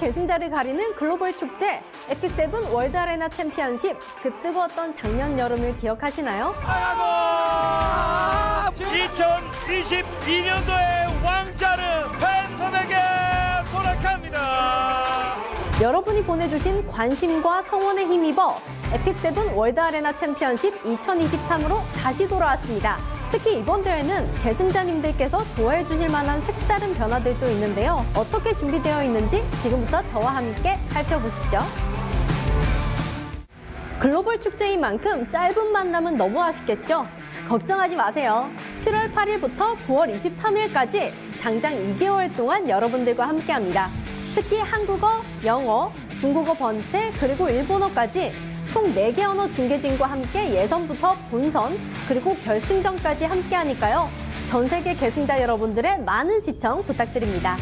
계승자를 가리는 글로벌 축제 에픽7 월드 아레나 챔피언십. 그 뜨거웠던 작년 여름을 기억하시나요? 2022년도의 왕자는 팬텀에게 돌아갑니다. 여러분이 보내주신 관심과 성원에 힘입어 에픽7 월드 아레나 챔피언십 2023으로 다시 돌아왔습니다. 특히 이번 대회는 계승자님들께서 좋아해 주실 만한 색다른 변화들도 있는데요. 어떻게 준비되어 있는지 지금부터 저와 함께 살펴보시죠. 글로벌 축제인 만큼 짧은 만남은 너무 아쉽겠죠? 걱정하지 마세요. 7월 8일부터 9월 23일까지 장장 2개월 동안 여러분들과 함께합니다. 특히 한국어, 영어, 중국어 번체, 그리고 일본어까지 총 4개 언어 중계진과 함께 예선부터 본선, 그리고 결승전까지 함께하니까요. 전 세계 계승자 여러분들의 많은 시청 부탁드립니다.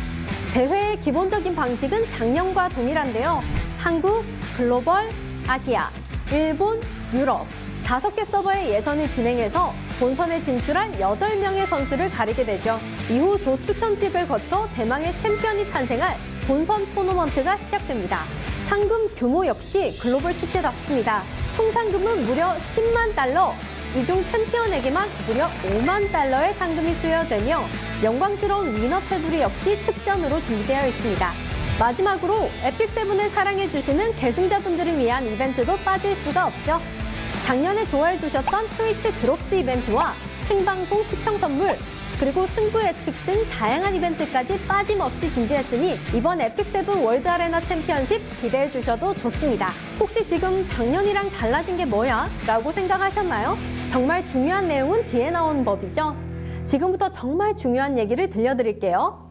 대회의 기본적인 방식은 작년과 동일한데요. 한국, 글로벌, 아시아, 일본, 유럽 5개 서버의 예선을 진행해서 본선에 진출할 8명의 선수를 가리게 되죠. 이후 조 추천직을 거쳐 대망의 챔피언이 탄생할 본선 토너먼트가 시작됩니다. 상금 규모 역시 글로벌 축제답습니다. 총 상금은 무려 10만 달러, 이 중 챔피언에게만 무려 5만 달러의 상금이 수여되며 영광스러운 위너 테두리 역시 특전으로 준비되어 있습니다. 마지막으로 에픽7을 사랑해주시는 계승자분들을 위한 이벤트도 빠질 수가 없죠. 작년에 좋아해주셨던 트위치 드롭스 이벤트와 생방송 시청 선물, 그리고 승부 예측 등 다양한 이벤트까지 빠짐없이 준비했으니 이번 에픽7 월드 아레나 챔피언십 기대해 주셔도 좋습니다. 혹시 지금 작년이랑 달라진 게 뭐야? 라고 생각하셨나요? 정말 중요한 내용은 뒤에 나오는 법이죠. 지금부터 정말 중요한 얘기를 들려드릴게요.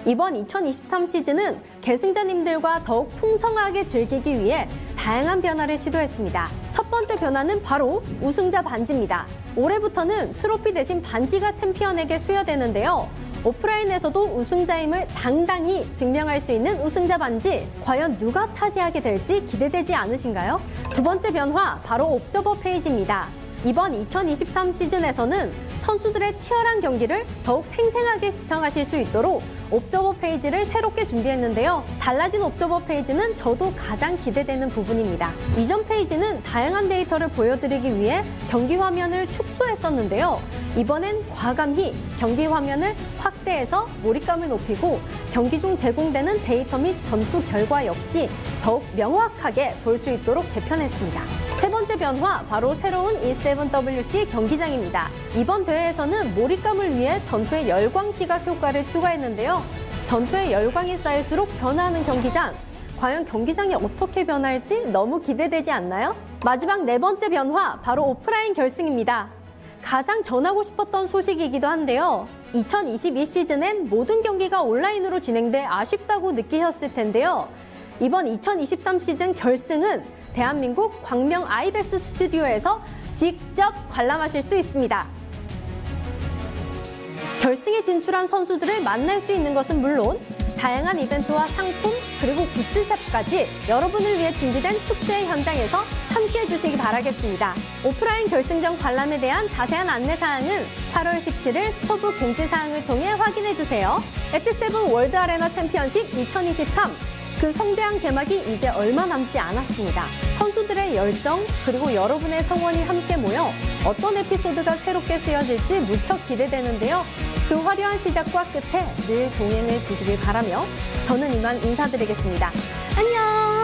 이번 2023 시즌은 계승자님들과 더욱 풍성하게 즐기기 위해 다양한 변화를 시도했습니다. 첫 번째 변화는 바로 우승자 반지입니다. 올해부터는 트로피 대신 반지가 챔피언에게 수여되는데요. 오프라인에서도 우승자임을 당당히 증명할 수 있는 우승자 반지, 과연 누가 차지하게 될지 기대되지 않으신가요? 두 번째 변화, 바로 옵저버 페이지입니다. 이번 2023 시즌에서는 선수들의 치열한 경기를 더욱 생생하게 시청하실 수 있도록 옵저버 페이지를 새롭게 준비했는데요. 달라진 옵저버 페이지는 저도 가장 기대되는 부분입니다. 이전 페이지는 다양한 데이터를 보여드리기 위해 경기 화면을 축소했었는데요. 이번엔 과감히 경기 화면을 확대해서 몰입감을 높이고 경기 중 제공되는 데이터 및 전투 결과 역시 더욱 명확하게 볼 수 있도록 개편했습니다. 세 번째 변화, 바로 새로운 E7WC 경기장입니다. 이번 대회에서는 몰입감을 위해 전투의 열광 시각 효과를 추가했는데요. 전투의 열광이 쌓일수록 변화하는 경기장. 과연 경기장이 어떻게 변할지 너무 기대되지 않나요? 마지막 네 번째 변화, 바로 오프라인 결승입니다. 가장 전하고 싶었던 소식이기도 한데요. 2022 시즌엔 모든 경기가 온라인으로 진행돼 아쉽다고 느끼셨을 텐데요. 이번 2023 시즌 결승은 대한민국 광명 아이벡스 스튜디오에서 직접 관람하실 수 있습니다. 결승에 진출한 선수들을 만날 수 있는 것은 물론 다양한 이벤트와 상품, 그리고 굿즈샵까지 여러분을 위해 준비된 축제의 현장에서 함께해 주시기 바라겠습니다. 오프라인 결승전 관람에 대한 자세한 안내사항은 8월 17일 스토브 공지사항을 통해 확인해 주세요. 에픽7 월드 아레나 챔피언십 2023, 그 성대한 개막이 이제 얼마 남지 않았습니다. 선수들의 열정, 그리고 여러분의 성원이 함께 모여 어떤 에피소드가 새롭게 쓰여질지 무척 기대되는데요. 그 화려한 시작과 끝에 늘 동행해 주시길 바라며 저는 이만 인사드리겠습니다. 안녕!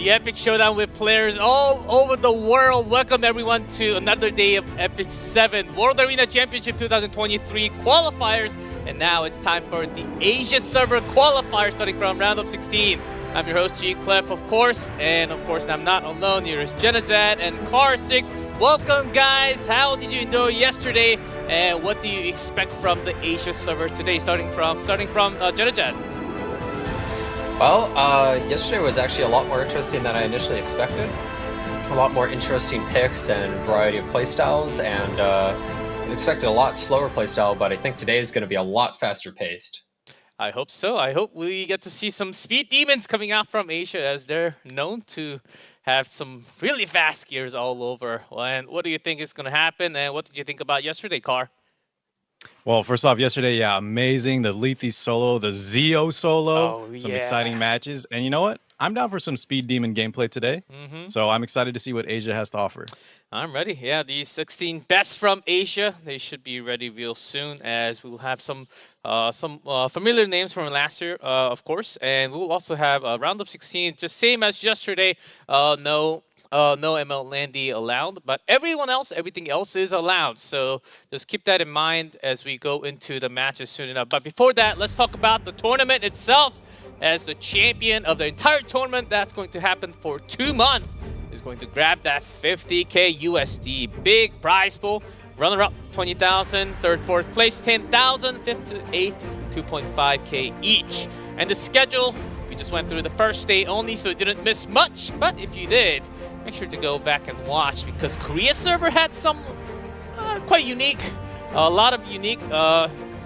the epic showdown with players all over the world. Welcome everyone to another day of Epic 7 World Arena Championship 2023 qualifiers. And now it's time for the Asia server qualifier starting from round of 16. I'm your host, G Clef, of course. And of course, I'm not alone. Here is Jenazad and Car6. Welcome, guys. How did you enjoy yesterday? And what do you expect from the Asia server today? Starting from Jenazad. Well, yesterday was actually a lot more interesting than I initially expected. A lot more interesting picks and variety of playstyles, and I expected a lot slower playstyle, but I think today is going to be a lot faster paced. I hope so. I hope we get to see some speed demons coming out from Asia, as they're known to have some really fast gears all over. And what do you think is going to happen, and what did you think about yesterday, Car? Well, first off, yesterday, yeah, amazing. The Lethe solo, the Zeo solo, some exciting matches. And you know what? I'm down for some Speed Demon gameplay today. So I'm excited to see what Asia has to offer. I'm ready. Yeah, these 16 best from Asia, they should be ready real soon, as we'll have some familiar names from last year, of course. And we'll also have a round of 16, just same as yesterday. No ML Landy allowed, but everything else is allowed. So just keep that in mind as we go into the matches soon enough. But before that, let's talk about the tournament itself. As the champion of the entire tournament, that's going to happen for 2 months, is going to grab that 50k USD big prize pool. Runner-up 20,000, third, fourth place 10,000, fifth to eighth 2.5k each. And the schedule, we just went through the first day only, so you didn't miss much. But if you did, make sure to go back and watch, because Korea server had some quite unique, a lot of unique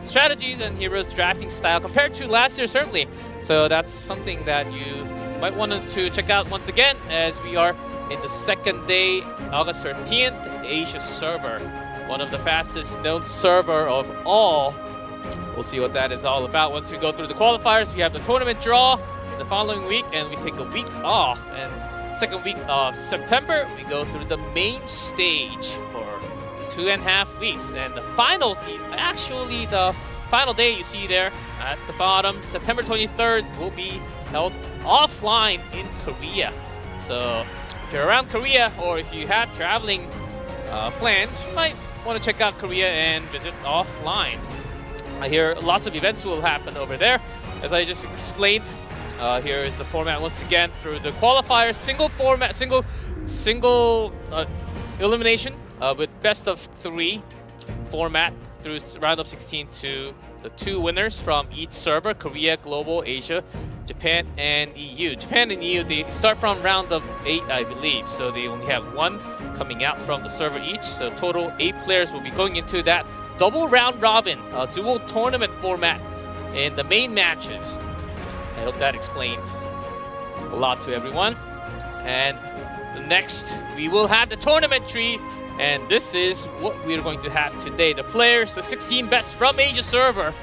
strategies and heroes drafting style compared to last year, certainly. So that's something that you might want to check out once again, as we are in the second day, August 13th, Asia server. One of the fastest known server of all. We'll see what that is all about once we go through the qualifiers. We have the tournament draw the following week, and we take a week off. And second week of September, we go through the main stage for 2.5 weeks. And the finals, the final day you see there at the bottom, September 23rd, will be held offline in Korea. So if you're around Korea, or if you have traveling plans, you might want to check out Korea and visit offline. I hear lots of events will happen over there. As I just explained, here is the format once again through the qualifiers, single elimination with best of 3 format through round of 16 to the 2 winners from each server: Korea, Global, Asia, Japan, and EU. Japan and EU, they start from round of 8, I believe, so they only have 1 coming out from the server each. So total 8 players will be going into that double round robin, dual tournament format in the main matches. I hope that explained a lot to everyone. And the next, we will have the tournament tree. And this is what we're going to have today. The players, the 16 best from Asia server.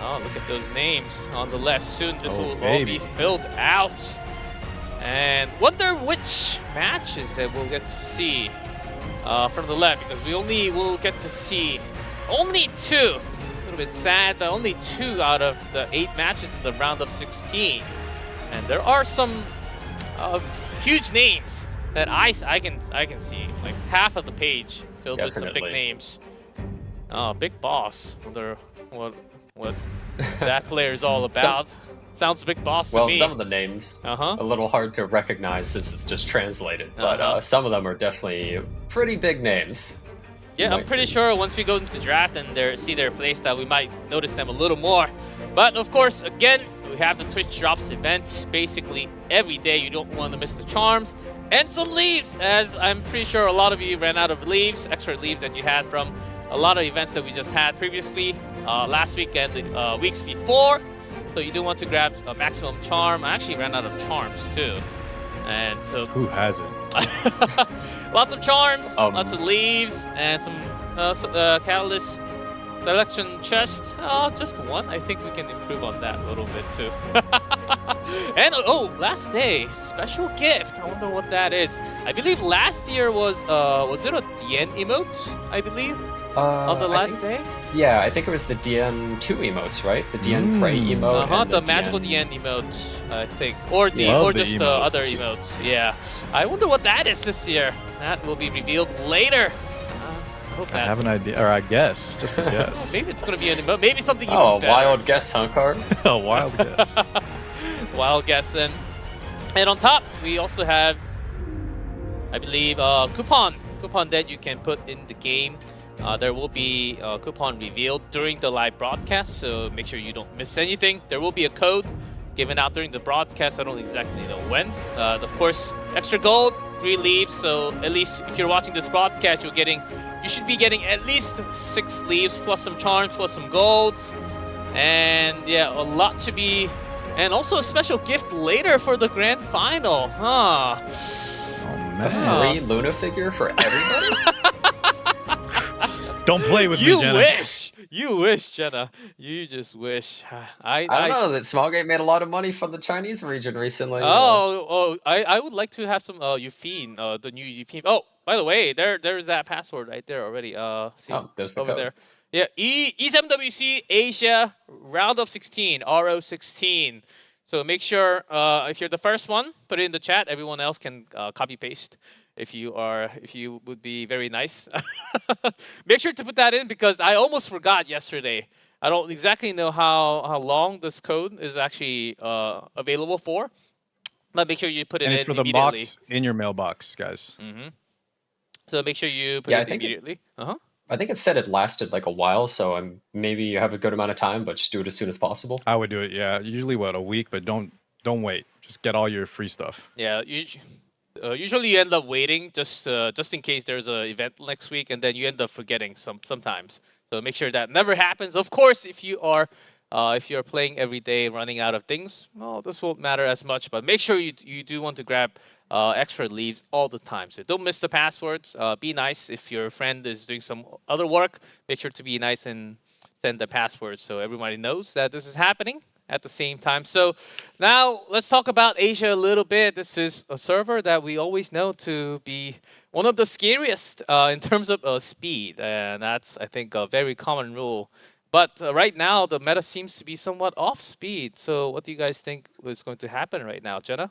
Oh, look at those names on the left. Soon this will all be filled out. And wonder which matches that we'll get to see from the left, because we only will get to see only 2. A little bit sad, but only 2 out of the 8 matches in the round of 16. And there are some huge names that I can see, like half of the page filled with some big names. Oh, BIGBOSS. Wonder what that player is all about. Sounds BIGBOSS to me. Well, some of the names a little hard to recognize since it's just translated, but some of them are definitely pretty big names. Yeah, I'm pretty sure once we go into draft and see their playstyle, we might notice them a little more. But of course, again, we have the Twitch Drops event basically every day. You don't want to miss the charms and some leaves, as I'm pretty sure a lot of you ran out of leaves, extra leaves that you had from a lot of events that we just had previously, last week and the weeks before. So you do want to grab a maximum charm. I actually ran out of charms too. And so who hasn't? Lots of charms, lots of leaves, and some catalyst selection chest. Just 1. I think we can improve on that a little bit too. And last day, special gift. I wonder what that is. I believe last year was it a DN emote? I believe. on the I last think- day? Yeah, I think it was the DN2 emotes, right? The DN Prey emote. and The magical DN emote, I think, or Love the just the emotes. other emotes. Yeah, I wonder what that is this year. That will be revealed later. I hope I that's. have an idea, or I guess, just a guess. Maybe it's gonna be an emote. Maybe something even Oh, better. wild guess, huh, Card? A wild guess. Wild guess. And on top, we also have, I believe, coupon that you can put in the game. There will be a coupon revealed during the live broadcast, so make sure you don't miss anything. There will be a code given out during the broadcast. I don't exactly know when. Of course, extra gold, 3 leaves. So at least if you're watching this broadcast, you should be getting at least 6 leaves plus some charms plus some golds, and yeah, a lot to be. And also a special gift later for the grand final, huh? Oh, A man. free Luna figure for everybody? Don't play with me, Jenna. You wish, Jenna. You just wish. I don't know, that Small Game made a lot of money from the Chinese region recently. I would like to have some Yufine, the new Yufine. Oh, by the way, there's that password right there already. See, there's the over code. there. Yeah, E7WC Asia round of 16, RO16. So make sure if you're the first one, put it in the chat. Everyone else can copy paste if you would be very nice. Make sure to put that in because I almost forgot yesterday. I don't exactly know how long this code is actually available for, but make sure you put it And in it's for the immediately. box in your mailbox, guys. So make sure you put it immediately. I think it said it lasted like a while, so maybe you have a good amount of time, but just do it as soon as possible. I would do it, yeah. Usually, a week, but don't wait. Just get all your free stuff. Yeah, usually you end up waiting just in case there's an event next week, and then you end up forgetting sometimes. So make sure that never happens. Of course, if you're playing every day, running out of things, well, this won't matter as much. But make sure you do want to grab extra leaves all the time. So don't miss the passwords. Be nice if your friend is doing some other work. Make sure to be nice and send the password so everybody knows that this is happening at the same time. So now let's talk about Asia a little bit. This is a server that we always know to be one of the scariest in terms of speed, and that's, I think, a very common rule. But right now, the meta seems to be somewhat off speed. So what do you guys think is going to happen right now, Jenna?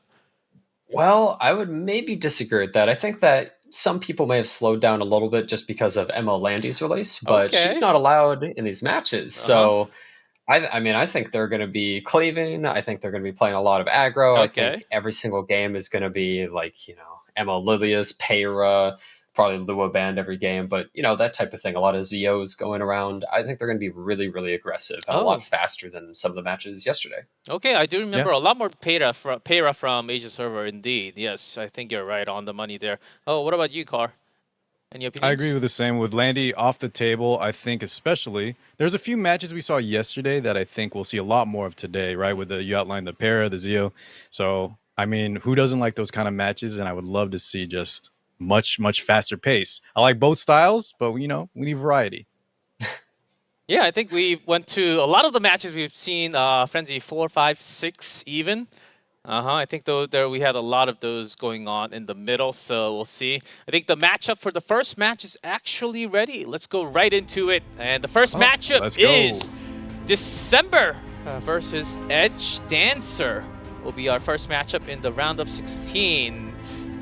Well, I would maybe disagree with that. I think that some people may have slowed down a little bit just because of Emma Landy's release, but she's not allowed in these matches. So, I think they're going to be cleaving. I think they're going to be playing a lot of aggro. I think every single game is going to be like, Emma Lilius, Peyra, probably Lua banned every game, but that type of thing. A lot of Zeos going around. I think they're going to be really, really aggressive and a lot faster than some of the matches yesterday. Okay, I do remember a lot more Peyra from Asia server indeed. Yes, I think you're right on the money there. Oh, what about you, Car? Any opinions? I agree with the same. With Landy off the table, I think especially, there's a few matches we saw yesterday that I think we'll see a lot more of today, right? With you outlined the Peyra, the Zeo. So, who doesn't like those kind of matches? And I would love to see just much faster pace. I like both styles, but we need variety. Yeah, I think we went to a lot of the matches we've seen. Frenzy 4, 5, 6 even. I think there we had a lot of those going on in the middle, so we'll see. I think the matchup for the first match is actually ready. Let's go right into it. And the first matchup is December versus EdgeDancer. Will be our first matchup in the round of 16.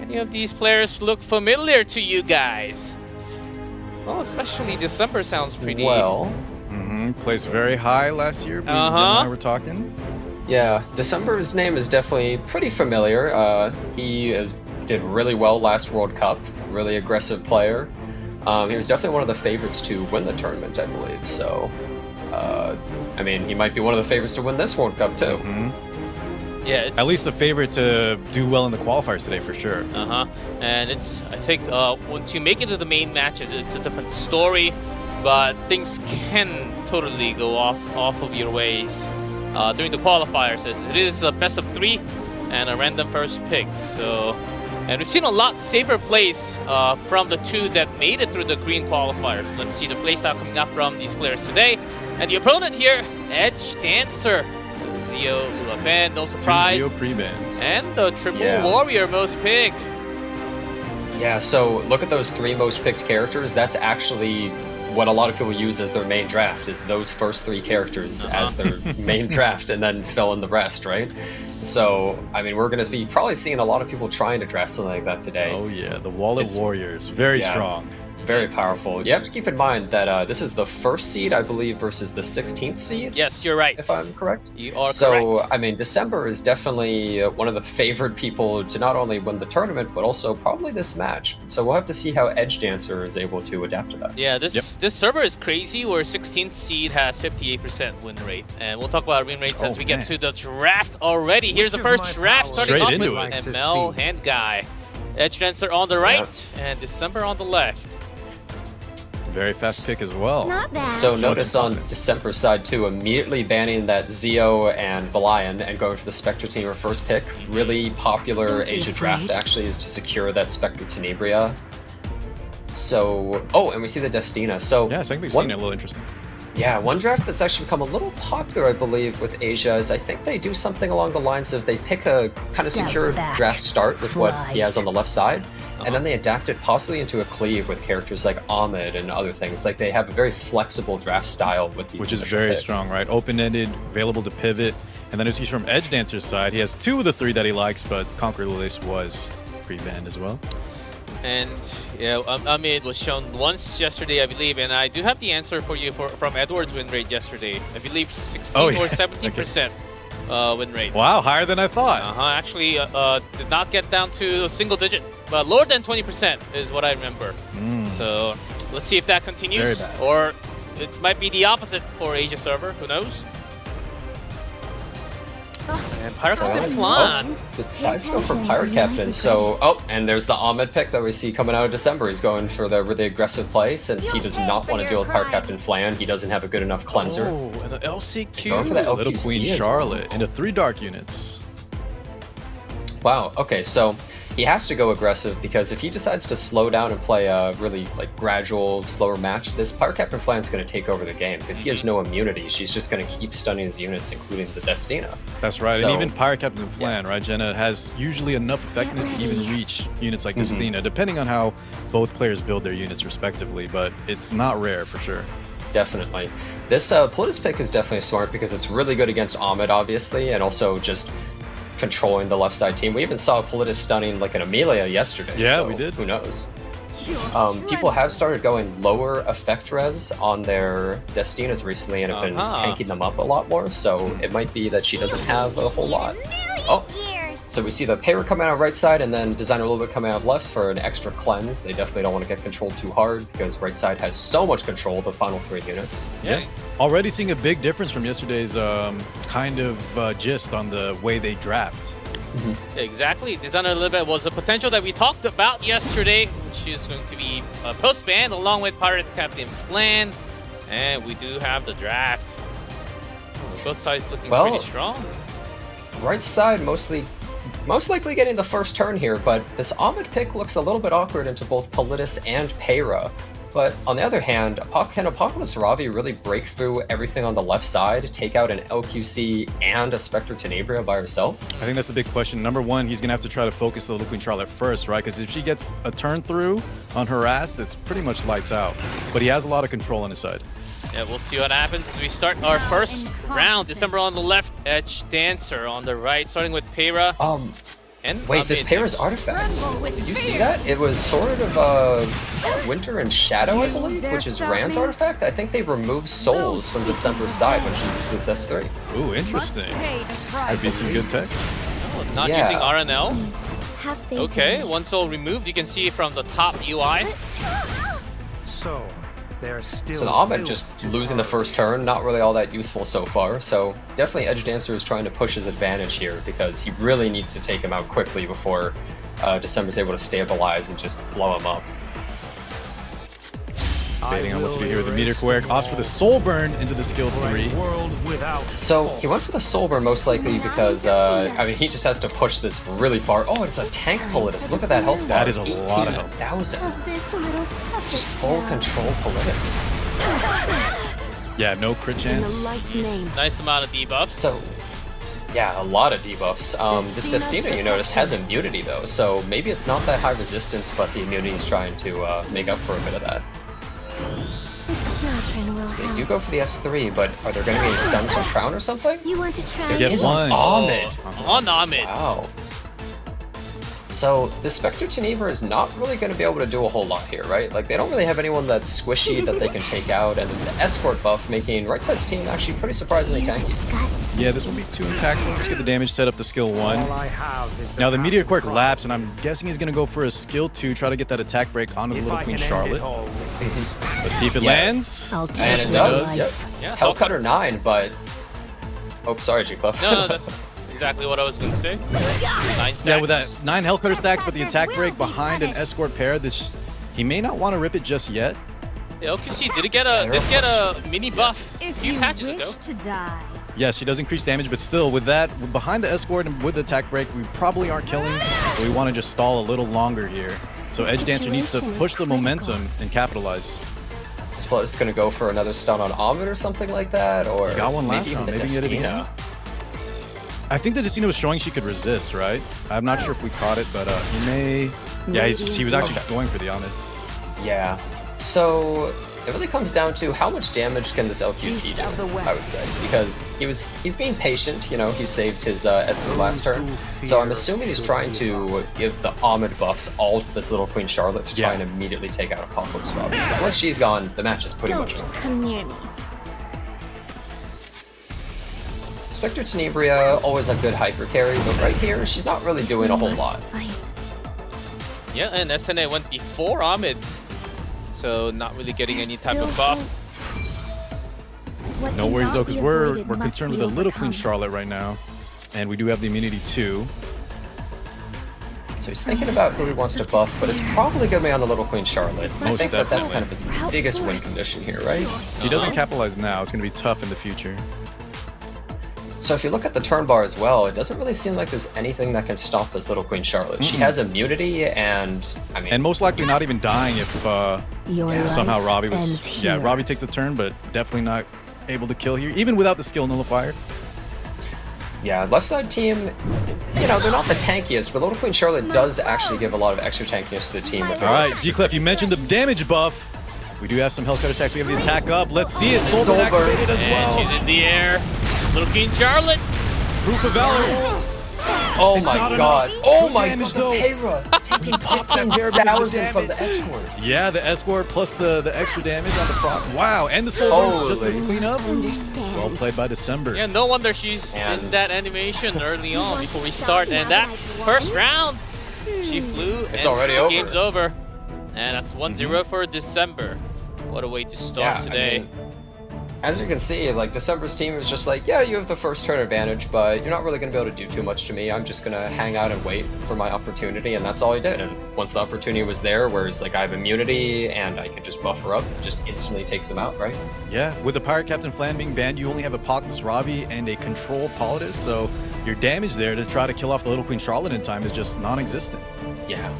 Any of these players look familiar to you guys? Well, especially December sounds pretty... Well... Placed very high last year. And I were talking. Yeah, December's name is definitely pretty familiar. He did really well last World Cup. Really aggressive player. He was definitely one of the favorites to win the tournament, I believe. So, he might be one of the favorites to win this World Cup too. Yeah, at least the favorite to do well in the qualifiers today for sure. And I think once you make it to the main matches, it's a different story. But things can totally go off of your ways during the qualifiers. It is a best of 3 and a random first pick. So, and we've seen a lot safer plays from the 2 that made it through the green qualifiers. Let's see the playstyle coming up from these players today. And the opponent here, EdgeDancer. Zeo, Lulaben, no surprise. 2 Zeo pre-bans. And the triple warrior most pick. Yeah, so look at those 3 most picked characters. That's actually what a lot of people use as their main draft is those first 3 characters as their main draft, and then fill in the rest, right? So, I mean, we're going to be probably seeing a lot of people trying to draft something like that today. Oh yeah, the Wallet Warriors, very strong. Very powerful. You have to keep in mind that this is the 1st seed, I believe, versus the 16th seed. Yes, you're right. If I'm correct. You are correct. So, I mean, December is definitely one of the favored people to not only win the tournament, but also probably this match. So we'll have to see how EdgeDancer is able to adapt to that. Yeah, this server is crazy, where 16th seed has 58% win rate. And we'll talk about win rates as we get to the draft already. Here's the first draft starting off with ML Hand Guy. EdgeDancer on the right and December on the left. Very fast pick as well. Not bad. So notice on December's side too, immediately banning that Zio and Belian and going for the Spectre Tenebria first pick. Really popular Asia draft actually is to secure that Spectre Tenebria. So, oh, and we see the Destina. So yeah, second pick's seen it a little interesting. Yeah, one draft that's actually become a little popular, I believe, with Asia is I think they do something along the lines of they pick a kind of secure draft start with what he has on the left side, and then they adapt it possibly into a cleave with characters like Ahmed and other things. Like they have a very flexible draft style with these. Which is very picks. strong, right? Open-ended, available to pivot. And then as he's from EdgeDancer's side, he has 2 of the 3 that he likes, but Conquer Lilies was pre-banned as well. And yeah, Ahmed was shown once yesterday, I believe, and I do have the answer for you from Edward's win rate yesterday. I believe 16 or 17% win rate. Wow, higher than I thought. Actually, did not get down to a single digit, but lower than 20% is what I remember. So let's see if that continues, or it might be the opposite for Asia server. Who knows? And Pirate Captain Flan. Good side scope for Pirate Captain. So, oh, and there's the Ahmed pick that we see coming out of December. He's going for the really aggressive play since he does not want to deal with Pirate Captain Flan. He doesn't have a good enough cleanser. Oh, and an LCQ. Going for the LQC Little Queen as Charlotte into 3 dark units. Wow, okay, so he has to go aggressive because if he decides to slow down and play a really gradual, slower match, this Pirate Captain Flan is going to take over the game because he has no immunity. She's just going to keep stunning his units, including the Destina. That's right, So, and even Pirate Captain Flan, right, Jenna, has usually enough effectiveness to even reach units like Destina, depending on how both players build their units respectively, but it's not rare for sure. Definitely. This Politis pick is definitely smart because it's really good against Ahmed, obviously, and also just controlling the left side team. We even saw Politis stunning like an Amelia yesterday. Yeah, so we did. Who knows? People have started going lower effect res on their Destinas recently and have been tanking them up a lot more, so it might be that she doesn't have a whole lot. Oh, so we see the Payer coming out right side and then Designer a little bit coming out left for an extra cleanse. They definitely don't want to get controlled too hard because right side has so much control, the final 3 units. Yeah. Already seeing a big difference from yesterday's kind of gist on the way they draft. Exactly. Designer a little bit was a potential that we talked about yesterday, which is going to be post-ban along with Pirate Captain Flan. And we do have the draft. Both sides looking pretty strong. Right side most likely getting the first turn here, but this Ahmed pick looks a little bit awkward into both Politis and Peyra. But on the other hand, can Apocalypse Ravi really break through everything on the left side, take out an LQC and a Spectre Tenebria by herself? I think that's the big question. Number one, he's going to have to try to focus the Little Queen Charlotte first, right? Because if she gets a turn through on harassed, it's pretty much lights out. But he has a lot of control on his side. Yeah, we'll see what happens as we start our first round. December on the left, EdgeDancer on the right, starting with Peyra. And wait, this Peyra's artifact. Did you see that? It was sort of Winter and Shadow, I believe, which is Rand's artifact. I think they removed souls from December's side when she used this S3. Ooh, interesting. That'd be some good tech. Oh, not using RNL. Okay, 1 soul removed. You can see from the top UI. So the Ahmed just losing the first turn, not really all that useful so far. So definitely EdgeDancer is trying to push his advantage here because he really needs to take him out quickly before December's able to stabilize and just blow him up. Debating on what to do here with the Meteor Quake. Opts for the Soul Burn into the skill 3. So he went for the Soul Burn most likely because, I mean, he just has to push this really far. Oh, it's a tank Politis. Look at that health bar. That is a lot of health. 18,000. Just full control Politis. Yeah, no crit chance. Nice amount of debuffs. So, yeah, a lot of debuffs. This Destina, you notice, has immunity though, so maybe it's not that high resistance, but the immunity is trying to make up for a bit of that. It's children will So they help. do go for the S3, but are there going to be any stuns from Crown or something? You want to try? They get Is one. Ahmed. On Ahmed. Wow. So the Spectre Tenebra is not really going to be able to do a whole lot here, right? Like, they don't really have anyone that's squishy that they can take out, and there's the escort buff making right side's team actually pretty surprisingly tanky. Disgusting. Yeah, this will be too impactful. Just get the damage set up to skill 1. All I have is the Now the path Meteor to Quirk progress. laps, and I'm guessing he's going to go for a skill 2, try to get that attack break onto the If Little I Queen can end it Charlotte. all with this. Let's see if it Yeah. lands. I'll take And it your does. life. Yep. Yeah, Hellcutter 9, but... Oh, sorry, G-Puff. No, that's exactly what I was going to say. 9 stacks. Yeah, with that 9 Hellcutter stacks, but the attack break behind an escort pair, this he may not want to rip it just yet. Yeah, OQC did get a mini buff a few patches ago. to die. Yes, she does increase damage, but still, with that, behind the escort and with the attack break, we probably aren't killing, so we want to just stall a little longer here. So EdgeDancer needs to push the momentum and capitalize. Is Flood's going to go for another stun on Ahmed or something like that? Or He got one last maybe even round, the maybe get it Destina? again. I think the Destina was showing she could resist, right? I'm not sure if we caught it, but he may... Yeah, he was actually going for the Ahmed. Yeah. So it really comes down to how much damage can this LQC do, I would say. Because he's being patient, you know, he saved his S3 last turn. So I'm assuming he's trying to give the Ahmed buffs all to this Little Queen Charlotte to try and immediately take out Apocalypse Robbie. Because once she's gone, the match is pretty Don't much over. come near me. Spectre Tenebria, always a good hyper carry, but right here, she's not really doing a whole lot. Fight. Yeah, and SNA went before Ahmed. So not really getting any type of buff. What No worries cannot though, be because we're avoided must concerned be with the Little Queen overcome. Charlotte right now. And we do have the immunity too. So he's thinking about who he wants to buff, but it's probably going to be on the Little Queen Charlotte. I Most think that's definitely. kind of his biggest win condition here, right? If he doesn't capitalize now, it's going to be tough in the future. So if you look at the turn bar as well, it doesn't really seem like there's anything that can stop this Little Queen Charlotte. She has immunity, and I mean, And most likely not even dying if Your life somehow Robbie ends was... here. Yeah, Robbie takes the turn, but definitely not able to kill here, even without the skill nullifier. yeah, left side team, you know, they're not the tankiest, but Little Queen Charlotte does actually give a lot of extra tankiness to the team. With her. All right, G-Clef, you mentioned the damage buff. We do have some Hellcutter stacks. We have the attack up. Let's see it. Soul Soul Burn Burn. activated as And well. she's in the air. Little Queen Charlotte. Proof of Valor. Oh It's my not god! enough. Oh Good my damage, god! though. The Payra taking 15,000 from the escort. Yeah, the escort plus the extra damage on the proc. Wow, and the soul burn just to Holy. clean up. Understand. Well played by December. Yeah, no wonder she's And- in that animation early on before we start. And that first round, she flew. It's and already over. Game's over. And that's 1-0 for December. What a way to start Yeah, I today. mean, as you can see, like, December's team is just like, yeah, you have the first turn advantage, but you're not really going to be able to do too much to me. I'm just going to hang out and wait for my opportunity, and that's all he did. And once the opportunity was there, where he's like, I have immunity, and I can just buffer up, it just instantly takes him out, right? Yeah, with the Pirate Captain Flan being banned, you only have a Apocalypse Robbie and a Control Politis, so your damage there to try to kill off the Little Queen Charlotte in time is just non-existent. Yeah.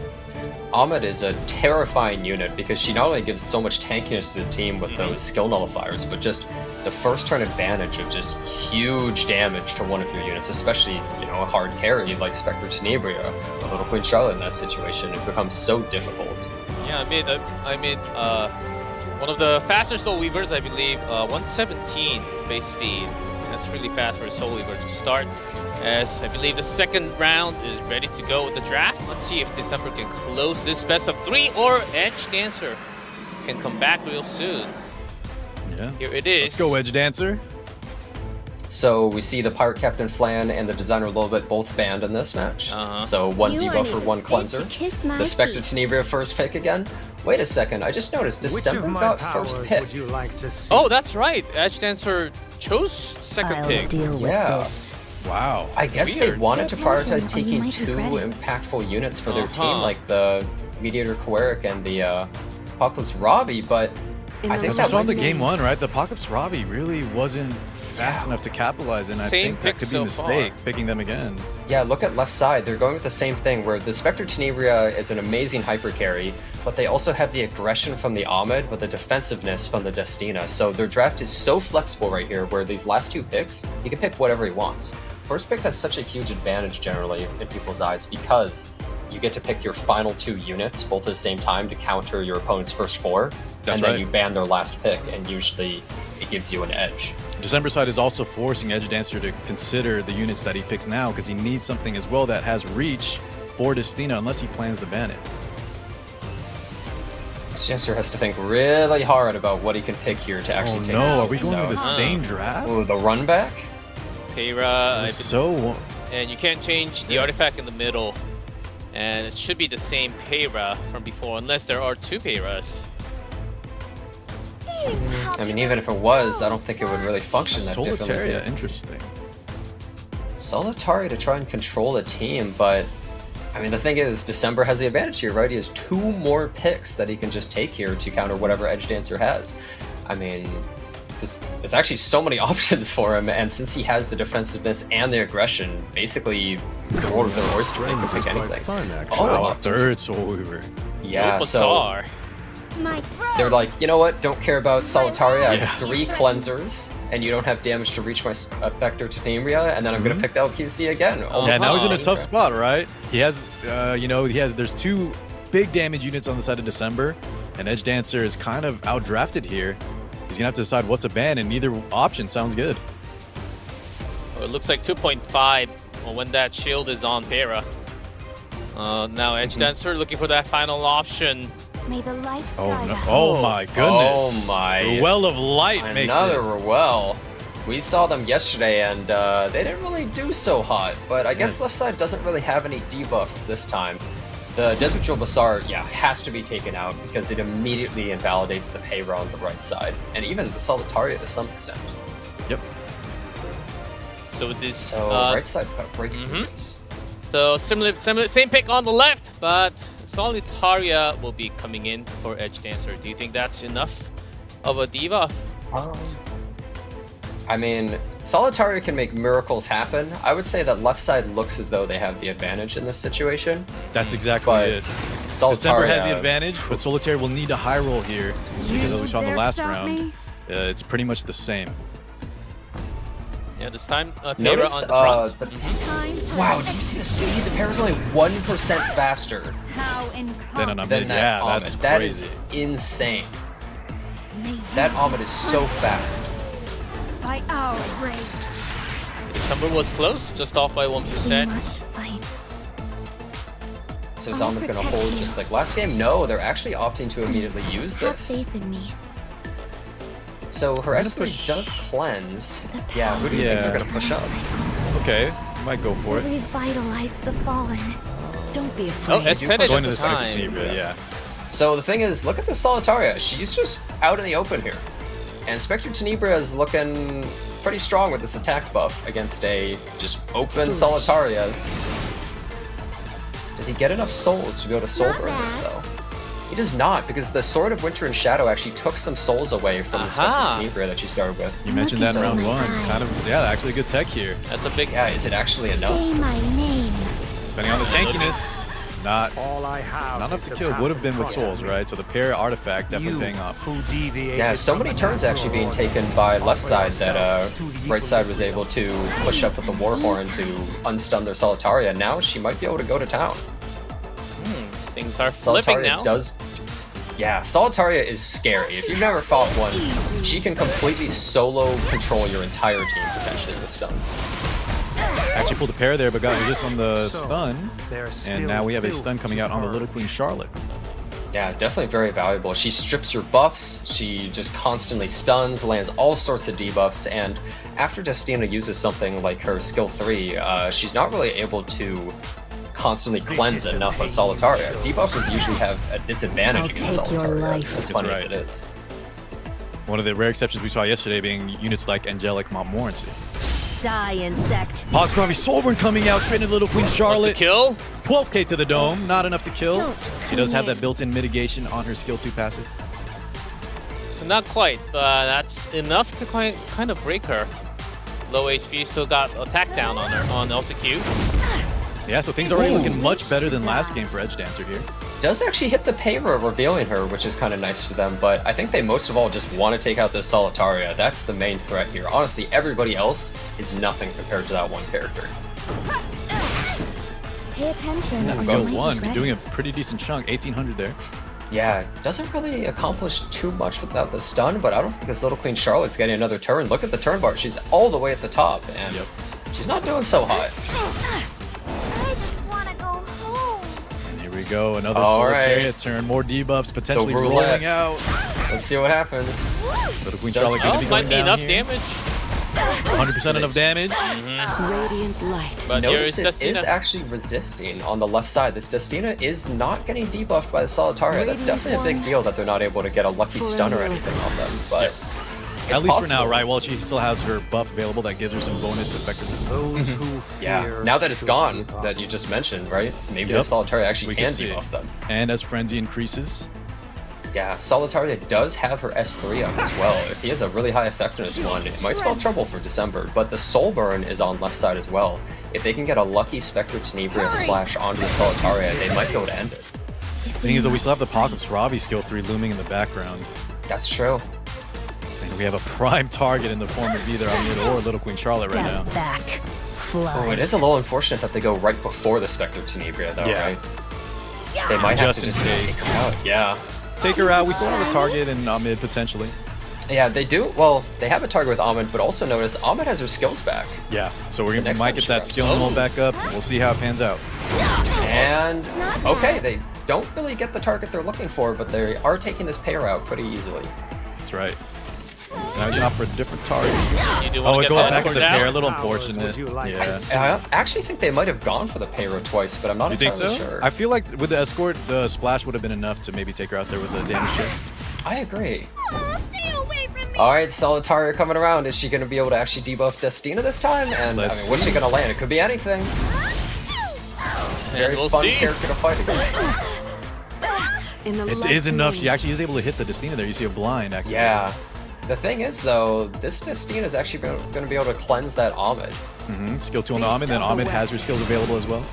Ahmed is a terrifying unit because she not only gives so much tankiness to the team with those skill nullifiers, but just the first turn advantage of just huge damage to one of your units, especially, you know, a hard carry like Spectre Tenebria or Little Queen Charlotte in that situation. It becomes so difficult. Yeah, I made one of the faster Soul Weavers, I believe, 117 base speed. That's really fast for a Soul Weaver to start. As I believe the second round is ready to go with the draft. Let's see if December can close this best of 3 or EdgeDancer can come back real soon. Yeah. Here it is. Let's go, EdgeDancer. So we see the Pirate Captain Flan and the Designer a little bit both banned in this match. So one You debuff aren't for even one fit cleanser. to kiss my The Spectre feet. Tenebria first pick again. Wait a second, I just noticed Which December of my got powers first pick. would you like to see? Oh, that's right. EdgeDancer chose second I'll pick. deal with Yeah. this. Wow. I guess they Weird. wanted to Pay attention prioritize or you taking might 2 regret it. impactful units for their team, Uh-huh. like the Mediator Queric and the Apocalypse Robbie, but I think As we that saw in might the game 1, right? The Apocalypse Robbie really wasn't fast enough to capitalize, and I Same think that pick could be a so mistake, far. picking them again. Yeah, look at left side. They're going with the same thing, where the Spectre Tenebria is an amazing hyper carry, but they also have the aggression from the Ahmed with the defensiveness from the Destina. So their draft is so flexible right here, where these last 2 picks, he can pick whatever he wants. First pick has such a huge advantage generally in people's eyes because you get to pick your final 2 units both at the same time to counter your opponent's first 4, That's and then right. you ban their last pick, and usually it gives you an edge. December side is also forcing EdgeDancer to consider the units that he picks now because he needs something as well that has reach for Destina unless he plans to ban it. EdgeDancer has to think really hard about what he can pick here to actually take. No, are this we going out. to the same draft? Ooh, the run back? Peira, So and you can't change the artifact in the middle. And it should be the same Peira from before, unless there are 2 Peiras. I mean, even if it was, I don't think it would really function that differently. Solitaria, interesting. Solitaria to try and control the team, but I mean, the thing is, December has the advantage here, right? He has 2 more picks that he can just take here to counter whatever EdgeDancer has. I mean, there's actually so many options for him, and since he has the defensiveness and the aggression, basically the world of their oyster, they can pick anything. Oh, third Soul Weaver. Yeah, so bizarre. they're like, you know what? Don't care about Solitaria. I Yeah. have 3 cleansers, and you don't have damage to reach my Vector to Tenebria, and then I'm gonna pick the LQC again. Yeah, Almost now he's in a same tough draft. spot, right? He has, there's 2 big damage units on the side of December, and EdgeDancer is kind of outdrafted here. He's gonna have to decide what to ban, and neither option sounds good. Well, it looks like 2.5 when that shield is on Peira. Now EdgeDancer looking for that final option. May the light Oh guide no! us. Oh my goodness! Oh my. Well of light makes Another it. Ruel. We saw them yesterday, and they didn't really do so hot. But I guess left side doesn't really have any debuffs this time. The Desert Jewel Bazaar, has to be taken out because it immediately invalidates the Peira on the right side, and even the Solitaria to some extent. Yep. So with this, So right side's got breakthroughs. so similar, same pick on the left, but Solitaria will be coming in for EdgeDancer. Do you think that's enough of a debuff? I mean, Solitaria can make miracles happen. I would say that left side looks as though they have the advantage in this situation, That's exactly but it. Solitaria December has the advantage, but Solitaire will need a high roll here because as we saw in the last round, it's pretty much the same. Yeah, this time Peira Notice, on the front. wow, do you see the speed? The Peira's only 1% faster How Then incompetent. on than that yeah, that's Ahmed. That is crazy. insane. That Ahmed is so fast. By our brave. December was close, just off by We 1%. must fight. So is I'll Ahmed gonna protect hold you. just like last game? No, they're actually opting to immediately use Have this. faith in me. So her gonna SP push- does cleanse. Yeah, who do you think they're gonna push up? Okay, might go for it. Revitalize the fallen. Don't be Oh, afraid. S10 is Going to the this second time. Tenebria, yeah. So the thing is, look at the Solitaria. She's just out in the open here. And Spectre Tenebria is looking pretty strong with this attack buff against a just open Solitaria. Does he get enough souls to be able to soul burn this though? He does not, because the Sword of Winter and Shadow actually took some souls away from the Aha. Spectre Tenebria that she started with. You mentioned that in Lucky round so. 1. Kind of, yeah, actually a good tech here. That's a big. Yeah, is it actually enough? Say my name. Depending on the tankiness, not All I have enough is to the kill path would have been in with front of souls, me. right? So the pair artifact definitely paying off. Who deviated Yeah, so many from turns actually being taken by left side that right side was able to push up with the Warhorn to unstun their Solitaria. Now she might be able to go to town. Things are flipping Solitaria now. does. Yeah, Solitaria is scary. If you've never fought one, she can completely solo control your entire team potentially with stuns. Actually pulled a pair there, but got resist on the So, stun. there's And still now we have a filth stun coming to out on the Little purge. Queen Charlotte. Yeah, definitely very valuable. She strips your buffs, she just constantly stuns, lands all sorts of debuffs, and after Destina uses something like her skill 3, she's not really able to constantly cleanse enough on Solitaria. Debuffers usually have a disadvantage I'll against take your Solitaria, life. as funny as right. it is. One of the rare exceptions we saw yesterday being units like Angelic Montmorency. Die, insect. Pogstrami Soulburn coming out, straight into Little Queen What's the Charlotte. kill? 12k to the dome, not enough to kill. Don't She does have commit. that built-in mitigation on her skill 2 passive. So not quite, but that's enough to kind of break her. Low HP, still got attack down on her on LCQ. Yeah, so things are already looking much better than last game for EdgeDancer here. Does actually hit the Peira, revealing her, which is kind of nice for them, but I think they most of all just want to take out this Solitaria. That's the main threat here. Honestly, everybody else is nothing compared to that one character. Pay attention. That's or skill you might 1, regret doing a it. pretty decent chunk, 1800 there. Yeah, doesn't really accomplish too much without the stun, but I don't think this Little Queen Charlotte's getting another turn. Look at the turn bar. She's all the way at the top, and she's not doing so hot. I just want to go home. And here we go, another All right. Solitaria turn, more debuffs potentially The roulette. rolling out. Let's see what happens. Little Queen Does- Charlotte going Oh, to be might going be down enough here. damage. 100% enough damage. Radiant light. But here Notice is it is Destina. actually resisting on the left side. This Destina is not getting debuffed by the Solitaria. That's definitely a big deal that they're not able to get a lucky stun or anything on them. But it's At least for now, possible. right? While she still has her buff available, that gives her some bonus effectiveness. Those who Yeah, fear now that it's shall gone, be that you just mentioned, right? Maybe Yep. the Solitaria actually We can can see it. debuff them. And as Frenzy increases, Yeah, Solitaria does have her S3 up as well. If he has a really high effectiveness one, it might spell trouble for December, but the Soul Burn is on left side as well. If they can get a lucky Spectre Tenebria splash onto the Solitaria, they might be able to end it. the thing is that we still have the Apocalypse Ravi skill 3 looming in the background. That's true. And we have a prime target in the form of either Amid or Little Queen Charlotte right now. Step back. Flies. Oh, it is a little unfortunate that they go right before the Spectre Tenebria though, Yeah. right? They might have Just to in just case. take her out. Yeah. Take her out. We still have a target in Amid potentially. Yeah, they do. Well, they have a target with Ahmed, but also notice Ahmed has her skills back. Yeah. So we next might time get she that runs. skill level back up. We'll see how it pans out. And okay, they don't really get the target they're looking for, but they are taking this pair out pretty easily. That's right. Now we can opt for a different target. You do Oh, want it to goes get back that into down. pair. A little Powers would unfortunate. you like Yeah. to I actually think they might have gone for the Payro twice, but I'm not You think entirely so? sure. I feel like with the escort, the splash would have been enough to maybe take her out there with the damage check. I agree. Stay away from me. All right, Solitaria coming around. Is she going to be able to actually debuff Destina this time? And Let's I mean, what's she going to land? It could be anything. Very we'll fun see. character to fight against. In the It is enough. She actually is able to hit the Destina there. You see a blind activate. Yeah. The thing is, though, this Destina is actually going to be able to cleanse that Ahmed. Skill 2 on Ahmed, then Ahmed has her skills available as well.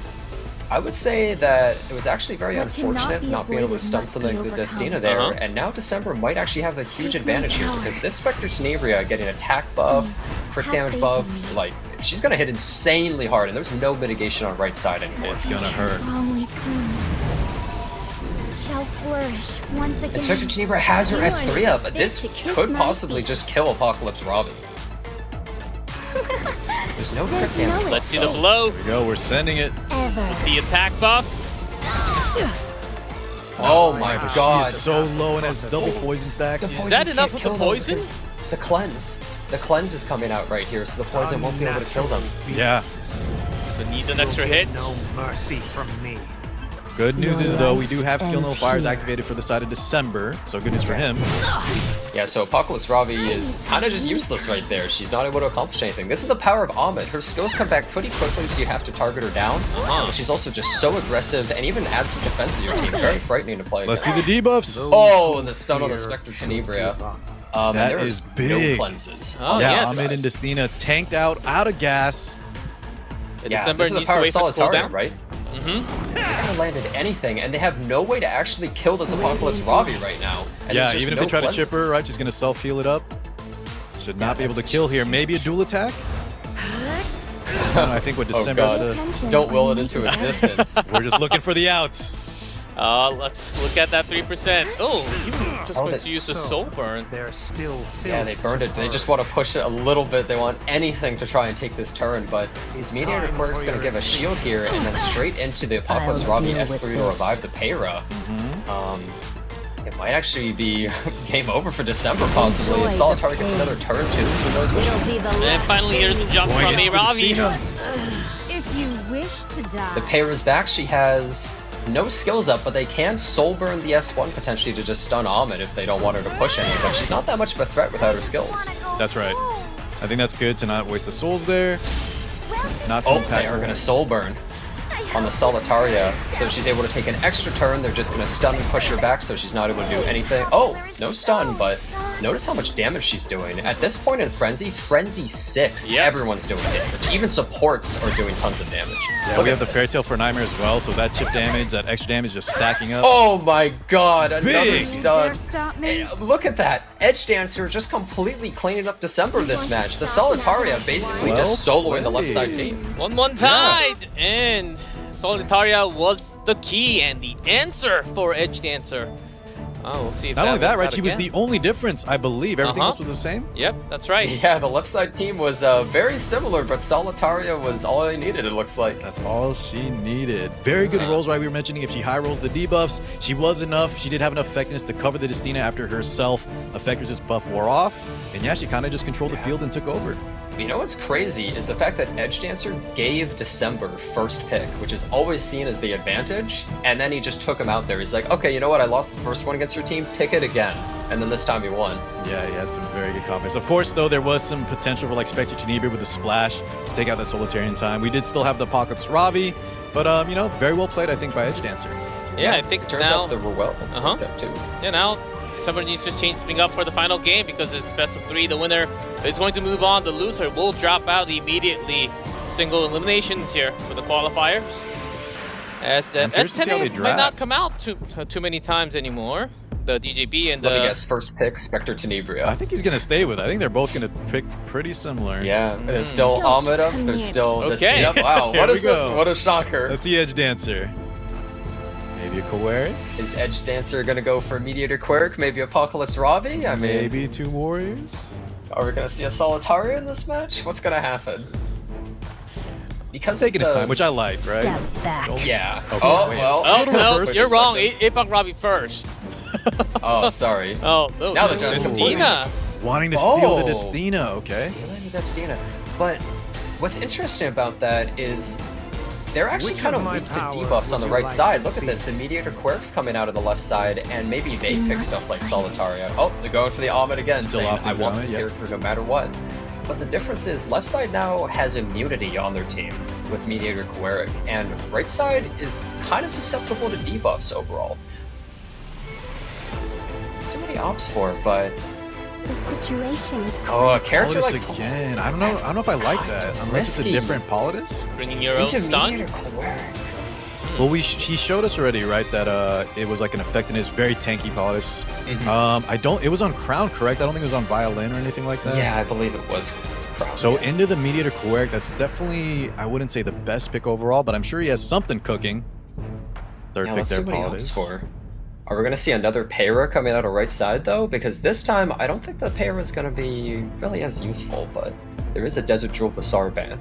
I would say that it was actually very What cannot unfortunate be not being able to avoided stun must something be like the overcome. Destina there, Uh-huh. and now December might actually have a huge advantage here because this Spectre Tenebria getting attack buff, crit have damage faith buff, in me. like, she's gonna hit insanely hard, and there's no mitigation on right side anymore. It's gonna hurt. Strongly pruned. Shall flourish once again. And Spectre Tenebria has her You are S3 up, but fit this to kiss could my possibly feet. just kill Apocalypse Ravi. There's no crit There's damage. no Let's see the escape. blow. Here we go. We're sending it. Ever. The attack buff. Oh my She god. is so low and has double poison stacks. The poison that enough can't with kill the them poison? because The cleanse. The cleanse is coming out right here, so the poison won't be able to kill them. Yeah. So needs an extra hit. No mercy from me. Good news Your is though, we life do have skill ends no fires here. activated for the side of December. So good news for him. Yeah, so Apocalypse Ravi is kind of just useless right there. She's not able to accomplish anything. This is the power of Ahmed. Her skills come back pretty quickly, so you have to target her down. But she's also just so aggressive and even adds some defense to your team. Very frightening to play Let's see against. the debuffs. Oh, and the stun on the Spectre Tenebria. And That there is no big. cleanses. Oh, Yeah, yes. Ahmed and Destina tanked out of gas. Yeah, December this is the needs to power of wait for the Solitaria, cooldown. right? Mm-hmm. They could have landed anything, and they have no way to actually kill this Apocalypse Ravi right now. And Yeah, there's just even if no they try to chip her, cleanses. right, she's gonna self-heal it up. Should not be able to that's kill here. Maybe a dual attack? I think what Oh December god, Attention. don't will it into existence. we're just looking for the outs. Let's look at that 3%. Oh, you just Oh, going they- to use the So, soul burn. They're still Yeah, they burned it. They just want to push it a little bit. They want anything to try and take this turn, but his Mediator time Quirk's for going to your give a shield here and then straight into the Apocalypse I'll Ravi deal with S3 to this. revive the Payra. It might actually be game over for December, possibly. Enjoy If the Solitaire gets pain. another turn, too, who knows what It'll be the And last finally, here's the jump Going from in a for Ravi. Destina. If you wish to die. The Payra's back. She has no skills up, but they can soul burn the S1 potentially to just stun Ahmed if they don't want her to push any, but she's not that much of a threat without her skills. That's right. I think that's good to not waste the souls there. Not to Oh, impact they are her. going to soul burn on the Solitaria, so she's able to take an extra turn. They're just going to stun and push her back, so she's not able to do anything. Oh, no stun, but notice how much damage she's doing. At this point in Frenzy 6, Yep. everyone's doing damage. Even supports are doing tons of damage. Yeah, Look we at have the this. Fairy Tale for Nightmare as well, so that chip damage, that extra damage just stacking up. Oh my god, another Big. stun. stop me. Hey, look at that. EdgeDancer just completely cleaning up December this match. The Solitaria basically Well just soloing the left side played. team. 1-1 tied. And Solitaria was the key and the answer for EdgeDancer. Oh, we'll see if Not only that, works right? out She was again. the only difference, I believe. Everything else was the same. Yep, that's right. Yeah, the left side team was very similar, but Solitaria was all I needed, it looks like. That's all she needed. Very good rolls, right? We were mentioning if she high rolls the debuffs, she was enough. She did have enough effectiveness to cover the Destina after her self-effectiveness buff wore off. And yeah, she kind of just controlled the field and took over. You know what's crazy is the fact that EdgeDancer gave December first pick, which is always seen as the advantage, and then he just took him out there. He's like, okay, you know what? I lost the first one against your team, pick it again. And then this time he won. Yeah, he had some very good confidence. Of course, though, there was some potential for like Spectre Tenebria with the splash to take out that Solitarian time. We did still have the Apocalypse Ravi, but you know, very well played, I think, by EdgeDancer. Yeah, I think turns now out they were well there too. Yeah, now December needs to change something up for the final game because it's best of 3. The winner is going to move on. The loser will drop out immediately. Single eliminations here for the qualifiers. As the I'm curious to see how they S10 might not draft. come out too many times anymore. The DJB and Let me the guess, first pick, Spectre Tenebria. I think he's going to stay with it. I think they're both going to pick pretty similar. Yeah, there's still Don't Amidov, commit. there's still Okay. Destina. Wow, Here we go. what a shocker. Let's see EdgeDancer. Maybe a Kohane? Is EdgeDancer gonna go for Mediator Quirk, maybe Apocalypse Ravi? I mean, Maybe 2 Warriors? are we gonna see a Solitaria in this match? What's gonna happen? Because Taking of his the- time, which I like, right? Step back. Yeah. Okay, Oh, wait. well. Oh, Little no, reverse. you're wrong. Apex Robbie first. Oh, sorry. Oh, no. Now no, they're just Destina. Wanting to steal the Oh. Destina, okay. Stealing the Destina. But what's interesting about that is they're actually Which kind of of my weak to powers debuffs would on the you right like side. to Look at see? this. The Mediator Quirk's coming out of the left side, and maybe they pick stuff like Solitaria. Oh, they're going for the Ahmed again, Still saying, opting I for want Ahmed, this yep. character no matter what. But the difference is left side now has immunity on their team with Mediator Quirk, and right side is kind of susceptible to debuffs overall. So many ops for it, but The situation is oh, a character Politis like again. I don't know if I like that. Unless it's a risky. different Politis. Bringing your own into stun. Mediator Quirk. Well, he showed us already, right, that it was like an effectiveness, very tanky Politis. Mhm. It was on Crown, correct? I don't think it was on Violin or anything like that. Yeah, I believe it was. Crown, So yeah. into the Mediator Quirk, that's definitely, I wouldn't say the best pick overall, but I'm sure he has something cooking. Third Yeah, pick let's see there, what he hopes Politis. for. Are we going to see another Payra coming out of right side, though? Because this time, I don't think the Payra is going to be really as useful, but there is a Desert Jewel Bazaar ban.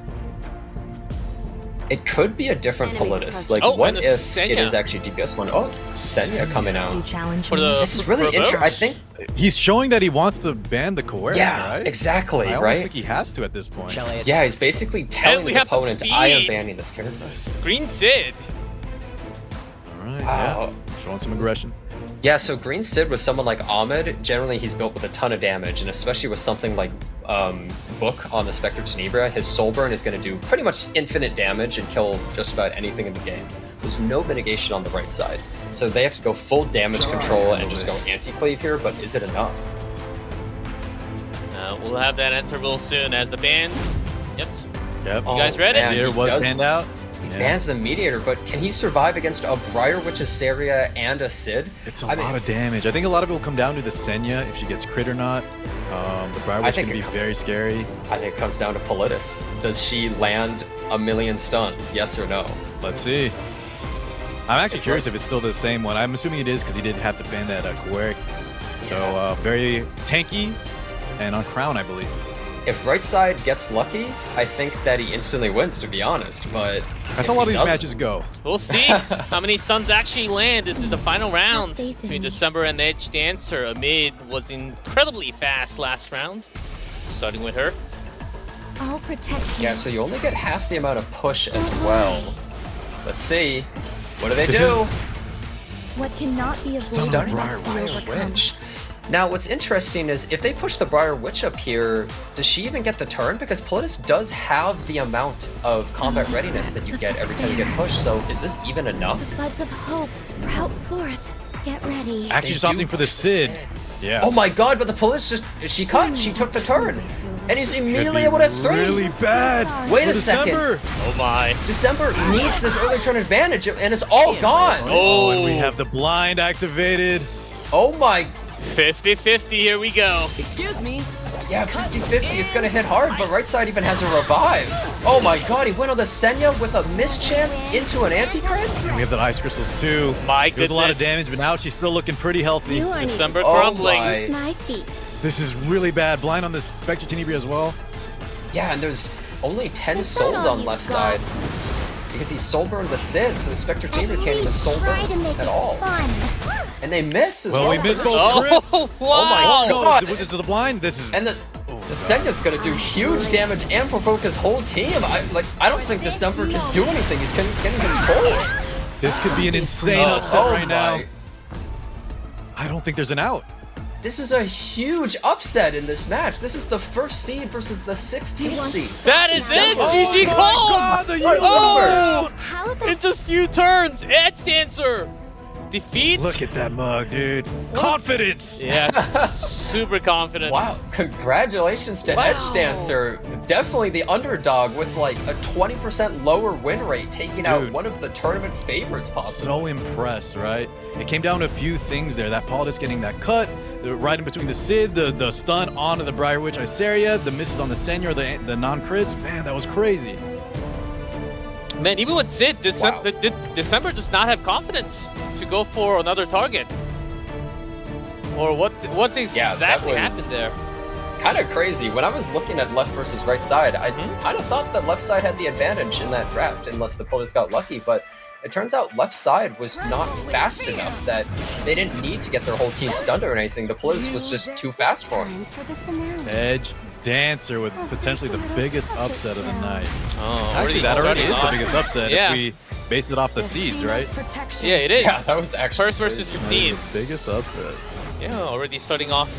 It could be a different Enemies Politis. approaching. Like, Oh, what and if a it Senya. is actually DPS one? Oh, Senya coming You out. challenge For me. the This is really reverse? interesting. I think, He's showing that he wants to ban the Quirk, yeah, right? exactly, I almost right? think he has to at this point. Yeah, he's basically telling we his have some opponent, I am speed. banning this character. Green Sid. All right, Wow. yeah. Showing some aggression. Yeah, so Green Sid with someone like Ahmed, generally he's built with a ton of damage, and especially with something like Book on the Spectre Tenebria, his Soul Burn is going to do pretty much infinite damage and kill just about anything in the game. There's no mitigation on the right side, so they have to go full damage control and just go anti-cleave here, but is it enough? We'll have that answer real soon as the bans. Yes. Yep. You guys ready? man, Mediator he was does- banned out. He Yeah. bans the Mediator, but can he survive against a Briar Witch, a Saria, and a Sid? It's a I mean- lot of damage. I think a lot of it will come down to the Senya, if she gets crit or not. The Briar Witch think can be it comes- very scary. I think it comes down to Politis. Does she land a million stuns, yes or no? Let's see. I'm actually If curious let's- if it's still the same one. I'm assuming it is because he did have to ban that Quirk. So Yeah. very tanky and on Crown, I believe. If right side gets lucky, I think that he instantly wins, to be honest, but... That's if how a lot of he these doesn't- matches go. We'll see how many stuns actually land. This is the final round faith in between me. December and EdgeDancer. Amid was incredibly fast last round, starting with her. I'll protect you. Yeah, so you only get half the amount of push as well. Let's see. What do they This do? What cannot be avoided Stunning must be Briar overcome. Witch. Now, what's interesting is if they push the Briar Witch up here, does she even get the turn? Because Politis does have the amount of combat readiness that you get every time you get pushed, so is this even enough? The buds of hope sprout forth. Get ready. Actually, just They opting do for the push Sid. Yeah. Oh my god, but the Politis just... She cut, she took the turn. And he's immediately able to S3. really bad. Wait For a second. December. Oh my. December needs this early turn advantage, and it's all gone. Oh, and we have the blind activated. Oh my... 50-50, here we go. Excuse me. Yeah, 50-50, it's gonna hit hard, but right side even has a revive. Oh my god, he went on the Senya with a mischance into an anti-crit? And we have the ice crystals too. My It was a lot of goodness. damage, but now she's still looking pretty healthy. You are December Oh crumbling. my. my feet. This is really bad. Blind on this Spectre Tenebria as well. Yeah, and there's only 10 Is that souls all on you've left got? side. Because he soul burned the Sid, so Spectre At Chamber can't even least soul try burn to make at it all. fun. And they miss as well. Well, we missed both crits. Oh, wow. Oh my god! Was it to the blind? This is And the Senya's gonna do huge damage and provoke his whole team. I don't think December can do anything. He's getting control. this could be an insane Oh, upset oh right now. my. I don't think there's an out. This is a huge upset in this match. This is the first seed versus the 16th seed. That is it! Oh GG my called! God, the Oh! How the In just few turns, EdgeDancer defeats. Look at that mug, dude. Confidence. Yeah, super confident. Wow, congratulations to EdgeDancer. Definitely the underdog with like a 20% lower win rate, taking out Dude. one of the tournament favorites possibly. So impressed, right? It came down to a few things there. That Paladus getting that cut, right in between the Sid, the stun onto the Briar Witch Iceria, the misses on the Senya, the non-crits. Man, that was crazy. Man, even with Sid, Wow. December does not have confidence to go for another target. Or what Yeah, that exactly happened was- there? Kind of crazy. When I was looking at left versus right side, I kind of thought that left side had the advantage in that draft, unless the players got lucky. But it turns out left side was not fast enough that they didn't need to get their whole team stunned or anything. The Police was just too fast for him. time for the finale. Edge Dancer with potentially the biggest upset of the night. Oh, Actually, that already is starting the off. biggest upset Yeah. if we base it off the seeds, right? Yeah, it is. Yeah, that was actually First versus crazy. 16. The biggest upset. Yeah, already starting off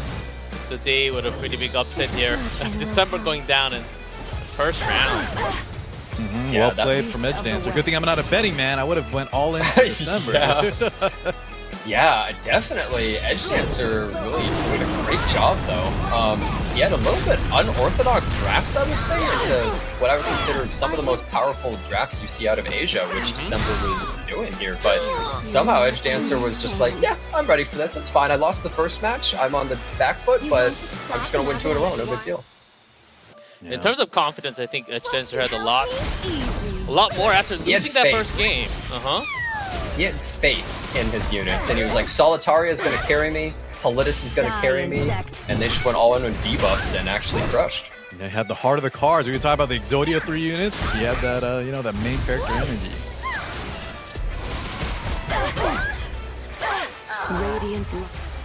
the day with a pretty big upset here. December going down in the first round. Mhm, Yeah, well that- played from Edge Dancer. Good thing I'm not a betting man. I would have went all in for December. Yeah. Yeah, definitely. EdgeDancer really doing a great job, though. He had a little bit unorthodox drafts, I would say, into what I would consider some of the most powerful drafts you see out of Asia, which December was doing here. But somehow EdgeDancer was just like, yeah, I'm ready for this. It's fine. I lost the first match. I'm on the back foot, but I'm just going to win 2 in a row. No big deal. In terms of confidence, I think EdgeDancer had a lot more after He had losing that faith. first game. He had faith in his units, and he was like, Solitaria is going to carry me, Politis is going to carry me, and they just went all in with debuffs and actually crushed. They had the heart of the cards. We could talk about the Exodia 3 units. He had that, that main character energy.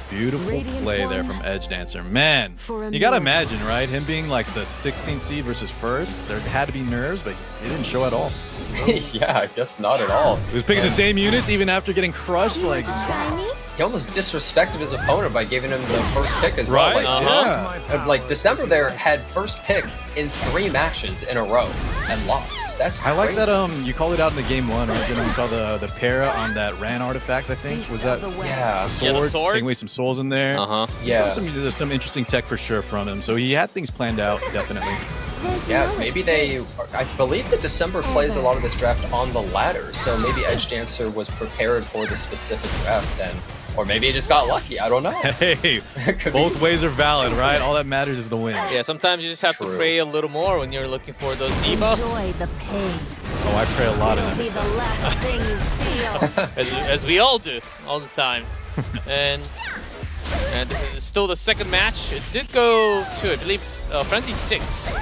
Beautiful play there from Edge Dancer. Man, you gotta imagine, right? Him being like the 16th seed versus first. There had to be nerves, but it didn't show at all. Yeah, I guess not at all. He was picking the same units even after getting crushed. Like, He almost disrespected his opponent by giving him the first pick as well. right? Like, Yeah. like December there had first pick in 3 matches in a row and lost. That's I like crazy. that. You called it out in the game 1, right? Then we saw the para on that Ran artifact. I think was that Yeah. sword, Yeah, the sword. taking away some souls in there. Yeah. There's some interesting tech for sure from him. So he had things planned out, definitely. Yeah, maybe I believe that December plays a lot of this draft on the ladder, so maybe EdgeDancer was prepared for the specific draft then. Or maybe he just got lucky, I don't know. Hey, Could both be. ways are valid, right? All that matters is the win. Yeah, sometimes you just have to True. pray a little more when you're looking for those debuffs. Enjoy the pain. Oh, I pray a lot in It'll be it. the last thing you feel. as we all do, all the time. and this is still the second match. It did go to, I believe, Frenzy 6. Or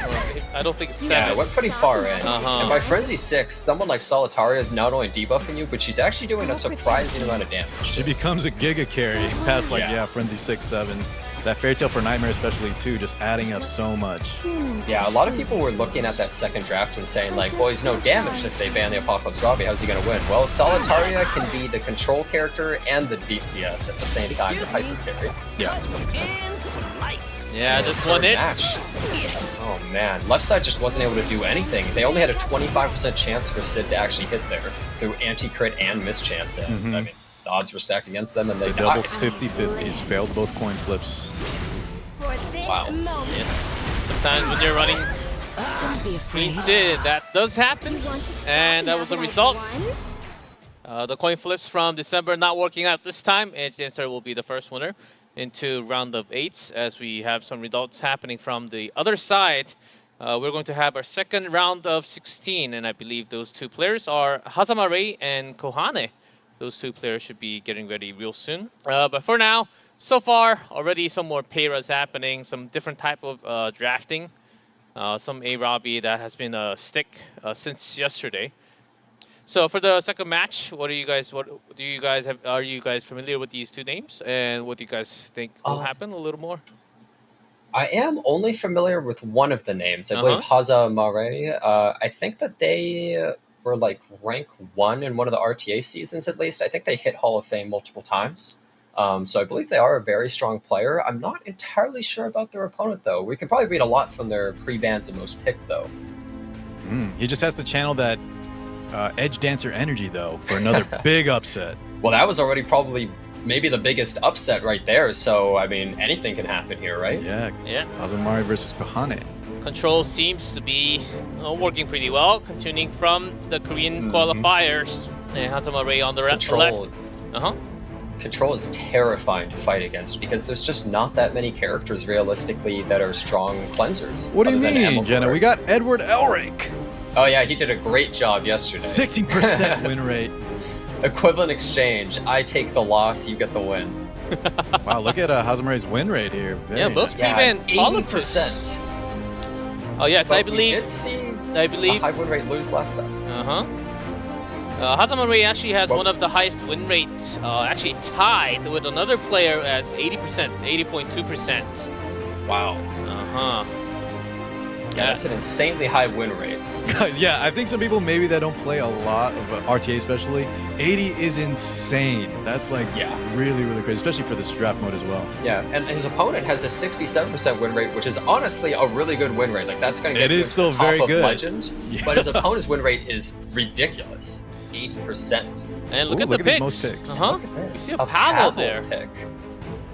I don't think it's 7. Yeah, it went pretty far in. Uh-huh. And by Frenzy 6, someone like Solitaria is not only debuffing you, but she's actually doing a surprising amount of damage. She becomes a giga carry past Frenzy 6, 7. That Fairy Tale for Nightmare especially too, just adding up so much. Yeah, a lot of people were looking at that second draft and saying like, well, he's no damage if they ban the Apocalypse Robbie, how's he gonna win? Well, Solitaria can be the control character and the DPS at the same time to hyper carry. Yeah. Yeah, just one hit. Match. Oh man, left side just wasn't able to do anything. They only had a 25% chance for Sid to actually hit there through anti-crit and mischance. And I mean, the odds were stacked against them and they Double died. 50-50s, failed both coin flips. For this Wow. moment, Sometimes when you're running don't be Green afraid. Sid, that does happen. You want to start And that was the like result. one? The coin flips from December not working out this time. EdgeDancer will be the first winner. into round of 8 as we have some results happening from the other side. We're going to have our second round of 16, and I believe those two players are Hazamarei and Kohane. Those two players should be getting ready real soon. But for now, so far, already some more payras happening, some different type of drafting. Some A-Robbie that has been a stick since yesterday. So for the second match, are you guys familiar with these two names? And what do you guys think will happen a little more? I am only familiar with one of the names. I believe Hazamarei. I think that they were like rank 1 in one of the RTA seasons at least. I think they hit Hall of Fame multiple times. So I believe they are a very strong player. I'm not entirely sure about their opponent though. We could probably read a lot from their pre-bans and most picked though. He just has to channel that EdgeDancer energy though for another big upset. Well, that was already probably maybe the biggest upset right there. So, I mean, anything can happen here, right? Yeah. Yeah. Hazamarei versus Kohane. Control seems to be working pretty well, continuing from the Korean qualifiers. And Hazamarei on the left. Control is terrifying to fight against because there's just not that many characters realistically that are strong cleansers. What do you mean, Jenna? We got Edward Elric. Oh yeah, he did a great job yesterday. 60% win rate. Equivalent exchange. I take the loss, you get the win. Wow, look at Hazamarei's win rate here. Yeah, most pre-ban 80%. Oh yes, But I believe. we did see I believe. a high win rate lose last time. Hazamarei actually has one of the highest win rates, actually tied with another player as 80%, 80.2%. Wow. Yeah, that's an insanely high win rate. Yeah, I think some people maybe that don't play a lot of RTA especially, 80 is insane. That's like really, really crazy, especially for this draft mode as well. Yeah, and his opponent has a 67% win rate, which is honestly a really good win rate. Like that's going to get it is still to the top very of good. Legend, but his opponent's win rate is ridiculous, 80%. And look at look the at these picks. most picks. Look at this, See a a Pavel Pavel there. pick.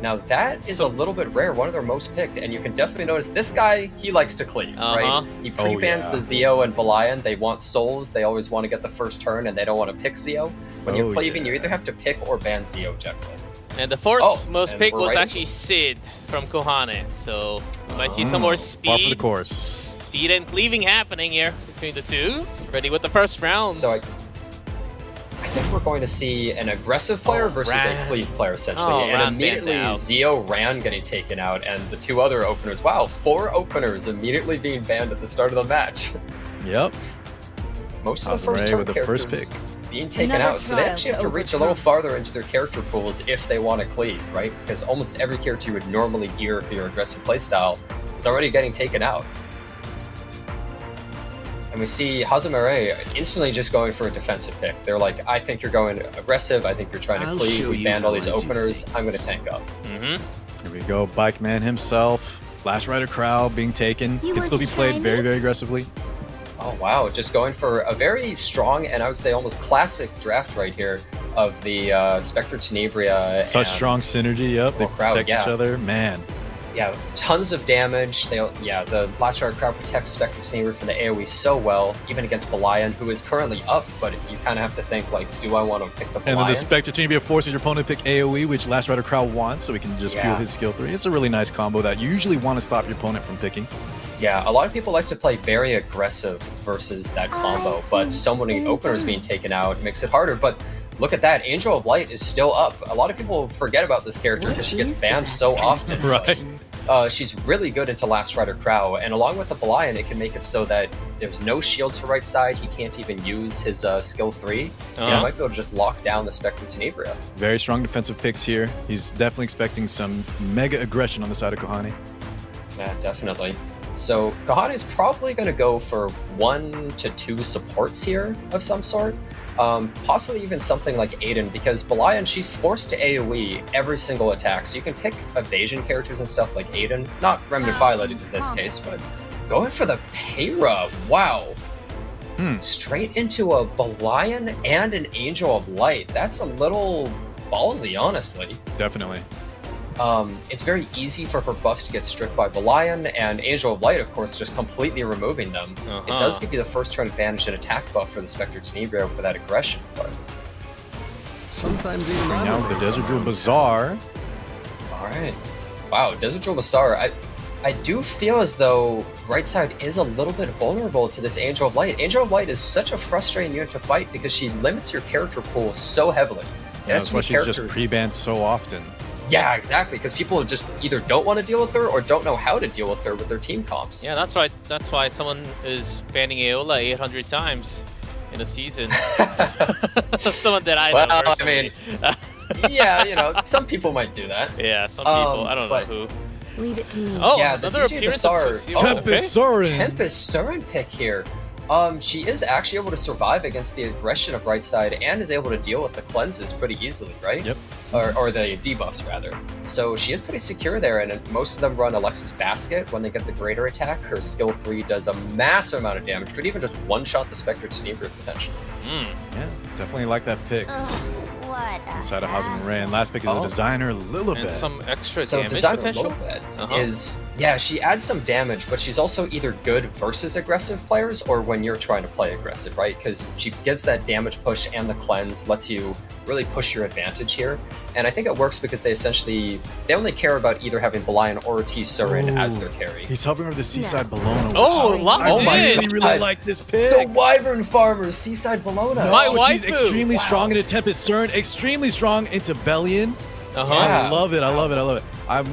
Now that is a little bit rare, one of their most picked, and you can definitely notice this guy, he likes to cleave, right? He pre-bans the Zio and Balayan, they want souls, they always want to get the first turn, and they don't want to pick Zio. When you're cleaving, you either have to pick or ban Zio generally. And the fourth most pick was actually Sid from Kohane, so we might see some more speed. Par for the course. Speed and cleaving happening here between the two. Ready with the first round. So I think we're going to see an aggressive player versus a cleave player, essentially. And immediately, Zio Ran getting taken out, and the two other openers. Wow, 4 openers immediately being banned at the start of the match. Yep. Most of the first turn characters being taken out, so they actually have to reach a little farther into their character pools if they want to cleave, right? Because almost every character you would normally gear for your aggressive playstyle is already getting taken out. And we see Hazamarei instantly just going for a defensive pick. They're like, I think you're going aggressive. I think you're trying to cleave. We banned all these openers. I'm going to tank up. Here we go. Bike Man himself. Last Rider Crowd being taken. Can still be played very, very aggressively. Oh, wow. Just going for a very strong and I would say almost classic draft right here of the Spectre Tenebria. Such strong synergy. Yep. They protect each other. Man. Yeah, tons of damage. The Last Rider Crowd protects Spectre Tenebria from the AoE so well, even against Balayan, who is currently up, but you kind of have to think, like, do I want to pick the Balayan? And then the Spectre Tenebria forces your opponent to pick AoE, which Last Rider Crowd wants, so he can just fuel his skill 3. It's a really nice combo that you usually want to stop your opponent from picking. Yeah, a lot of people like to play very aggressive versus that combo, but so many openers being taken out makes it harder. But look at that, Angel of Light is still up. A lot of people forget about this character because she gets banned so often. Right. She's really good into Last Rider Crow, and along with the Balayan, it can make it so that there's no shields for right side. He can't even use his skill 3. He might be able to just lock down the Spectre Tenebria. Very strong defensive picks here. He's definitely expecting some mega aggression on the side of Kohane. Yeah, definitely. So Kohane is probably going to go for 1 to 2 supports here of some sort. Possibly even something like Aiden, because Balayan, she's forced to AoE every single attack, so you can pick evasion characters and stuff like Aiden. Not Remnant Violet in this case, but going for the Payra. Wow. Straight into a Balayan and an Angel of Light. That's a little ballsy, honestly. Definitely. It's very easy for her buffs to get stripped by Balayan, and Angel of Light, of course, just completely removing them. It does give you the first turn advantage and attack buff for the Spectre Tenebria for that aggression, but... Sometimes even now with the Desert Drill Bazaar. Alright. Wow, Desert Jewel Basar. I do feel as though right side is a little bit vulnerable to this Angel of Light. Angel of Light is such a frustrating unit to fight because she limits your character pool so heavily. Yeah, that's why she's just pre-banned so often. Yeah, exactly, because people just either don't want to deal with her or don't know how to deal with her with their team comps. Yeah, that's right. That's why someone is banning Aola 800 times in a season. Someone that I know personally. I mean, yeah, you know, some people might do that. Yeah, some people. I don't know who. Leave it to me. Oh, yeah, the another DJ appearance Basar. of Susie. Tempest Soren. Tempest Soren pick here. She is actually able to survive against the aggression of right side and is able to deal with the cleanses pretty easily, right? Yep. Or the debuffs, rather. So she is pretty secure there, and most of them run Alexa's Basket. When they get the greater attack, her skill 3 does a massive amount of damage. Could even just one-shot the Spectre Tenebria, potentially. Yeah, definitely like that pick. What? Inside of Hazamarei, and last pick is a designer Lilibet. And some extra So damage Designer potential. Lilibet is, yeah, she adds some damage, but she's also either good versus aggressive players or when you're trying to play aggressive, right? Because she gives that damage push and the cleanse, lets you really push your advantage here. And I think it works because they only care about either having Belian or T Surin as their carry. He's hovering over the Seaside Bellona. Oh, locked I in. really, really like this pick. The Wyvern Farmer, Seaside Bellona. My Oh, she's waifu. extremely strong into Tempest Cern, extremely strong into Bellion. Uh-huh. I love it. I love it. I love it.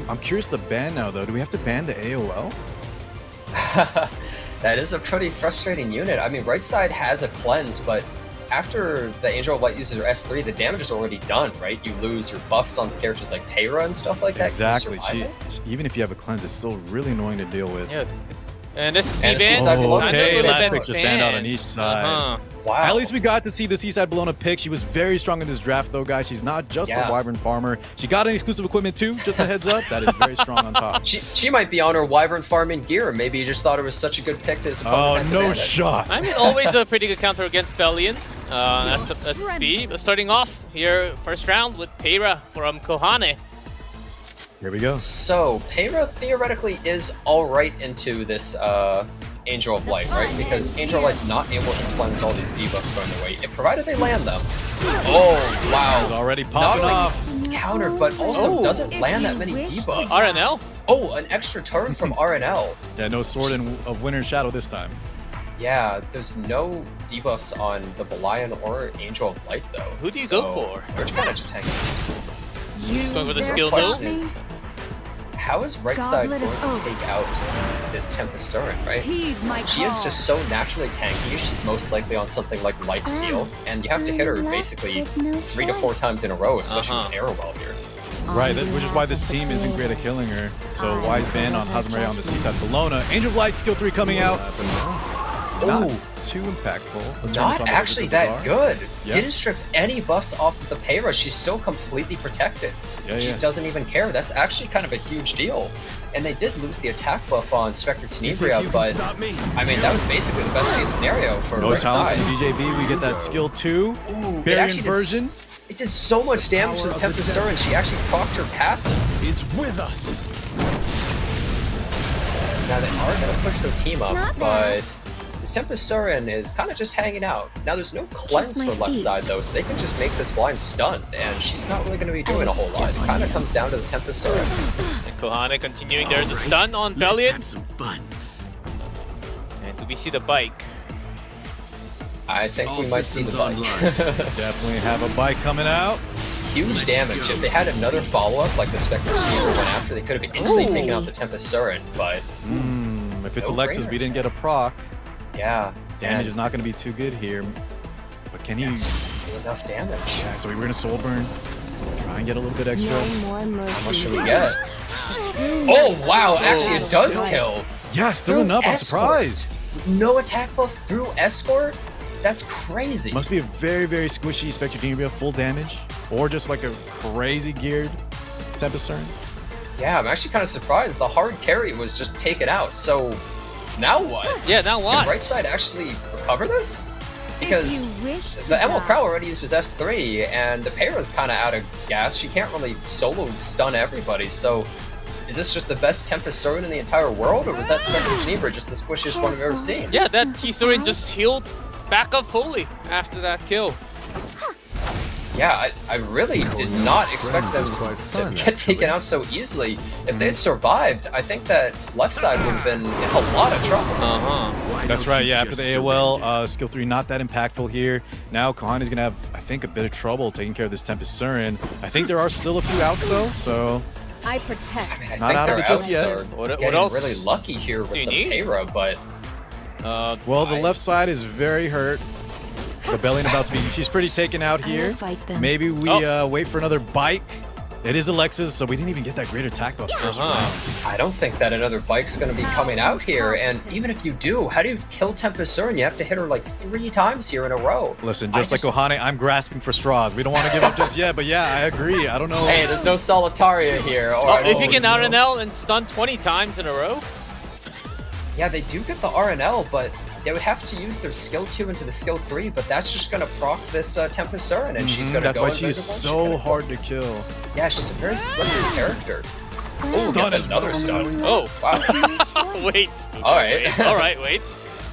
I'm curious the ban now, though. Do we have to ban the AOL? That is a pretty frustrating unit. I mean, right side has a cleanse, but after the Angel of Light uses her S3, the damage is already done, right? You lose your buffs on characters like Heir and stuff like that. Exactly. Can you survive it? Even if you have a cleanse, it's still really annoying to deal with. Yeah. And this is And speed ban. Seaside Bellona. Nice Okay, little last bit pick's just banned out on each side. Uh-huh. Wow. At least we got to see the Seaside Bellona pick. She was very strong in this draft, though, guys. She's not just Yeah. a Wyvern Farmer. She got an exclusive equipment, too. Just a heads up. That is very strong on top. She might be on her Wyvern farming gear. Maybe you just thought it was such a good pick that his opponent Oh, had to no ban it. shot. I mean, always a pretty good counter against Bellion. That's a speed. But starting off here, first round with Peira from Kohane. Here we go. So, Peira theoretically is alright into this Angel of Light, right? Because Angel of Light's not able to cleanse all these debuffs going their way, provided they land them. Oh, It's wow. already Not popping only off. countered, but also Oh. doesn't land that many debuffs. RNL? Oh, an extra turn from RNL. Yeah, no Sword of Winter's Shadow this time. Yeah, there's no debuffs on the Belian or Angel of Light, though. Who do you go for? They're kind of just hanging. Just going for the The skill question though? is, how is right side Goblet going of to Oak. take out this Tempest Surin, right? Heed my She is just so naturally tanky. She's most likely on something like Lifesteal, and you have to hit her basically 3 to 4 times in a row, especially with Arrowwell here. Right, which is why this team isn't great at killing her. So wise ban on Hazamarei on the Seaside Bellona. Angel of Light skill 3 coming out. Not too impactful. Let's turn this Not on actually over to that Bizarre. good. Yeah. Didn't strip any buffs off of the Peira. She's still completely protected. Yeah, She yeah. doesn't even care. That's actually kind of a huge deal. And they did lose the attack buff on Spectre Tenebria, but I mean, that was basically the best case scenario for No right talent side. in DJV. We get that skill 2. It Barrier actually did inversion. It did so much damage to the Tempest Surin, she actually procced her passive. Is with us. Now they are going to push their team up, Not but the Tempest Surin is kind of just hanging out. Now there's no cleanse my for left feet. side though, so they can just make this blind stunned, and she's not really going to be doing a whole lot. It kind of comes down to the Tempest Surin. And Kohane continuing. There's a stun on Bellion. some fun. And do we see the bike? I think All we might see the systems bike. Definitely have a bike coming out. Huge damage. If they had another follow-up like the Spectre Tenebria went after, they could have instantly taken out the Tempest Surin, but If it's No Alexis, brainer. we didn't get a proc. yeah. Damage and is not going to be too good here. But can he... do enough damage. Yeah, so we're going to Soul Burn. Try and get a little bit extra. No more mercy. How much should we get? Oh, wow. Actually, it does kill. Yeah, still Through enough. I'm escort. surprised. No attack buff through Escort? That's crazy. Must be a very, very squishy Spectre Tenebria, full damage. Or just like a crazy geared Tempest Cern. Yeah, I'm actually kind of surprised. The hard carry was just taken out. So now what? Yeah, now Can what? right side actually recover this? Because If you wish to the Emerald die. Crow already uses S3, and the Peira's kind of out of gas. She can't really solo stun everybody. So is this just the best Tempest Surin in the entire world, or was that Spectre Tenebria just the squishiest one I've ever seen? Yeah, that T-Surin just healed back up fully after that kill. Yeah, I really did not expect them to get taken out so easily. If they had survived, I think that left side would have been in a lot of trouble. That's right, yeah, after the AOL, skill 3 not that impactful here. Now Kohane is going to have, I think, a bit of trouble taking care of this Tempest Surin. I think there are still a few outs though, so... I protect. I Not think out of their it just outs yet. are What getting else really lucky here with do you some need? Heir, but... Well, the left side is very hurt. Rebellion about to be... She's pretty taken out here. Maybe we wait for another bike. It is Alexa's, so we didn't even get that great attack buff first round. I don't think that another bike's going to be coming out here, and even if you do, how do you kill Tempest Surin? You have to hit her like 3 times here in a row. Listen, just like Kohane, I'm grasping for straws. We don't want to give up just yet, but yeah, I agree. I don't know. Hey, there's no Solitaria here. Or If you can RNL and stun 20 times in a row. Yeah, they do get the RNL, but they would have to use their skill 2 into the skill 3, but that's just going to proc this Tempest Surin, and she's going to go That's why she's so hard to kill. Yeah, she's a very slippery character. Oh, gets another stun. Oh, Wow. wait. All right. Wait. All right, wait.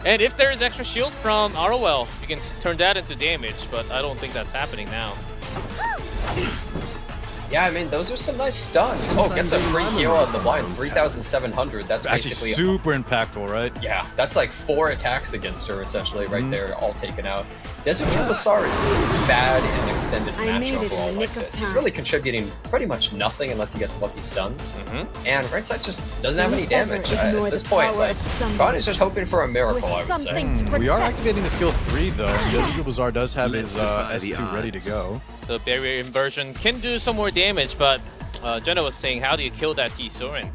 And if there is extra shield from ROL, you can turn that into damage, but I don't think that's happening now. Yeah, I mean, those are some nice stuns. Oh, gets a free heal on the blind, 3,700. That's Actually basically... super impactful, right? Yeah, that's like 4 attacks against her, essentially, right there, all taken out. Desert Troubadour is pretty bad in an extended match overall like this. He's really contributing pretty much nothing unless he gets lucky stuns. And right side just doesn't have any damage. At this point, like, Kohane is just hoping for a miracle, I would say. We are activating the skill 3, though. Desert Troubadour does have his S2 ready to go. The barrier inversion can do some more damage, but Jenna was saying, how do you kill that T Surin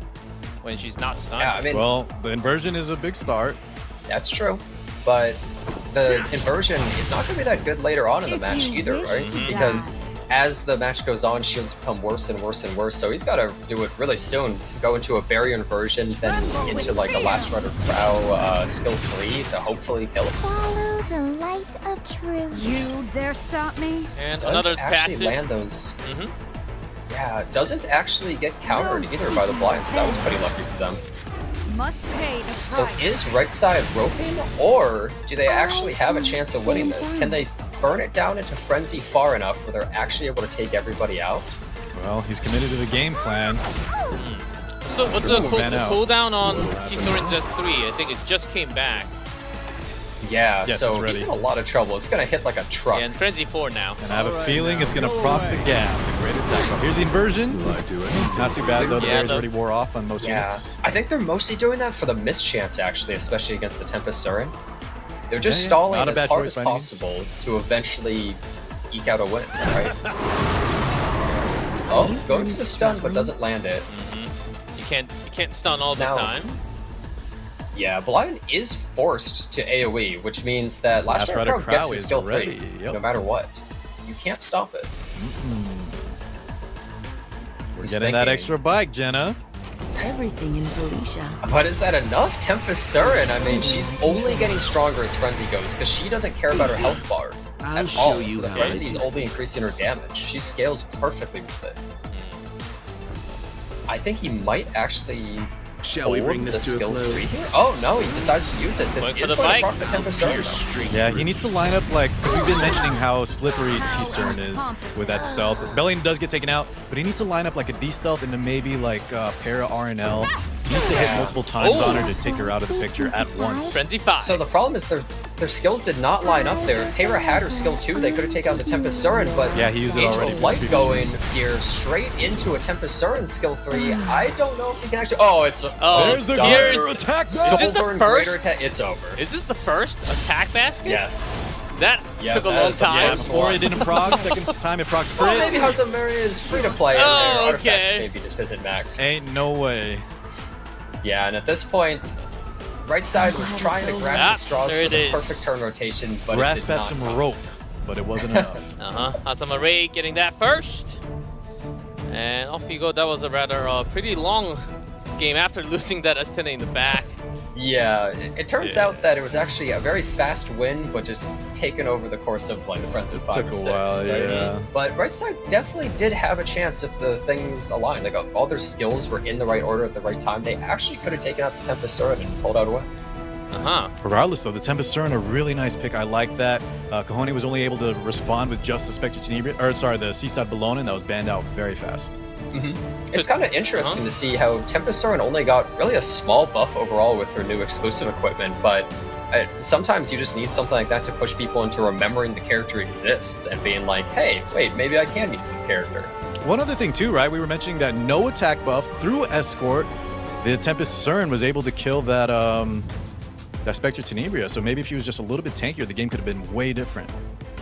when she's not stunned? Yeah, I mean, Well, the inversion is a big start. that's true, but the inversion is not going to be that good later on in the match either, right? Because as the match goes on, shields become worse and worse and worse, so he's got to do it really soon. Go into a barrier inversion, then into like a Last Rider Crow skill 3 to hopefully kill him. Follow the light of truth. You dare stop me? And Does another actually passive. land those. Yeah, doesn't actually get countered either by the blind, so that was pretty lucky for them. Must pay the price. So is right side roping, or do they actually have a chance of winning this? Can they burn it down into frenzy far enough where they're actually able to take everybody out? Well, he's committed to the game plan. So what's the Ran out. cooldown on T Surin's S3? I think it just came back. Yeah, Yes, so it's ready. he's in a lot of trouble. It's gonna hit like a truck. And Frenzy 4 now. And I have a feeling it's going to proc the gap. The great attack. Here's the inversion. Not too bad, though. The barriers already wore off on most Yeah, units. I think they're mostly doing that for the mischance, actually, especially against the Tempest Surin. They're just stalling Not a as bad hard choice as by any means. possible to eventually eke out a win, right? Oh, going for the stun, but doesn't land it. You can't stun all the Now- time. Yeah, Blind is forced to AoE, which means that Last Last Rider Rider Crow gets Crow his is skill ready, 3, yep. no matter what. You can't stop it. We're He's getting that thinking, extra bike, Jenna. Everything in Felicia. But is that enough? Tempest Surin, I mean, she's only getting stronger as Frenzy goes, because she doesn't care about her health bar at all. So the Frenzy is only increasing her damage. She scales perfectly with it. I think he might actually Shall we bring the this to a skill close? 3 here. Oh no, he decides to use it. This Going for is the going bike. to proc the Tempest Surin, though. Yeah, he needs to line up like, because we've been mentioning how slippery T-Cern is with that stealth. Bellion does get taken out, but he needs to line up like a D-stealth into maybe like para RNL. He needs to hit multiple times on her to take her out of the picture at once. Frenzy 5. So the problem is their skills did not line up there. If Heir had her skill 2, they could have taken out the Tempest Surin, but Yeah, he used it Angel already of Light previously. going here straight into a Tempest Surin skill 3. I don't know if he can actually... Oh, it's... There's the done. greater attack! Is this the Silver and first? greater attack. It's over. Is this the first attack basket? Yes. That Yeah, took a that long is the time. first Before it didn't proc, second time it procs Well, crit. maybe Hazamarei is free to play, and Oh, their artifact okay. maybe just isn't maxed. Ain't no way. Yeah, and at this point, right side was trying to grasp Ah, at straws there for it the is. perfect turn rotation, but it Grasp did at not some come. rope, but it wasn't enough. Hazamarei getting that first. And off you go. That was a rather pretty long game after losing that S10 in the back. Yeah, it turns out that it was actually a very fast win, but just taken over the course of like Friends of 5 Took or a 6. while, right? yeah. But right side definitely did have a chance if the things aligned. Like all their skills were in the right order at the right time. They actually could have taken out the Tempest Sword and pulled out a win. Regardless, though, the Tempest Cern, a really nice pick. I like that. Kohane was only able to respond with just the Spectre Tenebria, or sorry, the Seaside Ballona, and that was banned out very fast. It's kind of interesting to see how Tempest Cern only got really a small buff overall with her new exclusive equipment, but sometimes you just need something like that to push people into remembering the character exists and being like, hey, wait, maybe I can use this character. One other thing too, right? We were mentioning that no attack buff through Escort, the Tempest Cern was able to kill that that Spectre Tenebria. So maybe if she was just a little bit tankier, the game could have been way different.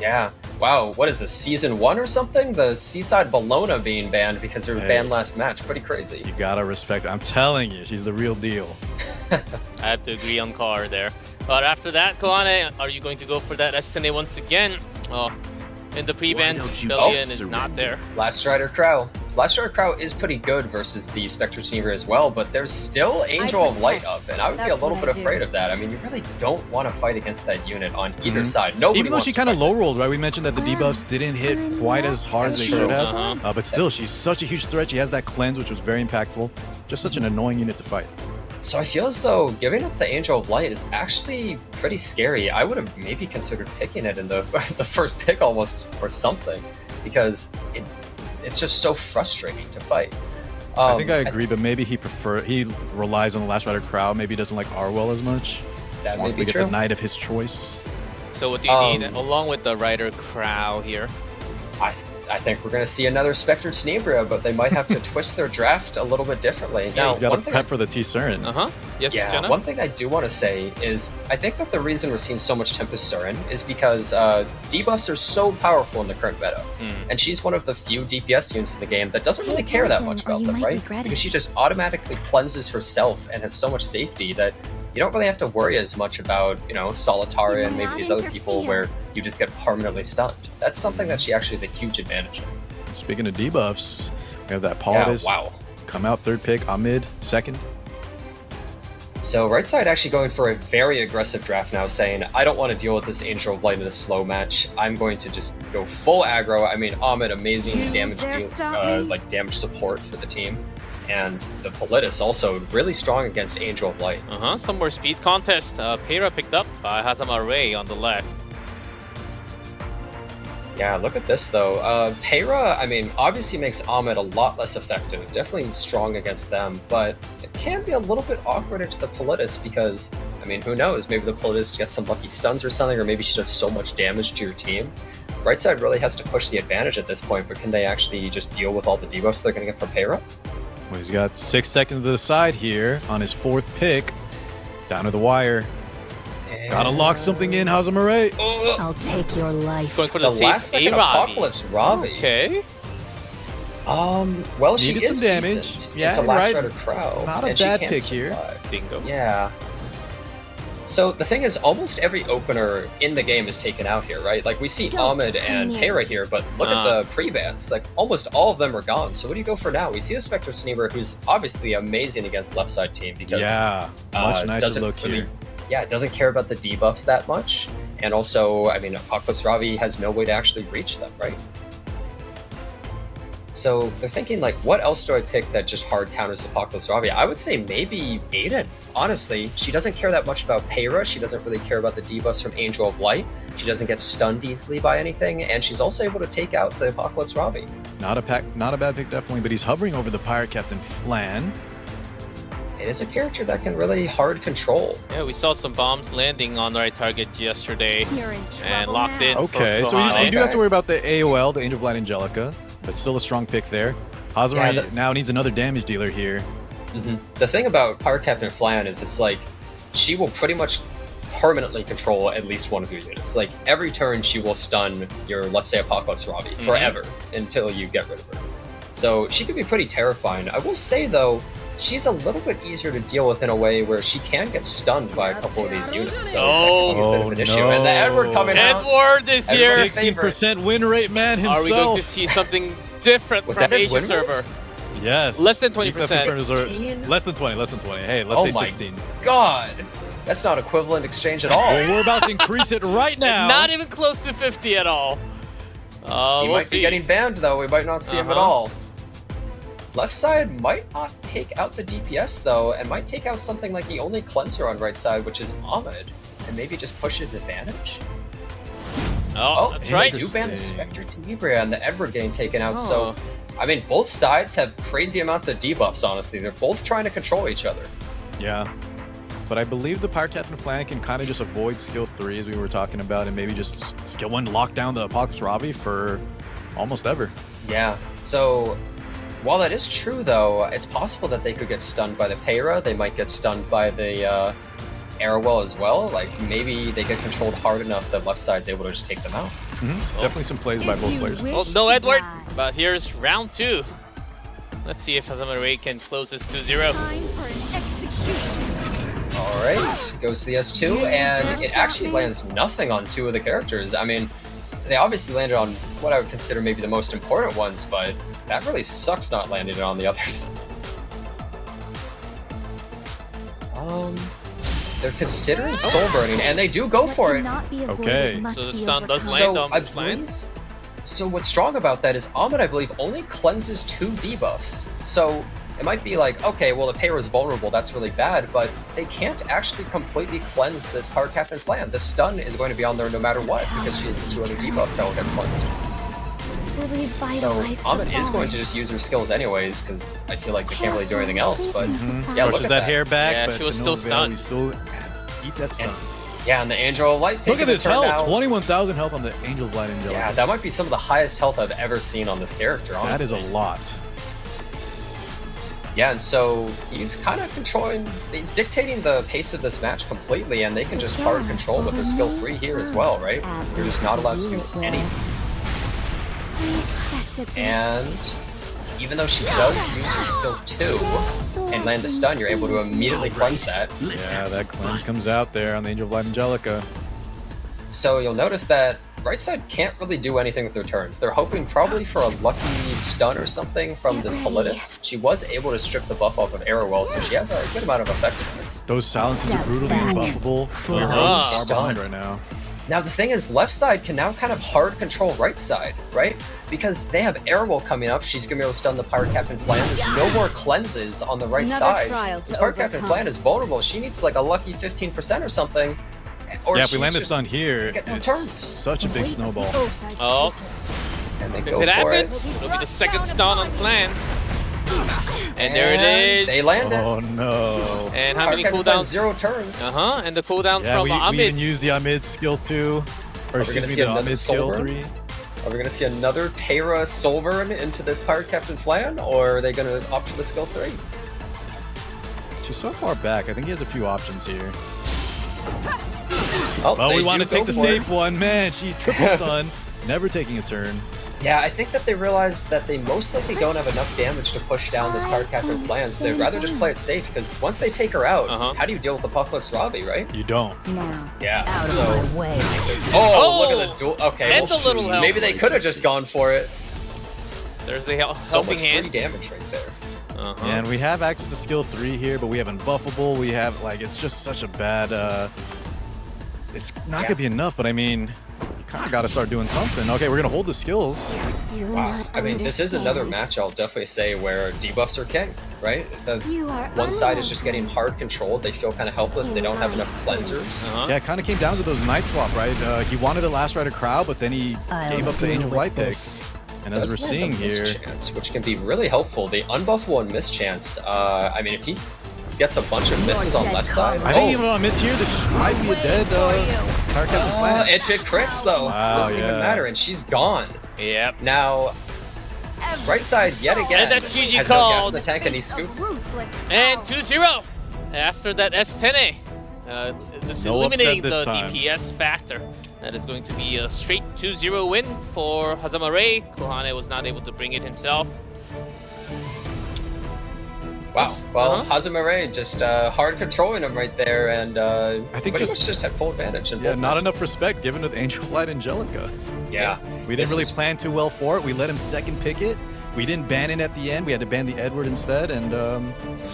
Yeah. Wow. What is this, season 1 or something? The Seaside Ballona being banned because her banned last match. Pretty crazy. You gotta respect it. I'm telling you, she's the real deal. I have to agree on Car there. But after that, Kohane, are you going to go for that Estene once again? Oh, in the pre-ban, Billion is not there. Last Strider Crow. Last Strider Crow is pretty good versus the Spectre Tenebria as well, but there's still Angel of Light up, and I would be a little bit afraid of that. I mean, you really don't want to fight against that unit on either side. Nobody Even though she kind of low-rolled, right? We mentioned that the debuffs didn't hit quite as hard as they should have, but still, she's such a huge threat. She has that cleanse, which was very impactful. Just such an annoying unit to fight. So I feel as though giving up the Angel of Light is actually pretty scary. I would have maybe considered picking it in the first pick almost or something, because it's just so frustrating to fight. I think I agree, but maybe he relies on the Last Rider crowd. Maybe he doesn't like Arwell as much. That Wants may be to get true. the knight of his choice. So what do you need along with the Rider Crow here? I think we're going to see another Spectre Tenebria, but they might have to twist their draft a little bit differently. Yeah, he's got to prep for the T-Cern. Yes, yeah, Jenna? one thing I do want to say is I think that the reason we're seeing so much Tempest Cern is because debuffs are so powerful in the current meta. And she's one of the few DPS units in the game that doesn't really care that much about them, right? Because she just automatically cleanses herself and has so much safety that you don't really have to worry as much about, you know, Solitaria and maybe these other people where you just get permanently stunned. That's something that she actually has a huge advantage in. Speaking of debuffs, we have that Politis. Wow. Come out third pick, Amid second. So right side actually going for a very aggressive draft now, saying, I don't want to deal with this Angel of Light in a slow match. I'm going to just go full aggro. I mean, Ahmed, amazing damage damage support for the team. And the Politis also really strong against Angel of Light. Some more speed contest. Heir picked up by Hazamarei on the left. Yeah, look at this though. Heira, I mean, obviously makes Ahmed a lot less effective. Definitely strong against them, but it can be a little bit awkward into the Politis because, I mean, who knows? Maybe the Politis gets some lucky stuns or something, or maybe she does so much damage to your team. Right side really has to push the advantage at this point, but can they actually just deal with all the debuffs they're going to get from Heira? Well, he's got 6 seconds to the side here on his 4th pick. Down to the wire. Gotta lock something in, Hazamarei. I'll take your life. He's going for The the last safe second A-Ravi. Apocalypse Ravi. Okay. Well, she Needed is some damage. decent. Yeah, it's a Last right. Rider Crow. Not a and she bad can pick here. survive. Bingo. Yeah. So the thing is, almost every opener in the game is taken out here, right? Like we see Ahmed and Heira here, but look at the pre-bans. Like almost all of them are gone. So what do you go for now? We see a Spectre Tenebria who's obviously amazing against left side team because much nicer doesn't look really, here. Yeah, it doesn't care about the debuffs that much. And also, I mean, Apocalypse Ravi has no way to actually reach them, right? So they're thinking, like, what else do I pick that just hard counters Apocalypse Ravi? I would say maybe Aiden. Honestly, she doesn't care that much about Heira. She doesn't really care about the debuffs from Angel of Light. She doesn't get stunned easily by anything, and she's also able to take out the Apocalypse Ravi. Not a bad pick, definitely, but he's hovering over the Pirate Captain Flan. It is a character that can really hard control. Yeah, we saw some bombs landing on the right target yesterday You're in trouble and locked in. Okay, for so we Kohane. do have to worry about the AOL, the Angel of Light Angelica, but still a strong pick there. Hazamarei now needs another damage dealer here. The thing about Pirate Captain Flan is it's like she will pretty much permanently control at least one of your units. Like every turn she will stun your, let's say, Apocalypse Ravi forever until you get rid of her. So she can be pretty terrifying. I will say though, she's a little bit easier to deal with in a way where she can get stunned by a couple of these units. So that can be a bit of an issue. And the Edward coming out. Edward is here. Edward's favorite. 16% win rate, man, himself. Are we going to see something different Was from that his Asia win server? rate? Yes. Less than 20%. Less than 20, less than 20. Hey, let's say 16. God, that's not equivalent exchange at all. Well, we're about to increase it right now. Not even close to 50 at all. He might be getting banned though. We might not see him at all. Left side might not take out the DPS though, and might take out something like the only cleanser on right side, which is Ahmed, and maybe just push his advantage. Oh, that's right. They do ban the Spectre Tenebria and the Edward getting taken out, so I mean, both sides have crazy amounts of debuffs, honestly. They're both trying to control each other. Yeah. But I believe the Pirate Captain Flan can kind of just avoid skill 3 as we were talking about, and maybe just skill 1 lock down the Apocalypse Ravi for almost ever. Yeah, so while that is true though, it's possible that they could get stunned by the Peyra. They might get stunned by the Arrowwell as well. Like maybe they get controlled hard enough that left side's able to just take them out. Definitely some plays by both players. Well, no Edward, but here's round 2. Let's see if Hazamarei can close this 2-0. Alright, goes to the S2, and it actually lands nothing on 2 of the characters. I mean, they obviously landed on what I would consider maybe the most important ones, but that really sucks not landing it on the others. They're considering soul burning, and they do go for it. Okay. So the stun does land on Flan. So what's strong about that is Ahmed, I believe, only cleanses 2 debuffs. So it might be like, okay, well, the Peyra is vulnerable, that's really bad, but they can't actually completely cleanse this Pirate Captain Flan. The stun is going to be on there no matter what, because she has the 2 other debuffs that will get cleansed. So Ahmed is going to just use her skills anyways, because I feel like they can't really do anything else, but yeah, look Pushes at that hair back, Yeah, but she was to still no avail, stunned. we still eat that stun. Yeah, and the Angel of Light taking Look at this the turn health, now. 21,000 health on the Angel of Light Angelica. Yeah, that might be some of the highest health I've ever seen on this character, honestly. That is a lot. Yeah, and so he's kind of he's dictating the pace of this match completely, and they can just hard control with their skill 3 here as well, right? They're just not allowed to do anything. And even though she does use her skill 2 and land the stun, you're able to immediately cleanse that. Yeah, that cleanse comes out there on the Angel of Light Angelica. So you'll notice that right side can't really do anything with their turns. They're hoping probably for a lucky stun or something from this Politis. She was able to strip the buff off of Arrowwell, so she has a good amount of effectiveness. Those silences are brutally unbuffable. So you're really far behind right now. Now the thing is, left side can now kind of hard control right side, right? Because they have Arrowwell coming up, she's gonna be able to stun the Pirate Captain Flan. There's no more cleanses on the right side. This Pirate Captain Flan is vulnerable. She needs like a lucky 15% or something. Or Yeah, if we land the stun here, get no it's turns. such a big snowball. Oh, And they if go it for happens, it'll be the second stun on Flan. And there it is. They land it. Oh no. And how many Pirate Captain Flan, cooldowns? 0 turns. And the cooldowns Yeah, from we Ahmed. even used the Ahmed skill 2. Or we gonna excuse me, see the another Ahmed skill Soul 3. Are we going to see another Peyra Soul Burn into this Pirate Captain Flan, or are they going to opt for the skill 3? She's so far back. I think he has a few options here. Oh, Well, they we want do to take go the for safe it. one. Man, she triple stun, never taking a turn. Yeah, I think that they realized that they most likely don't have enough damage to push down this Pirate Captain Flan, so they'd rather just play it safe, because once they take her out, how do you deal with Apocalypse Ravi, right? You don't. Now, Yeah, out so... of my way. Oh, look at the duel. Okay, And the little help. maybe they could have just gone for it. There's the So helping much free hand. damage right there. And we have access to skill 3 here, but we have unbuffable. We have, like, it's just such a bad, it's not going to be enough, but I mean, you kind of got to start doing something. Okay, we're going to hold the skills. Wow. I mean, this is another match I'll definitely say where debuffs are king, right? The one side is just getting hard controlled. They feel kind of helpless. They don't have enough cleansers. Yeah, it kind of came down to those night swap, right? He wanted the Last Rider crowd, but then he gave up the Angel of Light pick. And as we're Does land seeing a here, mischance, which can be really helpful. The unbuffable and mischance. I mean, if he gets a bunch of misses on left side, I think even on a miss here, this might be a dead Pirate Captain Flan. it crits though. Wow, Doesn't even yeah. matter, and she's gone. Yep. Now, right side yet again And that's GG has no gas in called. the tank, and he scoops. And 2-0 after that S10A. Just No eliminating upset the this time. DPS factor. That is going to be a straight 2-0 win for Hazamarei. Kohane was not able to bring it himself. Wow. Well, Hazamarei just hard controlling him right there, and I think pretty much just had full advantage. In Yeah, both not matches. enough respect given to the Angel of Light Angelica. Yeah. We This didn't really is- plan too well for it. We let him second pick it. We didn't ban it at the end. We had to ban the Edward instead. And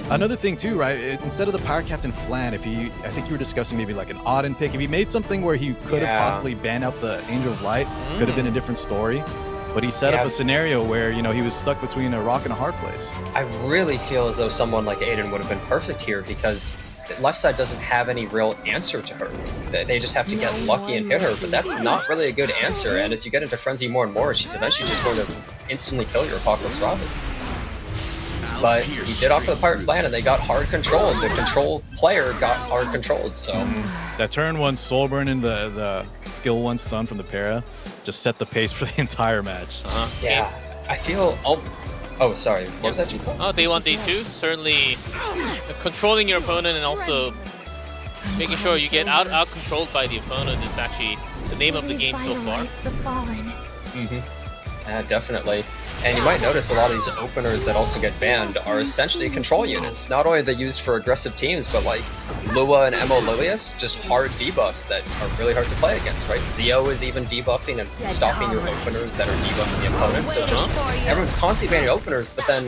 another thing too, right? Instead of the Pirate Captain Flan, if he, I think you were discussing maybe like an Auden pick. If he made something where he could have possibly banned out the Angel of Light, could have been a different story. but he set up a scenario where, you know, he was stuck between a rock and a hard place. I really feel as though someone like Aiden would have been perfect here because the left side doesn't have any real answer to her. They just have to get lucky and hit her, but that's not really a good answer. And as you get into Frenzy more and more, she's eventually just going to instantly kill your Apocalypse Robin. But he did offer the pirate plan, and they got hard controlled. The control player got hard controlled, so... That turn 1 soul burn and the skill 1 stun from the para just set the pace for the entire match. Yeah, I feel... Oh, sorry. What was that, G-Paul? Oh, day 1, day 2. Certainly controlling your opponent and also making sure you get out-controlled by the opponent is actually the name of the game so far. Yeah, definitely. And you might notice a lot of these openers that also get banned are essentially control units. Not only are they used for aggressive teams, but like Lua and Emo Lilius, just hard debuffs that are really hard to play against, right? Zio is even debuffing and stopping your openers that are debuffing the opponents. So just everyone's constantly banning openers, but then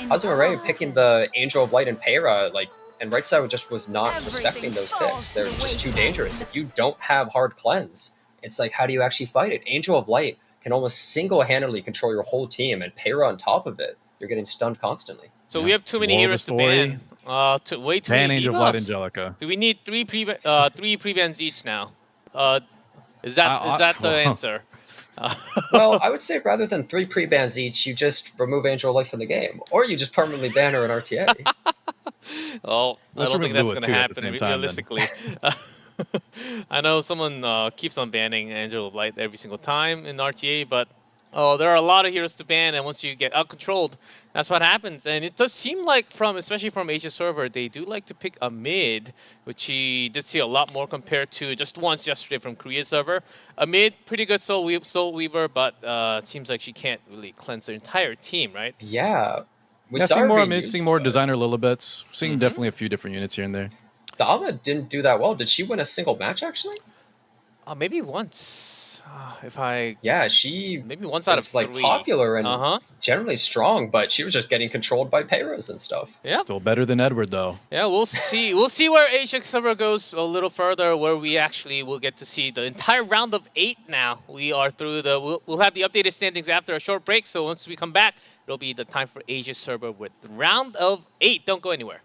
Hazamarei picking the Angel of Light and Peira, like, and right side just was not respecting those picks. They're just too dangerous. If you don't have hard cleanse, it's like, how do you actually fight it? Angel of Light can almost single-handedly control your whole team, and Peira on top of it, you're getting stunned constantly. So we have too many heroes to ban. Way too many Angel of Light Angelica. Do we need three prevents each now? Is that the answer? Well, I would say rather than 3 pre-bans each, you just remove Angel of Light from the game, or you just permanently ban her in RTA. Well, I don't think that's going to happen realistically. I know someone keeps on banning Angel of Light every single time in RTA, but there are a lot of heroes to ban, and once you get out-controlled, that's what happens. And it does seem like, especially from Asia server, they do like to pick a mid, which he did see a lot more compared to just once yesterday from Korea server. A mid, pretty good Soul Weaver, but it seems like she can't really cleanse her entire team, right? Yeah. Seeing more mid, seeing more designer Lilibets, seeing definitely a few different units here and there. The Alma didn't do that well. Did she win a single match, actually? Maybe once. Yeah, she maybe once out of 3. Like popular and generally strong, but she was just getting controlled by Peiras and stuff. Yeah. Still better than Edward, though. Yeah, we'll see. We'll see where Asia server goes a little further, where we actually will get to see the entire round of 8 now. We are through we'll have the updated standings after a short break, so once we come back, it'll be the time for Asia server with the round of 8. Don't go anywhere.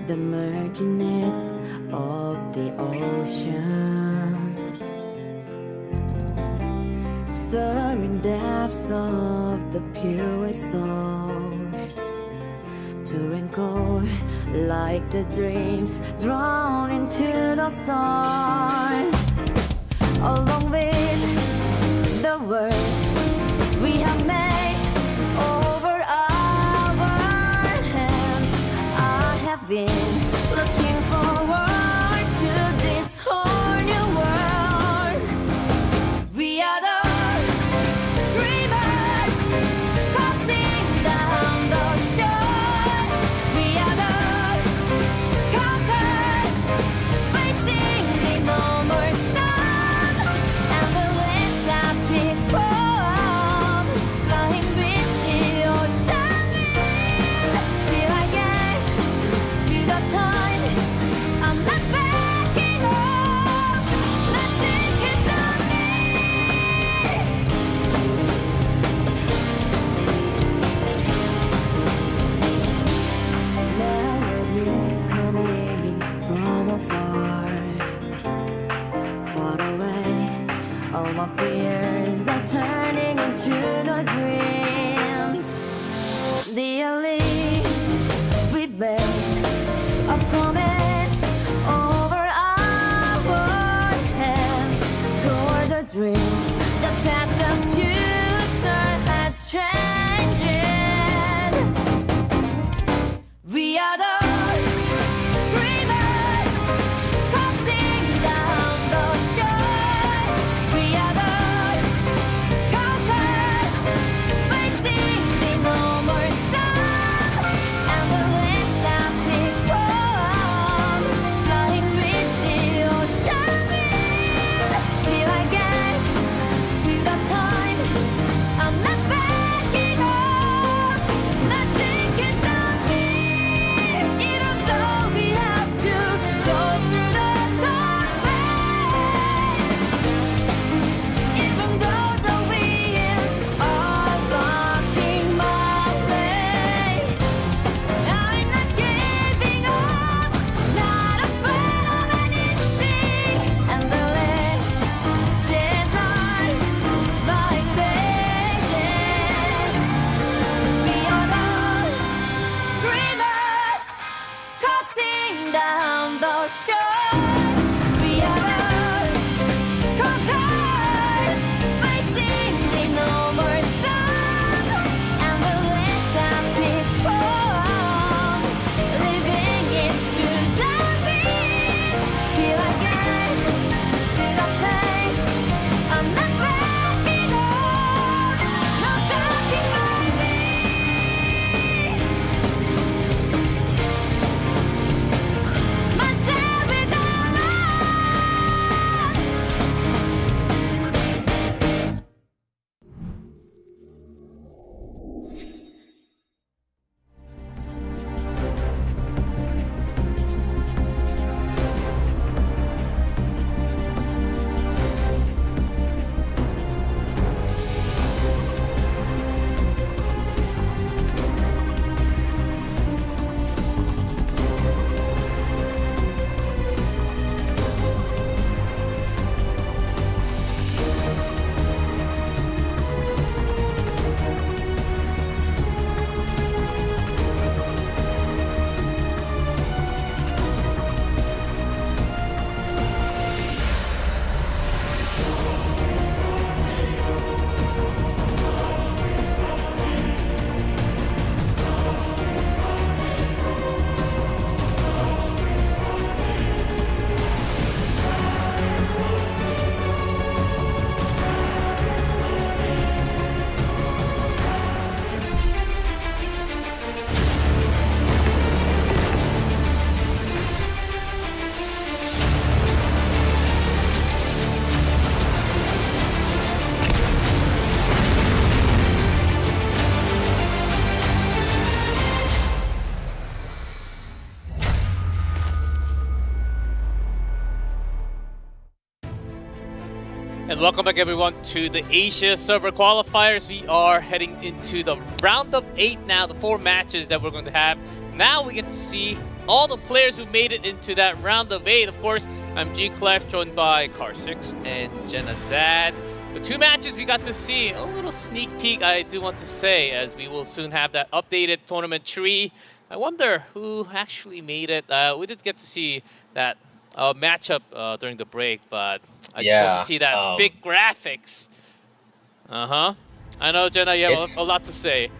The murkiness of the oceans, stirring depths of the purest soul, to rancor like the dreams drawn into the stars, along with the words we have made over our hands. I have been looking forward to this whole new world. We are the dreamers, casting down the shore. We are the conquerors, facing the no more All my fears are turning into the dreams. The elite with me, a promise over our hands toward the dreams. The past, the future has changed. We are the dreamers, casting down the shore. We are the conquerors, facing the no more sun. And the list that people flying with the ocean wind. Till I get to the time, I'm not backing up. Nothing can stop me, even though we have to go through the dark way. Even though the winds are blocking my way, I'm not giving up, not afraid of anything. And the list says on my stages. We are the dreamers, casting down the shore. We are the conquerors, facing the no more sun. And the list that people living into the wind. Till I get to the place, I'm not backing up, no stopping by me. Myself is the And welcome back everyone to the Asia server qualifiers. We are heading into the round of 8 now, the 4 matches that we're going to have. Now we get to see all the players who made it into that round of 8. Of course, I'm G Clef, joined by Car6 and Jenna Zad. The 2 matches we got to see, a little sneak peek I do want to say, as we will soon have that updated tournament tree. I wonder who actually made it. We did get to see that matchup during the break, but I just want to see that big graphics. I know, Jenna, you have a lot to say.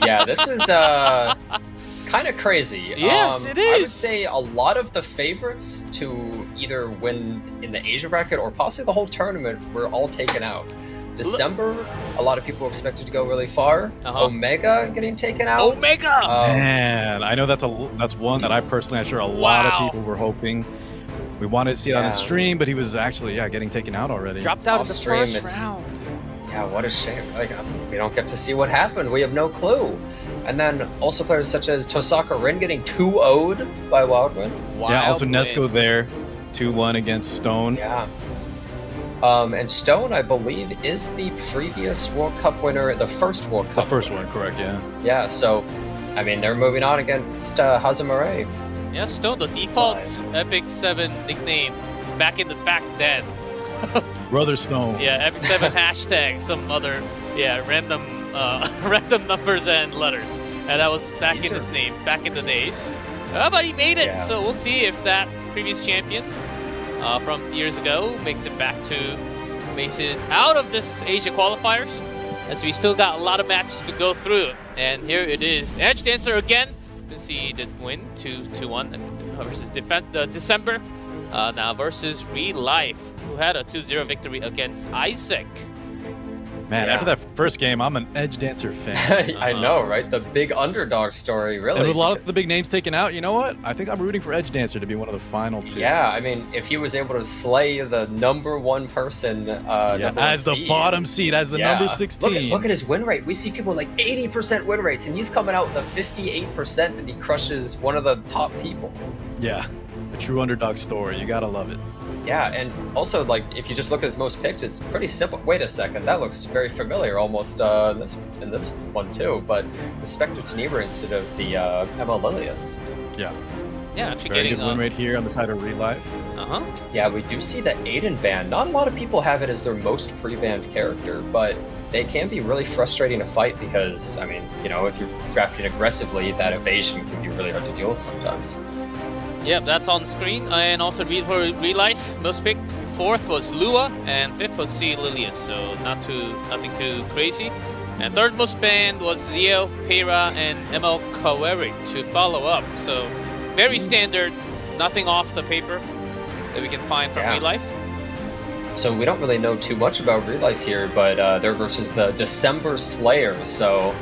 Yeah, this is kind of crazy. Yes, it is. I would say a lot of the favorites to either win in the Asia bracket or possibly the whole tournament were all taken out. December, a lot of people expected to go really far. Omega getting taken out. Omega! Man, I know that's one that I personally, I'm sure a lot of people were hoping. We wanted to see it on the stream, but he was actually, getting taken out already. Dropped out of the first round. Yeah, what a shame. Like, we don't get to see what happened. We have no clue. And then also players such as Tosaka Rin getting 2-0'd by WildWind. Yeah, also Nesco there, 2-1 against Stone. Yeah. And Stone, I believe, is the previous World Cup winner, the first World Cup. The first one, correct, yeah. Yeah, so, I mean, they're moving on against Hazamarei. Yeah, Stone, the default Epic 7 nickname back then. Brother Stone. Yeah, Epic7 hashtag some other random random numbers and letters, and that was back in his name back in the days. But he made it, Yeah. so we'll see if that previous champion from years ago makes it out of this Asia qualifiers, as we still got a lot of matches to go through. And here it is, EdgeDancer again. Since he did win 2-1 versus December. Now versus ReLife, who had a 2-0 victory against Isaac. Man, Yeah. after that first game, I'm an EdgeDancer fan. I know, right? The big underdog story, really. And with a lot of the big names taken out, you know what? I think I'm rooting for EdgeDancer to be one of the final two. Yeah, I mean, if he was able to slay the #1 person, number as one the seed, bottom seed, as the number 16. Look at his win rate. We see people like 80% win rates, and he's coming out with a 58% that he crushes one of the top people. Yeah, a true underdog story. You gotta love it. Yeah, and also, like, if you just look at his most picked, it's pretty simple. Wait a second, that looks very familiar, almost in this one too. But the Spectre Tenebra instead of the Emma Lilius. Yeah, Yeah, actually very getting good win rate here on the side of ReLife. Yeah, we do see that Aiden ban. Not a lot of people have it as their most pre-banned character, but they can be really frustrating to fight because, I mean, you know, if you're drafting aggressively, that evasion can be really hard to deal with sometimes. Yep, that's on screen. And also read for ReLife, most picked. 4th was Lua, and 5th was C. Lilius, so nothing too crazy. And 3rd most banned was Zio, Pera, and ML Kaweri to follow up. So very standard, nothing off the paper that we can find from ReLife. So we don't really know too much about ReLife here, but they're versus the December Slayers. So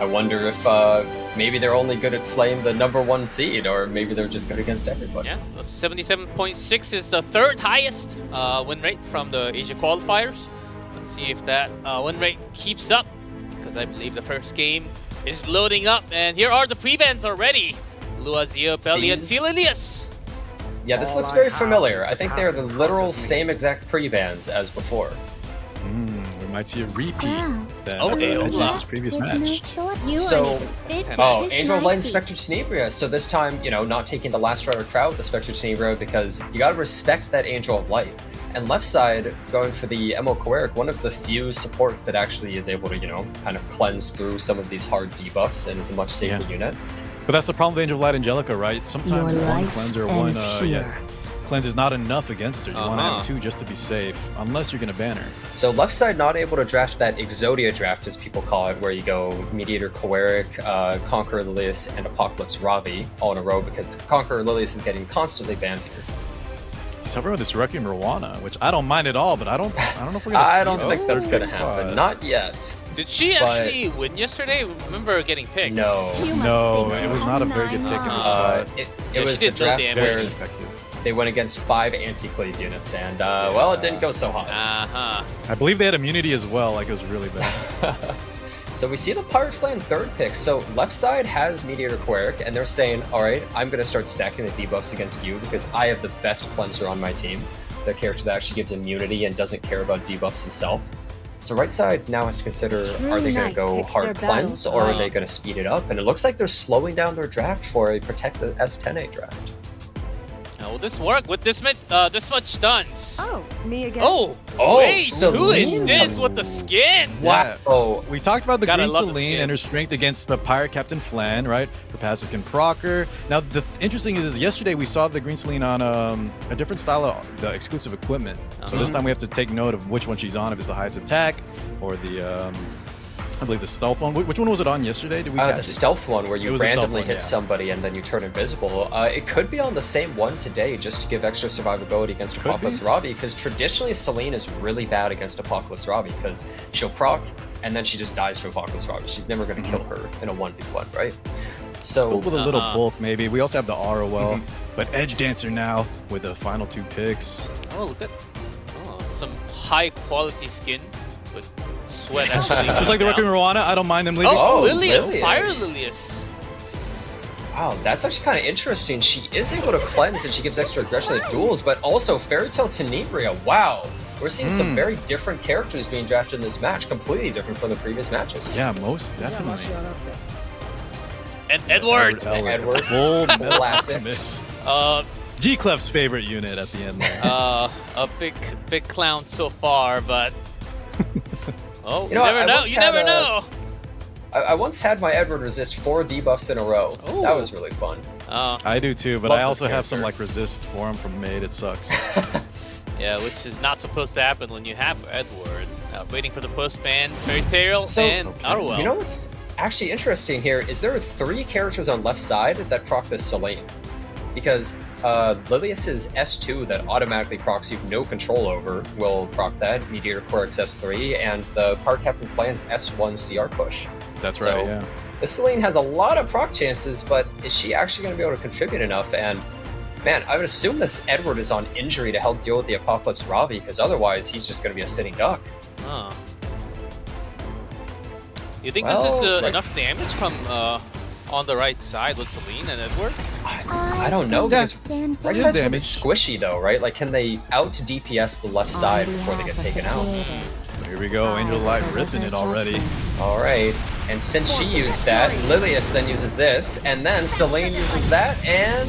I wonder if maybe they're only good at slaying the #1 seed, or maybe they're just good against everybody. Yeah, 77.6 is the 3rd highest win rate from the Asia qualifiers. Let's see if that win rate keeps up, because I believe the first game is loading up. And here are the pre-bans already. Lua, Zio, Belly, and C. Lilius. Yeah, this looks very familiar. I think they're the literal same exact pre-bans as before. We might see a repeat. Wow. Then Okay, of hold EdgeDancer's on. previous Good to match. make sure you So- are even fit to Oh, kiss Angel of my Light and feet. Spectre Tenebria. So this time, you know, not taking the last round of Trout, the Spectre Tenebria, because you gotta respect that Angel of Light. And left side, going for the Emo Koeric, one of the few supports that actually is able to, you know, kind of cleanse through some of these hard debuffs and is a much safer unit. But that's the problem with Angel of Light Angelica, right? Sometimes Your one life cleanser, one ends here. cleanse is not enough against her. You want to Uh-huh. have 2 just to be safe, unless you're gonna ban her. So left side not able to draft that Exodia draft, as people call it, where you go Mediator Koeric, Conqueror Lilius, and Apocalypse Ravi all in a row, because Conqueror Lilius is getting constantly banned here. He's hovering with this Requiem Rwana, which I don't mind at all, but I don't know if we're gonna I see don't think that's gonna spot. happen. Not yet. Did she But- actually win yesterday? Remember getting picked? No. You must No, think it was you not a have very good 9 pick in the lives. spot. It Yeah, was she the did no draft damage. where Very effective. they went against 5 anti-cleave units, and well, it didn't go so hot. Uh-huh. I believe they had immunity as well, like it was really bad. So we see the Pirate Flan 3rd pick. So left side has Mediator Koeric, and they're saying, all right, I'm going to start stacking the debuffs against you because I have the best cleanser on my team. The character that actually gives immunity and doesn't care about debuffs himself. So right side now has to consider, are they going to go picks hard their cleanse, battles or are well. they going to speed it up? And it looks like they're slowing down their draft for a Protect the S10A draft. Now, will this work with this much stuns? Oh, me again. Oh, Oh, wait, who is Celine. this with the skin? Yeah. Oh, We talked about the God, I Green love the Celine skin. and her strength against the Pirate Captain Flan, right? Her passive can proc her. Now, the interesting is yesterday we saw the Green Celine on a different style of the exclusive equipment. So this time we have to take note of which one she's on, if it's the highest attack or the, I believe the stealth one. Which one was it on yesterday? Did we catch the it? stealth one where It you was the stealth randomly one, hit yeah. somebody and then you turn invisible. It could be on the same one today just to give extra survivability against Could Apocalypse be. Ravi, because traditionally Celine is really bad against Apocalypse Ravi because she'll proc and then she just dies to Apocalypse Ravi. She's never going to kill her in a 1v1, right? So With a little Uh-huh. bulk, maybe. We also have the ROL, Mhm. but EdgeDancer now with the final 2 picks. Oh, look at some high quality skin with sweat actually. Just like the Requiem Rwana, I don't mind them leaving. Oh, Oh, Lilius, Lilius. Fire Lilius. wow, that's actually kind of interesting. She is able to cleanse and she gives extra aggression to duels, but also Fairy Tale Tenebria. Wow, we're seeing some very different characters being drafted in this match, completely different from the previous matches. Yeah, most definitely. And Edward. Edward. Full Classic. mist. G-Clef's favorite unit at the end there. A big clown so far, but oh, You know, never I know. once You had never a- know. I once had my Edward resist 4 debuffs in a row. Ooh. That was really fun. I do too, but Love I this also have some character. like resist for him from Maid. It sucks. Yeah, which is not supposed to happen when you have Edward. Waiting for the postman, Fairy Tail, So, and Otterwell. You know what's actually interesting here is there are 3 characters on left side that proc this Selene. Because Lilius's S2 that automatically procs you have no control over will proc that, Meteor Corix S3, and the Part Captain Flan's S1 CR push. That's So, right, yeah. This Selene has a lot of proc chances, but is she actually going to be able to contribute enough? And man, I would assume this Edward is on injury to help deal with the Apocalypse Ravi, because otherwise he's just going to be a sitting duck. Oh. You think Well, this is like- enough damage from on the right side with Celine and Edward? I don't know, because Stand right is side's really damage. squishy though, right? Like, can they out DPS the left side before they get taken out? Here we go. Angel Light ripping it already. All right, and since she used that, Lilius then uses this, and then Selene uses that, and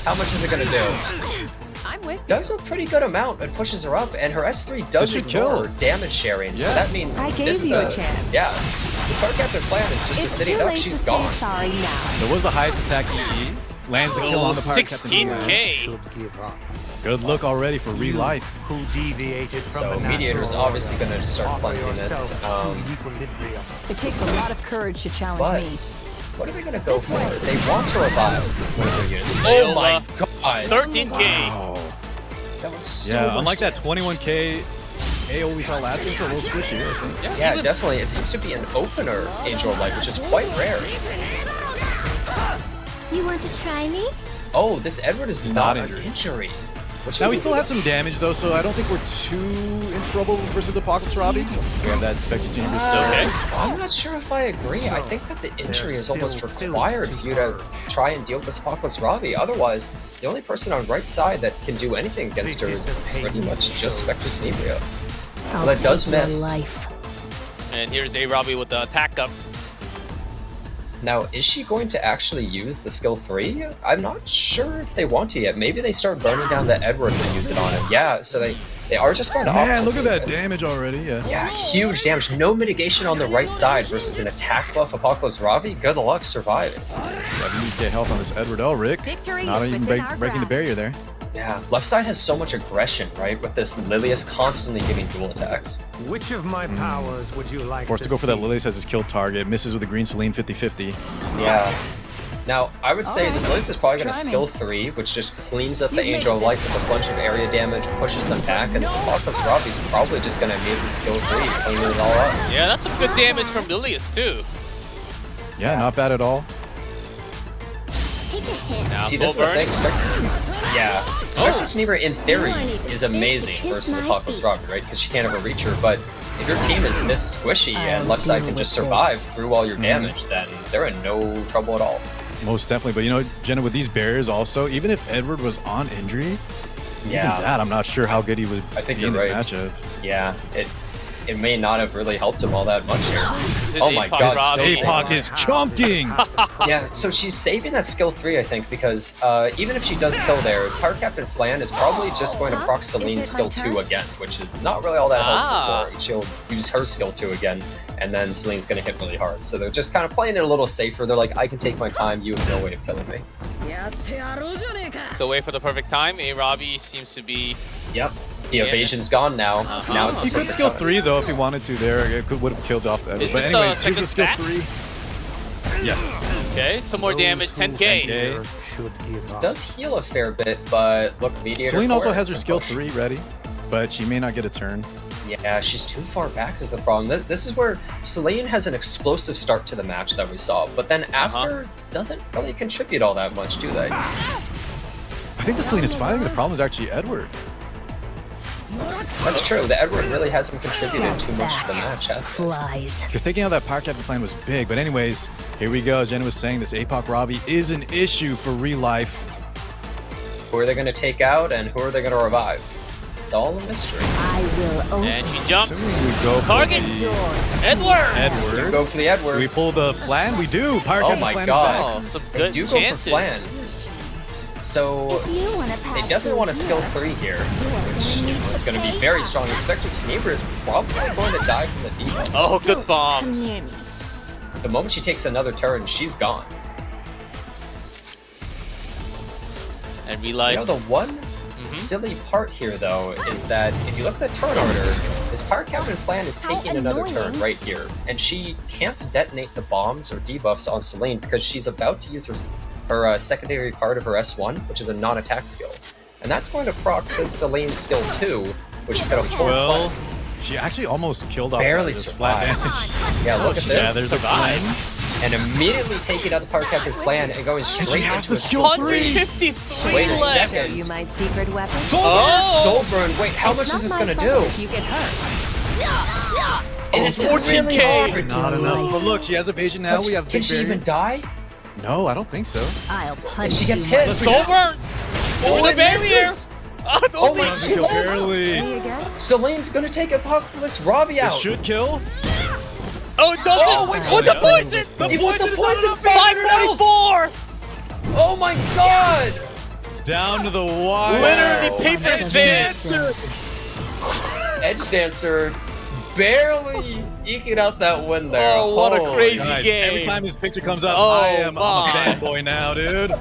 how much is it gonna do? I'm with Does a pretty good amount. It pushes her up, and her S3 does This should ignore kill. damage sharing. So Yeah. that means I gave this, you a chance. Yeah, the Part Captain Plan is just a It's sitting too duck. late to She's say gone. sorry now. That was the highest attack EE. Lands the kill Oh, on the Pirate Captain. 16k. Should give up. Good look already for ReLife. Who deviated from So the Mediator's natural obviously order. going to start Offer cleansing this. yourself to equilibrium. It takes a lot of courage to challenge But me. what are they going to go for? They want to revive one of their units. Oh Oh my my god! 13k. Wow. That was so Yeah, much unlike that damage. 21k AO we saw last game, so a little squishy here, I think. Yeah, even- definitely. It seems to be an opener Angel of Light, which is quite rare. You want to try me? Oh, this Edward is He's not not an injured. injury. Which Now we means- still have some damage though, so I don't think we're too in trouble versus the Apocalypse Robbie. We have that Spectre Chamber still. Okay. I'm not sure if I agree. I think that the injury is almost still required for you to try and deal with this Apocalypse Ravi. Otherwise, the only person on right side that can do anything against her is pretty much just Spectre Tenebria. Well, that does miss. And here's A Robbie with the attack up. Now, is she going to actually use the skill 3? I'm not sure if they want to yet. Maybe they start burning down the Edward and use it on him. Yeah, so they are just going to opt Man, to look at save that it. damage already. Yeah. Yeah, huge damage. No mitigation on the right side versus an attack buff Apocalypse Ravi. Good luck surviving. 70k health on this Edward Elric. Victory Not is even within our breaking the grasp. barrier there. Yeah, left side has so much aggression, right? With this Lilius constantly giving dual attacks. Which of my powers would you like Forced to go for that see? Lilius as his kill target. Misses with the green Celine 50-50. Yeah. Now, I would say Alright, this Lilius is probably going to try me. skill 3, which just cleans up the You Angel of made Light, this does a bunch of area damage, pushes them back, and this Apocalypse Ravi is probably just going to immediately skill 3, clean it all up. Yeah, that's some good damage from Lilius too. Yeah, not bad at all. Take a hint. Now See, full this is the burn. thing, Spectre Tenebria in theory is amazing Kiss versus my Apocalypse feet. Ravi, right? Because she can't have a reacher, but if your team is this squishy and left side can just survive through all your damage, then they're in no trouble at all. Most definitely. But you know, Jenna, with these barriers also, even if Edward was on injury, even that, I'm not sure how good he would I think be in you're this right. matchup. Yeah, it may not have really helped him all that much here. Is it Oh my APOC god, Robbie? still APOC is chunking! Yeah, so she's saving that skill 3, I think, because even if she does kill there, Pirate Captain Flan is probably just going to proc Celine's Is it my skill 2 turn? again, which is not really all that Ah. helpful for her. She'll use her skill 2 again, and then Celine's going to hit really hard. So they're just kind of playing it a little safer. They're like, I can take my time, you have no way of killing me. So wait for the perfect time. A Robbie seems to be. Yep. The Yeah. evasion's gone now. Now it's the He could perfect skill time. 3 though if he wanted to there. It would have killed off Edward. Is But this the anyways, here's the skill second 3. Yes. Okay, some more damage. 10k. Okay. Should give up. Does heal a fair bit, but look, Mediator Celine also Core has her can skill push. 3 ready, but she may not get a turn. Yeah, she's too far back is the problem. This is where Celine has an explosive start to the match that we saw, but then after doesn't really contribute all that much, do they? I think the Celine is fine. The problem is actually Edward. That's true. The Edward really hasn't contributed too much to the match, has he? Flies. Because taking out that Pirate Captain plan was big. But anyways, here we go. As Jenna was saying, this APOC Robbie is an issue for ReLife. Who are they going to take out and who are they going to revive? It's all a mystery. I will open And she jumps. Assuming we go for Target. the doors. Edward. Edward. Go for the Do Edward. we pull the plan? We do. Pirate Oh Captain my plan God. is back. Oh, some They good do go chances. for Flan. So You wanna they pass definitely want a through skill here. 3 here, which is going to be very strong. The Spectre Tenebra is probably going to die from the debuff. Oh, good Come bombs. near me. The moment she takes another turn, she's gone. And You ReLife. know, the one silly part here, though, is that if you look at the turn order, this Power Captain Flan is How taking another turn annoying. right here, and she can't detonate the bombs or debuffs on Celine because she's about to use her secondary part of her S1, which is a non-attack skill. And that's going to proc this Celine's skill 2, which is going to full Well, cleanse. she actually almost killed off Barely this flat survived. damage. Yeah, look at this. Yeah, there's a cleanse. And immediately taking out the Power Captain Flan and going straight has into the his skill 153 Wait a left. Show second. you my secret weapon. Oh! Soul Burn. Wait, how much It's is this not going to my fault do? if you get hurt. And it's 14K. really hard. Not enough. But look, she has evasion now. But We have can big she barrier. even die? No, I don't think so. I'll punch She gets you. hit. Soul burn. Over the it barrier. misses. Oh, Oh, wait. wait, she Kill lives. barely. See again? Celine's gonna take Apocalypse Robbie This out. should kill. Oh, it doesn't. Oh, wait, oh, the yeah. poison. The He put poison the is not poison enough. back in her mouth. 544. Oh my god! Down to the wire. Literally Wow. paper That's thin. EdgeDancer barely eking out that win there. Oh, what a Holy crazy Guys, game. every time his picture comes up, Oh, I'm a my. fanboy now, dude.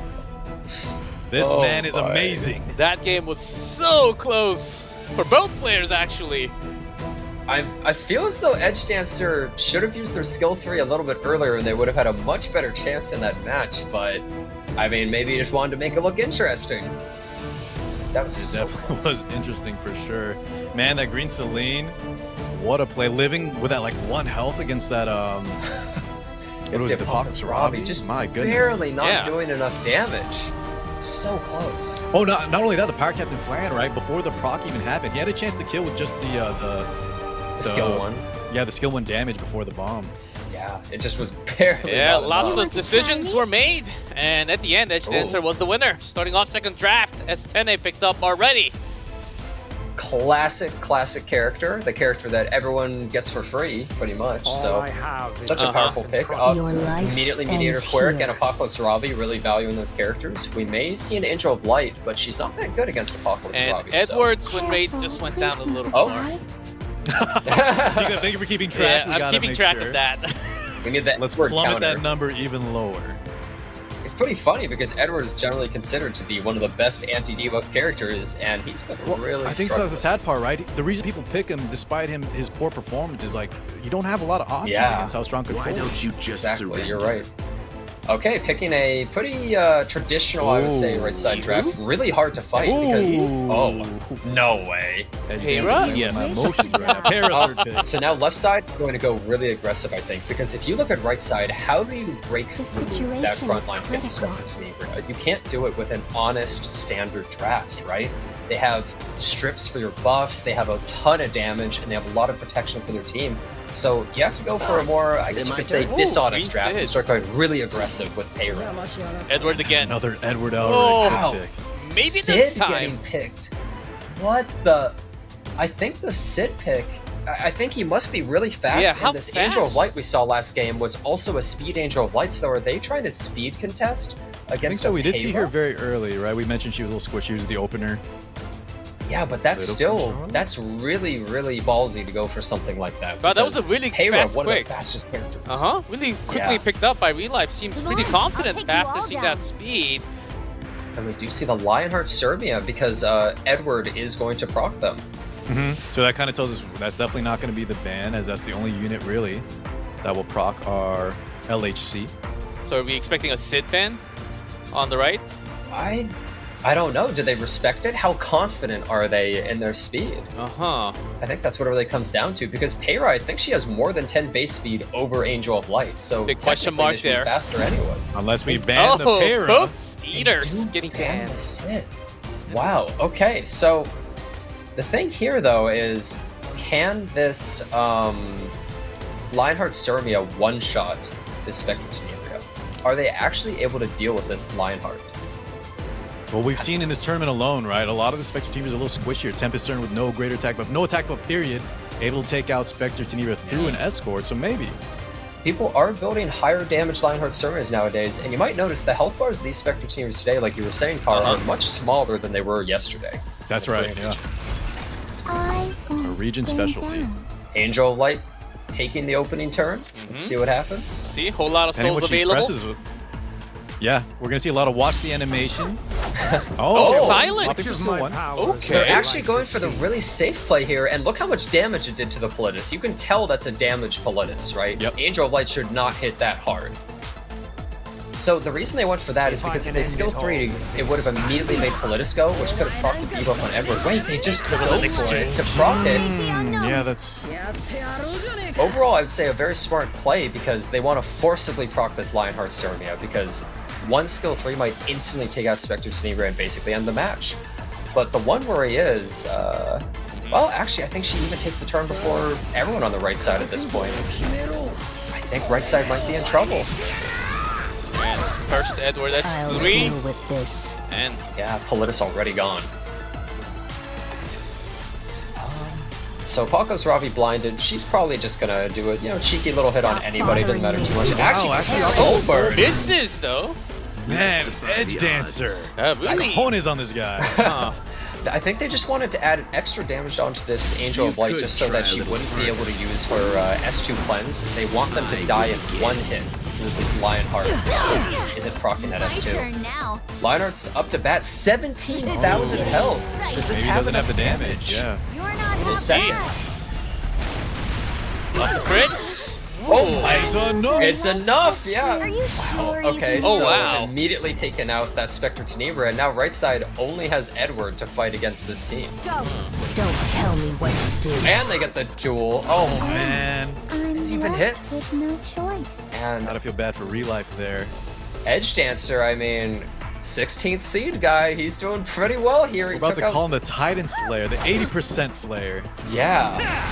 This Oh, man is my. amazing. That game was so close for both players, actually. I feel as though EdgeDancer should have used their skill 3 a little bit earlier and they would have had a much better chance in that match, but I mean, maybe he just wanted to make it look interesting. That was It so definitely close. was interesting for sure. Man, that green Celine, what a play. Living with that like 1 health against that what was the it, the Apocalypse Pox Robbie, Robbie? just My goodness. barely not Yeah. doing enough damage. So close. Oh, not only that, the Power Captain Flan, right? Before the proc even happened, he had a chance to kill with just The skill 1. Yeah, the skill 1 damage before the bomb. Yeah, it just was barely. Yeah, not lots enough. of decisions were made. And at the end, EdgeDancer was the winner. Starting off second draft, S10 picked up already. Classic character. The character that everyone gets for free, pretty much. All So I have is such a powerful pick. Your life Immediately Mediator ends Quirk here. and Apocalypse Robbie really valuing those characters. We may see an Angel of Light, but she's not that good against Apocalypse And Robbie. Edward's win rate just went down a little Oh. more. Thank you for keeping track. We Yeah, I'm gotta keeping make track sure. of that. So we need that Let's Edward plummet counter. that number even lower. It's pretty funny because Edward is generally considered to be one of the best anti-debuff characters, and he's been really I think struggling. that's the sad part, right? The reason people pick him, despite his poor performance, is like you don't have a lot of options Yeah. against how strong control. Why don't you just Exactly, surrender? you're right. Okay, picking a pretty traditional, I would say, Ooh. right side draft. Really hard to fight because... Ooh. Oh, no way. Hera? Yes. My emotions right now. Hera third pick. So now left side, going to go really aggressive, I think, because if you look at right side, how do you break The through situation that is front line 50 critical. Tenebra? You can't do it with an honest standard draft, right? They have strips for your buffs, they have a ton of damage, and they have a lot of protection for their team. So you have to go for a more, I guess you my could say, turn? dishonest Ooh, draft green and start going really aggressive with payroll. Edward again. Another Edward Oh. Elric Wow. pick. Maybe Sid this time. getting picked. What the? I think the Sid pick. I think he must be really fast. Yeah, how and this Angel of fast? Light we saw last game was also a speed Angel of Light. So are they trying to speed contest I think against? so. a We did see her Hera? very early, right? We mentioned she was a little squishy. She was the opener. Yeah, but that's Little still control. that's really ballsy to go for something like that. But that was a because really Hera, fast one quick. of the fastest characters. Really quickly Yeah. picked up by ReLife. Seems pretty Come on, I'll confident take you after all seeing down. that speed. And we do see the Lionheart Serbia because Edward is going to proc them. So that kind of tells us that's definitely not going to be the ban, as that's the only unit really that will proc our LHC. So are we expecting a Sid ban on the right? I don't know. Do they respect it? How confident are they in their speed? Uh-huh. I think that's what it really comes down to because Payra, I think she has more than 10 base speed over Angel of Light. So Big question technically mark they should be there. faster anyways. Unless we ban the Para. both speeders They do getting ban banned. the Sid. Wow. Okay. So the thing here though is, can this Lionheart Serbia one-shot this Spectre Tenebra? Are they actually able to deal with this Lionheart? Well, we've seen in this tournament alone, right? A lot of the Spectre teams are a little squishier. Tempest Turn with no greater attack buff, no attack buff period, able to take out Spectre Tenebra through an escort. So maybe people are building higher damage Lionheart Sermons nowadays, and you might notice the health bars of these Spectre teams today, like you were saying, Kara, are much smaller than they were yesterday. That's right. Yeah. I A region specialty. Angel of Light taking the opening turn. Let's see what happens. See, a whole lot of Depending souls what she available. presses with. Yeah, we're gonna see a lot of watch the animation. Oh, silence. Lot of people still won. Okay. They're actually going for the really safe play here, and look how much damage it did to the Politis. You can tell that's a damaged Politis, right? Yep. Angel of Light should not hit that hard. So the reason they went for that is because if they skill 3, it would have immediately made Politis go, which could have procced the debuff on Edward. Wait, they just go for it to proc it. Yeah, that's. Overall, I would say a very smart play because they want to forcibly proc this Lionheart Sermia because one skill 3 might instantly take out Spectre Tenebra and basically end the match. But the one worry is, well, actually, I think she even takes the turn before everyone on the right side at this point. I think right side might be in trouble. And first Edward, that's I'll 3. deal with this. And Yeah, Politis already gone. So Paco's Ravi blinded. She's probably just gonna do a cheeky little hit on Stop anybody. Doesn't matter too much. bothering me. Actually, Wow, Soul Bird. misses though. Man, EdgeDancer. Really? Kohane is on this guy. Huh. I think they just wanted to add extra damage onto this Angel of Light just so that she wouldn't be able to use her S2 cleanse. They want them to die in one hit so that this Lionheart isn't proccing that my S2. turn now. Lionheart's up to bat, 17,000 health. Does this Maybe he have doesn't enough have the damage. Yeah. You're not It is half second. bad. Lots of crits. Oh my! It's enough. It's enough, Are yeah. you sure Okay, you Oh, so wow. immediately taken out that Spectre Tenebra, and now right side only has Edward to fight against this team. go? Don't tell me what to do. And they get the duel. Oh Man, I'm even left hits. with no choice. and gotta feel bad for ReLife there. EdgeDancer, I mean, 16th seed guy, he's doing pretty well here. We're He about took to out, call him the Titan Slayer, the 80% Slayer. yeah.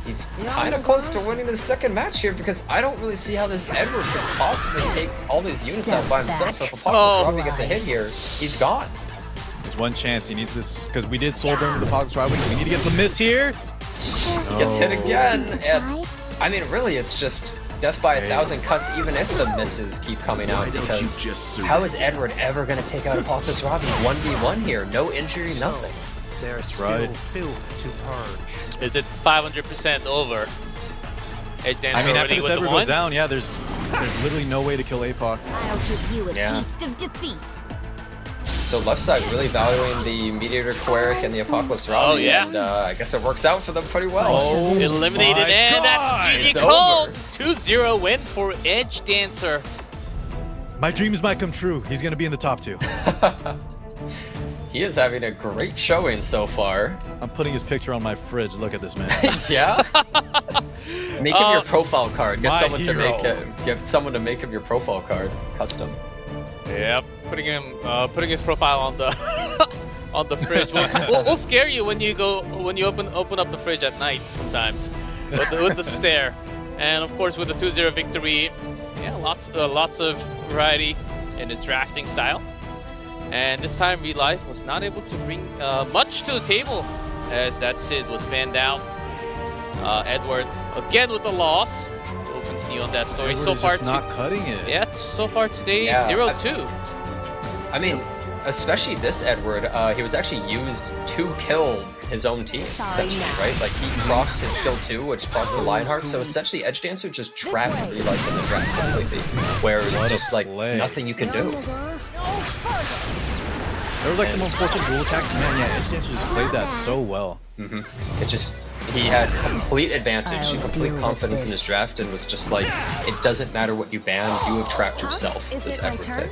He's kind of close to winning his second match here because I don't really see how this Edward could possibly take all these units out by himself. If Apocalypse Robbie gets a hit here, he's gone. There's one chance he needs this because we did Soul Burn with the Apocalypse Rival. We need to get the miss here. He gets hit again, and I mean, really, it's just death by 1,000 cuts, even if the misses keep coming out. Because how is Edward ever going to take out Apocalypse Robbie 1v1 here? No injury, nothing. There's still right. filth to purge. Is it 500% over? EdgeDancer I mean, after already this with the Edward one. goes down, yeah, there's literally no way to kill APOC. I'll give you a Yeah. taste of defeat. So left side really valuing the Mediator Queric and the Apocalypse Robbie. Oh, yeah. And I guess it works out for them pretty well. Oh, Eliminated, my and God. that's GG It's called. over. 2-0 win for EdgeDancer. My dreams might come true. He's gonna be in the top 2. He is having a great showing so far. I'm putting his picture on my fridge. Look at this man. Yeah. Make him your profile card. Get my someone to make hero. get someone to make him your profile card custom. Yep, putting his profile on the on the fridge. We'll scare you when you open up the fridge at night sometimes with the stare. And of course with the 2-0 victory, yeah, lots of variety in his drafting style. And this time ReLife was not able to bring much to the table as that Sid was fanned out. Edward again with the loss. We'll continue on that story. Edward So is far, just not cutting it. yeah, so far today, Yeah, 0-2. I mean, especially this Edward, he was actually used to kill his own team, essentially, right? Like, he procced his skill 2, which procced the Lionheart, so essentially EdgeDancer just trapped ReLife in the draft completely, where it was What a just, like, play. nothing you can do. There was like some unfortunate dual attacks. Man, yeah, EdgeDancer just played that so well. It just, he had complete advantage and I'll complete deal with confidence in his this. draft and was just like, it doesn't matter what you ban, you have trapped yourself, Is this it my Edward turn? pick.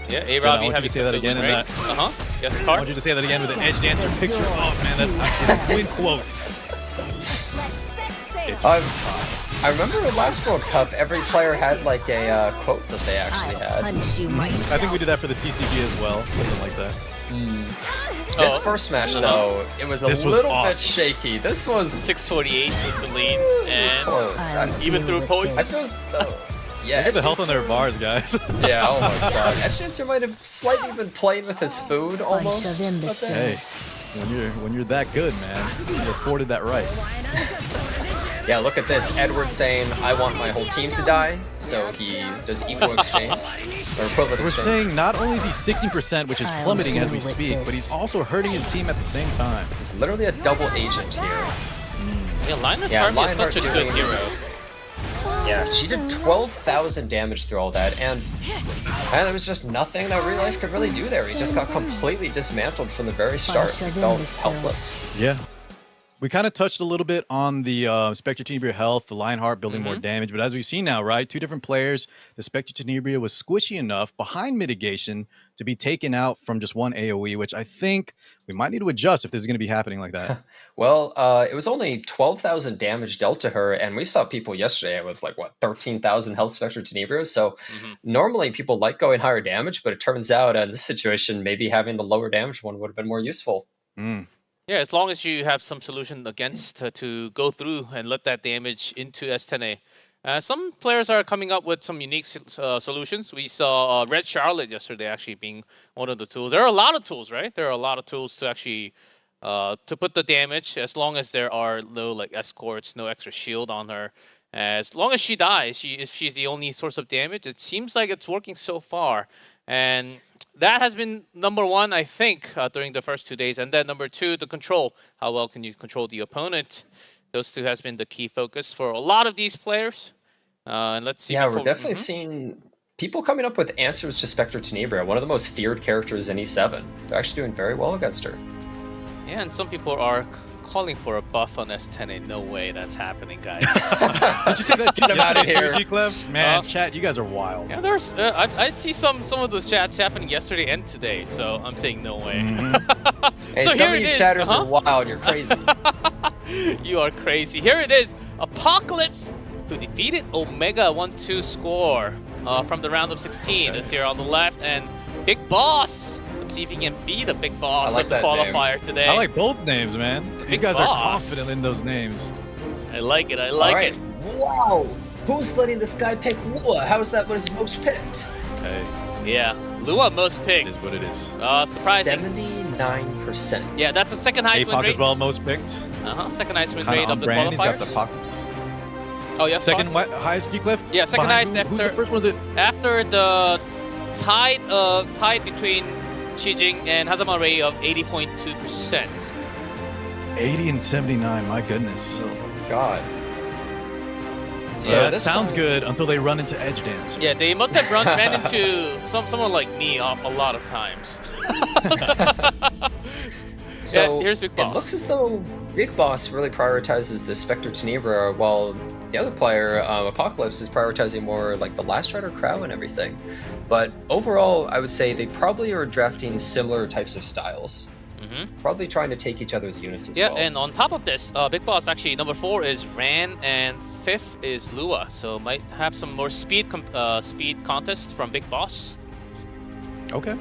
Yeah, I A-Rob, want you you have to say that again in right? that- Yes, I Card. want you to say that again with the EdgeDancer picture. Oh man, that's in quotes. Let's set sail. It's I remember in last World Cup, every player had like a quote that they actually I'll had. punch you myself. I think we did that for the CCB as well, something like that. This Oh. first match though, it was a This was little bit awesome. shaky. This was 648 was the lead, and close. I'll even deal through with points. I this. feel yeah, Look at the health on their EdgeDancer- bars, guys. Yeah, oh my god. EdgeDancer might have slightly been playing with his food Bunch almost. of Hey, imbeciles. when you're that good, man, you afforded that right. Yeah, look at this. Edward saying, I want my whole team to die, so he does equal exchange, or equivalent We're exchange. saying not only is he 16%, which is I'll plummeting as we deal with speak, but he's this. also hurting his team at the same time. He's literally a double agent here. Yeah, Lionheart Yeah, Charlie is Lionheart such a good doing- hero. Yeah, she did 12,000 damage through all that, and there was just nothing that ReLife could really do there. He just got completely dismantled from the very start. He felt helpless. Yeah. We kind of touched a little bit on the Spectre Tenebria health, the Lionheart building more damage, but as we see now, right, two different players, the Spectre Tenebria was squishy enough behind mitigation to be taken out from just one AoE, which I think we might need to adjust if this is going to be happening like that. Well, it was only 12,000 damage dealt to her, and we saw people yesterday with like, what, 13,000 health Spectre Tenebrias, so normally people like going higher damage, but it turns out in this situation, maybe having the lower damage one would have been more useful. Yeah, as long as you have some solution against to go through and let that damage into S10A. Some players are coming up with some unique solutions. We saw Red Charlotte yesterday actually being one of the tools. There are a lot of tools, right? There are a lot of tools to actually to put the damage, as long as there are no like escorts, no extra shield on her. As long as she dies, if she's the only source of damage, it seems like it's working so far. And that has been number one, I think, during the first 2 days. And then number two, the control. How well can you control the opponent? Those two has been the key focus for a lot of these players. And let's see. Yeah, we're definitely seeing people coming up with answers to Spectre Tenebria, one of the most feared characters in E7. They're actually doing very well against her. Yeah, and some people are calling for a buff on S10A. No way that's happening, guys. Did you say that too? Get outta here. G-Clef? Man, chat, you guys are wild. Yeah, there's. I see some of those chats happening yesterday and today, so I'm saying no way. Hey, So some here of you it is. chatters are wild. You're crazy. You are crazy. Here it is. Apocalypse who defeated Omega 1-2 score from the round of 16. It's here on the left, and Big Boss. Let's see if he can be the Big Boss like of the that name. qualifier today. I like both names, man. These Big guys are boss. confident in those names. I like it. I like it. Wow. Who's letting this guy pick Lua? How is that what is most picked? Hey, Yeah. Lua most it picked. is what it is. Surprising. 79%. Yeah, that's the second highest win APOC rate. as well, most picked. Second highest win Kind rate of of on the brand. He's got the qualifiers. Apocalypse. Oh, yes. Second highest G-Clef? Yeah, second highest Who's the after- first one? Is it? After the tied between Shijing and Hazamarei of 80.2%. 80 and 79, my goodness. God. So that this sounds time- good until they run into EdgeDancer. Yeah, they must have ran into someone like me a lot of times. So Yeah, here's Big Boss. It looks as though Big Boss really prioritizes the Spectre Tenebria, while the other player, Apocalypse, is prioritizing more like the Last Rider Crow and everything. But overall, I would say they probably are drafting similar types of styles. Probably trying to take each other's units as well. Yeah, and on top of this, Big Boss actually number 4 is Ran, and 5th is Lua. So might have some more speed contest from Big Boss. Okay.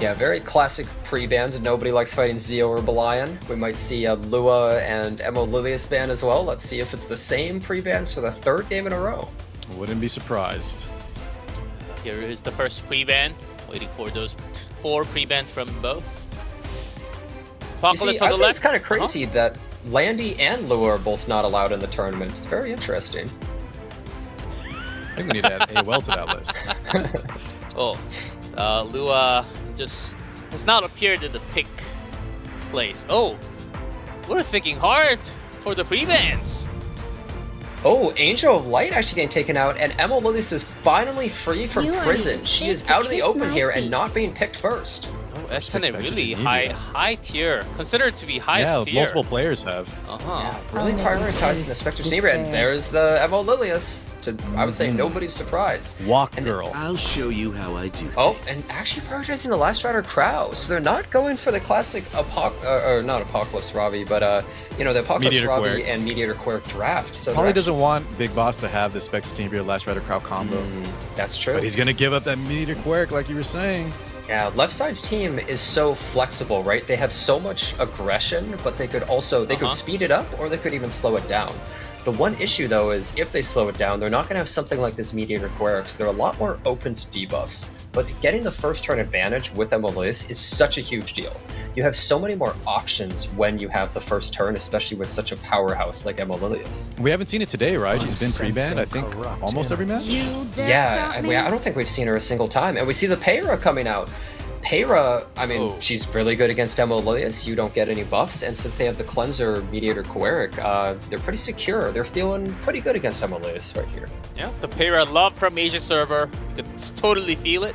Yeah, very classic pre-bans. Nobody likes fighting Zio or Belian. We might see a Lua and Emo Lilius ban as well. Let's see if it's the same pre-bans for the 3rd game in a row. Wouldn't be surprised. Here is the first pre-ban. Waiting for those 4 pre-bans from both. You Apocalypse see, I on the think left. it's kind of crazy that Landy and Lua are both not allowed in the tournament. It's very interesting. I think we need to add AOL to that list. Oh, Lua just has not appeared in the pick place. Oh, we're thinking hard for the pre-bans. Oh, Angel of Light actually getting taken out, and Emma Lilius is finally free from You are prison. She is fit to out in the kiss open my here and feet. not being picked first. Oh, S10 Spectre really Tenebria. high tier, considered to be highest Yeah, tier. multiple players have. Uh-huh. Really I'll never prioritizing the taste Spectre despair. Tenebria, and there's the Emma Lilius. To, I would say, nobody's surprise. Walk And girl. I'll show you how I do. Oh, and actually prioritizing the Last Rider Crow. So they're not going for the classic or not Apocalypse Robbie, but the Apocalypse Mediator Robbie Quirk. and Mediator Quirk draft. So Probably they're doesn't want Big Boss to have the Spectre Tenebria Last Rider Crow combo. That's true. But he's going to give up that Meteor Quirk like you were saying. Yeah, left side's team is so flexible, right? They have so much aggression, but they could also could speed it up or they could even slow it down. The one issue though is if they slow it down, they're not going to have something like this Mediator Quirk, so they're a lot more open to debuffs. but getting the first turn advantage with Emolius is such a huge deal. You have so many more options when you have the first turn, especially with such a powerhouse like Emolius. We haven't seen it today, right? She's been pre-banned, I think, almost every match. You dare Yeah, stop me? I don't think we've seen her a single time. And we see the Peira coming out. Peira, I mean, she's really good against Emolius. You don't get any buffs. And since they have the Cleanser, Mediator, Coeric, they're pretty secure. They're feeling pretty good against Emolius right here. Yeah, the Peira love from Asia server. You can totally feel it.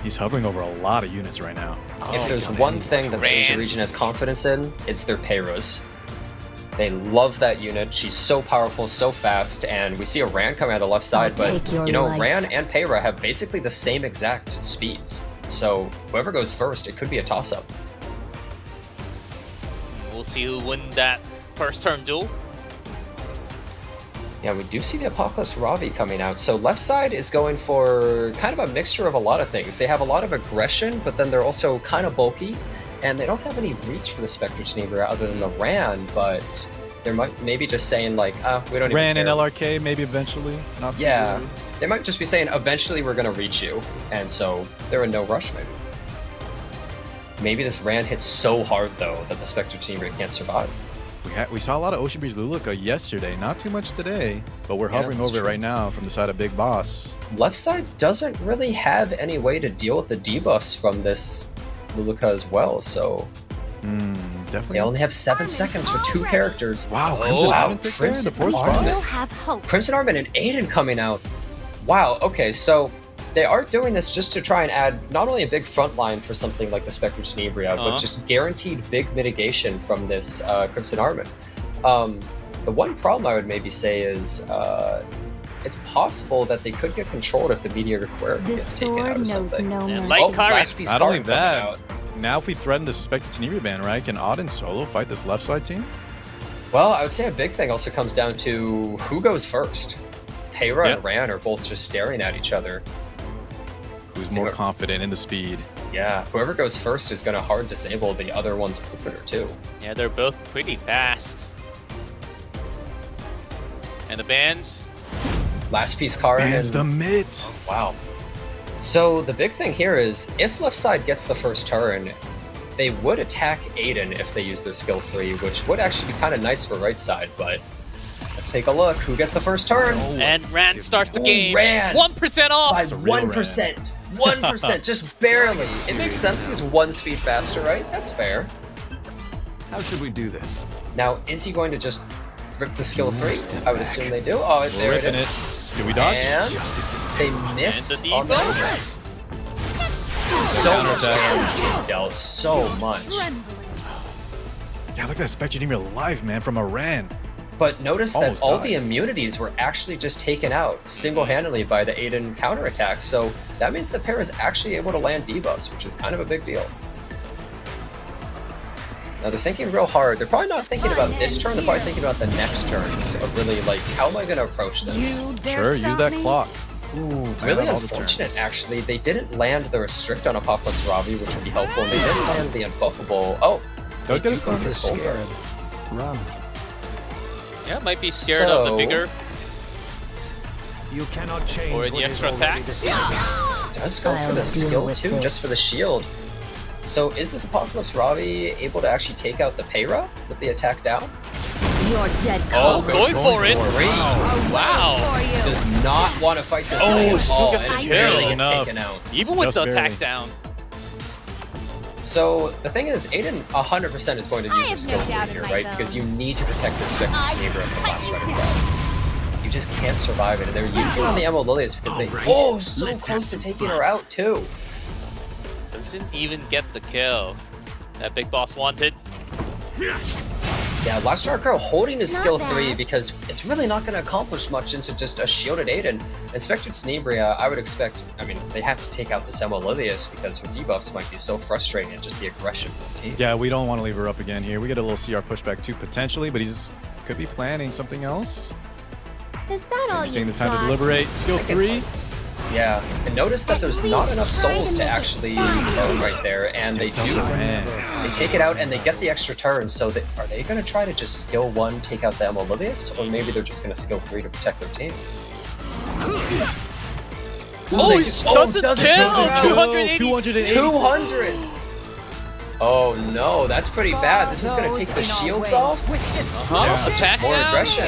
He's hovering over a lot of units right now. If there's one thing that the Asia Rand. region has confidence in, it's their Peiras. They love that unit. She's so powerful, so fast, and we see a Rand coming out the left side, but take your you know, life. Rand and Peira have basically the same exact speeds. So whoever goes first, it could be a toss-up. We'll see who win that first turn duel. Yeah, we do see the Apocalypse Ravi coming out. So left side is going for kind of a mixture of a lot of things. They have a lot of aggression, but then they're also kind of bulky, and they don't have any reach for the Spectre Tenebria other than the Rand, but they might maybe just saying like, we don't Ran even in care. LRK, maybe eventually. Not too Yeah, early. they might just be saying eventually we're gonna reach you, and so they're in no rush maybe. Maybe this Rand hits so hard though that the Spectre Tenebria can't survive. We saw a lot of Ocean Breeze Luluka yesterday, not too much today, but we're hovering that's over it true. right now from the side of Big Boss. Left side doesn't really have any way to deal with the debuffs from this Luluka as well, so Definitely. they only have 7 seconds for 2 characters. Wow, Oh, Crimson wow, Armin picked there in the Crimson fourth Armin. spot. Still have hope. Crimson Armin and Aiden coming out. Wow, okay, so they are doing this just to try and add not only a big front line for something like the Spectre Tenebria, but just guaranteed big mitigation from this Crimson Armin. The one problem I would maybe say is it's possible that they could get controlled if the Mediator Coeric This gets taken out sword or knows something. no Yeah, mercy. like Oh, Karen. last piece Not only Karen coming that, out. now if we threaten the Spectre Tenebria ban, right, can Auden solo fight this left side team? Well, I would say a big thing also comes down to who goes first. Peira Yep. and Ran are both just staring at each other. Who's more Yeah. confident in the speed? Yeah, whoever goes first is going to hard disable the other one's opener too. Yeah, they're both pretty fast. And the bands. Last piece card. Bans and- the mitt. Wow. So the big thing here is if left side gets the first turn, they would attack Aiden if they use their skill 3, which would actually be kind of nice for right side, but let's take a look. Who gets the first turn? And Rand starts the Ooh, game. Rand. 1% off. By a real 1%. 1%, just barely. It makes sense he's 1 speed faster, right? That's fair. How should we do this? Now, is he going to just rip the skill 3? I would assume they do. Oh, there it Ripping is. it. Do we dodge? And they And miss the on the debuff. So much Counterattack. damage being dealt, so much. Yeah, look at that Spectre Tenebria live, man, from a Rand. But notice that Almost all died. the immunities were actually just taken out single-handedly by the Aiden counterattack, so that means the pair is actually able to land debuffs, which is kind of a big deal. Now they're thinking real hard. They're probably not thinking about this turn, they're probably thinking about the next turns of really like, how am I going to approach this? You dare Sure, use stop that me? clock. Ooh, Really man, all the unfortunate, turns. actually. They didn't land the Restrict on Apocalypse Ravi, which would be helpful, and they didn't land the Unbuffable. Oh, Don't they get do go us for the Solar. Run. Yeah, might be scared of the So- bigger. You cannot change Or the what is extra already attack. decided. Does go for I'll the deal skill with too, just for the this. shield. So is this Apocalypse Ravi able to actually take out the Peira with the attack down? You're dead. Oh, Cobra. going for it. Three. Wow. For you. Does not want to fight this Oh, thing at still all, gets and the it barely kill. gets Enough. taken out. Even with Just the barely. attack down. So the thing is, Aiden 100% is going to use I her have skill no 3 doubt in here, my right? bones. Because you need to protect this Spectre Tenebria from last right crowd. You just can't survive it, and they're using on the Emerald Lilies because they so close to taking her out too. Doesn't even get the kill. That big boss wanted. Yeah, Last Dark Crow holding his Not skill bad. 3 because it's really not going to accomplish much into just a shielded Aiden. And Spectre Tenebria, I would expect, I mean, they have to take out this Emolivius because her debuffs might be so frustrating and just the aggression from the team. Yeah, we don't want to leave her up again here. We get a little CR pushback too, potentially, but he's could be planning something else. Is that all you Taking the time to got? deliberate. Skill 3. Yeah, and notice that there's not least enough try to souls to make it actually fun. burn right there, and they do. Man. They take it out and they get the extra turn, so are they going to try to just skill 1, take out the Emolivius, or maybe they're just going to skill 3 to protect their team? Oh, he does doesn't it kill! kill? 286. 200! Oh no, that's pretty bad. This is gonna take the shields off? Attack More now. aggression.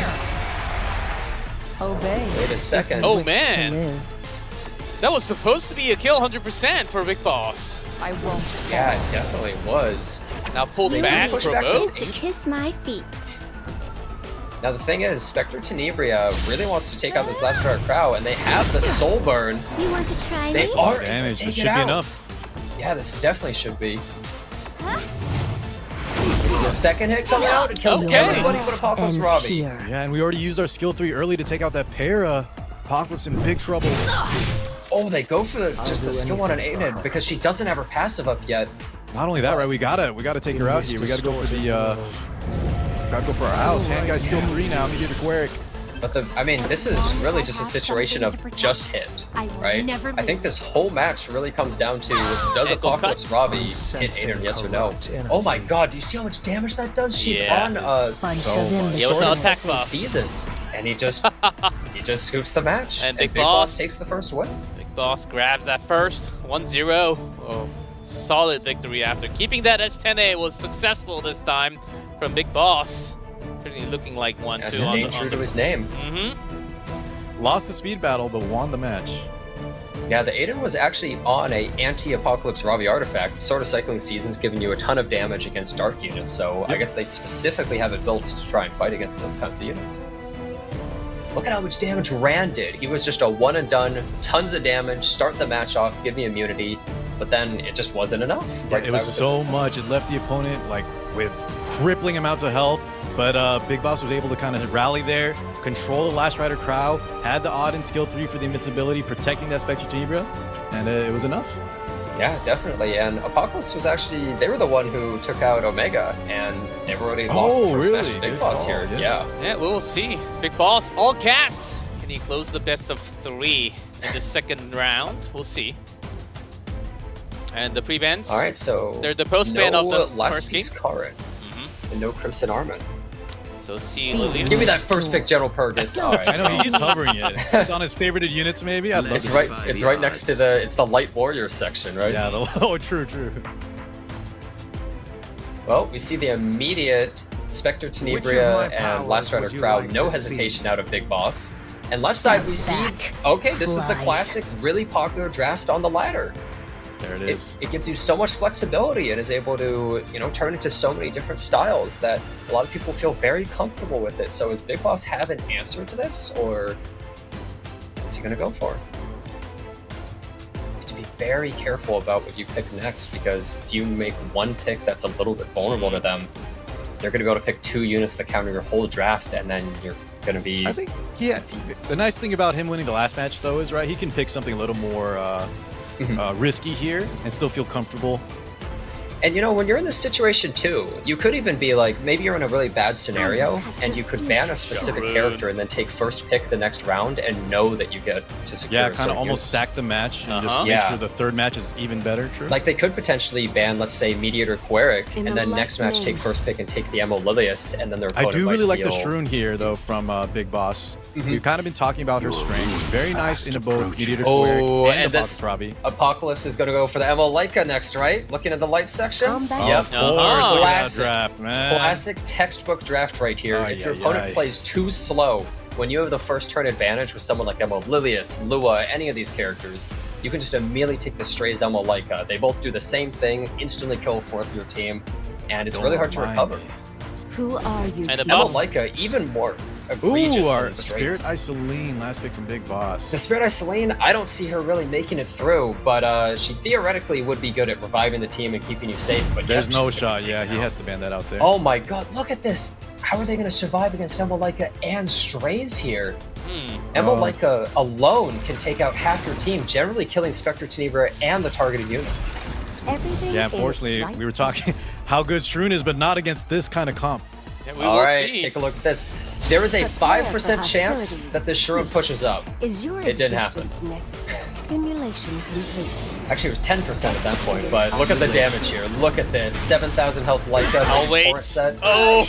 Obey. Wait a second. Oh To man, live. that was supposed to be a kill 100% for Big Boss. I won't. Yeah, it definitely was. Now pulled They do back, push back provoked. this To kiss my feet. Now the thing is, Spectre Tenebria really wants to take out this last Rare Crow, and they have the Soul Burn. You want to try They me? are Damage. Take This it should be out. enough. Yeah, this definitely should be. This is the second hit coming out. It kills Okay. everybody but Apocalypse Ends Robbie. here. Yeah, and we already used our skill 3 early to take out that para. Apocalypse in big trouble. Oh, they go for just the skill 1 on Aiden because she doesn't have her passive up yet. Not only that, right? We gotta take her out here. We gotta go for the gotta go for our outs. Hand guy skill 3 now. Mediator Queric. But I mean, this is really just a situation of just hit, right? I think this whole match really comes down to does Ankle Apocalypse Robbie hit Aiden, yes or no? Oh my god, do you see how much damage that does? She's Yeah. on Bunch So of much. Yeah, with the Sword of attack 16 buff. seasons, and he just scoops the match, And Big Big Boss Boss takes the first win. Big Boss grabs that first 1-0. Oh, solid victory after keeping that S10A was successful this time from Big Boss. Certainly looking like 1-2 Yeah, on staying the. true to his name. Lost the speed battle, but won the match. Yeah, the Aiden was actually on a anti-Apocalypse Robbie artifact. Sword of Cycling Seasons giving you a ton of damage against dark units, so I guess they specifically have it built to try and fight against those kinds of units. Look at how much damage Rand did. He was just a one and done, tons of damage, start the match off, give me immunity, but then it just wasn't enough. It was so much. It left the opponent like with crippling amounts of health, but Big Boss was able to kind of rally there, control the Last Rider Crow, had the odd and skill 3 for the invincibility, protecting that Spectre Tenebria, and it was enough. Yeah, definitely. And Apocalypse was actually, they were the one who took out Omega, and they were already lost the first match to Big Good Boss call, here. yeah. Yeah, we will see. Big Boss, all caps. Can he close the best of 3 in the second round? We'll see. And the pre-bans. All right, so They're the post-ban of the last first game. piece Karin, and no Crimson Armament. So see Lily. Give me that first pick, General Purgus. All right. I know he keeps hovering it. It's on his favorited units, maybe. I'd love It's to right. see. It's right next to the. It's the light warrior section, right? Yeah. Oh, true. Well, we see the immediate Spectre Tenebria and Last Rider Crowd. No hesitation out of Big Boss. And left side we see. back, Okay, this is the flies. classic, really popular draft on the ladder. There it is. It gives you so much flexibility and is able to, turn into so many different styles that a lot of people feel very comfortable with it. So, does Big Boss have an answer to this, or what's he going to go for? You have to be very careful about what you pick next, because if you make one pick that's a little bit vulnerable to them, they're going to be able to pick 2 units that counter your whole draft, and then you're going to be. I think the nice thing about him winning the last match, though, is right. He can pick something a little more risky here and still feel comfortable. And when you're in this situation too, you could even be like, maybe you're in a really bad scenario and you could ban a specific character and then take first pick the next round and know that you get to secure. Yeah, a kind certain of almost unit. sack the match and just make Yeah. sure the third match is even better. True. Like they could potentially ban, let's say, Mediator Queric, In and the then next match take first pick and take the Emo Lilius, and then their I opponent do might really like the feel- Shroon here, though, from Big Boss. We've kind of been talking about her strengths. Very nice into both Mediator Oh, Queric and and this- Apocalypse Robbie. Apocalypse is going to go for the Emo Leica next, right? Looking at the light section. Combat. Yep. Of course, look at that Classic. draft, man. Classic textbook draft right here. Ay, If your ay, opponent ay. plays too slow, when you have the first turn advantage with someone like Emo Lilius, Lua, any of these characters, you can just immediately take the Strays Emo Leica. They both do the same thing, instantly kill 4 of your team, and it's really hard to Remind recover. me. Who are you? And the Emo buff. Leica, even more egregious Ooh, than our the Spirit Strays. Isoline, last pick from Big Boss. The Spirit Isoline, I don't see her really making it through, but she theoretically would be good at reviving the team and keeping you safe. But There's yep, no she's gonna shot. take Yeah, it he out. has to ban that out there. Oh my god, look at this! How are they going to survive against Emo Leica and Strays here? Emo Leica alone can take out half your team, generally killing Spectre Tenebria and the targeted unit. Everything Yeah, is unfortunately, right we were talking how good Shroon is, but not against this kind of comp. Yeah, we All will right, see. take a look at this. There is a Prepare 5% for chance hostilities. that this Shroon pushes up. Is your It didn't happen. existence necessary? Simulation. Installation complete. Actually, it was 10% at that point, but look at the damage here. Look at this. 7,000 health Leica, Oh, wait. torrent set. Oh!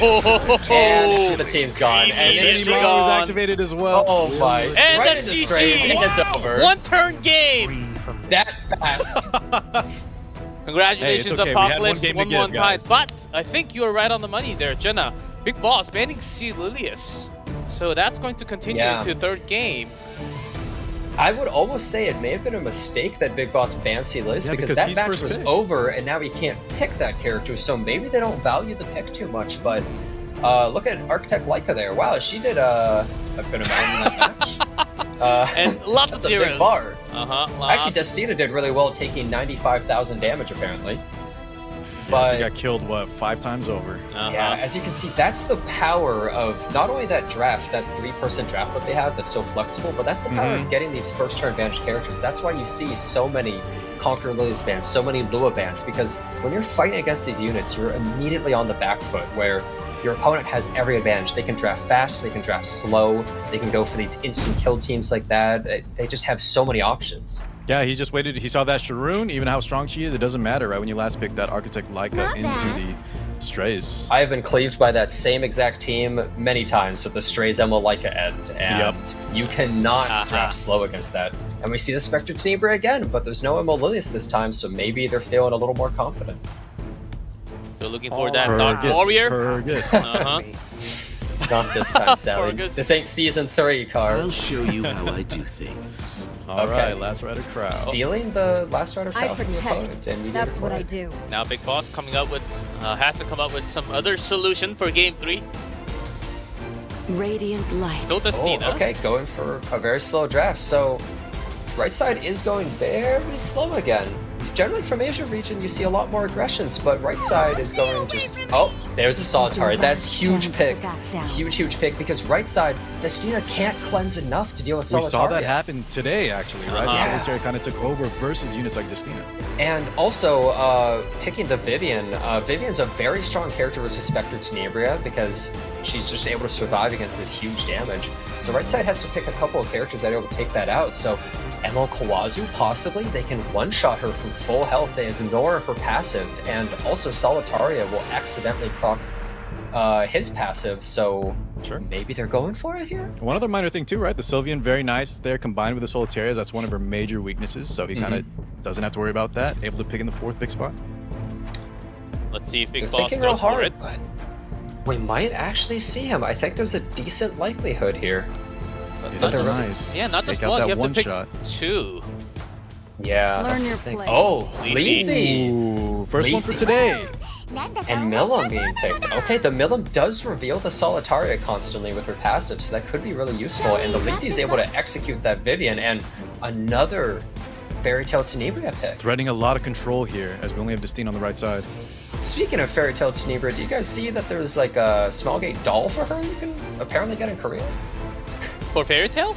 And the team's gone. And Easy. it's It's Mini gone. was activated as well. Oh my. And right that's into strays. GG. And it's over. One turn game. That fast. Congratulations, Hey, it's okay. We had one Apocalypse. game to 1-1 give, tied. guys. But I think you are right on the money there, Jenna. Big Boss banning C. Lilius. So that's going to continue Yeah. into third game. I would almost say it may have been a mistake that Big Boss banned Lilius Yeah, because because that he's match first was pick. over and now he can't pick that character, so maybe they don't value the pick too much. But look at Architect Leica there. Wow, she did a good amount in that match. And lots of that's a big zeros. bar. Uh-huh. Actually, Destina did really well, taking 95,000 damage apparently. She But got killed, what, 5 times over? yeah, as you can see, that's the power of not only that draft, that 3-person draft that they have that's so flexible, but that's the power of getting these first-turn advantage characters. That's why you see so many Conqueror Lilius bans, so many Lua bans, because when you're fighting against these units, you're immediately on the back foot, where your opponent has every advantage. They can draft fast, they can draft slow, they can go for these instant kill teams like that. They just have so many options. Yeah, he just waited. He saw that Sharoon, even how strong she is, it doesn't matter, right? When you last picked that Architect Leica Not into bad. the Strays. I have been cleaved by that same exact team many times with the Strays Emma Leica end, and you cannot draft slow against that. And we see the Spectre Tenebra again, but there's no Emma Lilius this time, so maybe they're feeling a little more confident. So looking for that Dark Fergus, Warrior. Fergus. Uh-huh. Not this time, Sally. Fergus. This ain't season 3, Car. I'll show you how I do things. All Okay. right, Last Rider crowd. Stealing the Last Rider I cow from your protect. opponent, and you get That's what I rewarded. do. Now Big Boss coming up with has to come up with some other solution for game 3. Radiant light. Still Destina. Oh, okay, going for a very slow draft. So, right side is going very slow again. Generally from Asia region, you see a lot more aggressions, but right side is going just... Oh, there's the Solitary. That's huge pick. Huge pick, because right side, Destina can't cleanse enough to deal with We Solitary. saw that happen today, actually, right? Uh-huh. The Solitary kind of took over versus units like Destina. And also, picking the Vivian. Vivian's a very strong character versus Spectre Tenebria because she's just able to survive against this huge damage. So right side has to pick a couple of characters that are able to take that out. So Emil Kawazu, possibly, they can one-shot her from full health. They ignore her passive. And also Solitaria will accidentally proc his passive. So Sure. maybe they're going for it here? One other minor thing too, right? The Sylvian, very nice there, combined with the Solitarias. That's one of her major weaknesses, so he kind of doesn't have to worry about that. Able to pick in the 4th big spot. Let's see if Big They're Boss thinking real goes for hard, it. but we might actually see him. I think there's a decent likelihood here. It Not is just- nice. Yeah, not Take just out one. that You have one to pick shot. 2. Yeah. Learn that's the your thing. place. Oh, Leafy. Leafy. Ooh, first one for Leafy. today. And Millum being picked. Okay, the Millum does reveal the Solitaria constantly with her passive, so that could be really useful. And the Leafy is able to execute that Vivian and another Fairy Tail Tenebria pick. Threading a lot of control here, as we only have Destina on the right side. Speaking of Fairy Tail Tenebria, do you guys see that there's like a Smallgate doll for her you can apparently get in Korea? For Fairy Tail?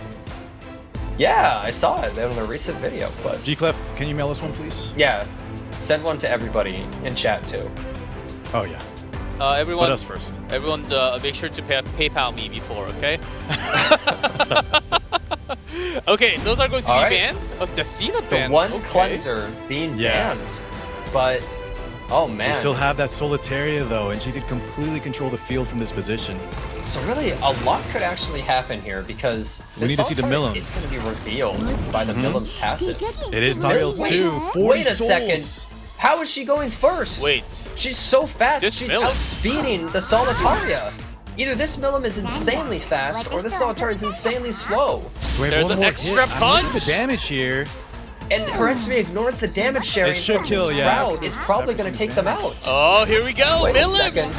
Yeah, I saw it on a recent video, but G-Clef, can you mail us one, please? yeah, send one to everybody in chat too. Oh, yeah. Everyone, But us first. everyone, make sure to PayPal me before, okay? Okay, those are going to All be right. banned. Oh, Destina The banned. one okay. cleanser being Yeah. banned, but oh man. We still have that Solitaria, though, and she could completely control the field from this position. So really, a lot could actually happen here because We need to see the Solitaria Millum. is going to be revealed by the Millum's passive. It is Tariel's Wait, too. 40 Wait a souls. second. How is she going first? Wait. She's so fast. This She's Millum. outspeeding the Solitaria. Either this Millum is insanely fast or the Solitaria is insanely slow. So we have There's one an more extra hit. I'm looking punch. at the damage here. And her estimate ignores the damage sharing It should from kill, this yeah. crowd. It's probably going to take them out. Oh, here we go. Wait a Millum. second.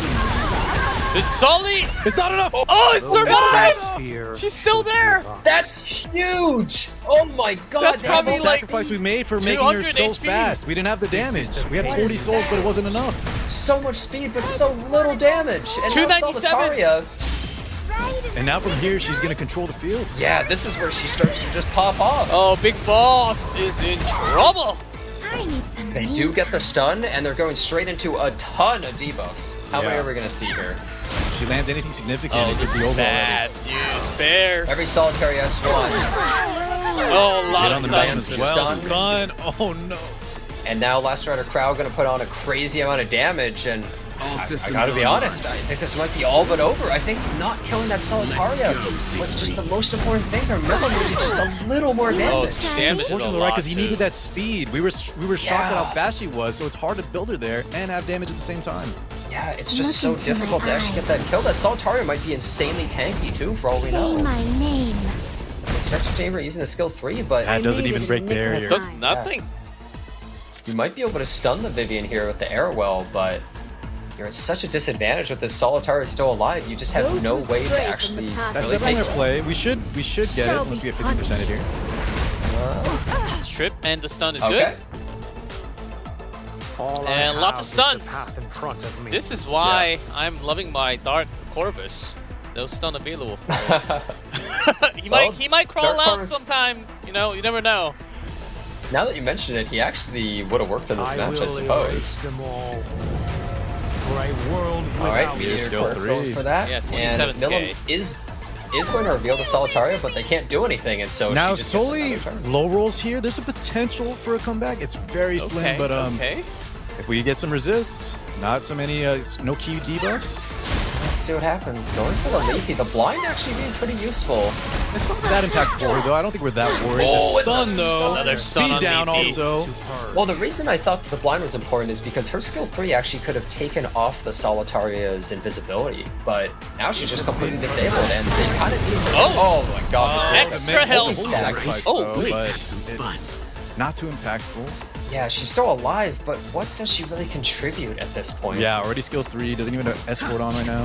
The Sully. It's not enough. Oh, it survived. She's still there. That's huge! Oh my god, That's That's probably the like sacrifice we made for making her 200 so HP. fast. We didn't have the damage. We had What 40 is souls, that? but it wasn't enough. so much speed, but so little damage. And now 297. Solitaria, And now from here, she's going to control the field. yeah, this is where she starts to just pop off. Oh, Big Boss is in trouble. I need some They do get the stun, and they're going straight into a ton of debuffs. How many Yeah. are we going to see here? If she lands anything significant, Oh, it this could be is over bad news bears. Every Solitary S1. Oh, a lot Get of on the stuns. button as well. Stun. Stun. Oh no. And now Last Rider Crowd gonna put on a crazy amount of damage, and All I systems gotta be online. honest, I think this might be all but over. I think not killing that Solitaria was just the most important thing. Her Milim would be just a little more Oh, damage. damage is a Unfortunately, right? lot Because he too. needed that speed. We were shocked at Yeah. how fast she was, so it's hard to build her there and have damage at the same time. Yeah, it's just so difficult to actually get that kill. That Solitaria might be insanely tanky too, for all we Say know. my name. Spectre Chamber using the skill 3, but That doesn't made even it break in the nick of barriers. Does nothing. you might be able to stun the Vivian here with the arrow well, but you're at such a disadvantage with this Solitaria still alive. You just have Those no who way to stray from actually the path That's really definitely take their it. play. We should get it once we get 50% here. Strip and the stun is Okay. All I And lots of have is the stuns. path in front of me. good. This is why I'm loving my Dark Corvus. No stun available for him. he might crawl Dark out Corvus- sometime. You know, you never know. Now that you mention it, he actually would have worked in this I match, I will suppose. erase them all. For a world All right, without meteor skill for, three. for that. Yeah, and 27K. Milim is going to reveal the Solitaria, but they can't do anything, and so Now, she if just gets Soli another turn. low rolls here, there's a potential for a comeback. It's very slim, Okay, but okay. if we get some resists, not so many no key debuffs, Let's see what happens. Going for the Leafy, the blind actually being pretty useful. it's not that impactful for her though. I don't think we're that worried. Oh, The stun though, Another stun speed on down VP. also. Well, the reason I thought that the blind was important is because her skill 3 actually could have taken off the Solitaria's invisibility, but now she's just completely disabled, and they kind of need to. Oh my god! the extra growth. health. Holy Sacrifice, Oh, though, Let's but have some fun. not too impactful. Yeah, she's still alive, but what does she really contribute at this point? Yeah, already skill 3, doesn't even have escort on right now.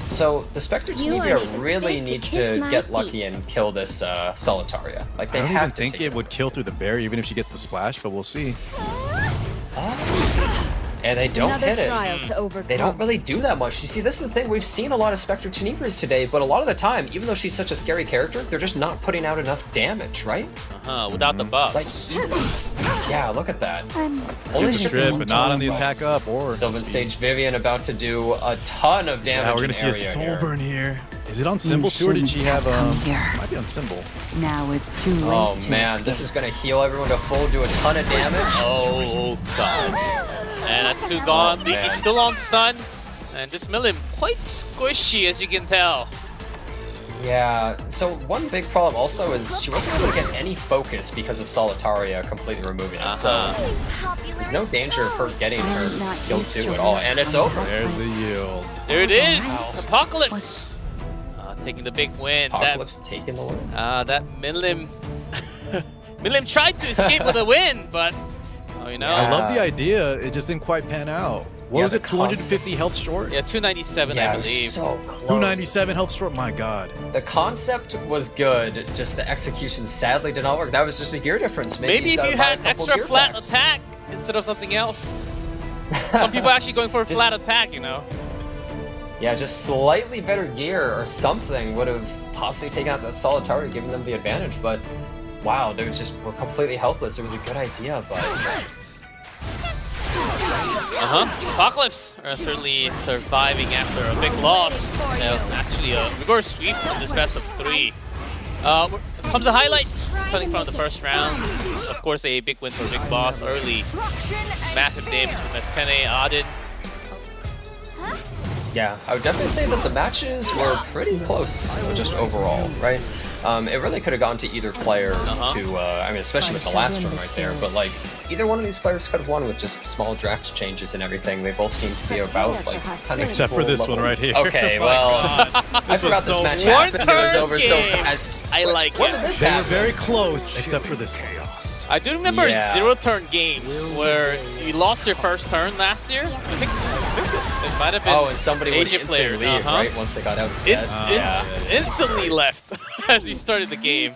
So the Spectre You Tenebria aren't even really fit to needs kiss to my get lucky feet. and kill this Solitaria. Like they I don't have even to think take it would kill through the barrier, even if she gets the splash, but we'll see. And they don't Another hit it. trial to overcome. They don't really do that much. You see, this is the thing. We've seen a lot of Spectre Tenebrias today, but a lot of the time, even though she's such a scary character, they're just not putting out enough damage, right? Without the buffs. Like, yeah, look at that. I'm Only Good strip, but not on the attack up or Sylvan speed. Sage Vivian about to do a ton of damage. Yeah, we're in gonna see a area soul here. burn here. Is it on symbol too, or did she have might be on symbol. Now it's too late Oh to man, escape. this is gonna heal everyone to full, do a ton of damage. Oh god. And that's two gone. Oh, Leaky's man. still on stun. And this Milim quite squishy, as you can tell. Yeah, so one big problem also is she wasn't able to get any focus because of Solitaria completely removing it. So popular. there's no danger of her getting I'm her not skill used 2 to at all. it. And it's I'm over. There's the yield. There it is. Alright. Apocalypse. Taking the big win. Apocalypse taking the win. That Milim. Milim tried to escape with a win, but you know. I love the Yeah. idea. It just didn't quite pan out. What Yeah, was the it? 250 health short. Yeah, 297, Yeah, I it was believe. so close. 297 health short. My God. The concept was good, just the execution sadly did not work. That was just a gear difference. Maybe he's if gotta you buy a had couple extra gear flat packs. attack instead of something else. Some people are actually going for a Just- flat attack, you know. Yeah, just slightly better gear or something would have possibly taken out that Solitaria, giving them the advantage, but wow, they were completely helpless. It was a good idea, but Apocalypse are certainly surviving after a big loss. Actually, a reverse sweep in this best of 3. Comes a highlight starting from the first round. Of course, a big win for BIGBOSS early. Massive damage from S10A Auden. yeah, I would definitely say that the matches were pretty close, just overall, right? It really could have gone to either player to, I mean, especially with the last one right there, but like, either one of these players could have won with just small draft changes and everything. They both seem to be about, like, kind of Except for equal this level. one right here. Okay, Oh my well, God. I forgot this so match one happened. It was turn over so game. fast. I like When it. did this They were happen? very close, except for this one. I do remember Yeah. 0-turn games where you lost your first turn last year. I think it might have been Oh, and somebody would Asian instantly players, leave, right? Once they got outsped. Instantly left as you started the game.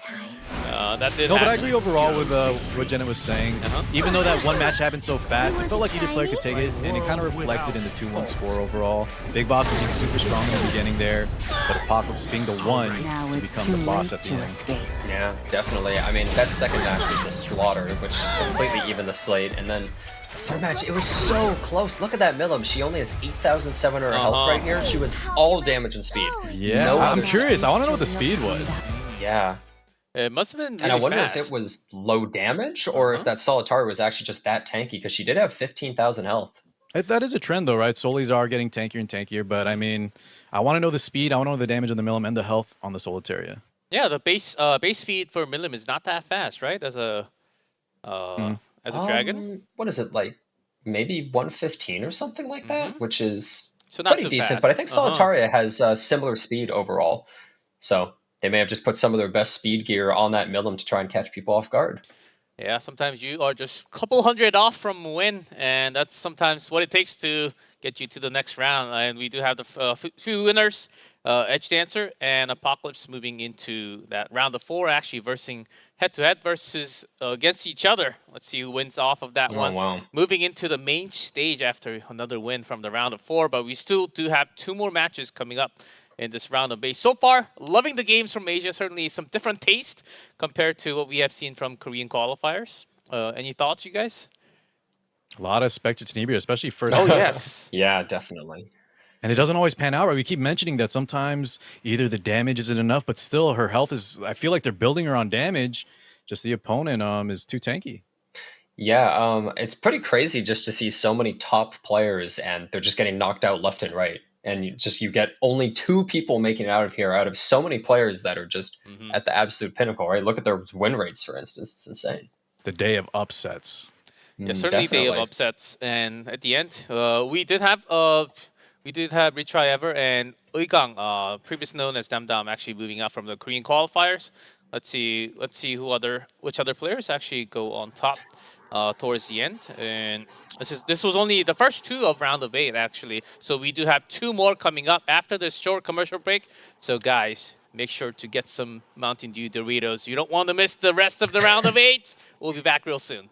That did No, but I happen. agree overall with what Jenna was saying. Even though that one match happened so fast, I felt like either player could take it, and it kind of reflected in the 2-1 score overall. BIGBOSS being super strong in the beginning there, but Apocalypse being the one Now to it's become too the boss late at the to end. escape. Yeah, definitely. I mean, that second match was a slaughter, which just completely evened the slate. And then the third match, it was so close. Look at that Milim. She only has 8,700 health right here. She was all damage and speed. Yeah, No I'm other- curious. I want to know what the speed was. Yeah. It must have been really And I wonder fast. if it was low damage or if that Solitari was actually just that tanky, because she did have 15,000 health. That is a trend, though, right? Solis are getting tankier and tankier, but I mean, I want to know the speed, I want to know the damage on the Milim and the health on the Solitaria. Yeah, the base speed for Milim is not that fast, right? As a dragon. What is it, like maybe 115 or something like that, which is So not pretty too decent. fast. But I think Solitaria has similar speed overall, so they may have just put some of their best speed gear on that Milim to try and catch people off guard. Yeah, sometimes you are just a couple hundred off from win, and that's sometimes what it takes to get you to the next round. And we do have the few winners, EdgeDancer and Apocalypse, moving into that round of 4, actually versing head-to-head versus against each other. Let's see who wins off of that one. Wow. Moving into the main stage after another win from the round of 4, but we still do have 2 more matches coming up in this round of base. So far, loving the games from Asia. Certainly some different taste compared to what we have seen from Korean qualifiers. Any thoughts, you guys? A lot of Spectre Tenebria, especially first. Oh, yes. Yeah, definitely. And it doesn't always pan out, right? We keep mentioning that sometimes either the damage isn't enough, but still her health is, I feel like they're building her on damage. Just the opponent is too tanky. Yeah, it's pretty crazy just to see so many top players and they're just getting knocked out left and right. And you get only 2 people making it out of here out of so many players that are just at the absolute pinnacle, right? Look at their win rates, for instance. It's insane. The day of upsets. Yeah, certainly day of upsets. And at the end, we did have Retry Ever and Uigang, previously known as Damdam, actually moving out from the Korean qualifiers. Let's see which other players actually go on top towards the end. And this was only the first 2 of round of 8, actually. So we do have 2 more coming up after this short commercial break. So guys, make sure to get some Mountain Dew Doritos. You don't want to miss the rest of the round of 8. We'll be back real soon.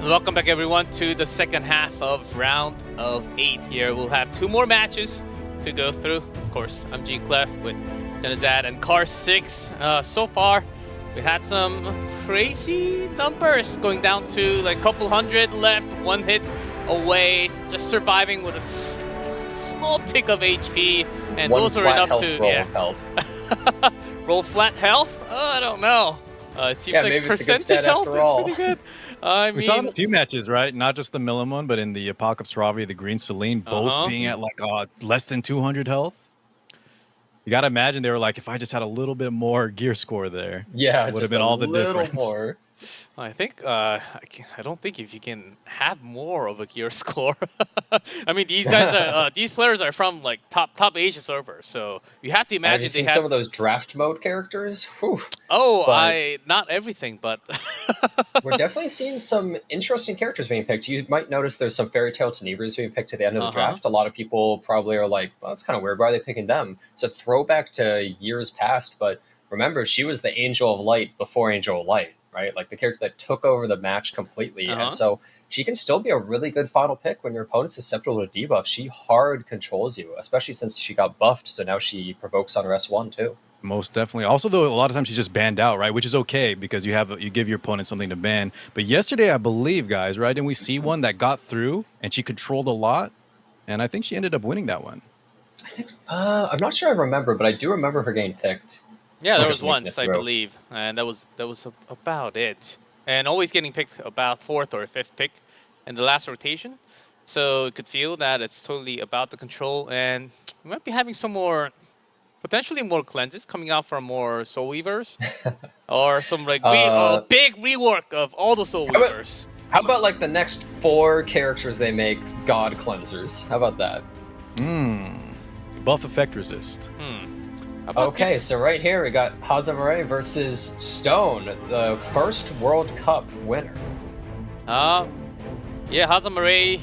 Welcome back, everyone, to the second half of round of 8 here. We'll have 2 more matches to go through. Of course, I'm G Clef with Denizad and Car 6. So far, we had some crazy numbers going down to like a couple hundred left, 1 hit away, just surviving with a small tick of HP, and One those are flat enough health to roll of health. roll flat health. I don't know. It seems Yeah, like maybe it's a good percentage stat health after is all. pretty good. I We saw it in mean, a few matches, right? Not just the Milim one, but in the Apocalypse Ravi, the Green Celine, both being at like less than 200 health. You gotta imagine they were like, if I just had a little bit more gear score there, Yeah, it would have just been a all the little difference. more. I think I don't think if you can have more of a gear score. I mean, these guys, these players are from like top Asia servers, so you have to Have imagine you they seen have. some of those draft mode characters? Whew. Oh, but- not everything, but We're definitely seeing some interesting characters being picked. You might notice there's some Fairy Tale Tenebras being picked at the end of the draft. A lot of people probably are like, well, that's kind of weird. Why are they picking them? It's a throwback to years past, but remember, she was the Angel of Light before Angel of Light, right? Like the character that took over the match completely. And so she can still be a really good final pick when your opponent's susceptible to debuff. She hard controls you, especially since she got buffed. So now she provokes on her S1 too. Most definitely. Also, though, a lot of times she's just banned out, right? Which is okay because you give your opponent something to ban. But yesterday, I believe, guys, right? Didn't we see one that got through and she controlled a lot? And I think she ended up winning that one. I think I'm not sure I remember, but I do remember her getting picked. yeah, there Or was just making once it I through. believe, and that was about it. And always getting picked about 4th or 5th pick in the last rotation, so you could feel that it's totally about the control, and we might be having some more. Potentially more cleanses coming out from more Soul Weavers, or some like big rework of all the Soul about- Weavers. How about like the next 4 characters they make God Cleansers? How about that? Buff effect resist. How about Okay, so right here we got Hazamarei versus Stone, the first World Cup winner. yeah, Hazamarei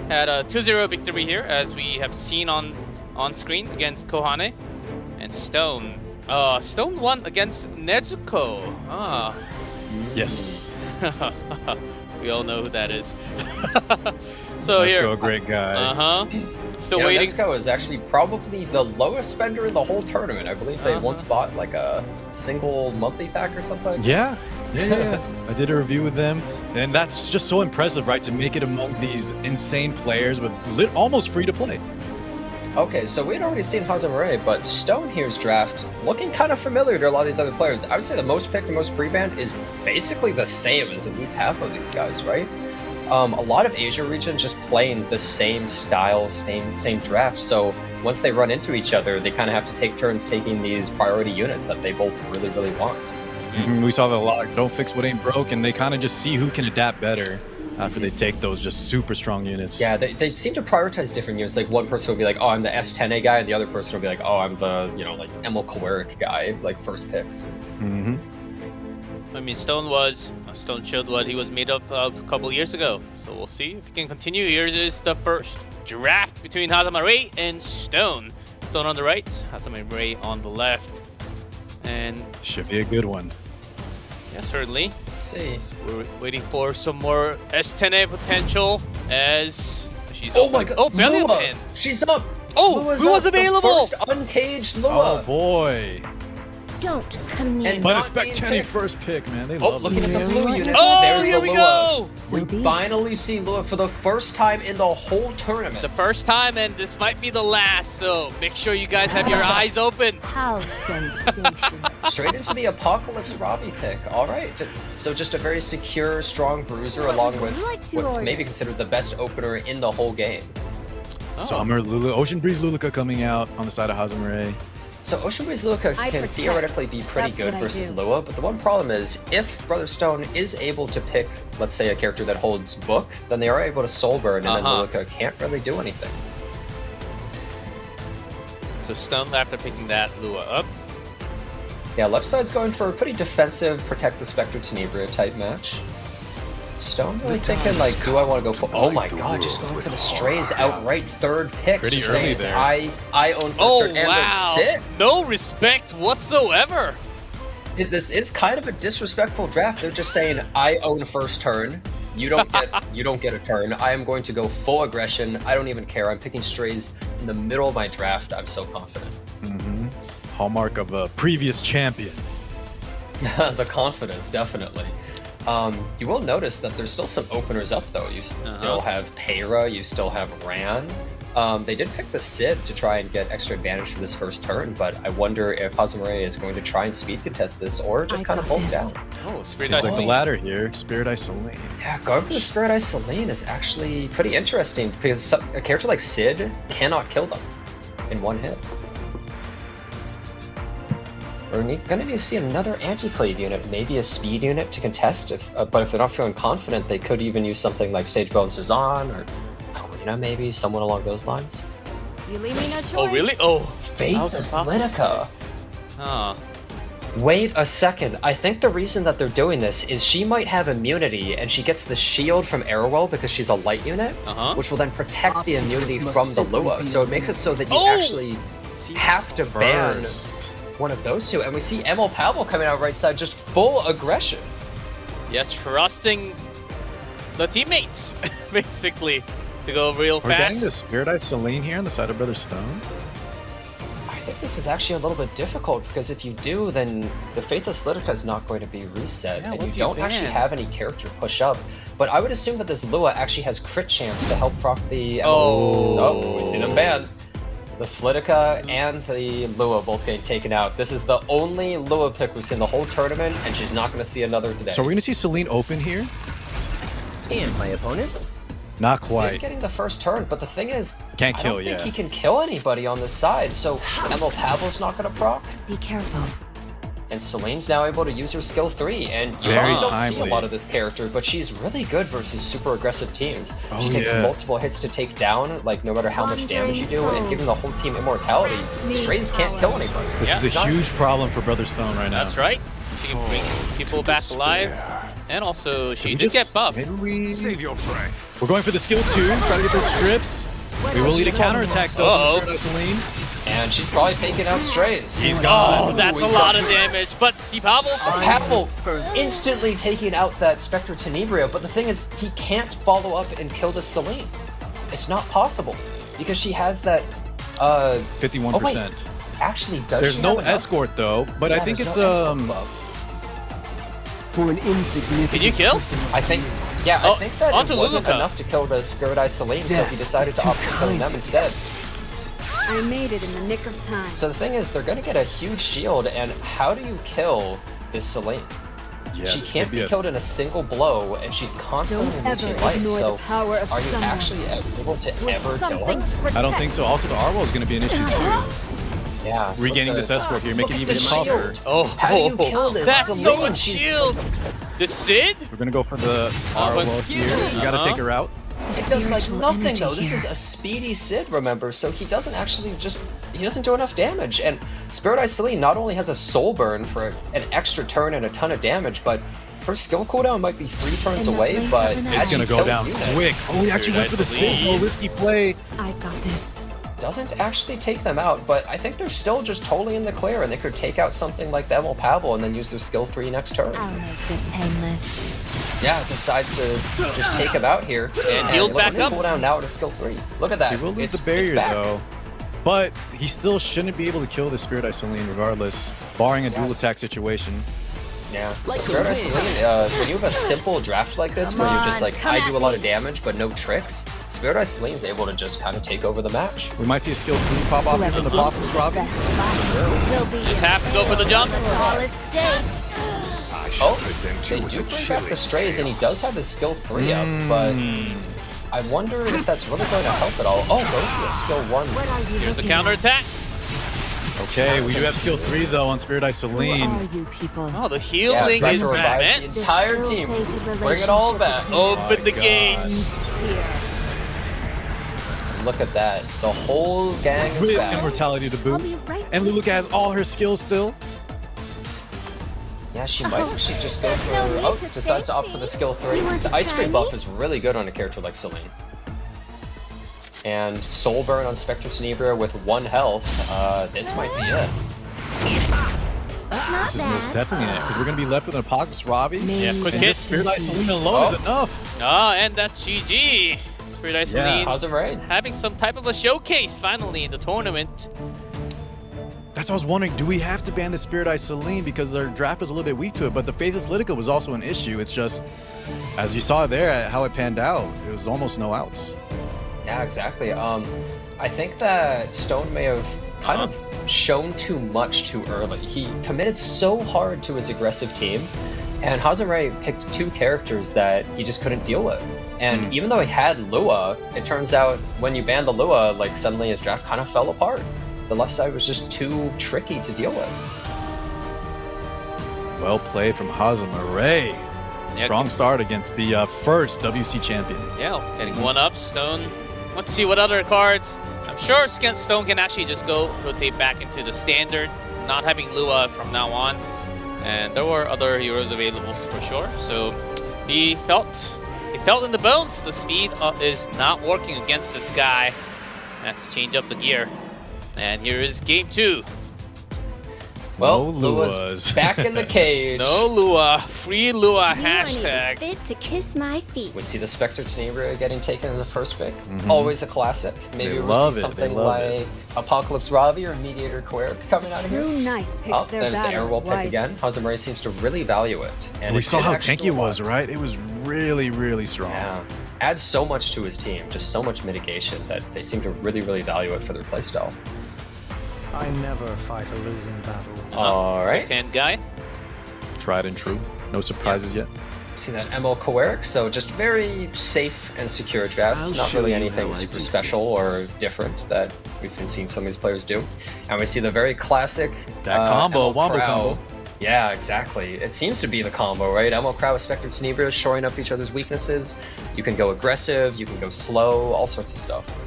had a 2-0 victory here, as we have seen on screen against Kohane, and Stone. Stone won against Nezuko. Yes. We all know who that is. So Let's here, go, great guy. Still You know, waiting. Nezuko is actually probably the lowest spender in the whole tournament. I believe they once bought like a single monthly pack or something. Yeah. I did a review with them, and that's just so impressive, right? To make it among these insane players with almost free to play. Okay, so we had already seen Hazamarei, but Stone here's draft looking kind of familiar to a lot of these other players. I would say the most picked and most pre-banned is basically the same as at least half of these guys, right? A lot of Asia regions just playing the same style, same draft. So once they run into each other, they kind of have to take turns taking these priority units that they both really, really want. We saw that a lot. Don't fix what ain't broke, and they kind of just see who can adapt better after they take those just super strong units. Yeah, they seem to prioritize different units. Like one person will be like, oh, I'm the S10A guy, and the other person will be like, oh, I'm the, like Emil Cleric guy, like first picks. I mean, Stone showed what he was made of a couple years ago. So we'll see if he can continue. Here is the first draft between Hazamarei and Stone. Stone on the right, Hazamarei on the left. And Should be a good one. yeah, certainly. Let's see. We're waiting for some more S10A potential as she's Oh open. my god! Oh, belly Lua! pin. She's up! Oh, Lua's who was up, the available? first uncaged Oh Lua! boy. Don't come near And me. But a not being Spectani picked. first pick, man. They Oh, love looking this. at the blue units. Oh, There's here the we Lua. go! So be it. Finally see Lua for the first time in the whole tournament. The first time, and this might be the last, so make sure you guys have your eyes open. How sensational. Straight into the Apocalypse Ravi pick. All right. So just a very secure, strong bruiser along with what's maybe considered the best opener in the whole game. Summer Lulu, Ocean Breeze Luluka coming out on the side of Hazamarei. So Ocean Breeze Luluka I can protect. theoretically be pretty That's good what I versus do. Lua, but the one problem is if Brother Stone is able to pick, let's say, a character that holds Book, then they are able to soul burn, and then Luluka can't really do anything. So Stone, after picking that, Lua up. Yeah, left side's going for a pretty defensive, protect the Spectre Tenebria type match. Stone really thinking, like, do I want to go for... Oh my god, just going for the Strays outright third pick. Pretty just early saying, there. I own first Oh, turn, and wow. that's it. No respect whatsoever. This is kind of a disrespectful draft. They're just saying, I own first turn. You don't get a turn. I am going to go full aggression. I don't even care. I'm picking strays in the middle of my draft. I'm so confident. Hallmark of a previous champion. The confidence, definitely. You will notice that there's still some openers up though. You still have Heir, you still have Ran. They did pick the Sid to try and get extra advantage for this first turn, but I wonder if Hazamarei is going to try and speed contest this or just kind of hold down. Oh, Spirit Seems Eye like the Celine. latter here. Spirit Eye Celine. Yeah, going for the Spirit Eye Celine is actually pretty interesting because a character like Sid cannot kill them in one hit. We're gonna need to see another anti-plate unit, maybe a speed unit to contest. But if they're not feeling confident, they could even use something like Sagebo and Suzanne or Kohane, maybe someone along those lines. You leave me no choice. Oh, really? Oh. Faith Athletica. Huh. Wait a second. I think the reason that they're doing this is she might have immunity and she gets the shield from Arrowell because she's a light unit, which will then protect the immunity from the Lua. So it makes it so that you actually have to ban one of those two. And we see Emil Pavel coming out right side, just full aggression. Yeah, trusting the teammates, basically, to go real We're fast. getting the Spirit Eye Celine here on the side of Brother Stone. I think this is actually a little bit difficult because if you do, then the Faithless Litica is not going to be reset, Yeah, and what you do you don't actually ban? have any character push up. But I would assume that this Lua actually has crit chance to help proc the. Oh. We see them ban. The Flitica and the Lua both getting taken out. This is the only Lua pick we've seen the whole tournament, and she's not going to see another today. So we're going to see Celine open here? And my opponent? Not Sid quite. getting the first turn, but the thing is, Can't I kill, don't think yeah. he can kill anybody on this side. So Emil Pavel's not going to proc. Be careful. And Celine's now able to use her skill 3, and you Very probably don't see a timely. lot of this character, but she's really good versus super aggressive teams. Oh, She takes yeah. multiple hits to take down, like no matter how much damage you do, and giving the whole team immortality. Strays can't kill anybody. This is a Not- huge problem for Brother Stone right now. That's right. She can bring people back alive. And also, she We did get buffed. Maybe we... Save your breath. We're going for the skill 2, try to get those strips. We will lead a counterattack though. Uh-oh. from Spirit Eye Celine. And she's probably taking out Strays. He's gone. Oh, that's a lot of damage. But see Pavel? Pavel instantly taking out that Spectre Tenebria, but the thing is, he can't follow up and kill the Celine. It's not possible, because she has that, 51%. Oh, wait. Actually, does There's she no have enough? escort though, but I Yeah, think there's it's no escort buff. For an insignificant Can you kill? person like I think, yeah, Oh, I think that onto it wasn't Luluka. enough to kill the Spirit Eye Celine, so Death he decided is to too opt for killing kind. them instead. I made it in the nick of time. So the thing is, they're going to get a huge shield, and how do you kill this Celine? Yeah, She this can't could be a- killed in a single blow, and she's constantly Don't ever losing life. ignore So, the power of are you someone. actually able to With ever kill something her? to protect. I don't think so. Also, the Arwell is going to be an issue too. Yeah. Regaining look this at escort here, look make it at even the tougher. shield. Oh, How do you kill this that's Celine? so much She's- shield. The Sid? We're going to go for the but- Arwell here. You got to take her out. It does like Spiritual nothing energy though. This here. is a speedy Sid, remember? So he doesn't actually he doesn't do enough damage. And Spirit Eye Celine not only has a soul burn for an extra turn and a ton of damage, but her skill cooldown might be 3 turns In the away, blink but of an as eye. It's going to she go kills down units, quick. Oh, he actually went for the Spirit Eye save. Oh, risky play. I've got this. doesn't actually take them out, but I think they're still just totally in the clear, and they could take out something like the Emil Pavel and then use their skill 3 next turn. I'll make this painless. Yeah, decides to just take him out here. And healed look, back let me up. cool down now to skill 3. Look at that. He will lose It's- the barrier it's back. though. But he still shouldn't be able to kill the Spirit Eye Celine regardless, barring a dual Yes. attack situation. Yeah. Spirit Eye Celine, when you have a simple draft like this where you're just like, I do a lot of damage but no tricks, Spirit Eye Celine is able to just kind of take over the match. We might see a skill 3 pop off here from the bottom of Robbie. Best of Will be Just have to go for the jump. That's all at stake. Oh, they do bring back the strays, and he does have his skill 3 up, but I wonder if that's really going to help at all. Oh, goes to the skill 1. What are you Here's the looking counterattack. Okay, we do have skill 3 though on Spirit Eye Who Celine. are you people? Oh, the Yeah, healing tries is to back, revive man. the entire team. Bring it all back. Open the God. gates. here? Look at that. The whole gang is With back. immortality to I'll boot. be right And Luluka has all her skills still. Yeah, she might actually just go for... no need Oh, to decides to thank opt for me. the skill 3. You want The to Ice try Cream me? buff is really good on a character like Celine. And Soul Burn on Spectre Tenebria with 1 health. This might be it. Not This is most bad. definitely it, because we're going to be left with an Apocalypse Robbie. Yeah, quick And hit. just Spirit Eye Celine alone is enough. Ah, and that's GG. Spirit Eye Celine Hazamarei. having some type of a showcase finally in the tournament. That's what I was wondering. Do we have to ban the Spirit Eye Celine because their draft was a little bit weak to it? But the Faithless Litica was also an issue. It's just, as you saw there, how it panned out, it was almost no outs. Yeah, exactly. I think that Stone may have kind of shown too much too early. He committed so hard to his aggressive team, and Hazamarei picked two characters that he just couldn't deal with. And even though he had Lua, it turns out when you banned the Lua, like suddenly his draft kind of fell apart. The left side was just too tricky to deal with. Well played from Hazamarei. Yeah, Strong start against the first WC champion. Yeah, getting one up. Stone. Let's see what other cards. I'm sure Stone can actually just go rotate back into the standard, not having Lua from now on. And there were other heroes available for sure. So he felt in the bones. The speed is not working against this guy. Has to change up the gear. And here is game 2. Well, No Lua's Luas. back in the cage. No Lua. Free Lua You aren't even hashtag. fit to kiss my feet. We see the Spectre Tenebria getting taken as a first pick. Always a classic. Maybe They we'll love see it. something They love it. like Apocalypse Ravi or Mediator Quirk coming out of here. night Oh, there's the Airwell pick again. Hazamarei seems to really value it. And We it saw did how actually tanky it was, work. right? It was really, really strong. Yeah. Adds so much to his team, just so much mitigation that they seem to really, really value it for their playstyle. I never fight a losing battle. Alright. 10 guy. Tried and true. No surprises yet. See that ML Quirk, so just very safe and secure draft. I'll Not show really you anything how I super do special or different that we've been seeing some of these players do. And we see the very classic That combo, ML wombo Crow. combo. Yeah, exactly. It seems to be the combo, right? ML Crow with Spectre Tenebria shoring up each other's weaknesses. You can go aggressive, you can go slow, all sorts of stuff.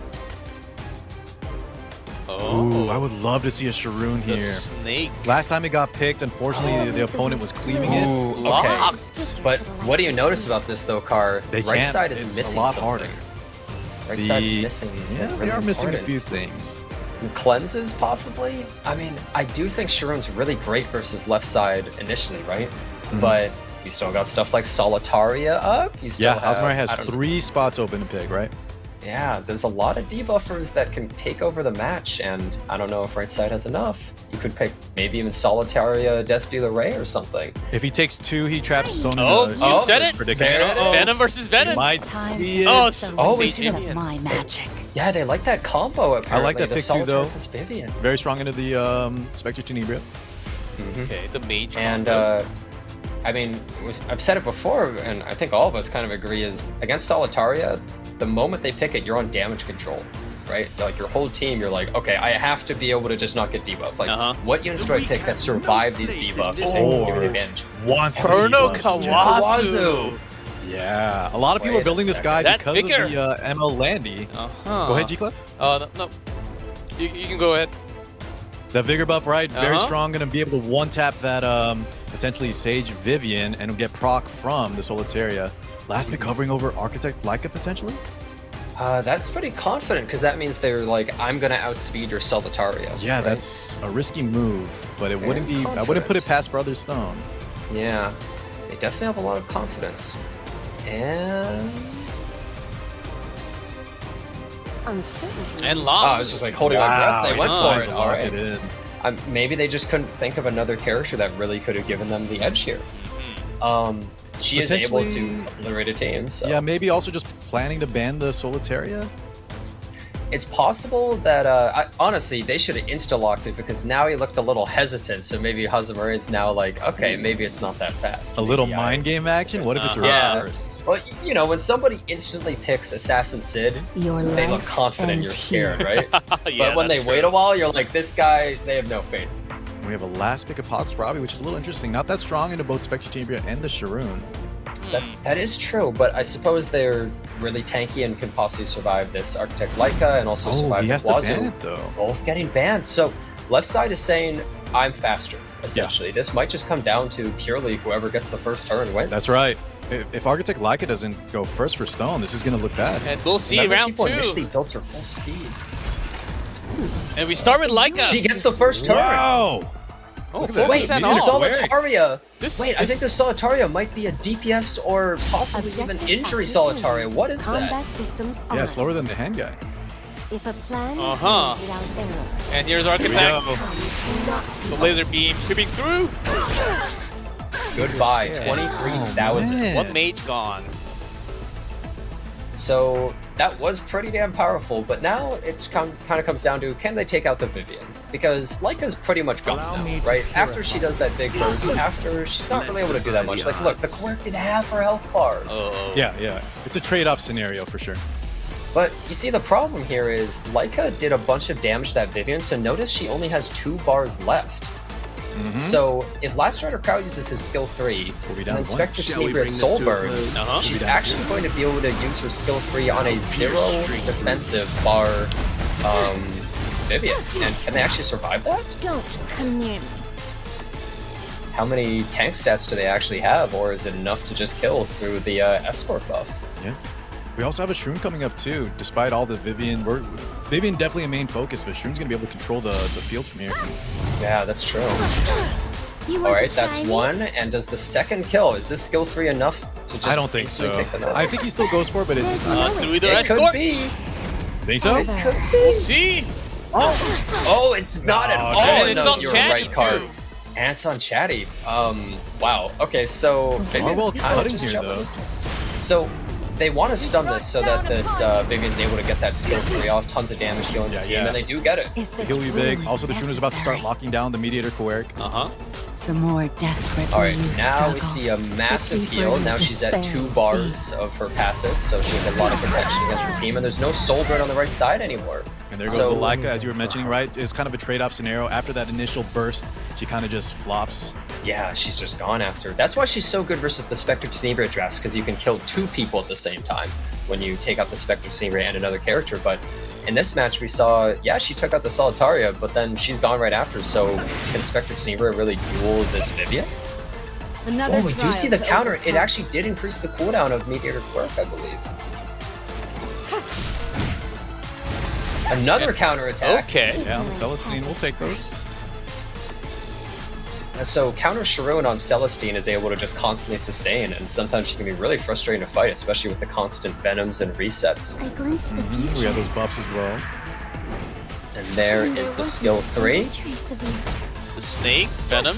Ooh, I would love to see a Sharoon The here. snake. Last time it got picked, unfortunately, the opponent was cleaving it. Ooh, okay. Locked. But what do you notice about this though, Car? They Right can't. side is It's missing a lot something. harder. Right side's missing these Yeah, things. they are missing a important. few things. Cleanses, possibly? I mean, I do think Sharoon's really great versus left side initially, right? But you still got stuff like Solitaria up. You still Yeah, have, Hazamarei has I don't know. 3 spots open to pick, right? Yeah, there's a lot of debuffers that can take over the match, and I don't know if right side has enough. You could pick maybe even Solitaria Death Dealer Ray or something. If he takes 2, he traps Stone in Oh, the you said it. predicament. There it is. Venom versus Venom. Might Time see it. Oh, Oh, we we see see Vivian. my magic. Yeah, they like that combo apparently. like that the pick too, Solitaire though. plus Vivian. Very strong into the Spectre Tenebria. Okay, the mage. And combo. I mean, I've said it before, and I think all of us kind of agree, is against Solitaria, the moment they pick it, you're on damage control, right? Like your whole team, you're like, okay, I have to be able to just not get debuffed. Like, what units do I pick that survive these debuffs and give me the advantage? Wants Chrono debuffs. Kawazu. Yeah, a lot of people Wait are building a this guy second. because That of the ML Landy. Go ahead, G-Cliff. No. You can go ahead. The Vigor buff, right? Very Uh-huh. strong. Going to be able to one-tap that potentially Sage Vivian and get proc from the Solitaria. Last pick covering over Architect Leica, potentially? That's pretty confident, because that means they're like, I'm going to outspeed your Solitaria. Yeah, right? that's a risky move, but it wouldn't be. I confident. wouldn't put it past Brother Stone. Yeah, they definitely have a lot of confidence. And... Uncertainty. And Oh, I lost. was just like holding my breath. They went nice. for it. All Lock right. it in. Maybe they just couldn't think of another character that really could have given them the edge here. She is able to Potentially- obliterate a team, so Yeah, maybe also just planning to ban the Solitaria. it's possible that honestly they should have insta-locked it, because now he looked a little hesitant. So maybe Hazamarei is now like, okay, maybe it's not that fast. A little Maybe mind game action. What if it's Yeah. reverse? Well, you know, when somebody instantly picks Assassin Sid, Your they look life confident. ends You're scared, right? Yeah, but when they that's wait true. a while, you're like, this guy, they have no faith. We have a last pick of Pox Robbie, which is a little interesting. Not that strong into both Spectre Tenebria and the Sharoon. That is true, but I suppose they're really tanky and can possibly survive this Architect Leica and also Oh, survive he the has to ban Wazoo. it though. Both getting banned. So left side is saying, I'm faster, essentially. This might just come down to purely whoever gets the first turn wins. That's right. If Architect Leica doesn't go first for Stone, this is going to look bad. And we'll see Remember, round people 2. initially built her full speed. And we start with Leica. She gets the first turn. Wow! Oh, Look at that. 4% Wait, the off. Solitaria. This Wait, I is- think the Solitaria might be a DPS or possibly even injury Solitaria. What is Combat that? systems Yeah, on. slower than the hand guy. If a plan is Uh-huh. made without error, And here's Here we Architect. go. The laser beam creeping through. Goodbye, Yeah. 23,000. Man. One mage gone. So that was pretty damn powerful, but now it kind of comes down to, can they take out the Vivian? Because Leica's pretty much gone Allow now, me to right? After purify. she does that big burst, after she's not really able to do that much. Like, look, the Quirk did half her health bar. Oh. Yeah, yeah. It's a trade-off scenario for sure. But you see, the problem here is Leica did a bunch of damage to that Vivian, so notice she only has 2 bars left. So if Last Rider Crow uses his skill 3, We'll be and down then one. Spectre Shall we Tenebria bring this Soul to a Burns, close? she's We'll be down actually going to be able to use her skill 3 on a 0 defensive bar Vivian. And can they actually survive that? don't come near me. How many tank stats do they actually have, or is it enough to just kill through the escort buff? Yeah. We also have a Shroom coming up too. Despite all the Vivian, Vivian definitely a main focus, but Shroom's gonna be able to control the field from here. Yeah, that's true. You want Alright, to that's try me? 1. And does the second kill, is this skill 3 enough to just I don't think so. instantly take the knock? I think he still goes for it, but it's. Through the It could escort. be. Think so? We'll see. Oh, it's not at No, all. and it's No, on you're Chatty, right, card. too. And it's on Chatty. Wow. Okay, so Vivian's Marwell kind of cutting just here chilling. though. So they want to stun this so that this Vivian's able to get that skill 3 off, tons of damage healing the team, yeah. and they do get it. Is this He'll be big. really Also, the Shroom is about to start necessary? locking down the Mediator Quirk. Uh-huh. The more desperate All right, you now we struggle, see a massive deeper heal. the Now she's at despair 2 bars of her passive, so she has a lot of protection against her team, and there's no Soul Bird on the right side anymore. And there goes So- the Leica, as you were mentioning, right? It's kind of a trade-off scenario. After that initial burst, she kind of just flops. Yeah, she's just gone after. That's why she's so good versus the Spectre Tenebria drafts, because you can kill 2 people at the same time when you take out the Spectre Tenebria and another character. But in this match, we saw, yeah, she took out the Solitaria, but then she's gone right after. So can Spectre Tenebria really duel this Vivian? Another Oh, we do trial see the to counter. It overcome. actually did increase the cooldown of Mediator Quirk, I believe. Another counter attack. Okay. Yeah, on the Celestine, we'll take those. So counter Sharoon on Celestine is able to just constantly sustain, and sometimes she can be really frustrating to fight, especially with the constant venoms and resets. I glimpse the We future. have those buffs as well. And there is the skill 3. Trace of you. The snake, venom,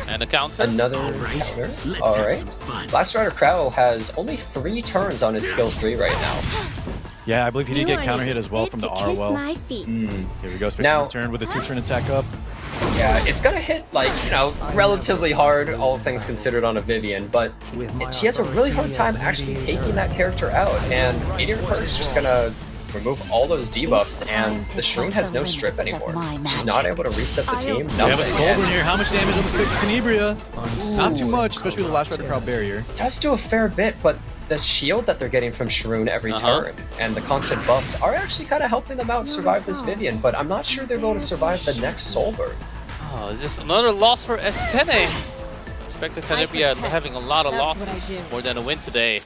and a counter. Another counter. Alright. Last Rider Crow has only 3 turns on his skill 3 right now. Yeah, I believe he did You get are counter hit as well fit from the to kiss Arwell. my feet. Here we go, Spectre Now- return with a 2-turn attack up. Yeah, it's gonna hit, like, you know, relatively hard, all things considered, on a Vivian, but she has a really hard time actually taking that character out, and Meteor Quirk's just gonna remove all those debuffs, and the Shroom has no strip anymore. She's not able to reset the team, We have a nothing. Soul And in here. How much damage on the Spectre Tenebria? Not too much, especially with the Last Rider Crowd barrier. it does do a fair bit, but the shield that they're getting from Sharoon every turn and the constant buffs are actually kind of helping them out survive this Vivian, but I'm not sure they're able to survive the next Soul Bird. Oh, is this another loss for Estene? Spectre Tenebria having a lot of That's what I losses, do. more than a win today.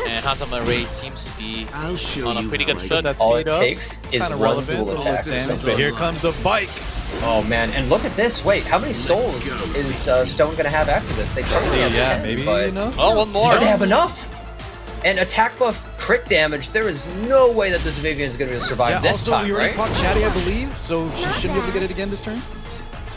And Hazamarei seems to be I'll show on a you pretty how good I trend. That All speed it up, takes is kinda one relevant, dual little attack. damage, So- but here comes the bike. Oh man, and look at this. Wait, how many souls is Stone gonna have after this? They totally See, have yeah, 10, maybe but enough. Oh, one more. do they have enough? And attack buff crit damage, there is no way that this Vivian's gonna be able to survive Yeah, this also, time, we already right? caught Chatty, I believe, so she shouldn't be able to get it again this turn.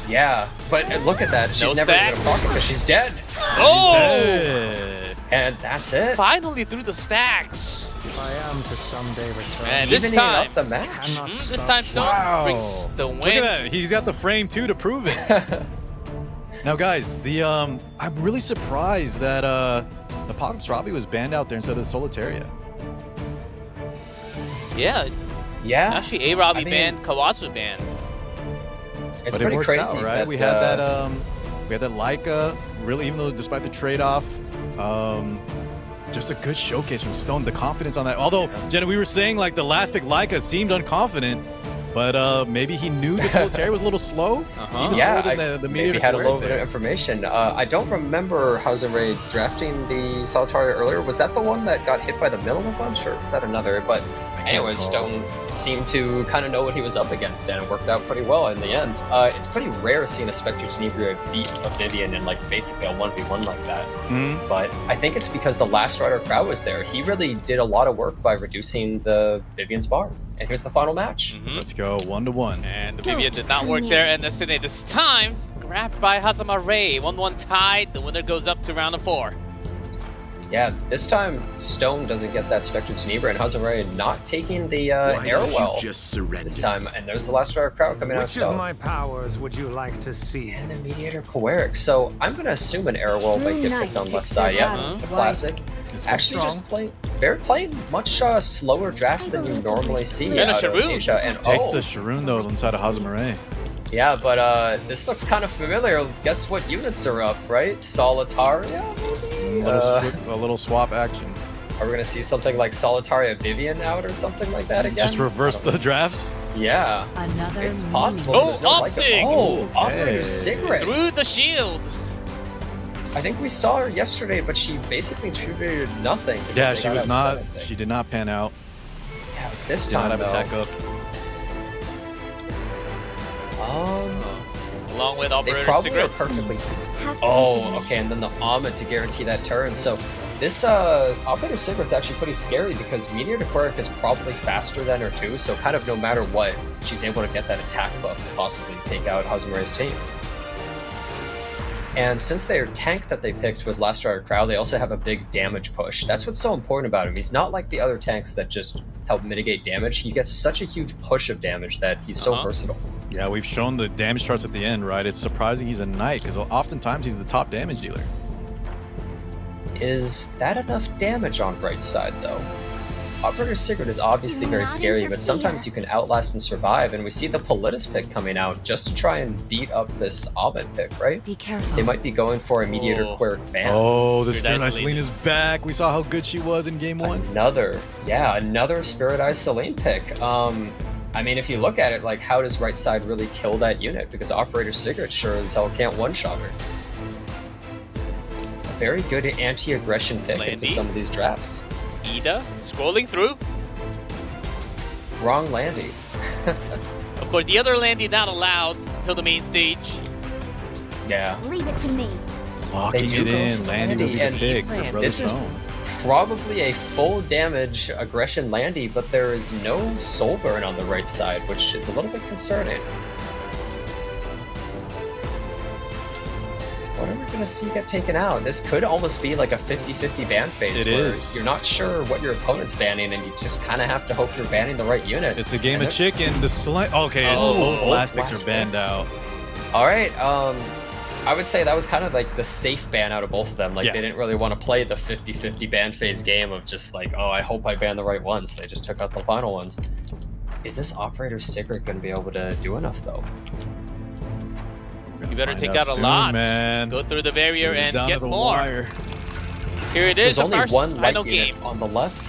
Yeah, but look at that. She's No never stack. gonna proc it because she's dead. Oh! Hey. And that's it. Finally through the stacks. I am to someday return. And this Evening time, up the match. Cannot this stop time Stone Wow. brings the Look at win. that. He's got the frame too to prove it. Now, guys, the I'm really surprised that the Apocalypse Robbie was banned out there instead of the Solitaria. Yeah, Yeah, actually A-Robbie I mean- banned, Kawasu banned. it's But pretty it works crazy. out, right? that, we had that Leica, really, even though despite the trade-off, just a good showcase from Stone. The confidence on that. Although, Jenna, we were saying like the last pick Leica seemed unconfident. but maybe he knew the Solitaire was a little slow. Even Yeah, slower than the maybe meteor had a little there. bit of information. I don't remember Hazamarei drafting the Solitaire earlier. Was that the one that got hit by the middle a bunch, or was that another? But anyways, Stone seemed to kind of know what he was up against, and it worked out pretty well in the end. It's pretty rare seeing a Spectre Tenebria beat a Vivian in like basically a 1v1 like that. But I think it's because the Last Rider crowd was there. He really did a lot of work by reducing the Vivian's bar. And here's the final match. Let's go 1-1. And the Vivian did not work there, and Destiny this time grabbed by Hazamarei. 1-1 tied. The winner goes up to round of 4. Yeah, this time Stone doesn't get that Spectre Tenebria, and Hazamarei not taking the Airwell this time. And there's the Last Rider crowd coming out of Which of Stone. my powers would you like to see? And the Mediator Koeric. So I'm going to assume an Airwell might get picked on left side. Yeah, it's a classic. It's Actually, just playing much slower drafts than you normally see And a out of Sharoon. Asia. And Takes the Sharoon though inside of Hazamarei. yeah, but this looks kind of familiar. Guess what units are up, right? Solitaria, maybe? A little swap action. Are we gonna see something like Solitaria Vivian out or something like that again? Just reverse the drafts. Yeah, Another it's mini possible. Oh, There's no like Opsig! Oh, Operator Hey. Cigarette. Through the shield. I think we saw her yesterday, but she basically contributed nothing. because Yeah, they she got was upset, not. I think. She did not pan out. Yeah, this Did not time have though. attack up. Along with They Operator probably are Cigarette. perfectly. Have Oh, okay, and then the Ahmed to guarantee that turn. So this Operator Cigarette's actually pretty scary because Meteor Aquaric is probably faster than her too. So kind of no matter what, she's able to get that attack buff to possibly take out Hazamarei's team. And since their tank that they picked was Last Rider Crowd, they also have a big damage push. That's what's so important about him. He's not like the other tanks that just help mitigate damage. He gets such a huge push of damage that he's so versatile. Yeah, we've shown the damage charts at the end, right? It's surprising he's a knight because oftentimes he's the top damage dealer. Is that enough damage on Bright Side though? Operator Cigarette is obviously Do very not scary, but sometimes interfere. you can outlast and survive, and we see the Politis pick coming out just to try and beat up this Ahmed pick, right? Be careful. They might be going for a Mediator Oh. Quirk ban. Oh, the Spirit Spirit Eye Eye Celine is back. We saw how good she was in game 1. Another Spirit Eye Celine pick. I mean, if you look at it, like, how does Right Side really kill that unit? Because Operator Cigarette sure as hell can't one-shot her. A very good anti-aggression pick into Landy? some of these drafts. Ida scrolling through. Wrong Landy. Of course, the other Landy not allowed until the main stage. Yeah. Leave it to me. Locking do it go in. for Landy will be Landy, the and pick for Brother this is Stone. probably a full damage aggression Landy, but there is no soul burn on the right side, which is a little bit concerning. What are we going to see get taken out? This could almost be like a 50-50 ban phase It where is. you're not sure what your opponent's banning, and you just kind of have to hope you're banning the right unit. It's a game And of chicken. The select. Okay, it's Oh, both both last picks last are banned picks. out. All right, I would say that was kind of like the safe ban out of both of them. Like, Yeah. they didn't really want to play the 50-50 ban phase game of just like, oh, I hope I ban the right ones. They just took out the final ones. Is this Operator Cigarette going to be able to do enough, though? You better Find take out a soon, lot. man. Go through the barrier He's and down to get the more. wire. Here it is, There's the only first one light final unit game. on the left.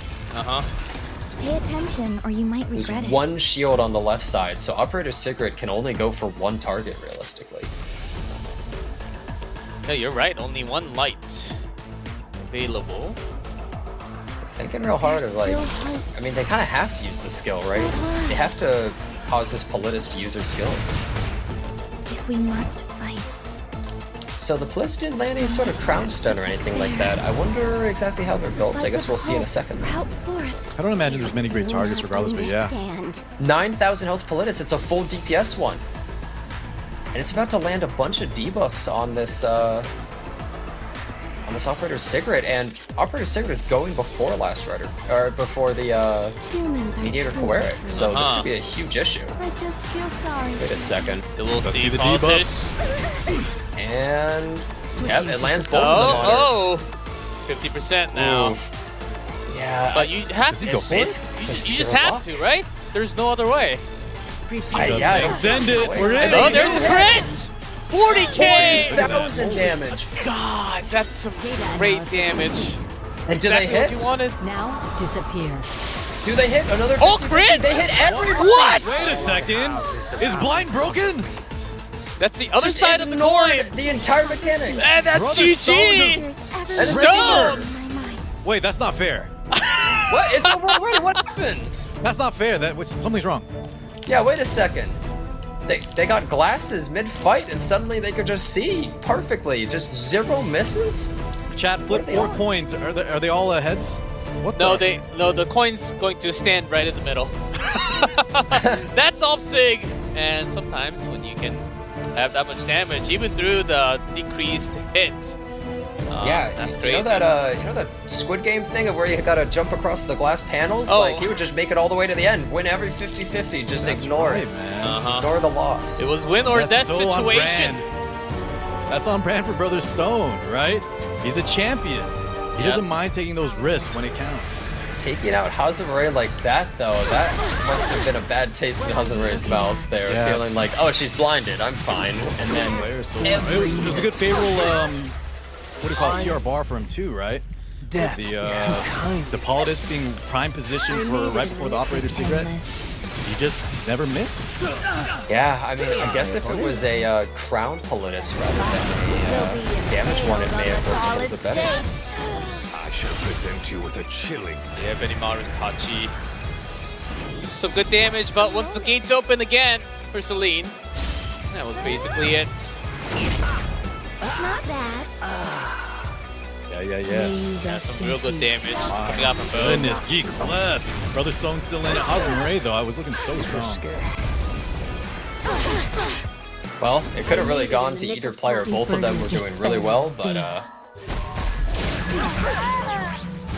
Pay attention or you might There's regret one shield on the left side, so Operator Cigarette can only go for one target, realistically. No, you're right. Only one light available. Thinking real hard of, like, Still hope. I mean, they kind of have to use the skill, right? They have to cause this Politis to use her skills. If we must fight. So the Politis didn't land any sort of crown stun or anything like that. I wonder exactly how they're built. I guess we'll see in a second. Sprout forth. I don't imagine there's many great Do targets not regardless, but yeah. understand. 9,000 health Politis, it's a full DPS one. And it's about to land a bunch of debuffs on this Operator Cigarette, and Operator Cigarette is going before Last Rider, or before the Humans are Mediator too Koeric, cruel. so this could be a huge issue. I just feel sorry. Wait a second. The little Let's C see the politics. And Switching yep, to it lands both of them on her. Oh, 50% now. Oof. Yeah, But you have Does to. he go for it? You Just just pure have luck. to, right? There's no other way. Send it. We're in. Oh, there's the crit! 40k! 40,000 damage. God, that's some Data great analysis damage. And do they Exactly what hit? you wanted. Now disappear. Do they hit another 50? Oh, crit! They hit everybody! What? Wait a second. Is blind broken? That's the other Just side of the ignored coin. the entire mechanic. And that's Brother GG. Stone That is Stone! over. Wait, that's not fair. What? It's over already. What happened? That's not fair. That was something's wrong. Yeah, wait a second. They got glasses mid-fight and suddenly they could just see perfectly. Just 0 misses? Chat, flip are the 4 odds? coins. Are they all heads? What No, the? the coin's going to stand right in the middle. That's off sig. And sometimes when you can have that much damage, even through the decreased hit. Yeah, that's you crazy. know that Squid Game thing of where you gotta jump across the glass panels? Oh. Like, he would just make it all the way to the end, win every 50-50, just That's ignore right, it. man. Ignore the loss. It was win or That's death so on situation. brand. That's on brand for Brother Stone, right? He's a champion. He Yeah. doesn't mind taking those risks when it counts. Taking out Hazamarei like that, though, that must have been a bad taste in Hazamarei's mouth there, Yeah. feeling like, oh, she's blinded, I'm fine. And then It was a good favorable, what do you call it, CR bar for him too, right? Death The is too kind. the Politis being prime position for right before the operator secret. He just never missed. yeah, I mean, I guess if it was a crown Politis rather than a damage one, it may have worked a little bit better. I shall present you with a chilling. Yeah, Benimaru's Tachi. Some good damage, but once the gates open again for Celine, that was basically it. Not bad. Yeah. Yeah, some real good damage coming out from both. Goodness, geek left. Brother Stone's still in it. Hazamarei though, I was looking so strong. Well, it could have really gone to either player. Both of them were doing really well, but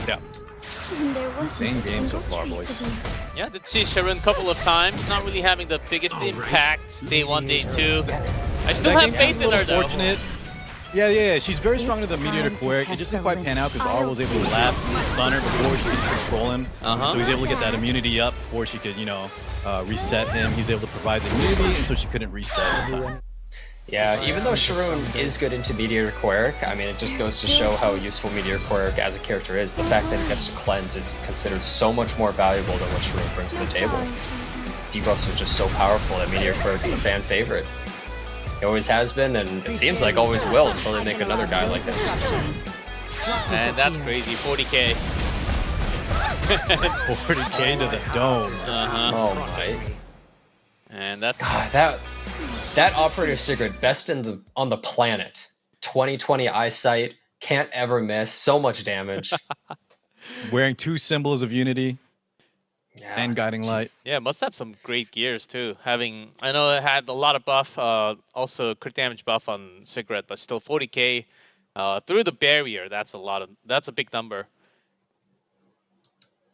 Yeah. Insane game so far, boys. Yeah, did see Sharon a couple of times. Not really having the biggest impact day 1, day 2. I still That have game faith was a in her little though. fortunate. Yeah. She's very strong to the Meteor Quirk. It just didn't quite pan out because the R was able to lap the stunner before she could control him. So he's able to get that immunity up before she could, reset him. He was able to provide the immunity until she couldn't reset in time. yeah, even though Sharon is good into Meteor Quirk, I mean, it just goes to show how useful Meteor Quirk as a character is. The fact that he gets to cleanse is considered so much more valuable than what Sharon brings to the table. Debuffs are just so powerful that Meteor Quirk's the fan favorite. He always has been, and it seems like always will until they make another guy like that. And that's crazy, 40k. 40k to the dome. Oh my. And that's God, that operator secret, best on the planet. 2020 eyesight, can't ever miss, so much damage. Wearing 2 symbols of unity Yeah, and guiding light. yeah, must have some great gears too. I know it had a lot of buff, also crit damage buff on Cigarette, but still 40k through the barrier. That's a big number.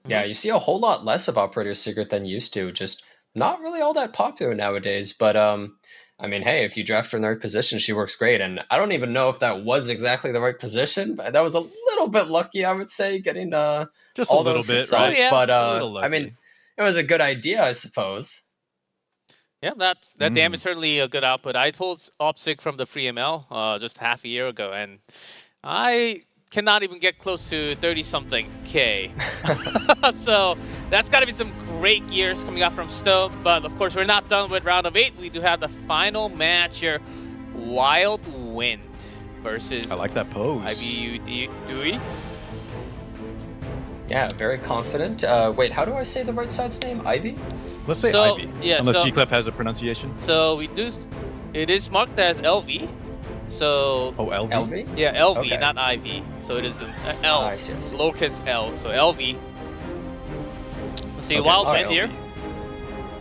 Yeah, you see a whole lot less of Operator Secret than you used to. Just not really all that popular nowadays. But I mean, hey, if you draft her in the right position, she works great. And I don't even know if that was exactly the right position, but that was a little bit lucky, I would say, getting Just all a little those bit, hits right? off. Yeah, But a little I mean, lucky. it was a good idea, I suppose. Yeah, that damn is certainly a good output. I pulled Opsic from the free ML just half a year ago, and I cannot even get close to 30-something K. So that's got to be some great gears coming out from Stone. But of course, we're not done with round of 8. We do have the final match here, WildWind versus I like that pose. Ivyuedui. Yeah, very confident. Wait, how do I say the right side's name? Ivy? Let's say So, Ivy. yeah, Unless so- G-Clef has a pronunciation. So it is marked as LV. So Oh, LV? LV? yeah, LV, Okay. not IV. So it is an L, I see. lowercase L. So LV. Let's see, Okay, WildWind alright, here.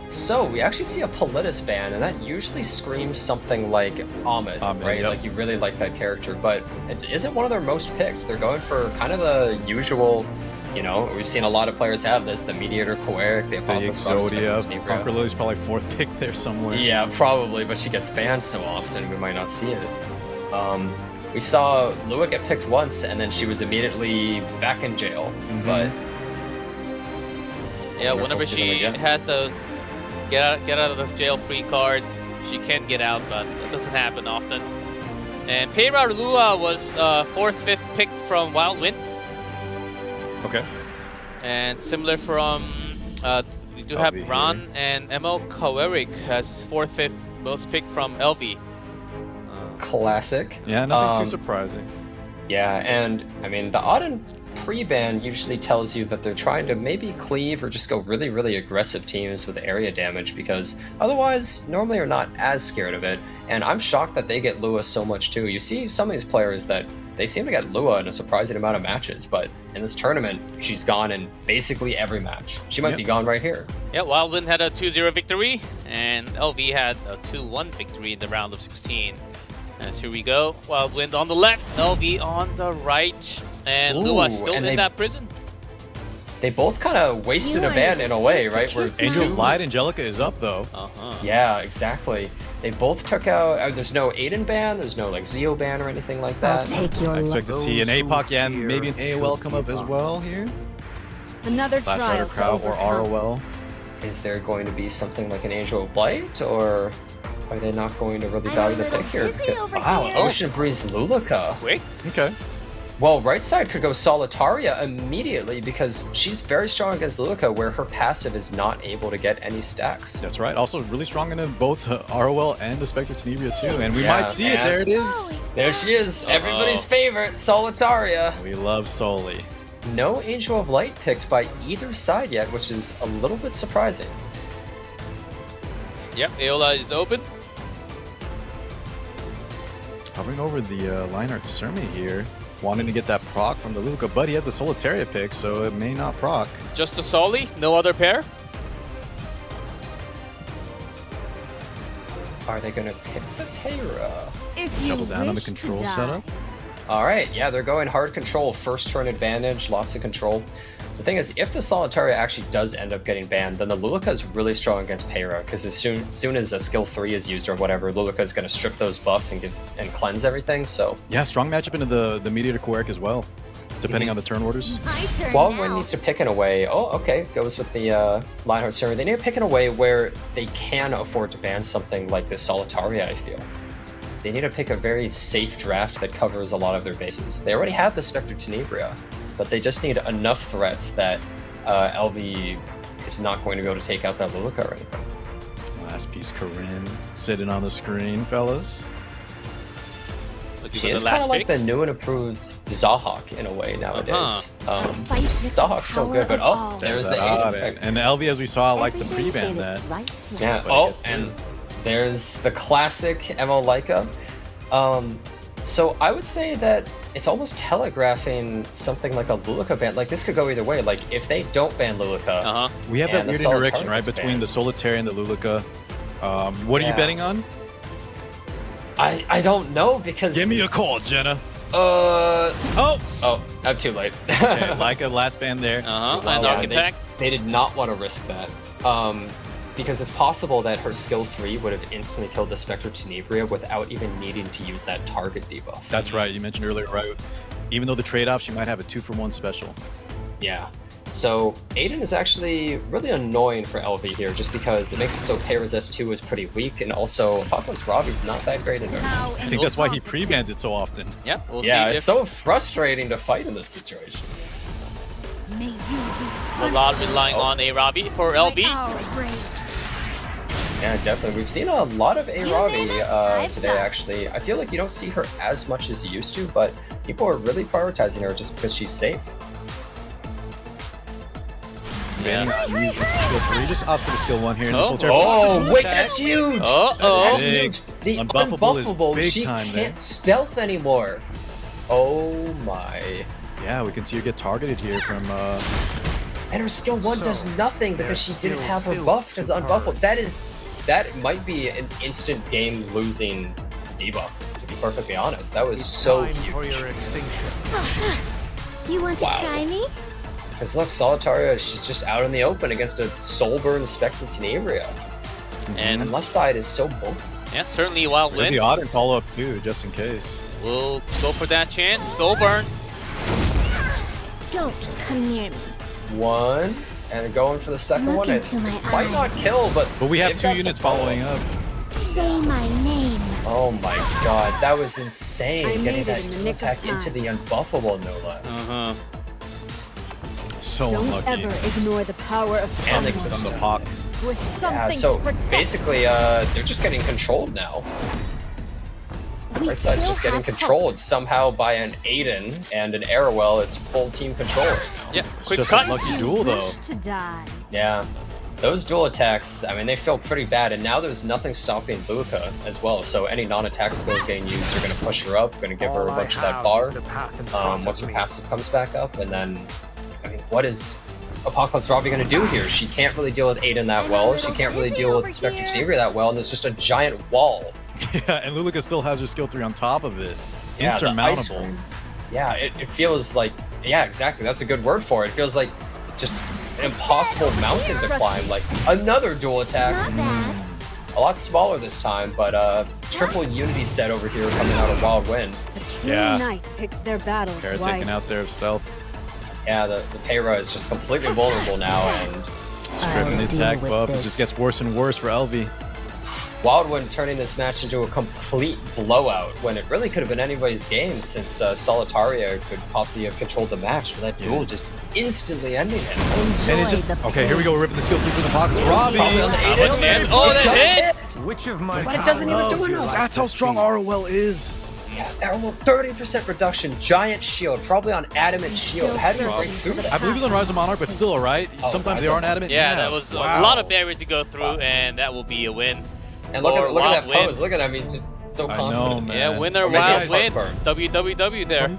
So we actually see a Politis ban, and that usually screams something like Ahmed, Ahmed, right? yep. Like you really like that character, but it isn't one of their most picked. They're going for kind of the usual, we've seen a lot of players have this, the Mediator Quirk, the The Apocalypse Exodia. Conquer Lily's probably 4th pick there somewhere. Yeah, probably, but she gets banned so often we might not see it. We saw Lua get picked once, and then she was immediately back in jail, but Yeah, wonder if whenever we'll see them she again. has the get out of the jail free card, she can get out, but that doesn't happen often. And Peirar Lua was 4th, 5th pick from WildWind. Okay. And similar from, we do have LV Ron and ML Kawerik has 4th, 5th most pick from LV. Classic. Yeah, nothing too surprising. Yeah, and I mean, the Auden pre-ban usually tells you that they're trying to maybe cleave or just go really, really aggressive teams with area damage, because otherwise, normally are not as scared of it. And I'm shocked that they get Lua so much too. You see some of these players that they seem to get Lua in a surprising amount of matches, but in this tournament, she's gone in basically every match. She might be gone right here. Yeah, WildWind had a 2-0 victory, and LV had a 2-1 victory in the round of 16. As here we go, WildWind on the left, LV on the right, and Lua still in that prison. They both kind of wasted a ban in a way, right? Where Angel Light Angelica is up though. Yeah, exactly. They both took out. There's no Aiden ban. There's no like Zeo ban or anything like that. I'll take your I expect to see an APOC and maybe an AOL come up as well here. Another Last Rider Crowd or ROL. Is there going to be something like an Angel of Light, or are they not going to really value the pick here? Wow, Ocean Breeze Lulika. Quick. Okay. Well, right side could go Solitaria immediately because she's very strong against Lulika, where her passive is not able to get any stacks. That's right. Also really strong in both ROL and the Spectre Tenebria too. And we might see it. There it is. There she is. Everybody's favorite, Solitaria. We love Soli. No Angel of Light picked by either side yet, which is a little bit surprising. Yep, Aola is open. Hovering over the Lionheart Sermi here. Wanting to get that proc from the Lulika, but he has the Solitaria pick, so it may not proc. Just a Soli, no other pair. Are they going to pick the Payra? Double down on the control setup. All right, yeah, they're going hard control, first turn advantage, lots of control. The thing is, if the Solitaria actually does end up getting banned, then the Lulika is really strong against Payra, because as soon as a skill 3 is used or whatever, Lulika is going to strip those buffs and cleanse evereverything. So yeah, strong matchup into the Mediator Quirk as well, depending on the turn orders. WildWind needs to pick in a way. Oh, okay, goes with the Lionheart Sermi. They need to pick in a way where they can afford to ban something like the Solitaria, I feel. They need to pick a very safe draft that covers a lot of their bases. They already have the Spectre Tenebria, but they just need enough threats that LV is not going to be able to take out that Lulika or anything. Last piece, Corinne, sitting on the screen, fellas. She is kind of like the new and improved Zahawk in a way nowadays. Zahawk's so good, but oh, there's the Aiden. And LV, as we saw, likes to pre-ban that. Yeah, and there's the classic ML Leica. So I would say that it's almost telegraphing something like a Lulika ban. Like this could go either way. Like if they don't ban Lulika, we have that weird interaction, right, between the Solitaria and the Lulika. What are you betting on? I don't know because. Give me a call, Jenna. Oh, I'm too late. Okay, like a last ban there. And Architect. They did not want to risk that. Because it's possible that her skill 3 would have instantly killed the Spectre Tenebria without even needing to use that target debuff. That's right. You mentioned earlier, right? Even though the trade-off, she might have a 2-for-1 special. Yeah. So Aiden is actually really annoying for LV here, just because it makes it so Payra's S2 is pretty weak, and also Papa's Ravi's not that great in there. I think that's why he pre-bans it so often. Yeah, we'll see. It's so frustrating to fight in this situation. A lot relying on a Ravi for LV. Yeah, definitely. We've seen a lot of A-Ravi today, actually. I feel like you don't see her as much as you used to, but people are really prioritizing her just because she's safe. Yeah. Skill 3, just opt for the skill 1 here in the Solitaria. Oh, wait, that's huge! That's huge! The Unbuffable is big she time can't there. stealth anymore. Oh my. Yeah, we can see her get targeted here from... And her skill 1 does nothing because she didn't have her buff because unbuffable. That might be an instant game losing debuff, to be perfectly honest. That was so huge. For your extinction. You want to try me? Because look, Solitaria, she's just out in the open against a Soulburn Spectre Tenebria. And left side is so bulky. Yeah, certainly WildWind. The odd and follow up too, just in case. We'll go for that chance. Soulburn. Don't come near me. 1, and going for the second Look one. into It my might not eyes. kill, but we have they've 2 got units some following up. Say my name. Oh my god, that was insane. I Getting made it that in the kill nick of attack into time. the unbuffable, no less. So Don't unlucky. ever ignore the power of And they someone. On the Pac. With something Yeah, so to protect. basically, they're just getting controlled now. We Right side's still just getting have hope. controlled somehow by an Aiden and an Arrowell. It's full team control right now. Yeah, It's quick just cut. a lucky duel, though. Wish to die. Yeah. Those dual attacks, I mean, they feel pretty bad, and now there's nothing stopping Buka as well. So any non-attack skills getting used are going to push her up, going to give her a All bunch of I that have bar. is the path in front Once of her me. passive comes back up, and then, I mean, what is Apocalypse Robbie going to do here? She can't really deal with Aiden that I'm a well. She little can't really busy deal over with Spectre here. Tenebria that well, and there's just a giant wall. Yeah, and Luluka still has her skill 3 on top of it. Yeah, the ice Insurmountable. ring. Yeah, it feels like, yeah, exactly. That's a good word for it. It feels like just an impossible mountain to climb. Like another dual attack. Not bad. A lot smaller this time, but triple Unity set over here coming out of WildWind. A true Yeah. knight picks their battles Kara wisely. taken out there of stealth. Yeah, the Payra is just completely vulnerable now, and Stripping the attack buff. It just gets worse and worse for LV. WildWind turning this match into a complete blowout when it really could have been anybody's game, since Solitaria could possibly have controlled the match, but that duel just instantly ending it. Enjoy And it's just, the okay, here we go. We're ripping the skill 3 from the pockets. Robbie! Probably on the How Aiden. much damage? Oh, that hit! Which of my But it doesn't even talents do would you enough. like That's to how strong see? Arwell is. Yeah, Arrow 30% reduction, giant shield, probably on adamant shield. How do you break through that? I believe he's on Rise of Monarch, but still alright. Oh, Sometimes Rise they of aren't adamant. Yeah, that was Wow. a lot of barrier to go through, and that will be a win. And look for at that WildWind. pose. Look at him. He's just so I confident. know, man. Yeah, winner, Oh, maybe wild it's win. Heartburn. WWW there.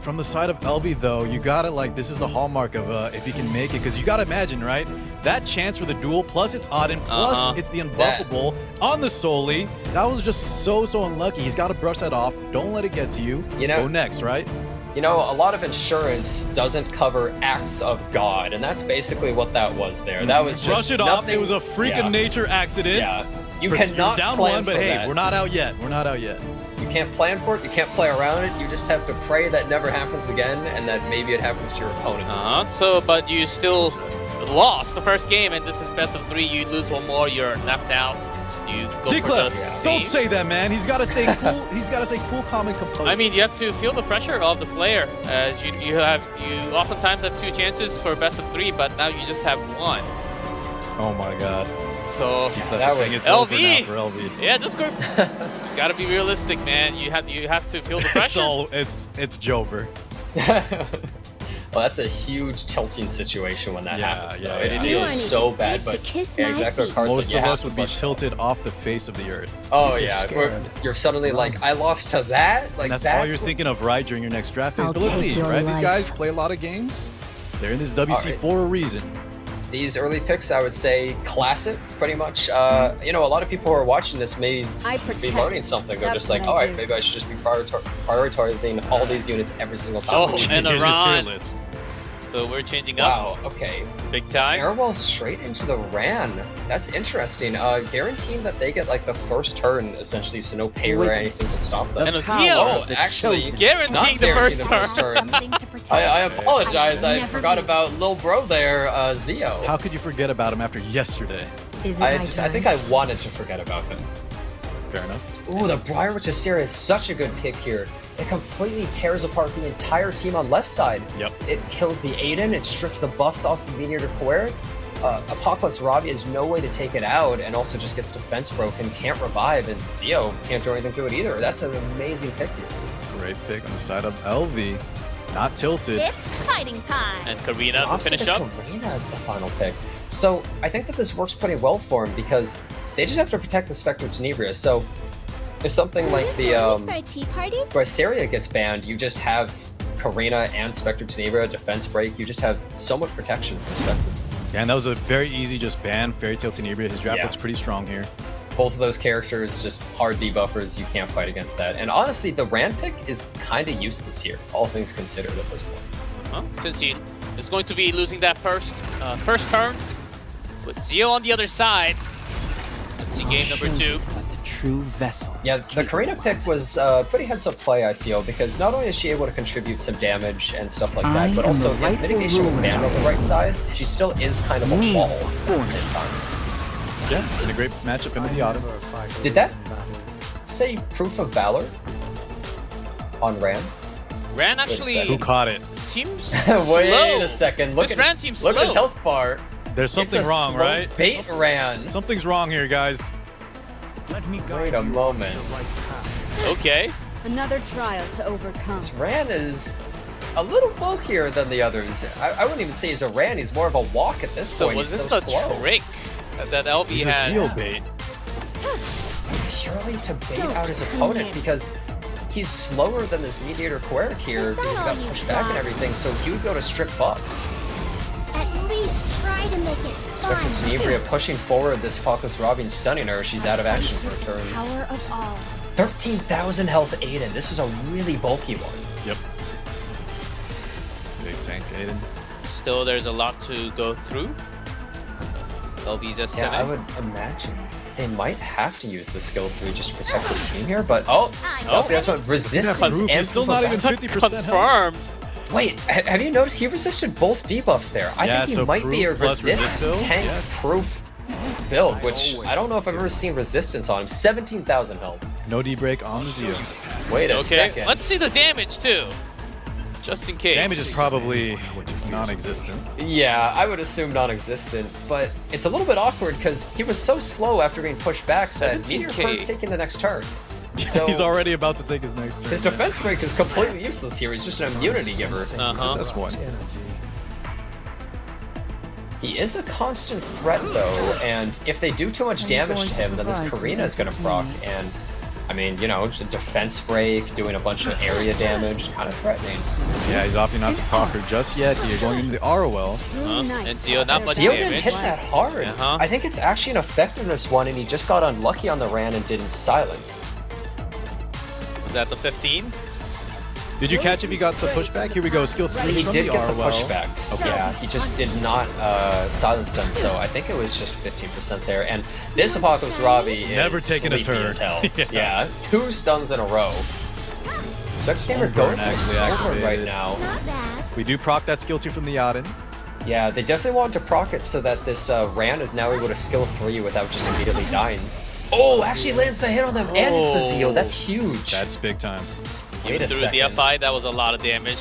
From the side of LV, though, you gotta, like, this is the hallmark of if he can make it, because you gotta imagine, right? That chance for the duel, plus it's Auden, plus it's the unbuffable on the Soli. That was just so unlucky. He's got to brush that off. Don't let it get to you. You know- Go next, right? You know, a lot of insurance doesn't cover acts of God, and that's basically what that was there. That was just Brush it off. nothing- It was a freak yeah, of nature accident. Yeah. You You're cannot down plan one, but for hey, that. we're not out yet. We're not out yet. You can't plan for it. You can't play around it. You just have to pray that never happens again, and that maybe it happens to your opponent. So, but you still lost the first game, and this is best of 3. You lose one more, you're knocked out. You go for Declef, the don't save. say that, man. He's got to stay cool. He's got to stay cool, calm, and composed. I mean, you have to feel the pressure of the player, as you oftentimes have 2 chances for best of 3, but now you just have 1. Oh my God. So That was it's over now LV. for LV. yeah, just go. Gotta be realistic, man. You have to feel the It's pressure. all. It's Jover. Well, that's a huge tilting situation when that Yeah, happens, yeah, though. yeah. It You feels aren't so even bad, fit but to kiss yeah, my exactly what feet. Carson Most you of have us to would be brush it off. tilted off the face of the earth. Oh If you're yeah, scared, you're suddenly like, I lost to that. Like And that's all you're what's- thinking of, right, during your next draft phase. I'll But let's take see, your right? These life. guys play a lot of games. They're in this WC Alright. for a reason. These early picks, I would say, classic, pretty much. You know, a lot of people who are watching this may I be protect. learning something. They're That's just like, what I all right, do. maybe I should just be prioritizing all these units every single time. Oh, and a Here's your tier run. list. So we're changing up Wow, okay. big time. Airwell straight into the Ran. That's interesting. Guaranteeing that they get like the first turn, essentially, so no pay or anything can stop them. And a power Zio. Oh, of the actually, chosen. Guaranteeing not the first guaranteeing the turn. first turn. Something to protect. I apologize. I Never forgot lose. about Lil Bro there, Zio. How could you forget about him after yesterday? Is it my I turn? think I wanted to forget about him. Fair enough. Ooh, the Briarwitch Assyria is such a good pick here. It completely tears apart the entire team on left side. Yep. It kills the Aiden, it strips the buffs off of Meteor to Queric. Apocalypse Robbie has no way to take it out, and also just gets defense broken, can't revive, and Zio can't do anything to it either. That's an amazing pick here. Great pick on the side of LV. Not tilted. It's fighting time. And Karina to Opposite finish of up. Karina as the final pick. So I think that this works pretty well for him because they just have to protect the Spectre Tenebria. So if something like the Join me for a tea party? Glyceria gets banned, you just have Karina and Spectre Tenebria defense break. You just have so much protection from Spectre. Yeah, and that was a very easy just ban. Fairy Tail Tenebria. His draft Yeah. looks pretty strong here. Both of those characters just hard debuffers. You can't fight against that. And honestly, the Rand pick is kind of useless here, all things considered at this point. Since he is going to be losing that first turn, with Zio on the other side. Let's see game number 2. But the true vessel. Yeah, is the capable. Karina pick was pretty heads-up play, I feel, because not only is she able to contribute some damage and stuff like that, I but am also the rightful mitigation was banned on the ruler. right side. She still is kind of a Me, wall at the for same time. Yeah, in a great matchup into the auto. Never fight a Did that- losing battle. Say Proof of Valor on Ram. Ran a actually second. Who caught it? seems Wait slow. a second. Look This at Ran his, seems look at his slow. health bar. There's something It's a wrong, slow right? Bait Ran. Something's wrong here, guys. Let me guide Wait a you moment. on the right path. Okay. Another trial to overcome. This Ran is a little bulkier than the others. I wouldn't even say he's a Ran. He's more of a walk at this So point. was He's this so a slow. trick that LV He's a had? Zeo bait. Purely to bait out his opponent because he's slower than this Mediator Quirk here because he's got pushed back and everything, so he would go to strict buffs. At least try to make it Spectre fun. Tenebria pushing forward this Focus Robin, stunning her. She's out of action for a turn. Power of all. 13,000 health Aiden. This is a really bulky one. Yep. Big tank, Aiden. Still, there's a lot to go through. LV's S7. Yeah, I would imagine they might have to use the skill 3 just to protect the team here, but that's what resistance Roof, and he's still not even 50% health. Confirmed. Wait, have you noticed he resisted both debuffs there? I Yeah, think he so might be a proof plus resist build? tank Yeah. proof build, which I don't know if I've ever seen resistance on him. 17,000 health. No D-break on the Zeo. Wait a Okay, second. let's see the damage too. Just in case. Damage is probably non-existent. Yeah, I would assume non-existent, but it's a little bit awkward because he was so slow after being pushed back that 17K. Meteor Quirk's taking the next turn. So He's already about to take his next turn. his defense break is completely useless here. He's just an immunity giver. That's one. He is a constant threat though, and if they do too much damage to him, then this Karina is going to proc, and I mean, you know, just a defense break, doing a bunch of area damage, kind of threatening. Yeah, he's opting not to proc her just yet. You're going into the ROL. And Zeo not much Zeo didn't damage. hit that hard. Uh-huh. I think it's actually an effectiveness one, and he just got unlucky on the Ran and didn't silence. Was that the 15? Did you catch if he got the pushback? Here we go, skill 3 He from did the get the ROL. pushback. Okay. Yeah, he just did not silence them, so I think it was just 15% there. And this Apocalypse Robbie is Never taking a sleepy turn. as hell. Yeah. Yeah, 2 stuns in a row. Spectre Gamer going for the actually Soulburn right activated. now. Not bad. We do proc that skill 2 from the Yadin. Yeah, they definitely wanted to proc it so that this Ran is now able to skill 3 without just immediately dying. Oh, actually lands the hit on them, and it's the Zeo. That's huge. That's big time. Wait Even a through second. the FI, that was a lot of damage.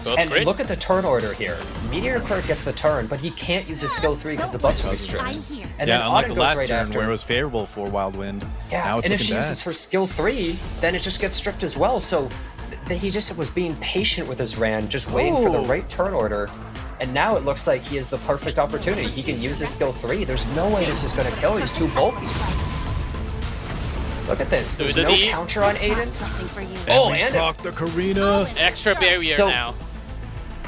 Both And crit. look at the turn order here. Meteor Quirk gets the turn, but he can't use his skill 3 because the buffs will be stripped. I'm here. And Yeah, then unlike Auden the goes last right turn after. where it was favorable for WildWind. Yeah, Now it's and if she looking uses bad. her skill 3, then it just gets stripped as well. So he just was being patient with his Ran, just waiting for the right turn order. And now it looks like he has the perfect opportunity. He can use his skill 3. There's no way this is going to kill. He's too bulky. Look at this. There's the no D. counter on Aiden. Nothing for you. Oh, we and proc the Karina. Extra barrier So- now.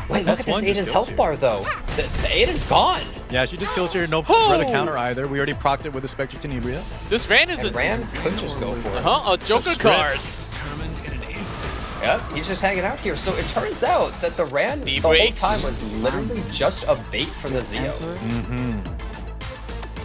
wait, look That's at this one just Aiden's kills health you. bar though. The Aiden's gone. Yeah, she just kills here. No Oh! threat of counter either. We already procced it with the Spectre Tenebria. This Ran is And Ran could just go for it. a Joker strip. card. Determined in an instant. Yep, he's just hanging out here. So it turns out that the Ran the whole breaks. time was literally just a bait from the Zeo. Mm-hmm.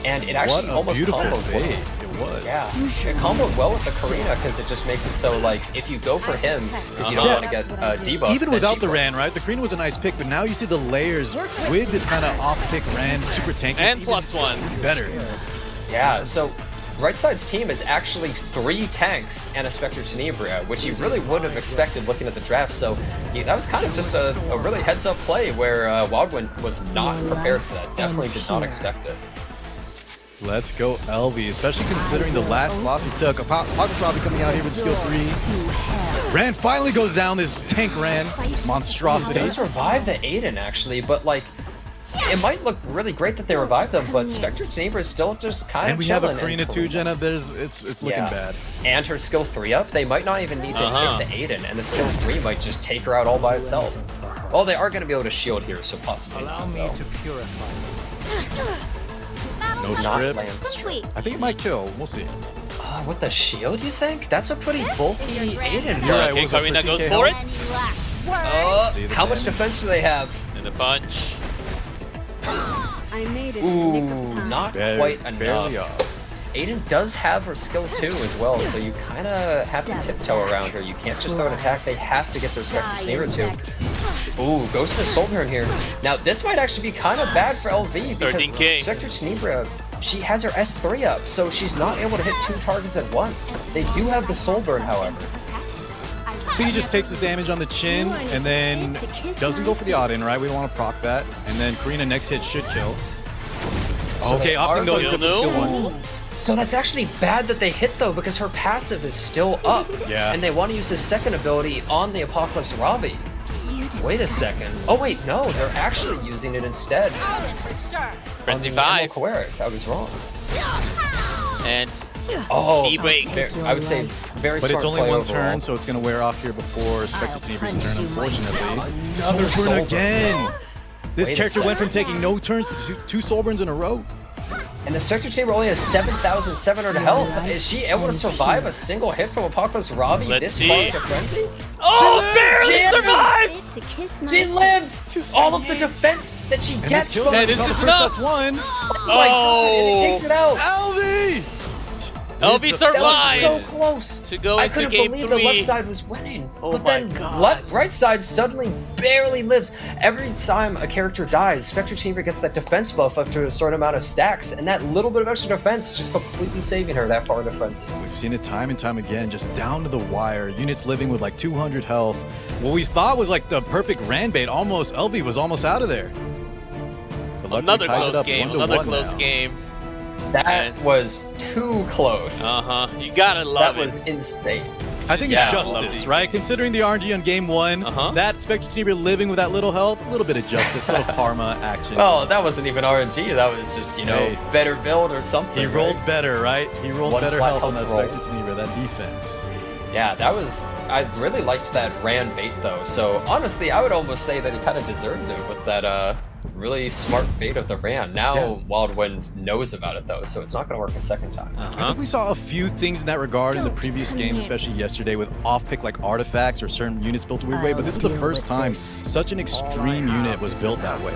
And it What actually a almost beautiful comboed bait. well. It was. Yeah, it comboed well with the Karina because it just makes it so like if you go for him because you don't Yeah. want to get debuff. Even then without she the Ran, works. right? The Karina was a nice pick, but now you see the layers with this kind of off-pick Ran, super tanky. And it's +1. even better. Yeah, so Right Side's team is actually 3 tanks and a Spectre Tenebria, which you really wouldn't have expected looking at the draft. So yeah, that was kind of just a really heads-up play where WildWind was not prepared for that. Definitely did not expect it. Let's go LV, especially considering the last loss he took. Apocalypse Robbie coming out here with skill 3. Ran finally goes down, this tank Ran. It Monstrosity. does revive the Aiden actually, but like it might look really great that they revived them, but Spectre Tenebria is still just kind And of we have a chilling. Karina too, Jenna. It's looking Yeah. bad. And her skill 3 up, they might not even need to hit the Aiden, and the skill 3 might just take her out all by itself. Well, they are going to be able to shield here, so possibly Allow not, me though. to purify. No Not strip. land the strip. I think it might kill. We'll see. With the shield, you think? That's a pretty bulky Aiden. You're right. Okay, what was that, Karina goes 13K for it. health? And you left. See the How much damage. defense do they have? And a punch. I made it in the nick of Ooh, time. not Barely- quite enough. barely off. Aiden does have her skill 2 as well, so you kind of have to tiptoe around her. You can't just throw an attack, they have to get their Spectre Tenebria too. Ooh, goes to the Soulburn here. Now, this might actually be kind of bad for LV because 13K. Spectre Tenebria, she has her S3 up, so she's not able to hit 2 targets at once. They do have the Soulburn, however. B just takes his damage on the chin and then doesn't go for the odd-in, right? We don't want to proc that. And then Karina next hit should kill. Okay, opting though, except for skill 1. So that's actually bad that they hit though, because her passive is still up. Yeah. And they want to use the second ability on the Apocalypse Robbie. Wait a second. Oh wait, no, they're actually using it instead. Frenzy on the 5. Emerald Cleric. I was wrong. And Oh, E-break. I would say very But smart it's only play one overall. turn, so it's going to wear off here before Spectre Tenebrae's turn, unfortunately. Another Soul soul burn burn. again! This Wait a character went from second. taking no turns to 2 soul burns in a row. And the Spectre Chamber only has 7,700 health. Is she able to survive a single hit from Apocalypse Robbie Let's this see. far into Frenzy? Oh, She barely survives! To kiss my She lives! All of the defense that she And gets this kill from That is is on the just first enough. +1. Oh my god, and it takes it out! Alvi! LV That was survives so close to go I into couldn't game believe 3. the left side was winning. Oh but my then God. right side suddenly barely lives. Every time a character dies, Spectre Chamber gets that defense buff after a certain amount of stacks, and that little bit of extra defense just completely saving her that far into Frenzy. We've seen it time and time again, just down to the wire. Units living with like 200 health. What we thought was like the perfect Rand bait, almost, LV was almost out of there. But luckily Another ties it close up game. 1-1 Another close now. game. That was too close. You gotta love That was insane. I think Yeah, it's justice, lovely. right? Considering the RNG on game 1, that Spectre Tenebra living with that little health, a little bit of justice, a little karma action. Oh, that wasn't even RNG. That was just, you know, Hey. better build or something. He rolled right? better, right? He rolled One better flat health on that health roll. Spectre Tenebra, that defense. Yeah, that was. I really liked that Rand bait though. So honestly, I would almost say that he kind of deserved it with that really smart bait of the Rand. Now Yeah. WildWind knows about it though, so it's not going to work a second time. I think we saw a few things in that regard in the previous games, especially yesterday with off-pick like artifacts or certain units built a weird way, but this is the first time such an extreme unit was built that way.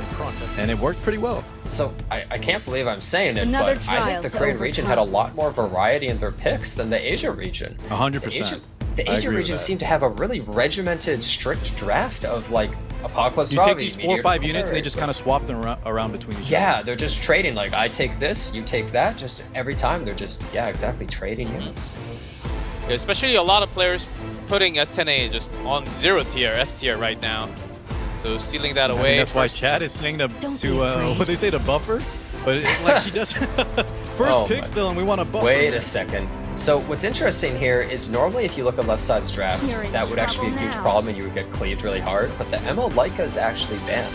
And it worked pretty well. So I can't believe I'm saying it, Another but I trial think the to Korean region had a lot more variety in their picks than the Asia region. 100%. The I Asia agree with region that. seemed to have a really regimented, strict draft of like Apocalypse You take Robbie, these 4 or Meteor 5 units and they Cleric, just but- kind of swap them around between each other. Yeah, they're just trading. Like, I take this, you take that. Just every time they're just, yeah, exactly, trading units. Especially a lot of players putting S10A just on 0 tier, S tier right now. So stealing that I think away. that's why Chad is saying to Don't be afraid. what they say to buffer, but like she does first Oh pick my- still, and we want to buffer. Wait a second. So what's interesting here is normally if you look at left side's draft, You're in that would actually be a huge trouble now. problem and you would get cleaved really hard. But the Emo Leica is actually banned.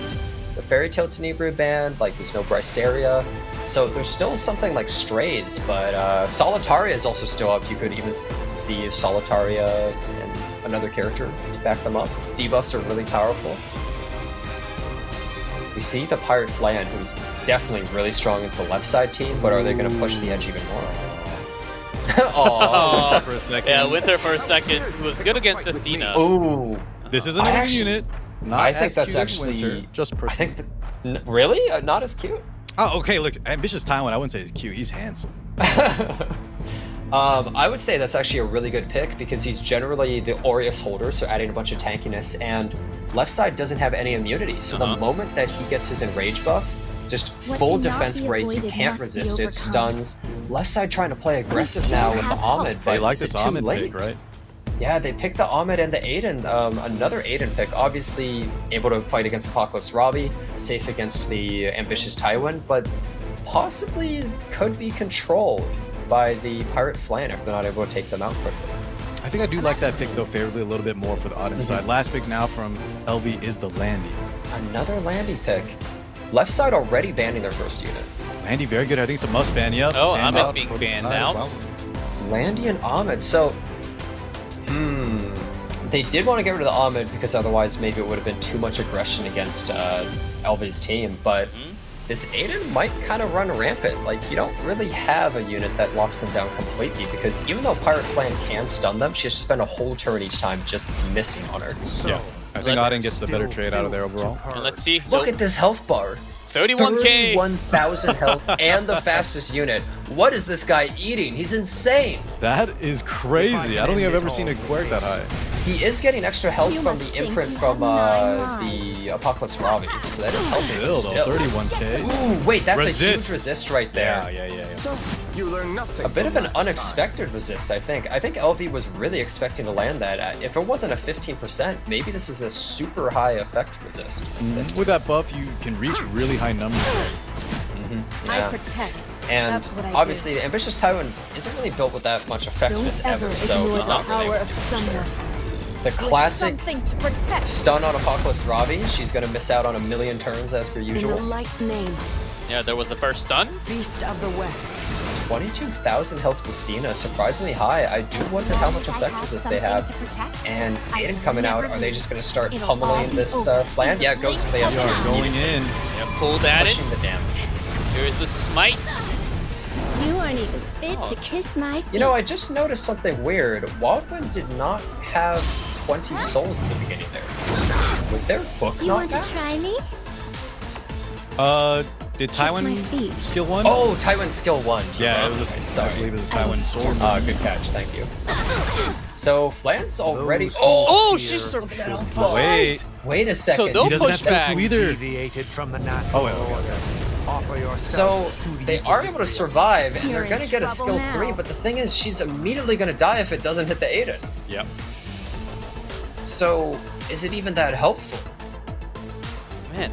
The Fairy Tale Tenebra banned, like there's no Bryceria. So there's still something like Strays, but Solitaria is also still up. You could even see Solitaria and another character to back them up. Debuffs are really powerful. We see the Pirate Flan, who's definitely really strong into the left side team, but are they going to push the edge even more? Oh, for a second. Yeah, Winter for a second. It was good against Athena. Ooh. This is I another actually- unit. Not I think as that's cute as actually. Winter, just I personally. think. Really? Not as cute? Oh, okay. Look, ambitious Taiwan. I wouldn't say he's cute. He's handsome. I would say that's actually a really good pick because he's generally the Aureus holder, so adding a bunch of tankiness, and left side doesn't have any immunity. So the moment that he gets his enrage buff, just What full cannot defense be break, you avoided can't must be resist it, overcome. stuns. Left side trying to play aggressive still now with the have hope. Ahmed, but They like is this it too Ahmed late? pick, right? Yeah, they picked the Ahmed and the Aiden, another Aiden pick. Obviously able to fight against Apocalypse Robbie, safe against the ambitious Tywin, but possibly could be controlled by the Pirate Flan if they're not able to take them out quickly. I think I do like that pick though favorably a little bit more for the odd side. Last pick now from LV is the Landy. Another Landy pick. Left side already banning their first unit. Landy very good. I think it's a must ban. Yep. Oh, banned Ahmed out being for the banned side. out. Wow. Landy and Ahmed. So, they did want to get rid of the Ahmed because otherwise maybe it would have been too much aggression against LV's team. But this Aiden might kind of run rampant. Like, you don't really have a unit that locks them down completely because even though Pirate Flan can stun them, she has to spend a whole turn each time just missing on her. Yeah. I think Auden gets the better trade out of there overall. And let's see. Look at this health bar. 31k. 31,000 health and the fastest unit. What is this guy eating? He's insane. That is crazy. I don't think I've ever seen a quirk that high. He is getting extra health You from must the think imprint you from have 9 the Apocalypse Ravi, so that is helping. but Still, though, Still. 31k. Ooh, wait, that's a Resist. huge resist right there. Yeah. So, you learn nothing. A bit from of an last time. unexpected resist, I think. I think LV was really expecting to land that at. If it wasn't a 15%, maybe this is a super high effect resist. This With that buff, you can reach really high numbers. I yeah. protect. And That's what I obviously, the Ambitious Tywin isn't really built with that much effectiveness Don't ever ever, so ignore he's the not power really of someone. the classic Something to protect. stun on Apocalypse Ravi. She's gonna miss out on a million turns as per In the usual. light's name, Yeah, there was the first stun. beast of the west. 22,000 health to Stina, surprisingly high. I do wonder how much effect resist they have. And Aiden coming out, are they just going to start pummeling this flan? Yeah, it goes into the They SR. are going in. Yeah, pulled at it. Pushing the damage. Here's the smite. You aren't even fit to kiss my feet. You know, I just noticed something weird. WildWind did not have 20 souls at the beginning there. Was their book You not want to maxed? try me? Did my Tywin feet. skill 1? Oh, Tywin skill 1. yeah, it was Right, I sorry. believe it was a Tywin sword. Good catch, thank you. So, Flan's already... Those Oh, here she's so shall Wait, Wait a second. So no he doesn't have skill pushback. 2 either. deviated from the natural Oh, wait, order. Offer So, yourself to the they are able to survive, and You're they're in gonna get a trouble skill now. 3, but the thing is, she's immediately gonna die if it doesn't hit the Aiden. Yep. So, is it even that helpful? Man,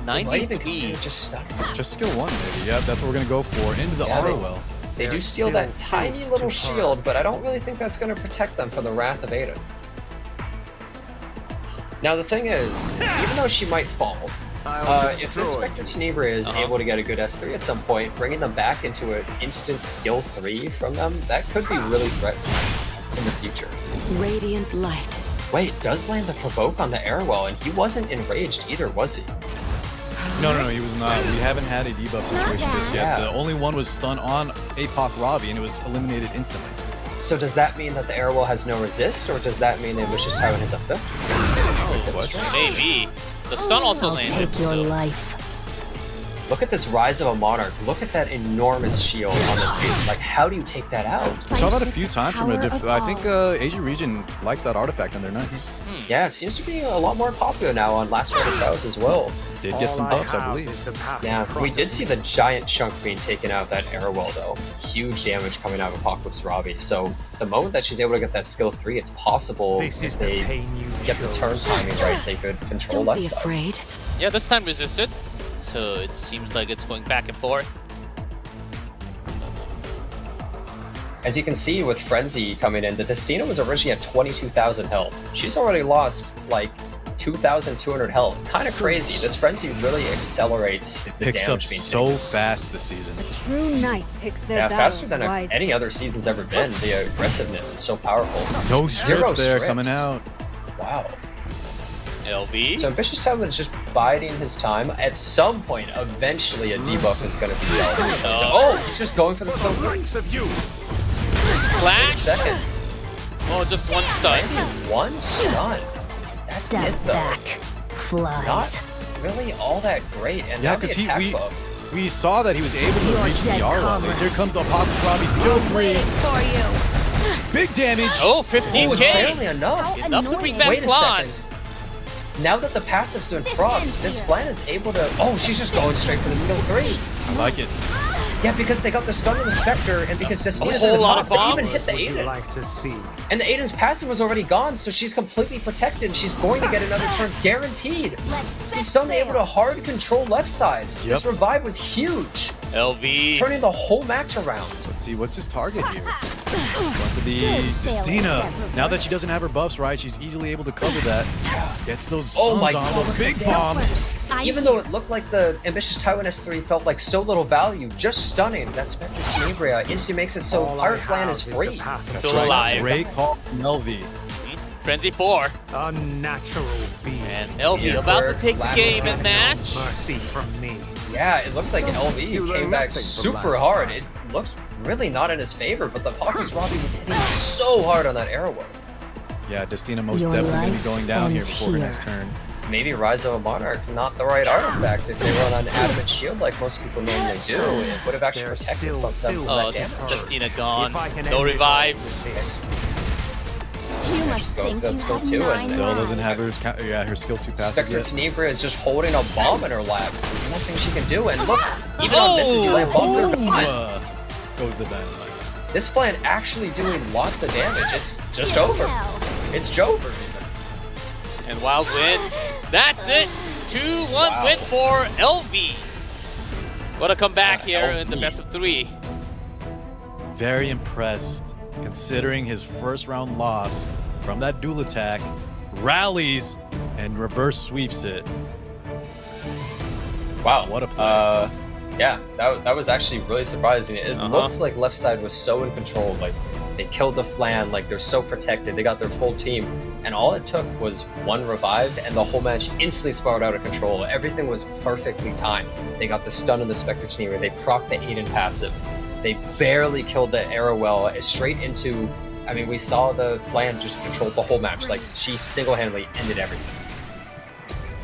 I might even 93. consider just stunning. Just skill 1, maybe. Yeah, that's what we're gonna go for. Into the Yeah, auto they- well. They do They're steal still that tiny too little hard. shield, but I don't really think that's gonna protect them from the wrath of Aiden. Now the thing is, even though she might fall, if this Spectre Tenebria is able to get a good S3 at some point, bringing them back into an instant skill 3 from them, that could be really threatening in the future. Radiant light. Wait, does land the provoke on the Airwell, and he wasn't enraged either, was he? No, he was not. We haven't had a debuff situation just yet. Yeah. The only one was stun on Apoc Ravi, and it was eliminated instantly. So does that mean that the Airwell has no resist, or does that mean that Ambitious Tywin has a 5th? Maybe. The stun also I'll landed. take your so- life. Look at this Rise of a Monarch. Look at that enormous shield on this beast. Like, how do you take that out? We saw that a few times from a Power of I think Asia region likes that artifact on their knights. Yeah, it seems to be a lot more popular now on Last Rite of Vows as well. Did get some buffs, I believe. Yeah, we did see the giant chunk being taken out of that Airwell though. Huge damage coming out of Apocalypse Ravi. So the moment that she's able to get that skill 3, it's possible This if is the they pain you get the turn chose. timing right, they could control Don't left be side. afraid. Yeah, this time resisted. So it seems like it's going back and forth. As you can see with Frenzy coming in, the Destina was originally at 22,000 health. She's already lost like 2,200 health. Kind of crazy. This Frenzy really accelerates It the picks up damage being so taken. fast this season. True knight picks their Yeah, battles faster than wisely. any other season's ever been. The aggressiveness is so powerful. No Zero strips there strips. coming out. Wow. LV. So Ambitious Tywin is just biding his time. At some point, eventually a debuff is going to be dealt. Oh, he's just going for the skill 3. Ranks of you. Flash. Second. Oh, just one stun. Landing 1 stun. That's Step it though. back, flies. Not really all that great. And Yeah, now the because attack buff. we saw that he was able to You're reach the dead R comrades. Here comes the Apocalypse Ravi skill 3. Waiting for you. Big damage. Oh, Oh, it's 15k. barely enough. Enough to bring back Wait a Flan. second. Now that the passive's been procced, this Flan is able to... Oh, she's just going straight for the skill 3. I like it. Yeah, because they got the stun on the Spectre, and because Destina's A in the whole lot top, of they even bombs. hit the Would you Aiden. like to see? And the Aiden's passive was already gone, so she's completely protected, and she's going to get another turn guaranteed. He's suddenly able to hard control left side. This revive was huge, LV. turning the whole match around. Let's see, what's his target here? Going for the Destina. Now that she doesn't have her buffs, right, she's easily able to cover that. Gets those stuns Oh my on God, those look big at that. bombs. Even though it looked like the Ambitious Tywin S3 felt like so little value, just stunning, that Spectre Tenebria instantly makes it so All I Pirate Flan have is the free. path Still of alive. Great call from LV. Frenzy 4. Unnatural being. And LV Yeah, about to work, take the lateral game and match. Mercy from me. Yeah, it looks like You LV learn came back nothing from super last hard. time. It looks really not in his favor, but the Apocalypse Ravi was hitting so hard on that Airwell. Yeah, Destina most Your definitely going to be life going down here ends before her here. next turn. Maybe Rise of a Monarch, not the right artifact. If they run on Adamant Shield like most people normally do, it would have actually There's protected still them from Oh, that damage. Destina gone. If I can No end it revive. with this. just go for that skill 2, and Still doesn't have her, her skill 2 passive Spectre yet. Tenebra is just holding a bomb in her lap. There's nothing she can do, and look, even on misses, you lay bombs, they're gone. Go with the dynamite. This plan actually doing lots of damage. It's just over. It's over. And WildWind, that's it. 2-1 win for LV. What a comeback here in the best of 3. Very impressed, considering his first round loss from that duel attack, rallies and reverse sweeps it. Wow. What a play. Yeah, that was actually really surprising. It looks like left side was so in control. Like, they killed the flan, like they're so protected. They got their full team. And all it took was one revive, and the whole match instantly spiraled out of control. Everything was perfectly timed. They got the stun of the Spectre Tenebra. They procced the Aiden passive. They barely killed the arrow well, straight into... I mean, we saw the flan just control the whole match. Like, she single-handedly ended everything.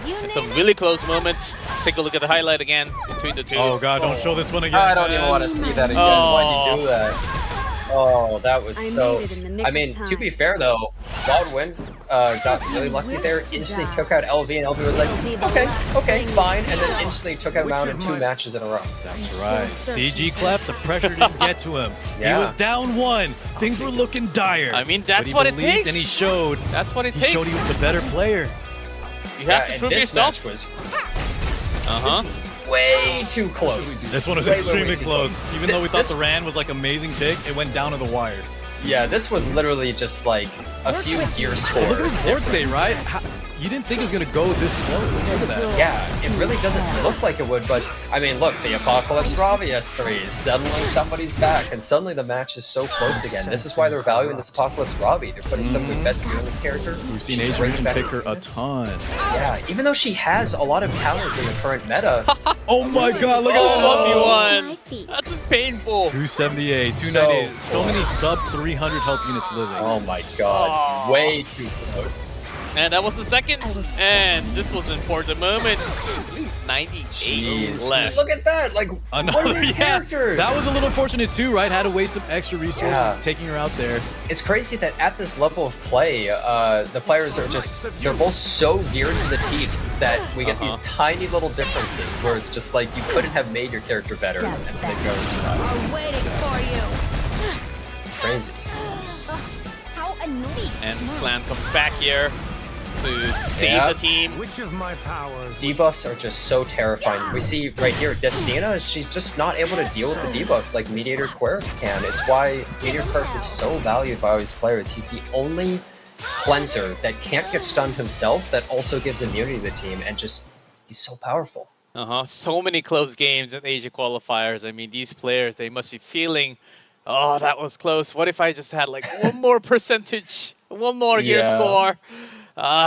And some really close moments. Let's take a look at the highlight again between the two. Oh god, don't show this one again. I don't even want to see that again. Why'd you do that? Oh, that was so... I mean, to be fair though, WildWind got really lucky there, instantly took out LV, and LV was like, okay, fine, and then instantly took him out in 2 matches in a row. That's right. CG Clef, the pressure didn't get to him. Yeah. He was down 1. Things were looking dire. I mean, that's but he what it believed takes. And he showed. That's what it He takes. showed he was the better player. You have to and prove this yourself. match was Uh-huh. way too close. This one was Way extremely too close. Even though we thought the Ran was like amazing pick, it went down to the wire. Yeah, this was literally just like a few gear scores. Look at this board state, right? You didn't think it was going to go this close. Look at that. Yeah, it really doesn't look like it would, but I mean, look, the Apocalypse Ravi S3 is suddenly somebody's back, and suddenly the match is so close again. This is why they're valuing this Apocalypse Ravi. They're putting some of the best gear on this character. We've seen She's Adrian bringing back pick her a defense. ton. Yeah, even though she has a lot of counters in the current meta. Oh my god, look at Oh, this. 1v1. That's just painful. 278, So 298. So many sub 300 health units living. Oh my god, way too close. And that was the second. And this was an important moment. 98 Jeez. left. Look at that! Like, what are these characters? That was a little unfortunate too, right? Had to waste some extra resources taking her out there. It's crazy that at this level of play, the players are just, they're both so geared to the teeth that we get these tiny little differences where it's just like, you couldn't have made your character better, and so they go survive. We're waiting for you. Crazy. How annoying. And Flan comes back here to save the team. Which of my powers? Debuffs are just so terrifying. We see right here, Destina, she's just not able to deal with the debuffs like Mediator Quirk can. It's why Mediator Quirk is so valued by all these players. He's the only cleanser that can't get stunned himself that also gives immunity to the team, and just, he's so powerful. So many close games in Asia qualifiers. I mean, these players, they must be feeling, oh, that was close. What if I just had like one more percentage, one more gear score?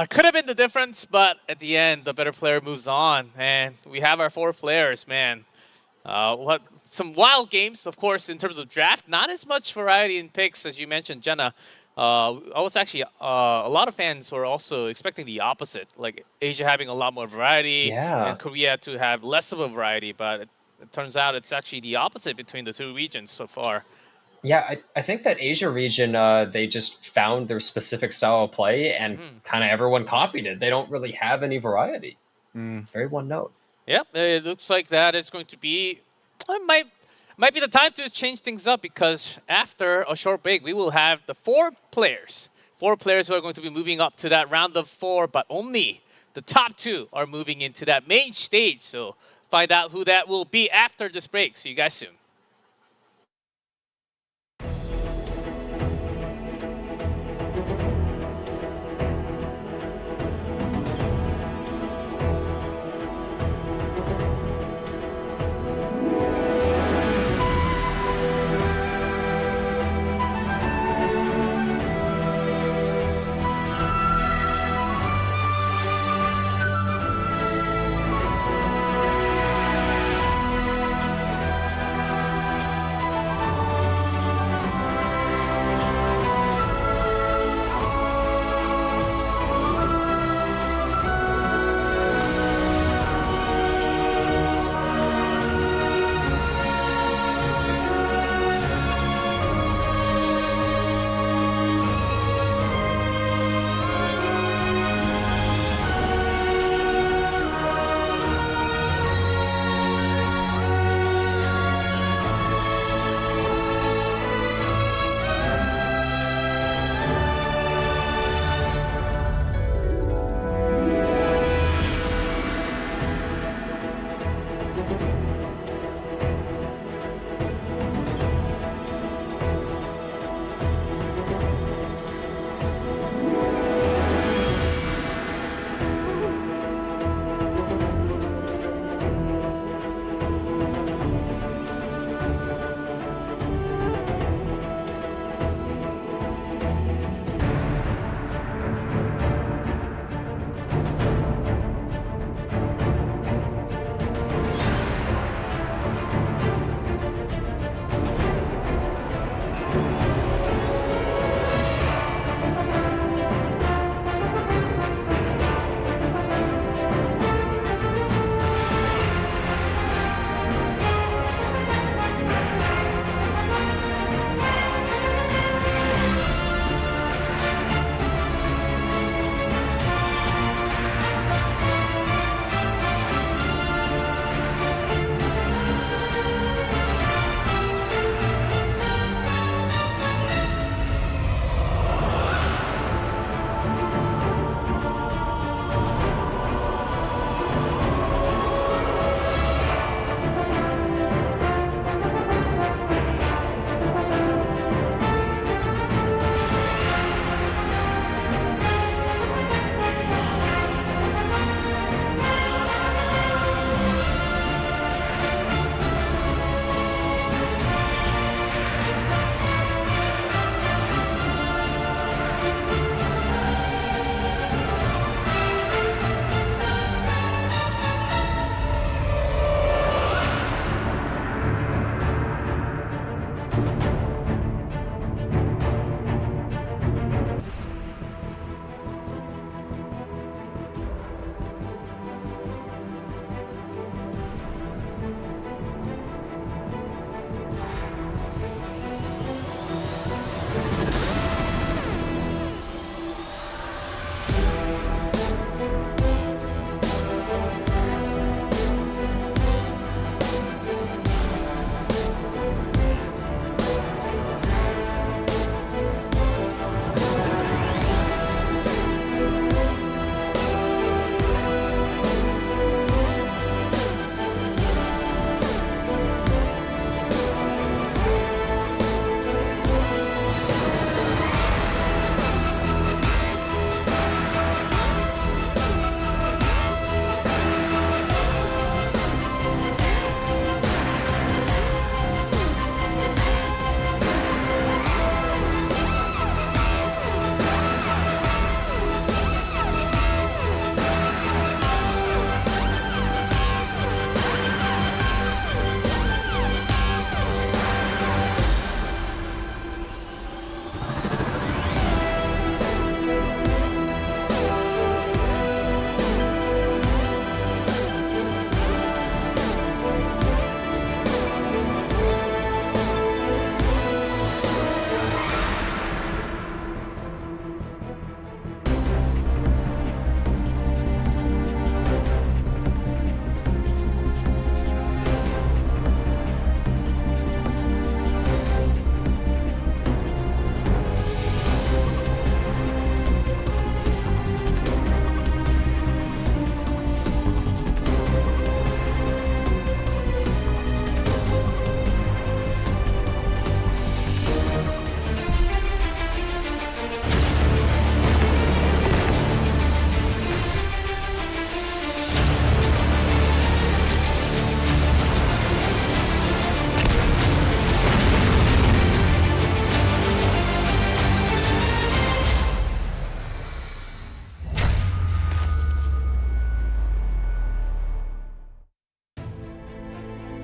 Could have been the difference, but at the end, the better player moves on. And we have our 4 players, man. What some wild games, of course, in terms of draft. Not as much variety in picks, as you mentioned, Jenna. I was actually, a lot of fans were also expecting the opposite. Like Asia having a lot more variety and Korea to have less of a variety. But it turns out it's actually the opposite between the 2 regions so far. Yeah, I think that Asia region, they just found their specific style of play, and kind of everyone copied it. They don't really have any variety. Very one note. Yep, it looks like that is going to be... Might be the time to change things up, because after a short break, we will have the 4 players. 4 players who are going to be moving up to that round of 4, but only the top 2 are moving into that main stage. So find out who that will be after this break. See you guys soon.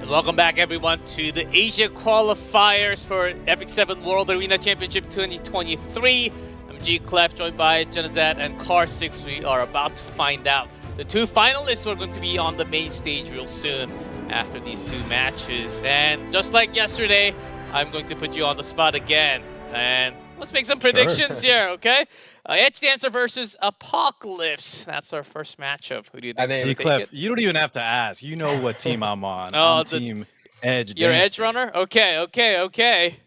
And welcome back, everyone, to the Asia qualifiers for Epic 7 World Arena Championship 2023. I'm G Clef, joined by Janazat and Car6. We are about to find out the two finalists who are going to be on the main stage real soon after these two matches. And just like yesterday, I'm going to put you on the spot again. And let's make some predictions here, okay? EdgeDancer versus Apocalypse. That's our first matchup. Who do you think? G-Clef, you don't even have to ask. You know what team I'm on. I'm team EdgeDancer. You're Edge Runner? Okay.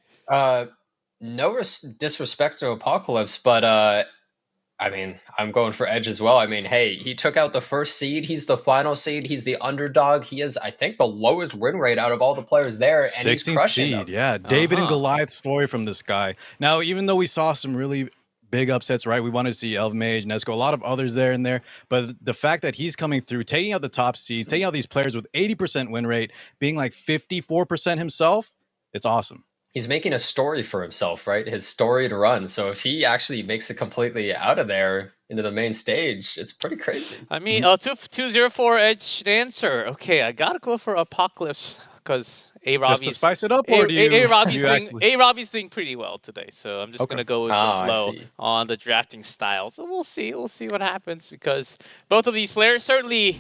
No disrespect to Apocalypse, but I mean, I'm going for Edge as well. I mean, hey, he took out the first seed. He's the final seed. He's the underdog. He is, I think, the lowest win rate out of all the players there, and he's crushing seed, them. yeah. David and Goliath story from this guy. Now, even though we saw some really big upsets, right? We wanted to see Elvmage, Nesco, a lot of others there and there. But the fact that he's coming through, taking out the top seeds, taking out these players with 80% win rate, being like 54% himself, it's awesome. He's making a story for himself, right? His story to run. So if he actually makes it completely out of there into the main stage, it's pretty crazy. I mean, 204 EdgeDancer. Okay, I gotta go for Apocalypse because A-Robbie's... Just to spice it up, or do you... A-Robbie's doing pretty well today, so I'm just gonna go with the flow on the drafting style. So we'll see what happens, because both of these players certainly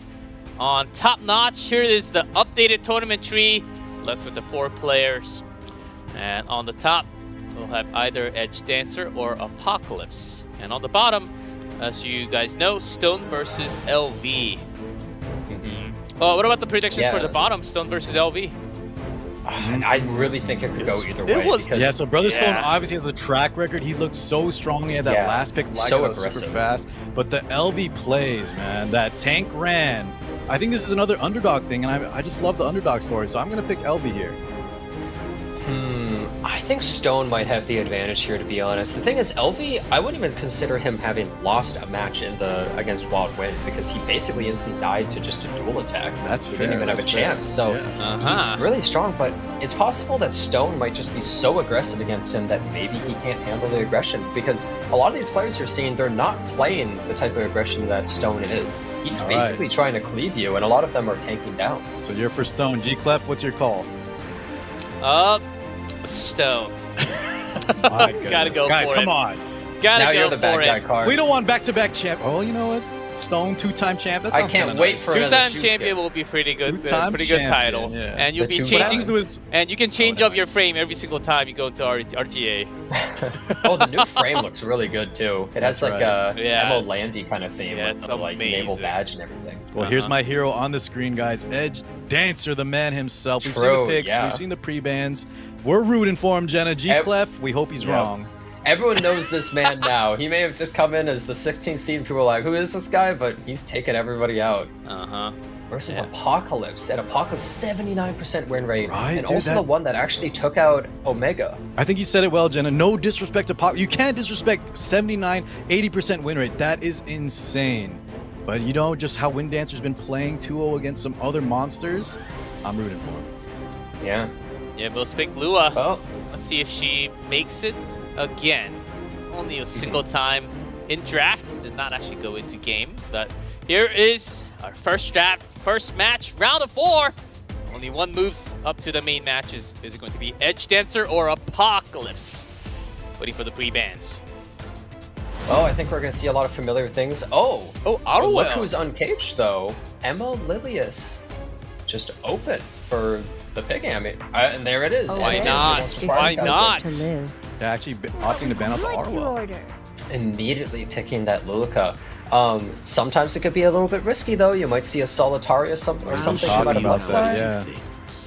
on top notch. Here is the updated tournament tree, left with the 4 players. And on the top, we'll have either EdgeDancer or Apocalypse. And on the bottom, as you guys know, Stone versus LV. Oh, what about the predictions for the bottom, Stone versus LV? I really think it could go either way. Yeah, so Brother Stone obviously has a track record. He looked so strong. He had that last pick, so aggressive, super fast. But the LV plays, man, that tank ran. I think this is another underdog thing, and I just love the underdog story. So I'm going to pick LV here. I think Stone might have the advantage here, to be honest. The thing is, LV, I wouldn't even consider him having lost a match against WildWind, because he basically instantly died to just a dual attack. That's fair. He didn't even have a chance. So he's really strong, but it's possible that Stone might just be so aggressive against him that maybe he can't handle the aggression, because a lot of these players you're seeing, they're not playing the type of aggression that Stone is. He's basically trying to cleave you, and a lot of them are tanking down. So you're for Stone. G-Clef, what's your call? Stone. My goodness. Gotta go Guys, for come it. on. Gotta you're the bad guy card. We don't want back-to-back champ. Oh, you know what? Stone, 2-time champ. That I can't wait for another 2-time champion will be pretty good. Pretty good title. Yeah. And you'll be changing. And you can change up your frame every single time you go into RTA. Oh, the new frame looks really good too. It has like a Emo Landy kind of theme with the like naval badge and everything. Well, here's my hero on the screen, guys. EdgeDancer, the man himself. We've seen the picks, we've seen the pre-bans. We're rooting for him, Jenna. G-Clef, we hope he's wrong. Everyone knows this man now. He may have just come in as the 16th seed. People are like, who is this guy? But he's taking everybody out. Versus Apocalypse. And Apocalypse, 79% win rate. Right, and also the one that actually took out Omega. I think you said it well, Jenna. No disrespect to Apocalypse. You can't disrespect 79, 80% win rate. That is insane. But you know just how WildWind's been playing 2-0 against some other monsters? I'm rooting for him. Yeah. Yeah, we'll pick Lua. Oh. Let's see if she makes it again. Only a single time in draft. Did not actually go into game. But here is our first draft, first match, round of 4. Only one moves up to the main matches. Is it going to be EdgeDancer or Apocalypse? Waiting for the pre-bans. Oh, I think we're going to see a lot of familiar things. Oh, Arwell. Look who's uncaged, though. Emma Lilius. Just open for the picking. I mean, and there it is. Why not? Why not? They're actually opting to ban out the Arwell. Immediately picking that Lilica. Sometimes it could be a little bit risky, though. You might see a Solitaria or something come out of left side. Yeah.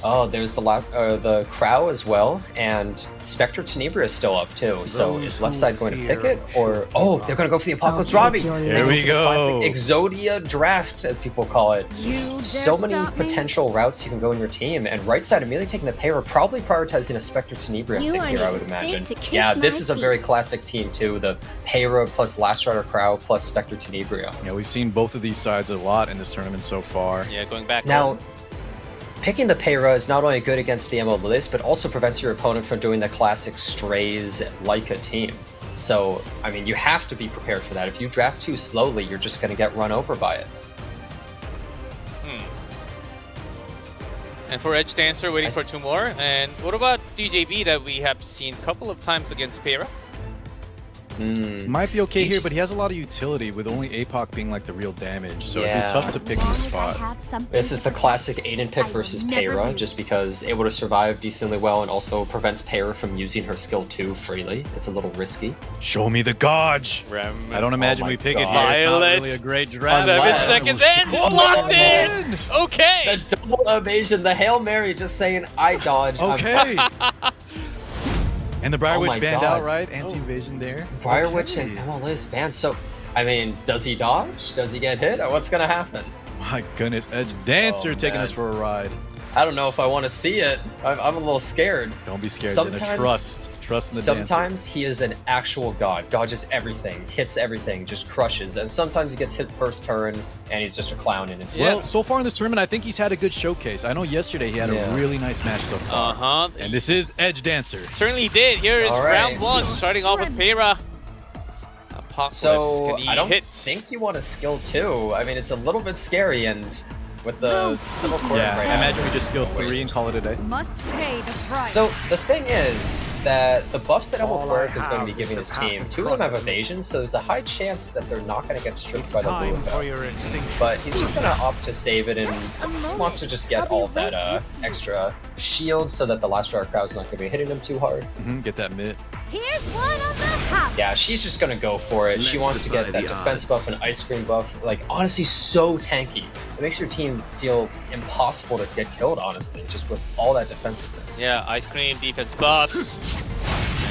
Oh, there's the Crow as well, and Spectre Tenebria is still up too. So is left side going to pick it, or they're going to go for the Apocalypse Robbie? Here we go. Classic Exodia draft, as people call it. So many potential routes you can go in your team, and right side immediately taking the Payer, probably prioritizing a Spectre Tenebria pick here, I would imagine. Yeah, this is a very classic team too. The Payer plus Last Rider Crow plus Spectre Tenebria. Yeah, we've seen both of these sides a lot in this tournament so far. Yeah, going back now. Picking the Payra is not only good against the MO list, but also prevents your opponent from doing the classic strays like a team. So, I mean, you have to be prepared for that. If you draft too slowly, you're just going to get run over by it. And for EdgeDancer, waiting for 2 more. And what about DJB that we have seen a couple of times against Peira? Might be okay here, but he has a lot of utility with only APOC being like the real damage, so it'd be tough to pick in the spot. This is the classic Aiden pick versus Peira, just because able to survive decently well and also prevents Peira from using her skill 2 freely. It's a little risky. Show me the Gauge! I don't imagine we pick it here. It's not really a great draft. 7 seconds in! Blocked in! Okay! The double evasion, the Hail Mary just saying, I dodge. Okay! And the Briar Oh Witch my banned God. out, right? Anti-evasion there. Briar Witch and MLA is banned. So, I mean, does he dodge? Does he get hit? Or what's gonna happen? My goodness, EdgeDancer taking us for a ride. I don't know if I want to see it. I'm a little scared. Don't be scared. Sometimes, Trust in the sometimes he is an actual god, dodges everything, hits everything, just crushes. And sometimes he gets hit first turn and he's just a clown in his Well, so far in this tournament, I think he's had a good showcase. I know yesterday he had a really nice match so far. And this is EdgeDancer. Certainly did. Here is round 1, starting off with Peira. Apocalypse, So can he I don't hit? think you want a skill 2. I mean, it's a little bit scary, and with the double quarter right I now, imagine we it's just skill a 3 waste. and call it a day. Must pay the price. So the thing is that the buffs that Double Quirk is going to be giving his team, 2 of them have evasion, so there's a high chance that they're not going to get stripped by the Time for blue. your extinction. But he's just going to opt to save it, and he wants to just get all of that extra shield so that the last Jar crowd's not going to be hitting him too hard. Get that mid. Here's one on the house. Yeah, she's just gonna go for it. She wants to get that defense buff and ice cream buff. Like, honestly, so tanky. It makes your team feel impossible to get killed, honestly, just with all that defensiveness. Yeah, ice cream, defense buffs,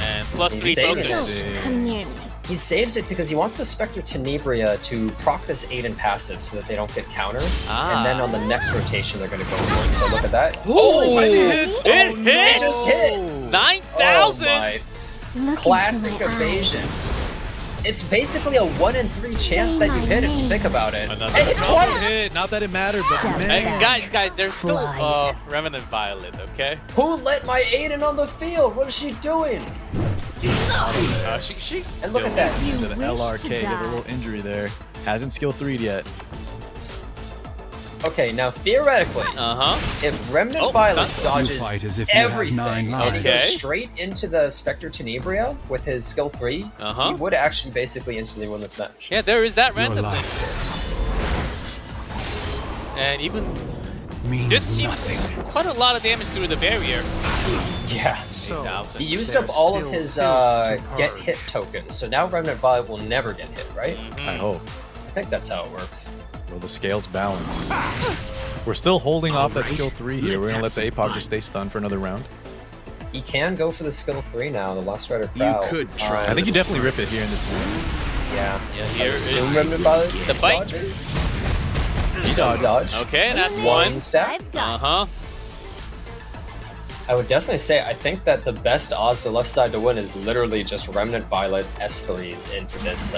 and plus 3 saving focus. it. Come near me. He saves it because he wants the Spectre Tenebria to proc this Aiden passive so that they don't get countered. And then on the next rotation, they're gonna go for it. So look at that. Oh, my it hit! It just hit! 9,000! Oh my. Classic evasion. It's basically a 1 in 3 chance that you hit if you think about it. Another It hit twice! Hit. Not that it matters, but man. And guys, there's still Revenant Violet, okay? Who let my Aiden on the field? What is she doing? She And look at that. Into the LRK, did a little injury there. Hasn't skill 3'd yet. Okay, now theoretically, if Remnant Violet dodges everything and he goes straight into the Spectre Tenebria with his skill 3, he would actually basically instantly win this match. Yeah, there is that randomly. And even this seems quite a lot of damage through the barrier. Yeah. 8,000. He used up all of his get hit tokens, so now Remnant Violet will never get hit, right? I hope. I think that's how it works. Well, the scales balance. We're still holding off that skill 3 here. We're gonna let the APOC just stay stunned for another round. He can go for the skill 3 now, the Lost Rider Crowd. You could try. I think you definitely rip it here in this one. Yeah. Here is Assume Remnant Violet the bite. dodges. He dodges. Okay, that's One one. step. I would definitely say I think that the best odds for left side to win is literally just Remnant Violet S3s into this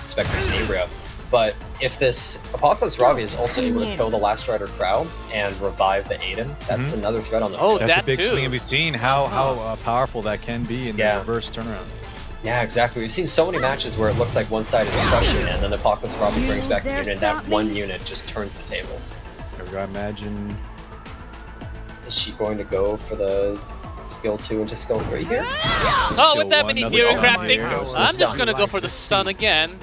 Spectre Tenebria. But if this Apocalypse Ravi is also able to kill the Last Rider Crowd and revive the Aiden, that's another threat on the field. That's a big swing, and we've seen how powerful that can be in the reverse turnaround. Yeah, exactly. We've seen so many matches where it looks like one side is crushing and then the Apocalypse Ravi brings back the unit and that one unit just turns the tables. There we go, imagine. Is she going to go for the skill 2 into skill 3 here? Oh, with that many theory crafting, I'm just gonna go for the stun again.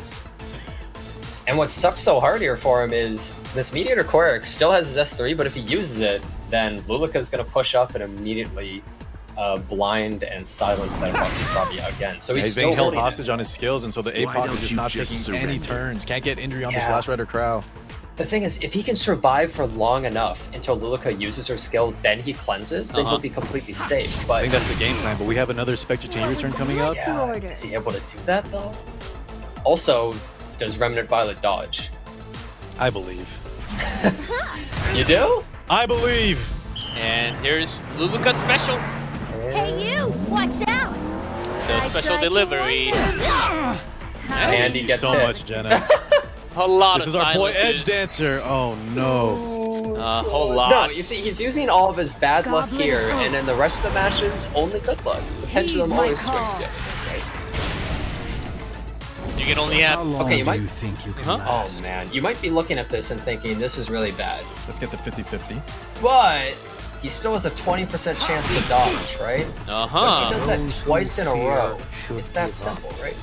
And what sucks so hard here for him is this Mediator Quirk still has his S3, but if he uses it, then Lulika's going to push up and immediately blind and silence that Ravi again. So he's being still held holding hostage on his skills, and so the APOC is just not taking any turns. Can't get injury on this Last Rider Crow. The thing is, if he can survive for long enough until Lulika uses her skill, then he cleanses, then he'll be completely safe. But I think that's the game plan, but we have another Spectre Team return coming up. Yeah. Is he able to do that, though? Also, does Remnant Violet dodge? I believe. You do? I believe! And here's Luluka special. Hey, you! Watch out! The special delivery. And he gets so hit. much, Jenna. A lot this of is our boy silences. EdgeDancer. Oh no. A whole lot. No, you see, he's using all of his bad luck here, and in the rest of the matches, only good luck. The pendulum always swings the other way, right? You can only have. Okay, you might. think you can Oh man, you might be looking at this and thinking this is really bad. Let's get the 50-50. But he still has a 20% chance to dodge, right? When he does that twice in a row, it's that simple, right?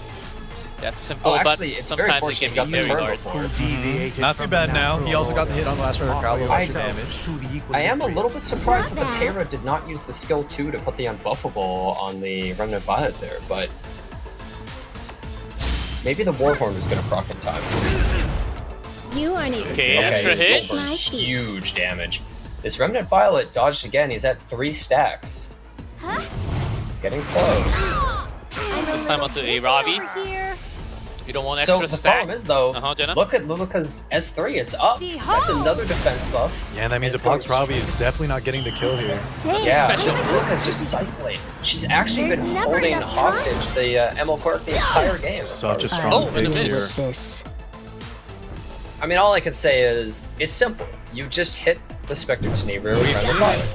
That's simple, Oh, actually, but it's very sometimes fortunate it he can got be the very turn hard. before. Not too bad now. He also got the hit on the last round of Crowley, less damage. I am a little bit surprised that the Heir did not use the skill 2 to put the unbuffable on the Remnant Violet there, but maybe the Warhorn was going to proc in time. You aren't even Okay, extra hit. Silver, huge damage. This Remnant Violet dodged again. He's at 3 stacks. It's getting close. This time onto a Ravi. You don't want So extra the stack. problem is though, Jenna? look at Luluka's S3. It's up. That's another defense buff. Yeah, that means It's the Box going Ravi is definitely not getting the kill here. Yeah, because Luluka's just cycling. She's actually been holding hostage the Emil Quirk the entire game. Such a strong pick here. I mean, all I can say is it's simple. You just hit the Spectre Tenebria with Remnant Violet.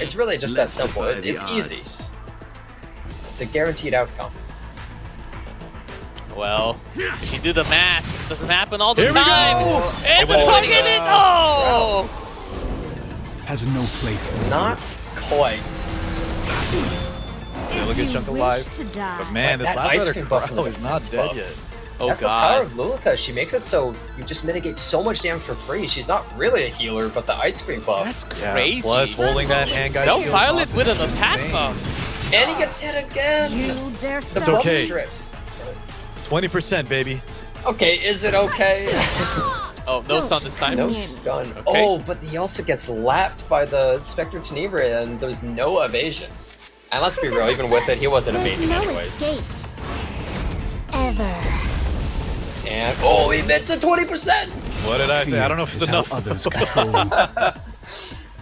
It's really just that simple. It's easy. It's a guaranteed outcome. Well, if you do the math, it doesn't happen all the Here we time. go! And the target is Has no place for Not quite. Still a good chunk of life. But man, this That last ice rider cream buff Corral in is the not defense dead buff. yet. Oh That's the power god. of Luluka. She makes it so you just mitigate so much damage for free. She's not really a healer, but the ice cream buff. That's Yeah, crazy. plus holding that hand guy No shield Violet off with is an attack insane. buff. And he gets hit again. The It's buff okay. stripped. 20%, baby. Okay, is it okay? Oh, no stun this time. No stun. Okay. Oh, but he also gets lapped by the Spectre Tenebria, and there's no evasion. And let's be real, even with it, he wasn't evading anyways. Ever. And oh, he missed the 20%. What did I say? I don't know if it's enough. others control.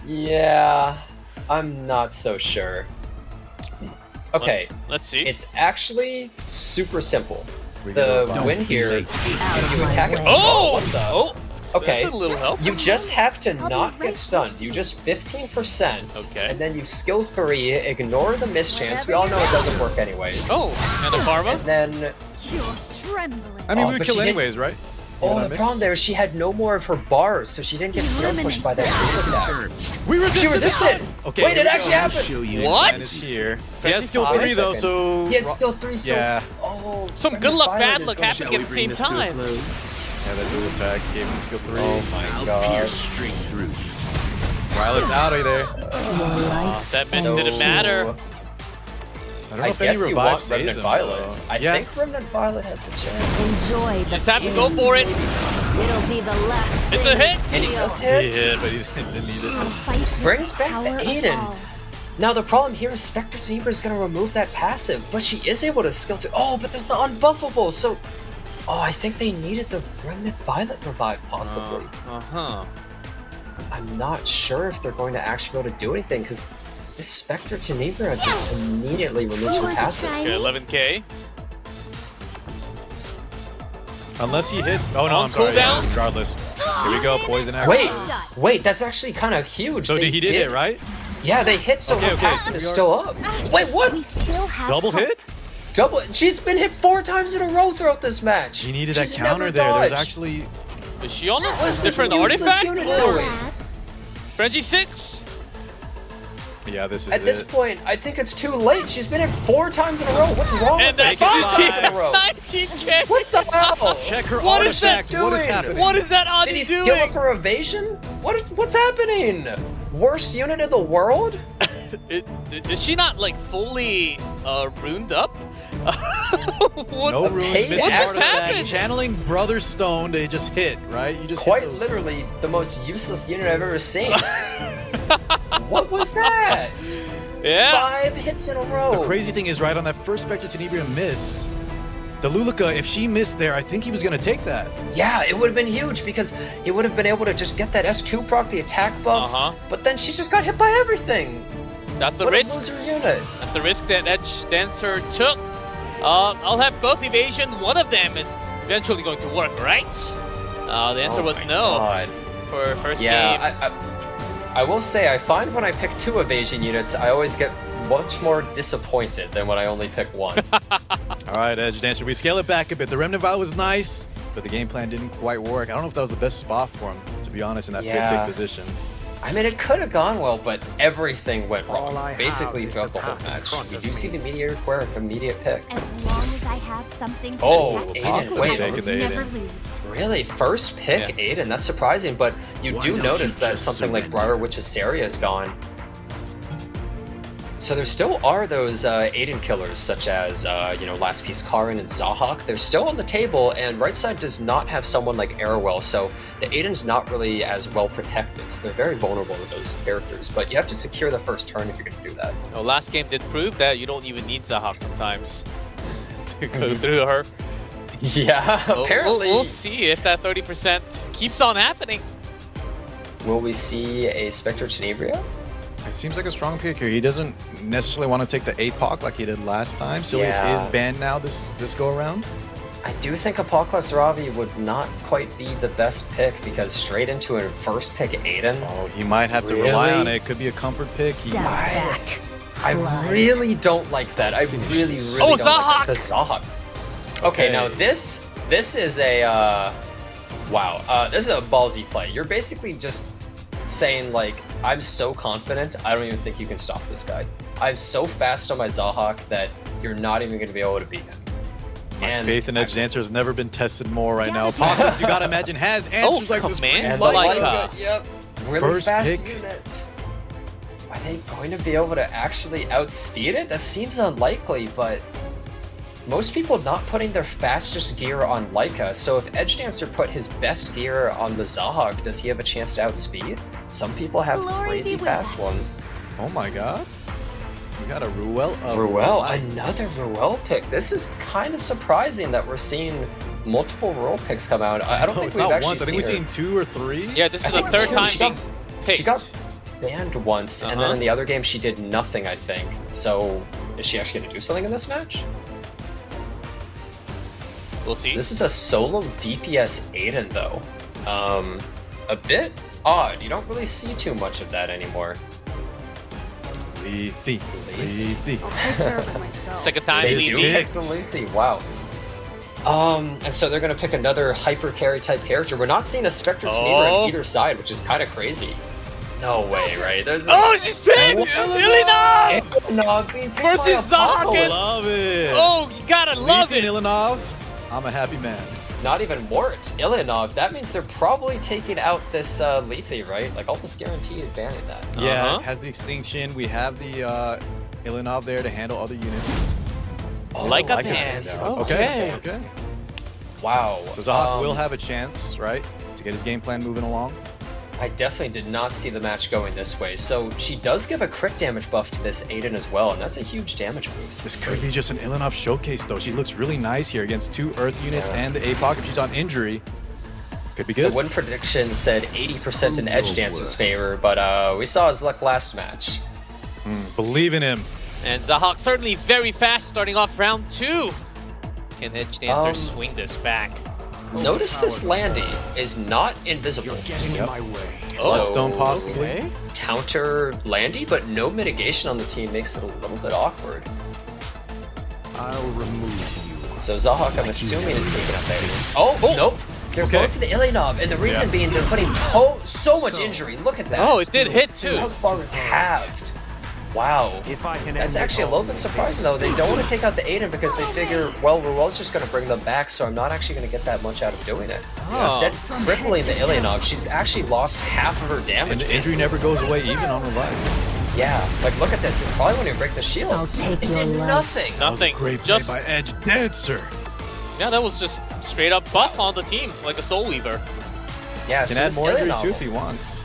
Yeah, I'm not so sure. Okay, Let's see. it's actually super simple. We The get a win here is you attack it. Oh! What the? Oh! Okay, That's a little help. you just have to not get stunned. You just 15%, Okay. and then you skill 3, ignore the mischance. We all know it doesn't work anyways. Oh, and a karma? And then, You're trembling. I mean, Oh, we would but kill she didn't- anyways, right? oh, Did I the miss? problem there is she had no more of her bars, so she didn't get snare pushed by that creep attack. We resisted. She resisted! Okay, Wait, here it we actually go. happened! Show you. What? Plan is here. He has skill 55 3 though, second. so He has skill 3, so... yeah, Oh, Some Remnant good luck, Violet bad is luck gonna- happening at the same time. yeah, that dual attack gave him skill 3. Oh my god. Straight through. Violet's out of there. That miss So- didn't matter. I don't know I if any guess you revive want saves Remnant him. Violet. though. I Yeah. think Remnant Violet has the chance. Enjoy the Just have to go for it. It'll be the last It's a thing hit. And he does He hit. hit, but he didn't need it. Brings back the Aiden. Now the problem here is Spectre Tenebria is going to remove that passive, but she is able to skill 2. Oh, but there's the unbuffable, so... Oh, I think they needed the Remnant Violet revive, possibly. Uh-huh. I'm not sure if they're going to actually be able to do anything, because this Spectre Tenebria just immediately removes her passive. Okay, 11k. Unless he hit. Oh no, On I'm sorry. Yeah, cooldown? regardless. Here we go, poison action. Wait, that's actually kind of huge. So They he did hit, right? Yeah, they hit, so Okay, her okay, passive so is we are- still up. Wait, what? We still have Double hope. hit? Double. She's been hit 4 times in a row throughout this match. He needed She's that counter never there. There's dodged. actually. Is she on What is a this different useless artifact? unit Or doing? Frenzy 6? Yeah, this is At this it. point, I think it's too late. She's been hit 4 times in a row. What's wrong And with that that? 5 times in a row. 19k. What the hell? Check her What is that artifact. What is doing? happening? What is that Did he Adi skill doing? up her evasion? What's happening? Worst unit in the world? Is she not like fully runed up? What's No runes, paid missing just artifact, happened? Channeling Brother Stone to just hit, right? You just hit Quite those- literally the most useless unit I've ever seen. What was that? Yeah. 5 hits in a row. The crazy thing is, right on that first Spectre Tenebria miss, the Luluka, if she missed there, I think he was going to take that. Yeah, it would have been huge because he would have been able to just get that S2 proc, the attack buff. Uh-huh. But then she just got hit by everything. That's the What a risk. loser unit. That's the risk that EdgeDancer took. I'll have both evasion. One of them is eventually going to work, right? The answer was my no God. for first game. Yeah, I will say I find when I pick 2 evasion units, I always get much more disappointed than when I only pick 1. All right, EdgeDancer, we scale it back a bit. The Remnant Violet was nice, but the game plan didn't quite work. I don't know if that was the best spot for him, to be honest, in that 5th Yeah. pick position. I mean, it could have gone well, but everything went All wrong. I Basically have is throughout the the whole path in match. front We of do me. see the Meteor Quirk, immediate pick. As long as I have something to Oh, protect, Aiden, I wait. will Take the never Aiden. lose. Really? First pick, Aiden? That's surprising, but you Why do don't notice you that just something like surrender? Briar Witch's Saria is gone. So there still are those Aiden killers, such as, Last Piece Karin and Zahak. They're still on the table, and right side does not have someone like Arrowell, so the Aiden's not really as well protected, so they're very vulnerable to those characters. But you have to secure the first turn if you're going to do that. No, last game did prove that you don't even need Zahak sometimes to go through her. Yeah, apparently. We'll see if that 30% keeps on happening. Will we see a Spectre Tenebria? It seems like a strong pick here. He doesn't necessarily want to take the APOC like he did last time. Silius Yeah. is banned now this go around. I do think Apocalypse Ravi would not quite be the best pick because straight into a first pick Aiden. Oh, he might have to rely Really? on it. It could be a comfort pick. He- Step back. I really don't like that. I really Oh, don't like Zahak! that. The Zahak. Okay, now this is a wow. This is a ballsy play. You're basically just saying like, I'm so confident, I don't even think you can stop this guy. I'm so fast on my Zahak that you're not even going to be able to beat him. My faith in EdgeDancer has never been tested more right now. Apocalypse, you gotta imagine, has answers like this. man. And Like, the Leica, yep, really first fast pick. unit. Are they going to be able to actually outspeed it? That seems unlikely, but most people not putting their fastest gear on Leica, so if EdgeDancer put his best gear on the Zahak, does he have a chance to outspeed? Some people have Glory crazy be with fast us. ones. Oh my god. We got a Ruel. Ruel, another Ruel pick. This is kind of surprising that we're seeing multiple Ruel picks come out. I don't think it's we've not actually once. I think seen we've her. seen 2 or 3. Yeah, this is I the think third two. time She being got- picked. She got banned once, and then in the other game she did nothing, I think. So is she actually going to do something in this match? We'll So see. this is a solo DPS Aiden, though. A bit odd. You don't really see too much of that anymore. Lethe. Take care of it myself. Second time They lead do me. pick the Lethe, wow. And so they're going to pick another hyper carry type character. We're not seeing a Spectre Tenebra Oh. on either side, which is kind of crazy. No way, right? There's Oh, she's pinned! Ilyana! Ilyana being picked Versus by Zahak. Apocalypse. Love it. Oh, you gotta love it! Ilanov. I'm a happy man. Not even Mort, Ilyanov. That means they're probably taking out this Lethe, right? Like almost guaranteed banning that. Yeah, Uh-huh. it has the extinction. We have the Ilanov there to handle other units. Oh, Like a Leica's pan. banned. Okay. Okay. Wow. So Zahak will have a chance, right, to get his game plan moving along. I definitely did not see the match going this way. So she does give a crit damage buff to this Aiden as well, and that's a huge damage boost. This could be just an Ilanov showcase, though. She looks really nice here against 2 Earth units Yeah. and the APOC. If she's on injury, could be The good. win prediction said 80% in EdgeDancer's favor, but we saw his luck last match. Believe in him. And Zahak certainly very fast starting off round 2. Can EdgeDancer Um, swing this back? Notice this Landy is not invisible. Getting in my way. Bloodstone possibly. Counter Landy, but no mitigation on the team makes it a little bit awkward. I'll remove you. So Zahak, I'm assuming, is taking up Aiden. Oh, nope. They're Okay. going for the Ilyanov, and the reason Yeah. being they're putting so much injury. Look at that. Oh, it did hit too. Health bar is halved. Wow. If I can That's end it actually a all little bit with surprising, this. though. They don't want to take out the Aiden because they figure, well, Ruel's just going to bring them back, so I'm not actually going to get that much out of doing it. Oh. Instead, crippling the Ilyanov, she's actually lost half of her damage. And the injury never goes away, even on revive. Yeah, like look at this. It probably won't even break the shield. I'll take it your did life. nothing. Nothing. Great play Just by EdgeDancer. yeah, that was just straight up buff on the team, like a Soul Weaver. Yeah, Can so add this more injury Ilyanov- too if he wants.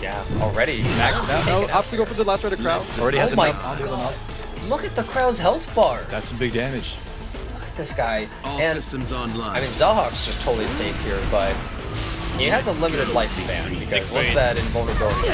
Yeah, already. Max it out. No, Taken opts to go for the last right of crowd. Already has Oh my enough on the Ilanov. Look at the crowd's health bar. That's some big damage. Look at this guy. All And systems online. I mean, Zahak's just totally safe here, but he has a limited lifespan because once brain. that invulnerability,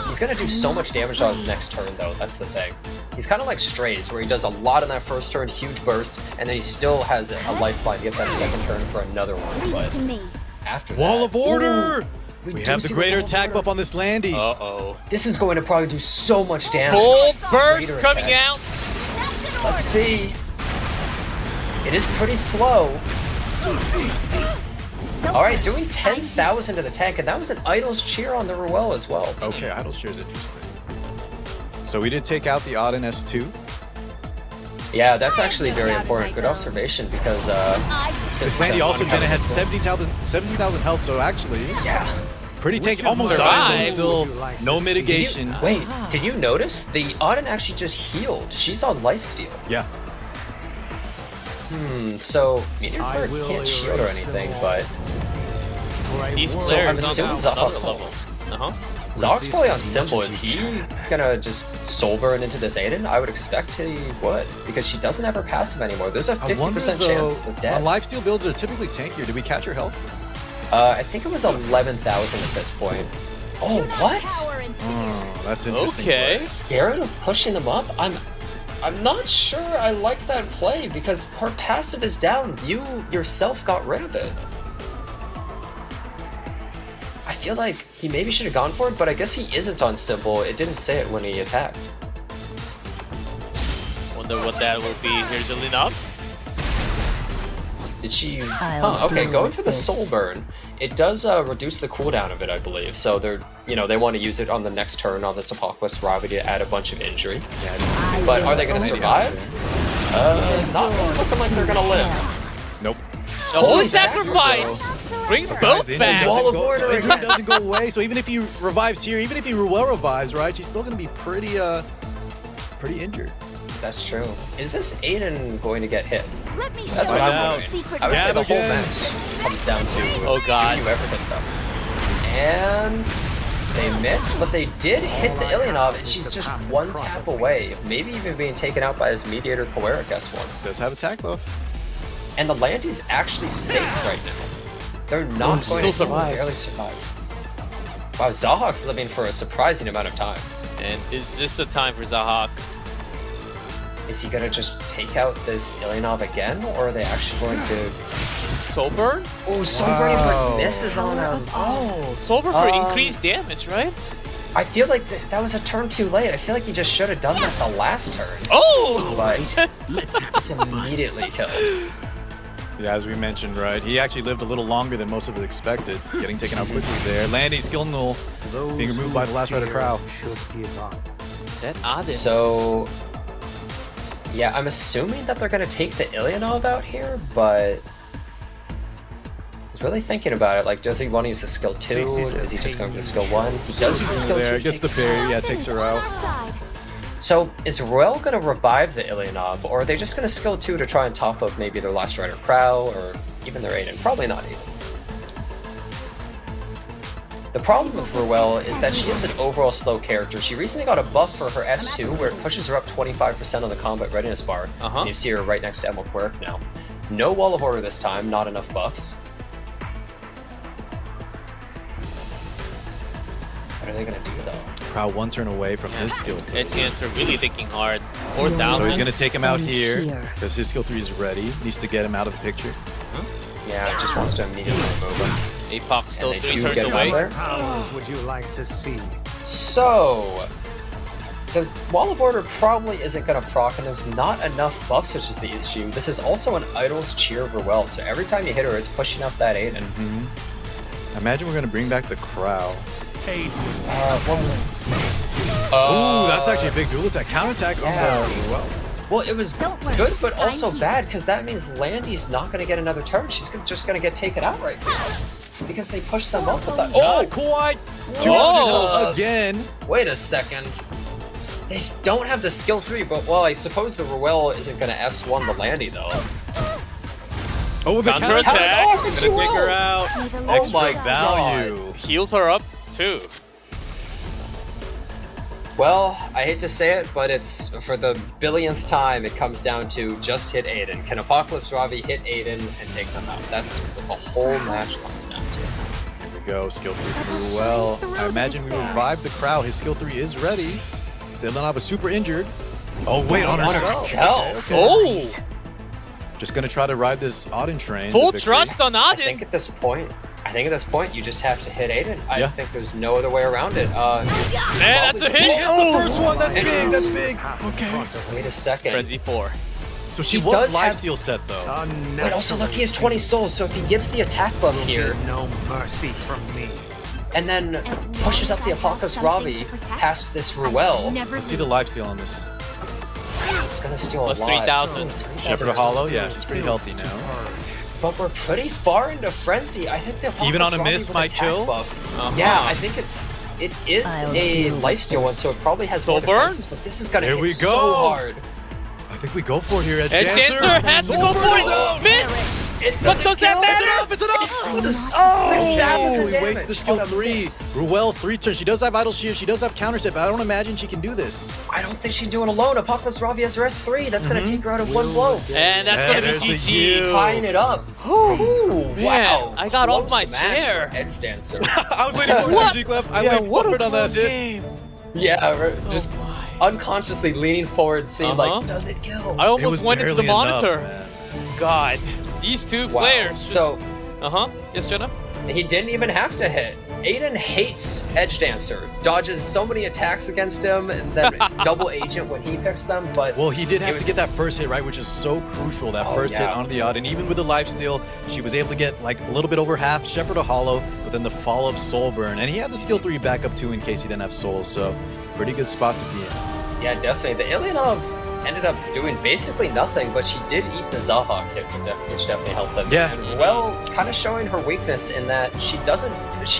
he's gonna do so much damage on his next turn, though. That's the thing. He's kind of like Strays, where he does a lot in that first turn, huge burst, and then he still has a lifeline to get that second turn for another one. Leave it But to me. after Wall that, of Order! Ooh, We do have the see greater Wall of attack Order. buff on this Landy. Uh-oh. This is going to probably do so much damage. Full burst Greater coming attack. out. Let's see. It is pretty slow. All right, doing 10,000 to the tank, and that was an Idol's cheer on the Ruel as well. Okay, idle share is interesting. So we did take out the odd in S2. Yeah, that's actually very important. Good observation because since Landy also Jenna has 70,000 health, so actually, yeah, pretty tanky. Almost survive? dies, though still no mitigation. Wait, did you notice the Auden actually just healed? She's on lifesteal. Yeah. So Meteor Bird can't shield or anything, but These so players I'm assuming on another Zahhak's level. level. Zahhak's probably on Symbol. Is he gonna just soul burn into this Aiden? I would expect he would, because she doesn't have her passive anymore. There's a 50% chance of death. Lifesteal builds are typically tankier. Did we catch her health? I think it was 11,000 at this point. Oh, what? Oh, that's interesting. Okay. Scared of pushing them up? I'm not sure I like that play because her passive is down. You yourself got rid of it. I feel like he maybe should have gone for it, but I guess he isn't on Symbol. It didn't say it when he attacked. Wonder what that will be. Here's a lean up. Did she? Huh, okay, going for the soul burn. It does reduce the cooldown of it, I believe. So they're, they want to use it on the next turn on this Apocalypse Ravi to add a bunch of injury. But are they going to survive? Not really looking like they're going to live. Nope. The holy sacrifice brings both back. Wall of order It doesn't go away. So even if he revives here, even if he well revives, right, she's still going to be pretty injured. That's true. Is this Aiden going to get hit? Let me That's show what you I'm the wondering. secret I would say the whole again. match comes down to Oh, God. do you ever hit them. And they missed, but they did hit the Ilyanov, and she's just one tap away of maybe even being taken out by his Mediator Koeric S1. Does have attack though. And the Landy's actually safe right now. They're not going to survive. barely survives. Wow, Zahhak's living for a surprising amount of time. And is this the time for Zahhak? Is he gonna just take out this Ilyanov again, or are they actually going to? Soul burn? Oh, Soulburning for misses on him. Oh, Soul burn for increased damage, right? I feel like that was a turn too late. I feel like he just should have done that the last turn. Oh! But it's immediately killed. Yeah, as we mentioned, right, he actually lived a little longer than most of us expected, getting taken out quickly there. Landy skill null, being removed by the last Rider Crow. That Auden. So, yeah, I'm assuming that they're gonna take the Ilyanov out here, but I was really thinking about it. Like, does he want to use the skill 2? Is he just going for the skill 1? He does use the skill 2. There, gets the berry, yeah, takes her out. So, is Royal gonna revive the Ilyanov, or are they just gonna skill 2 to try and top up maybe their last Rider Crow, or even their Aiden? Probably not Aiden. The problem with Ruel is that she is an overall slow character. She recently got a buff for her S2 where it pushes her up 25% on the combat readiness bar. And you see her right next to Emil Quirk now. No Wall of Order this time, not enough buffs. What are they gonna do though? Crow one turn away from his skill 3. EdgeDancer really thinking hard. 4,000. So he's going to take him out here, because his skill 3 is ready. Needs to get him out of the picture. Yeah, just wants to immediately remove him. Apoc still And they 3 do turns get him out away. there. Powers would you like to see? So, the Wall of Order probably isn't going to proc, and there's not enough buff switches the issue. This is also an Idol's Cheer Ruel, so every time you hit her, it's pushing up that Aiden. Imagine we're going to bring back the Crow. Oh, that's actually a big dual attack. Counterattack on the Ruel. Well, it was good, but also bad, because that means Landy's not going to get another turn. She's just going to get taken out right here. Because they pushed them up with that. Oh, Kawhi! 200 again. Wait a second. They don't have the skill 3, but, well, I suppose the Ruel isn't going to S1 the Landy, though. Oh, the Counterattack. Oh, Gonna take her out. Extra my value. Heals her up too. Well, I hate to say it, but it's for the billionth time it comes down to just hit Aiden. Can Apocalypse Ravi hit Aiden and take them out? That's what the whole match comes down to. Here we go. Skill 3 through well. I imagine we revive the Crow. His skill 3 is ready. Ilyanov is super injured. Oh, wait, on herself. Okay. Oh! Just gonna try to ride this Auden train. Full to victory. trust on I Auden. think at this point you just have to hit Aiden. I think there's no other way around it. Man, that's a hit. Oh, the first one. That's big. That's big. Okay. Wait a second. Frenzy 4. So she He was does have- lifesteal set though. But also, look, he has 20 souls, so if he gives the attack buff here, No mercy from me. and then As pushes long up as the I have Apocalypse something Ravi to protect, past this I will Ruel, never Let's see the lifesteal on this. it's gonna steal a Plus lot. 3,000. Shepherd Hollow, yeah, she's pretty healthy now. But we're pretty far into Frenzy. I think the Apocalypse Even on a Ravi miss with might attack kill? buff. Yeah, I think it is a lifesteal one, so it probably has more Soul burn? defenses, but this is gonna Here hit we so go. hard. I think we go for it here, EdgeDancer has to go for it. Miss. It What does that matter? It's enough! Oh, 6,000 he damage wasted the skill on a 3. miss. Ruel 3 turns. She does have Idle Shield. She does have counter set, but I don't imagine she can do this. I don't think she can do it alone. Apocalypse Ravi has her S3. That's gonna take her out of one blow. And that's Yeah, gonna there's be the GG. yield. Tying it up. Ooh, wow. I got off Close my smash chair. for EdgeDancer. I was waiting for What? it, G-Clef. I Yeah, waited what for a it on that close hit. game. Yeah, just unconsciously leaning forward, seeing Uh-huh. like, does it kill? I It almost was went into the barely enough, monitor. man. God, these two Wow. players. So Yes, Jenna. he didn't even have to hit. Aiden hates EdgeDancer, dodges so many attacks against him, and then it's double agent when he picks them. But Well, he did It have was- to get that first hit, right, which is so crucial, that Oh, first hit yeah. onto the odd. And even with the lifesteal, she was able to get like a little bit over half Shepherd of Hollow, but then the follow-up Soul Burn. And he had the skill 3 backup too in case he didn't have souls, so pretty good spot to be in. yeah, definitely. The Alienov ended up doing basically nothing, but she did eat the Zaha hit, which definitely helped them. Yeah. And well, kind of showing her weakness in that she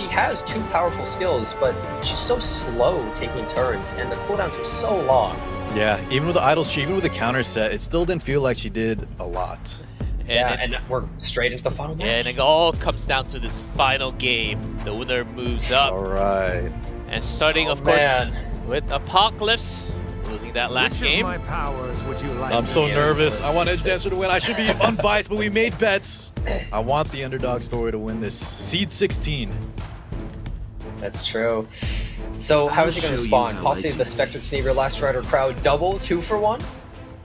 has 2 powerful skills, but she's so slow taking turns, and the cooldowns are so long. Yeah, even with the idle, even with the counter set, it still didn't feel like she did a lot. And we're straight into the final match. And it all comes down to this final game. The winner moves up. All right. And starting, Oh, of course, man. with Apocalypse, losing that last Which game. of my powers would you like I'm to so see? nervous. I want EdgeDancer to win. I should be unbiased, but we made bets. I want the underdog story to win this. Seed 16. That's true. So how is he going to show you spawn? how Posse I of the Spectre Sneaker Last Rider crowd double 2 for 1?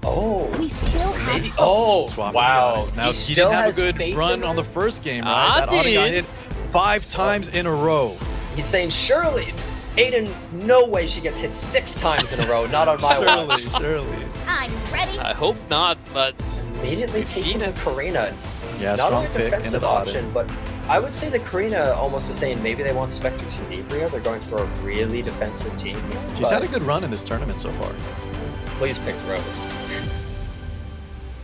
Oh, We still have maybe. Oh, Swap wow. Audis. Now, he he still didn't have a has good faith run in on the her? first game, right? I That Audi got did. hit 5 times in a row. He's saying, surely, Aiden, no way she gets hit 6 times in a row. Not on my watch. Surely. I'm ready. I hope not, but Immediately taking the Karina. Yeah, Not strong only a pick. defensive and an option, but I would say the Karina almost is saying maybe they want Spectre Tenebria. They're going for a really defensive team here. She's but had a good run in this tournament so far. Please pick Rose.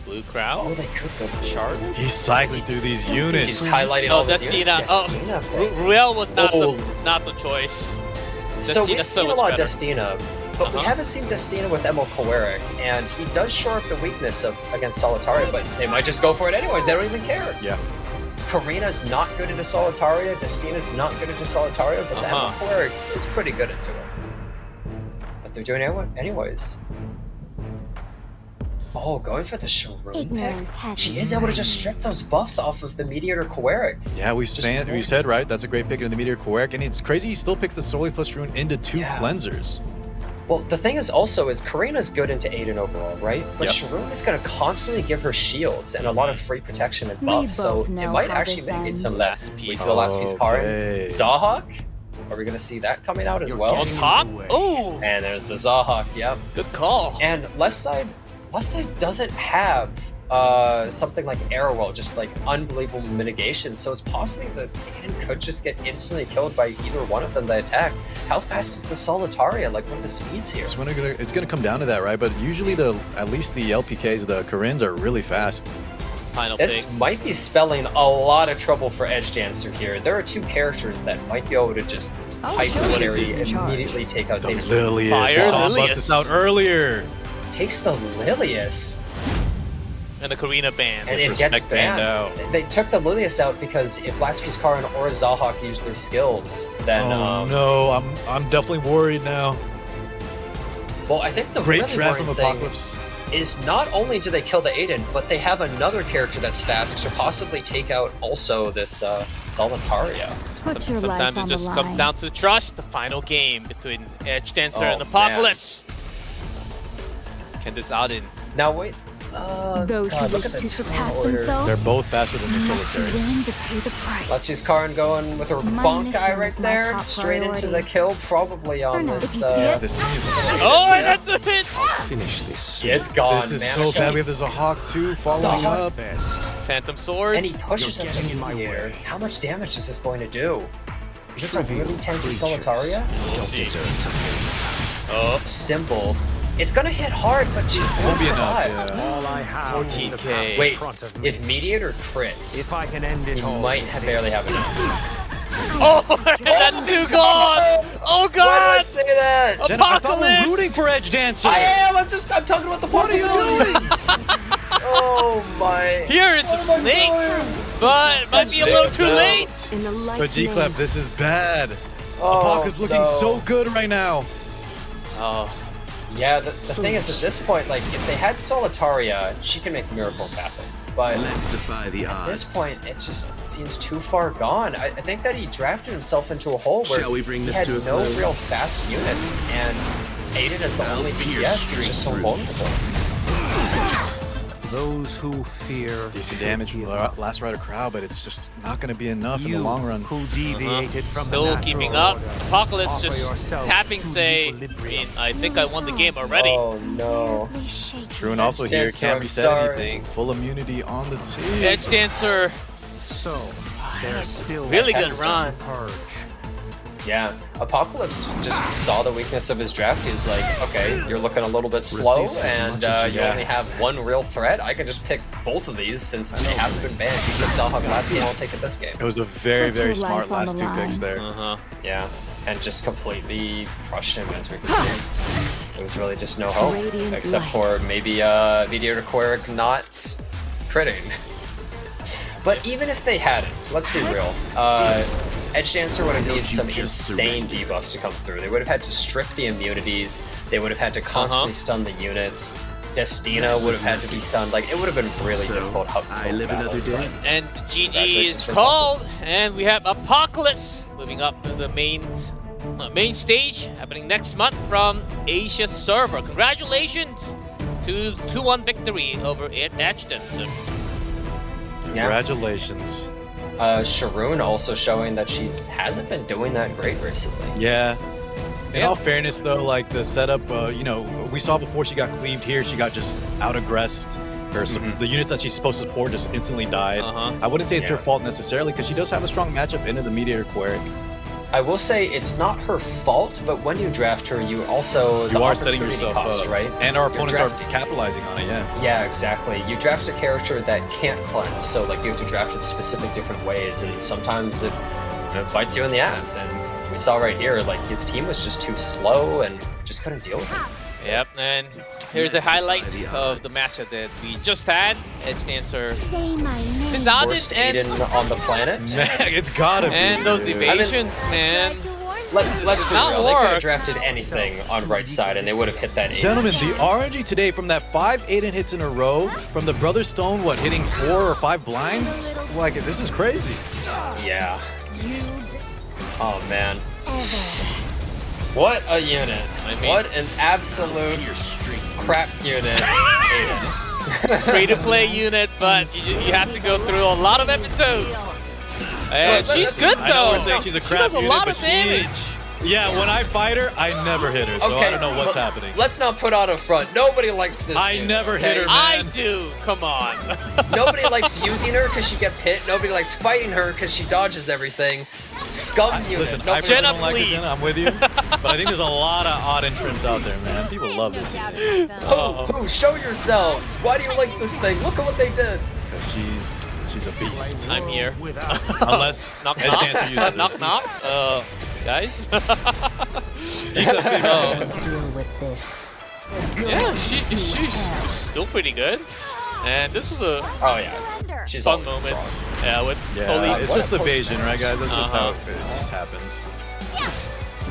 Blue crowd. Oh, they could go for Charlotte? He's cycling through these He's units. highlighting Oh, all these units. Destina. Oh, Destina pick. Ruel was not Oh. the choice. So we've Destina's seen a much lot of better. Destina, but we Uh-huh. haven't seen Destina with Emil Kowarik, and he does shore up the weakness of against Solitaria, but they might just go for it anyway. They don't even care. Yeah. Karina's not good into Solitaria, Destina's not good into Solitaria, but the Emil Uh-huh. Kowarik is pretty good into it. But they're doing it anyways. Oh, going for the Sharoon pick? Ignorance has She its is able to just price. strip those buffs off of the Mediator Kowarik. Yeah, we Just said, more right? times. That's a great pick in the Meteor Kowarik. And it's crazy he still picks the Solar plus Rune into 2 Yeah. cleansers. Well, the thing is also is Karina's good into Aiden overall, right? But Yep. Sharoon is going to constantly give her shields and a lot of free protection and We buffs, so both it know might how actually this mitigate ends. some of that. Last We piece. see the last piece card. Okay. Zahawk? Are we going to see that coming out as You're well? On getting top? away. Oh, And there's the Zahawk, yep. good call. And left side doesn't have something like Arrowwell, just like unbelievable mitigation, so it's possible that Aiden could just get instantly killed by either one of them that attack. How fast is the Solitaria? Like, what are the speeds here? It's gonna come down to that, right? But usually at least the LPKs, the Karins are really fast. Final This pick. might be spelling a lot of trouble for EdgeDancer here. There are 2 characters that might be able to just I'll show you hyper who's in charge. immediately take out The Xavier. Lilius. Fire We saw him Lilius. bust this out earlier. Takes the Lilius, And the Karina band. and Which it gets respect banned banned. out. They took the Lilius out because if Last Piece Karin or Zahawk use their skills, then Oh no, I'm definitely worried now. well, I think the Great really draft from worrying thing Apocalypse. is not only do they kill the Aiden, but they have another character that's fast to possibly take out also this Solitaria. Put your life Sometimes it on just the comes line. down to trust. The final game between EdgeDancer Oh, and Apocalypse. Can this Auden? Now wait, Those God, who look wish at the to surpass turn order. themselves They're both faster than the must be solitary. willing to pay the price. Let's use Karin going with her My bonk guy mission right is my there. top Straight into the priority. kill, probably on now, this. if you see it, This is, Oh, and that's a hit. Finish this soon. Yeah, it's gone. this is man. so I bad. can't- We have the Zahawk too following Zahawk. up. Best. Phantom sword. And he pushes him You're getting in to my the air. way. How much damage is this going to do? Is this a Trivial really tanky creatures Solitaria? We'll Don't see. deserve to live. Oh, Symbol. It's gonna hit hard, but she's Won't gonna be enough. survive. Yeah. All I have is the 14K. path in Wait, front of me. if Mediator crits, If I can end it he all, might barely have enough. oh, that's too gone. Oh Why did I God. say that? Jenna, I thought we Apocalypse! were rooting for Edge Dancer. I am. I'm talking about the What are you possibilities. Oh my. Here is the Oh my snake, God. but might be a little too late. in the light But G-Clap, this is bad. Oh, Apoc is looking no. so good right now. Oh, Yeah, the thing is, at this point, like, if they had Solitaria, she can make miracles happen. But Let's defy the at this odds. point, it just seems too far gone. I think that he drafted himself into a hole where Shall we bring he this had to a no close? real fast units, and Aiden as the only DPS is just so vulnerable. Those who fear Decent damage from the last rider crowd, but it's just not going to be enough in the you long run. who deviated from the still natural keeping up. order. Apocalypse Offer just yourself tapping to say, I equilibrium. mean, I think I won the game already. Oh no. True, and also here Dancer, can't I'm be said sorry. anything. Full immunity on the team. Edge Dancer, So, there's still really good Excellent. run. purge. Yeah, Apocalypse just saw the weakness of his draft. He's like, okay, you're looking a little bit slow, Resist as and much as you you only have one real threat. I can just pick both of these since they haven't been banned. He took Zahawk last game, I'll take it this game. It was a very, Put very your smart life on last the two picks line. there. Uh-huh. Yeah, and just completely crushed him, as we can see. There was really just no hope, Radiant except light. for maybe Mediator Quirk not critting. But even if they hadn't, let's be real, Edge Dancer would have needed some just insane debuffs to come through. They would have had to strip the immunities, they would have had to constantly stun the units, Destina would have had to be stunned, like, it would have been really So, difficult. I live another day. And GG Congratulations is for called, and we have Apocalypse moving up to the main stage, happening next month from Asia server. Congratulations to 2-1 victory over EdgeDancer. Congratulations. Sharoon also showing that she hasn't been doing that great recently. Yeah. In Yeah. all fairness, though, like the setup, you know, we saw before she got cleaved here, she got just out-aggressed. The units that she's supposed to support just instantly died. I wouldn't say it's her Yeah. fault necessarily, because she does have a strong matchup into the Mediator Quirk. I will say it's not her fault, but when you draft her, you also You the are setting opportunity yourself cost, up, right? and our You're opponents are drafting- capitalizing on it. Yeah. Yeah, exactly. You draft a character that can't cleanse, so like you have to draft it specific different ways, and sometimes it bites you in the ass. And we saw right here, like his team was just too slow and just couldn't deal with it. Yep, and here's a highlight of the matchup that we just had. EdgeDancer Say my name. decided Worst and Aiden on the planet. It's gotta be. and those dude. evasions, man. Let's be Not real. They could work. have drafted anything on right side, and they would have hit that Aiden. Gentlemen, the RNG today from that 5 Aiden hits in a row, from the Brother Stone, what, hitting 4 or 5 blinds? Like, this is crazy. Yeah. Oh man. What a unit. I mean- What an absolute crap unit. Aiden. Free-to-play unit, but you have to go through a lot of episodes. And But she's good I know though. we're saying she's a She crap does a unit, lot but of damage. Yeah, when I fight her, I never hit her, so I don't know what's but happening. Let's not put on a front. Nobody likes this. I unit, never hit okay? her, I man. do. Come on. Nobody likes using her because she gets hit. Nobody likes fighting her because she dodges everything. Scum unit. Listen, I Nobody personally Jenna, don't like please. her, Jenna, I'm with you. But I think there's a lot of odd entrants out there, man. People love this unit. Who? Show yourselves. Why do you like this thing? Look at what they did. She's a beast. I'm here. Unless Knock Edge knock. Dancer uses Knock it. knock. Guys. Deal with this. Yeah, she's still pretty good. And this was a Oh yeah. She's fun always moment. strong. Yeah, with Yeah, Oli. it's What just a post evasion, right, guys? That's just how Uh-huh. it just happens.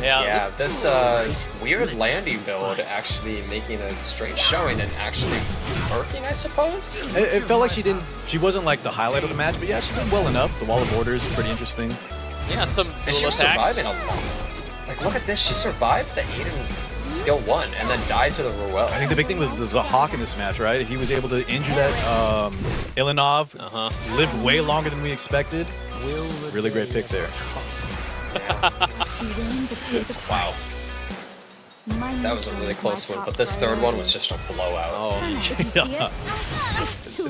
Yeah, this weird landing build actually making a straight showing and actually working, I suppose. It felt like she wasn't like the highlight of the match, but yeah, she did well enough. The Wall of Order is pretty interesting. Yeah, some And she dual was attacks. surviving a lot. Like, look at this. She survived the Aiden skill 1 and then died to the Ruel. I think the big thing was the Zahak in this match, right? He was able to injure that Ilanov, lived way longer than we expected. Really great pick there. Wow. That was a really close one, but this third one was just a blowout. Yeah.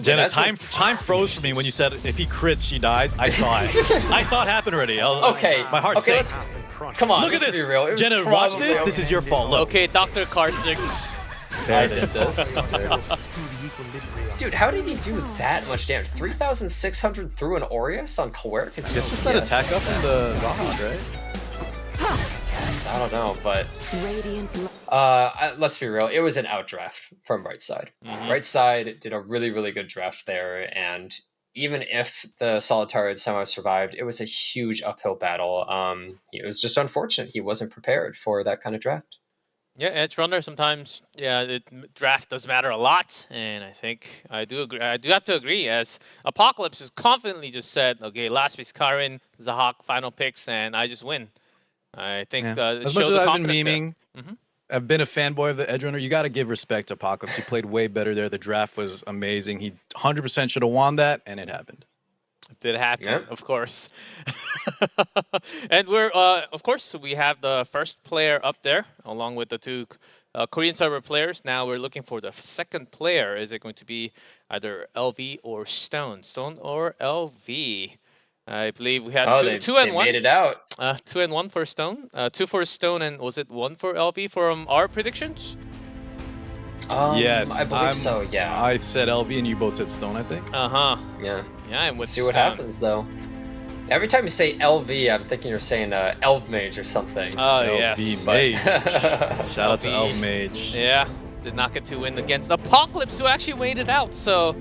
Jenna, time froze for me when you said if he crits, she dies. I saw it. I saw it happen already. Okay. My heart okay, sank. Come on, Look at let's this. be real. It was Jenna, watch probably this. This is your fault. Look. Okay, Dr. Car6. There I it did is. this. There it is. Dude, how did he do that much damage? 3,600 through an Aureus on Quirk? It's just that attack up in the Zahak, right? Yes, I don't know, but let's be real. It was an outdraft from Right Side. Right Side did a really, really good draft there, and even if the Solitaire had somehow survived, it was a huge uphill battle. It was just unfortunate he wasn't prepared for that kind of draft. Yeah, Edge Runner sometimes, the draft does matter a lot, and I think I do agree. I do have to agree, as Apocalypse has confidently just said, okay, last week's Karin, Zahak, final picks, and I just win. I think it as much showed as the I've been confidence there. memeing, I've been a fanboy of the Edge Runner. You got to give respect to Apocalypse. He played way better there. The draft was amazing. He 100% should have won that, and it happened. It did happen, Yeah. of course. And we're, of course, we have the first player up there, along with the two Korean server players. Now we're looking for the second player. Is it going to be either LV or Stone? Stone or LV? I believe we had two and one. Made it out. 2 and 1 for Stone. 2 for Stone, and was it 1 for LV from our predictions? Yes, I believe so. Yeah. I said LV, and you both said Stone, I think. Yeah. Yeah. Yeah, I'm with See what Stone. happens though. Every time you say LV, I'm thinking you're saying Elv Mage or something. Oh, LV yes. Mage. Shout out to LV. Elv Mage. Yeah, did not get to win against Apocalypse, who actually waited out. So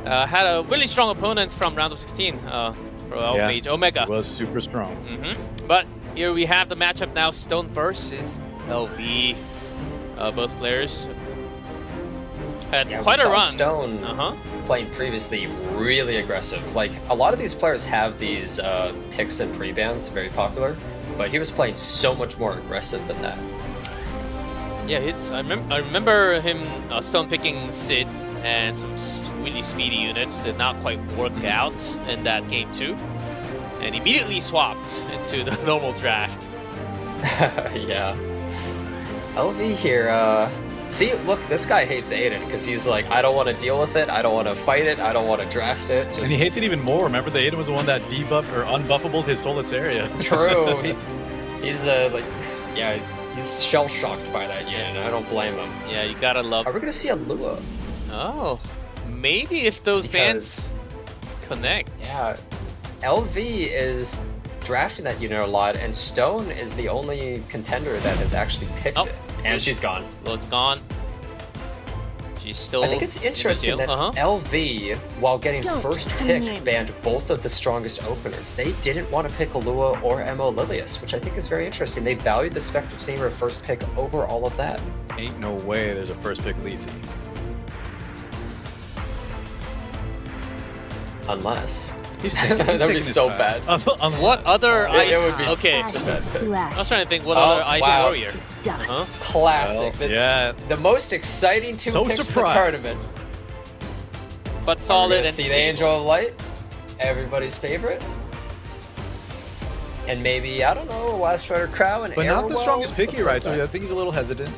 had a really strong opponent from round of 16 for Yeah, Mage Omega. It was super strong. But here we have the matchup now: Stone versus LV. Both players had quite we a saw run. Stone playing previously really aggressive. Like a lot of these players have these picks and pre-bans, very popular, but he was playing so much more aggressive than that. Yeah, I remember him Stone picking Sid and some really speedy units did not quite work out in that game too, and immediately swapped into the normal draft. Yeah. LV here, see, look, this guy hates Aiden because he's like, I don't want to deal with it, I don't want to fight it, I don't want to draft it. And he hates it even more. Remember, the Aiden was the one that debuffed or unbuffable his Solitaria. True. He's like, yeah, he's shell-shocked by that unit, and I don't blame him. Yeah, you gotta love. Are we gonna see a Lua? Oh, maybe if those bands connect. Yeah, LV is drafting that unit a lot, and Stone is the only contender that has actually picked it. And she's gone. Lua's gone. She's still. I think it's interesting that LV, while getting first pick, banned both of the strongest openers. They didn't want to pick Lua or Mo Lilius, which I think is very interesting. They valued the Spectre Tamer first pick over all of that. Ain't no way there's a first pick Lethe. Unless. He's thinking, he's That'd be taking his so time. bad. What other ice? It would be okay. so I was trying to think what other ice wow. warrior. Classic. Well, That's the most exciting two So picks of the surprised. tournament. But solid and see the stable. Angel of Light, everybody's favorite. And maybe, I don't know, Last Rider Crow and But not the Airwell, strongest pick here, something right? like So I think he's a little hesitant.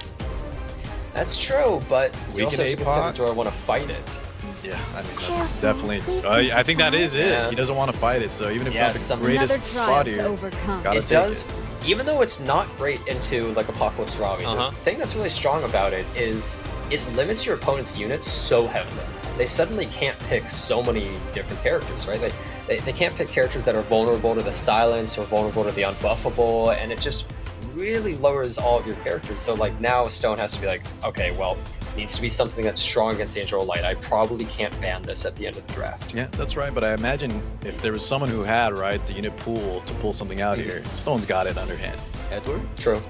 That's true, but you Weak also in have to consider, APOC. do I want to fight it? Yeah, I mean, that's definitely. I think that is it. Yeah. He doesn't want to fight it. So even if Yeah, it's not the greatest spot here, gotta It take does, it. even though it's not great into like Apocalypse Ravi, the thing that's really strong about it is it limits your opponent's units so heavily. They suddenly can't pick so many different characters, right? They can't pick characters that are vulnerable to the silence or vulnerable to the unbuffable, and it just really lowers all of your characters. So like now Stone has to be like, okay, well, it needs to be something that's strong against the Angel of Light. I probably can't ban this at the end of the draft. Yeah, that's right. But I imagine if there was someone who had, right, the unit pool to pull something out here, Stone's got it underhand. Edward? True.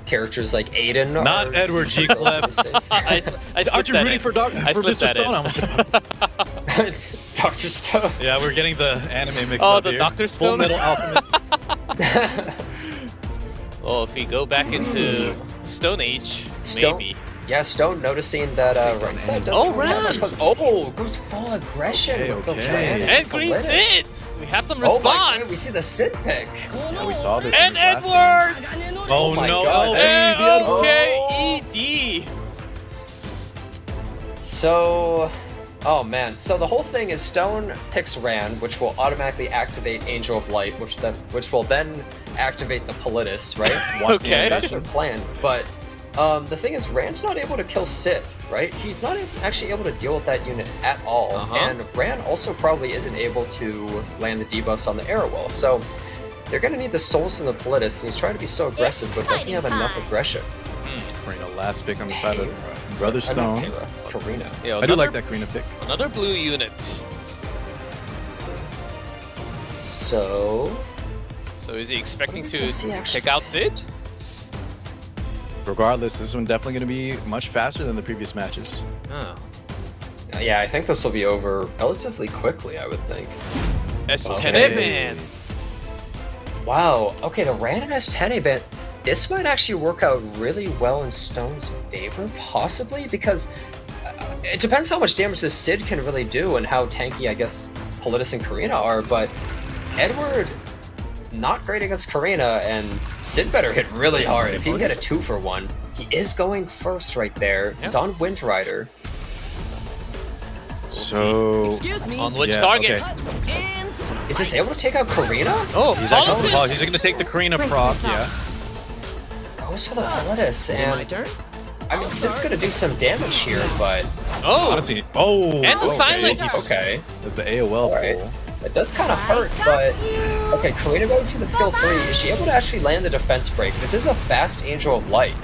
Characters like Aiden Not are Edward G. Clef. I Aren't slipped you that rooting in. for I for slipped Mr. that Stone? in. Dr. Stone. Yeah, we're getting the anime mixed Oh, up the here. Dr. Stone? Full Metal Alchemist. Well, if we go back into Stone Age, Stone, maybe. yeah, Stone noticing that right side doesn't Oh, really have much Ram. Oh, goes full aggression Okay, with the okay. Ram And Green Politis. Sid! We have some Oh my response! god, we see the Sid pick. Yeah, we saw this. And in his last game. Edward! Oh my no, God. LV, the Edward. Okay, ED! So, oh man. So the whole thing is Stone picks Rand, which will automatically activate Angel of Light, which will then activate the Politis, right? Okay. That's their plan. But the thing is, Rand's not able to kill Sid, right? He's not actually able to deal with that unit at all. And Rand also probably isn't able to land the debuffs on the Arrowwell. So they're going to need the Souls from the Politis, and he's trying to be so aggressive, but doesn't have enough aggression. Karina, last pick on the side of Brother Stone. Karina. Yeah, I do like that Karina pick. Another blue unit. So is he expecting to Does he actually- take out Sid? Regardless, this one definitely going to be much faster than the previous matches. Oh. yeah, I think this will be over relatively quickly, I would think. S10 Okay. man. Wow. Okay, the random S10 event. This might actually work out really well in Stone's favor, possibly, because it depends how much damage this Sid can really do and how tanky, I guess, Politis and Karina are, but Edward, not great against Karina, and Sid better hit really hard. If he can get a 2-for-1, he is going first right there. He's on Wind Rider. So, On which yeah, target? okay. Is this able to take out Karina? Oh, He's actually, Politis! he's going to take the Karina proc, yeah. Goes for the Politis, and I mean, Sid's gonna do some damage here, but Oh! Honestly, oh! And the okay. silence! okay. There's the AOL Alright. pull. It does kind of hurt, but okay, Karina goes for the skill 3. Is she able to actually land the defense break? This is a fast Angel of Light.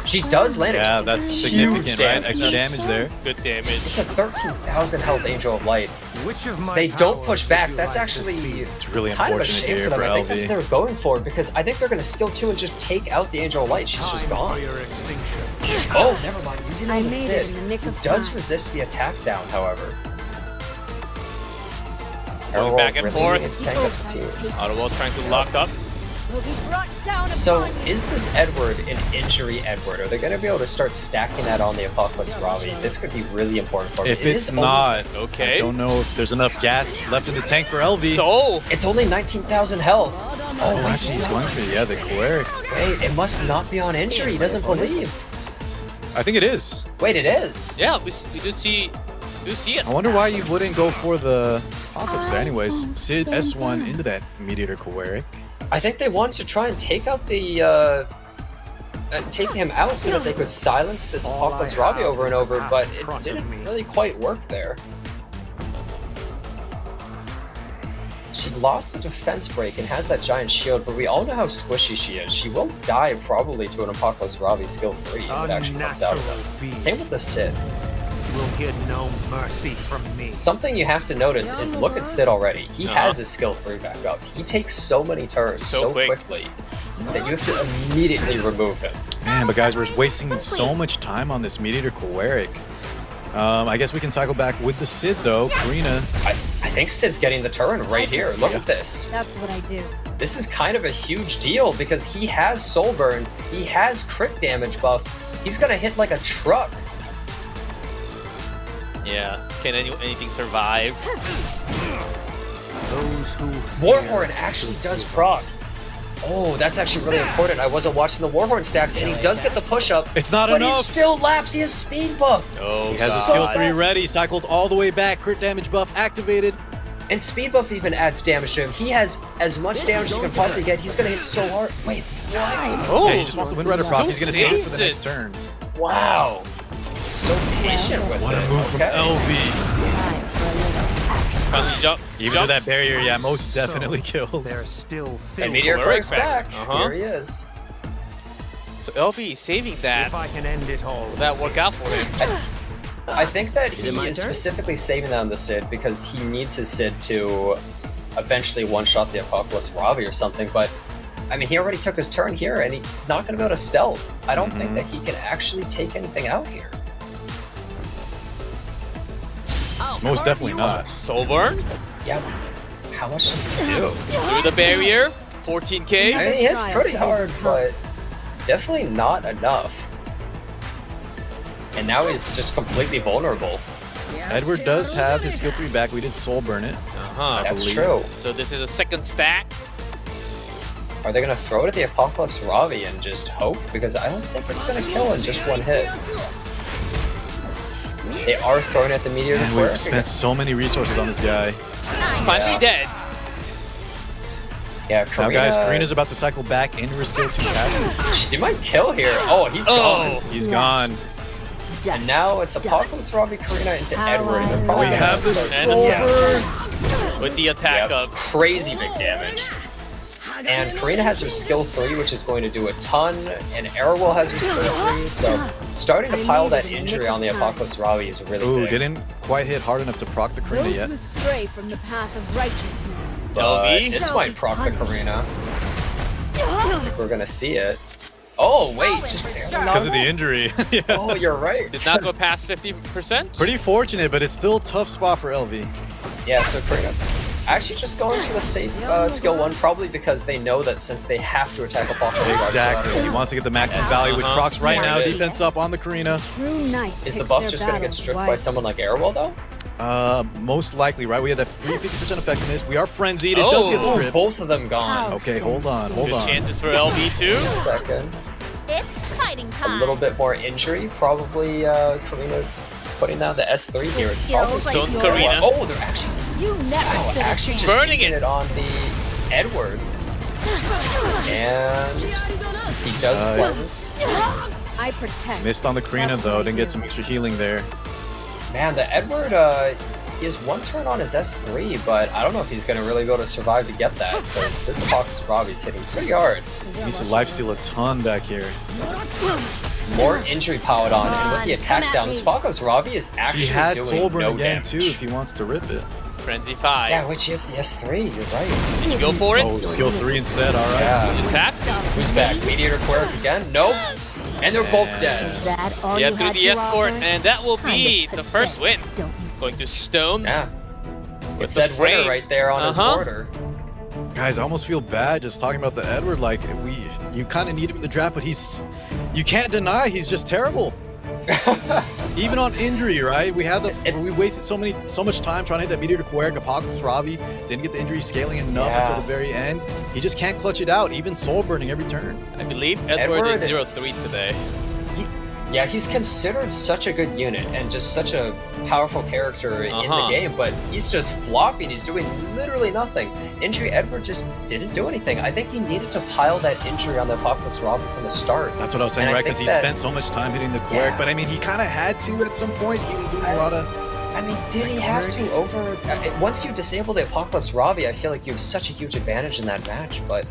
She does land it. Yeah, that's Huge significant, right? damage. Extra damage there. Good damage. It's a 13,000 health Angel of Light. Which of my They don't powers push would back. you That's like to see? actually It's really kind of a unfortunate shame here for them. for I think that's what they LV. were going for, because I think they're going to skill 2 and just take out the Angel of Light. She's just Time for gone. your extinction. Oh, never mind. Using I on the made it Sid. in the nick He of does time. resist the attack down, however. Going back and Really forth. needs to tank up the team. Ottawa trying to lock up. So, is this Edward an injury Edward? Are they going to be able to start stacking that on the Apocalypse Ravi? This could be really important for them. If It it's is only- not, Okay. I don't know if there's enough gas left in the tank for LV. So, It's only 19,000 health. Oh, actually, he's going for, yeah, the Queric. Wait, it must not be on injury. He doesn't believe. I think it is. Wait, it is. yeah, we do see it. I wonder why you wouldn't go for the Apocalypse there. Anyways, Sid S1 into that Mediator Queric. I think they wanted to try and take out the, take him out so that they could silence this Apocalypse Ravi over and over, but it didn't really quite work there. She lost the defense break and has that giant shield, but we all know how squishy she is. She will die probably to an Apocalypse Ravi skill 3 if it actually comes out of Unnatural them. being Same with the Sid. will get no mercy from me. Something you have to notice is look at Sid already. He has his skill 3 back up. He takes so many turns So so quick. quickly that you have to immediately remove him. Man, but guys, we're wasting so much time on this Mediator Queric. I guess we can cycle back with the Sid, though. Karina. I think Sid's getting the turn right here. Look at this. That's what I do. This is kind of a huge deal because he has Soul Burn. He has crit damage buff. He's gonna hit like a truck. Yeah. Can anything survive? Those who Warhorn actually does proc. Oh, that's actually really important. I wasn't watching the Warhorn stacks, and he does get the push-up. It's not but enough. he still laps. He has speed buff. Oh, He has a God. skill 3 ready, cycled all the way back, crit damage buff activated. And speed buff even adds damage to him. He has as much damage as he can possibly get. He's gonna hit so hard. Wait, what? Oh, Yeah, he just wants the Wind Rider proc. He's going to save it for the next turn. Wow. So patient with What a it. move from Okay. LV. Bungee jump. Even jump. though that barrier, yeah, most definitely kills. There's still And faith. Meteor Quirk's back. back. Uh-huh. Here he is. So LV saving that. If I can end it all. Will that work out for him? I think that he it my is turn? specifically saving that on the Sid because he needs his Sid to eventually one-shot the Apocalypse Ravi or something, but I mean, he already took his turn here and he's not going to be able to stealth. I don't think that he can actually take anything out here. Most definitely not. Soul burn Yeah, how much does he do? through the barrier. 14K. I mean, he hits pretty hard, but definitely not enough. And now he's just completely vulnerable. Edward does have his skill 3 back. We did soul burn it. That's believe. true. So this is a second stack. Are they gonna throw it at the Apocalypse Ravi and just hope? Because I don't think it's gonna kill in just one hit. They are throwing at the Meteor And we've spent so many resources on this guy. Finally dead. Yeah, Now, Karina, guys, Karina's about to cycle back into her skill 2 passive. she might kill here. Oh, he's gone. He's gone. And now it's Apocalypse Ravi, Karina into Edward. And they're probably We gonna have the start- And soul a burn. With the attack Yeah, of crazy big damage. And Karina has her skill 3, which is going to do a ton, and Errol has her skill 3, so starting to pile that injury on the Apocalypse Ravi is really Ooh, big. didn't quite hit hard enough to proc the Karina yet. Stray from the path of righteousness. LV. This might proc the Karina. We're gonna see it. Oh, wait, just barely. It's because of the injury. Yeah. Oh, you're right. Did not go past 50%. Pretty fortunate, but it's still a tough spot for LV. Yeah, so Karina actually just going for the safe skill 1, probably because they know that since they have to attack Apocalypse Ravi. Exactly. He wants to get the maximum value, which procs right now. There it is. Defense up on the Karina. Is the buff just gonna get stripped by someone like Errol though? Most likely, right? We had that 50% effectiveness. We are frenzied. It does get Oh, stripped. both of them gone. Okay, hold on, hold Good on. chances for LV too. Second. It's fighting A time. little bit more injury, probably Karina putting down the S3 here. Feels like Stones you're- Karina. Oh, they're actually, You never stood a actually chance. just Burning using it. it on the Edward. And he does cleanse. I protect. Missed on the Karina though. Didn't get some extra healing there. Man, the Edward, he has 1 turn on his S3, but I don't know if he's going to really be able to survive to get that, because this Apocalypse Ravi is hitting pretty hard. He needs to lifesteal a ton back here. More injury piled on, and with the attack down, this Apocalypse Ravi is actually She has doing soul burn no again damage. too if he wants to rip it. Frenzy 5. Yeah, which is the S3, you're right. Can you go for it? Oh, skill 3 instead. All right. Yeah. Just have to. Who's back? Mediator Quirk again? Nope. And they're both dead. That all Yeah, you through had the to escort, offer? and that will be Kinda the first win. pathetic, don't you Going to Stone. Yeah. With It's the that winner frame. right there on his border. Guys, I almost feel bad just talking about the Edward. Like you kind of need him in the draft, but you can't deny he's just terrible. Even on injury, right? We wasted so much time trying to hit that Meteor to Quirk. Apocalypse Ravi didn't get the injury scaling enough Yeah. until the very end. He just can't clutch it out, even soul burning every turn. I believe Edward is 0-3 today. Yeah, he's considered such a good unit and just such a powerful character in the game, but he's just flopping. He's doing literally nothing. Injury Edward just didn't do anything. I think he needed to pile that injury on the Apocalypse Ravi from the start. That's what I was saying, And I right? Because think he that- spent so much time hitting the Quirk, Yeah. but I mean, he kind of had to at some point. He was doing a lot of. I mean, did he have to once you disable the Apocalypse Ravi, I feel like you have such a huge advantage in that match, but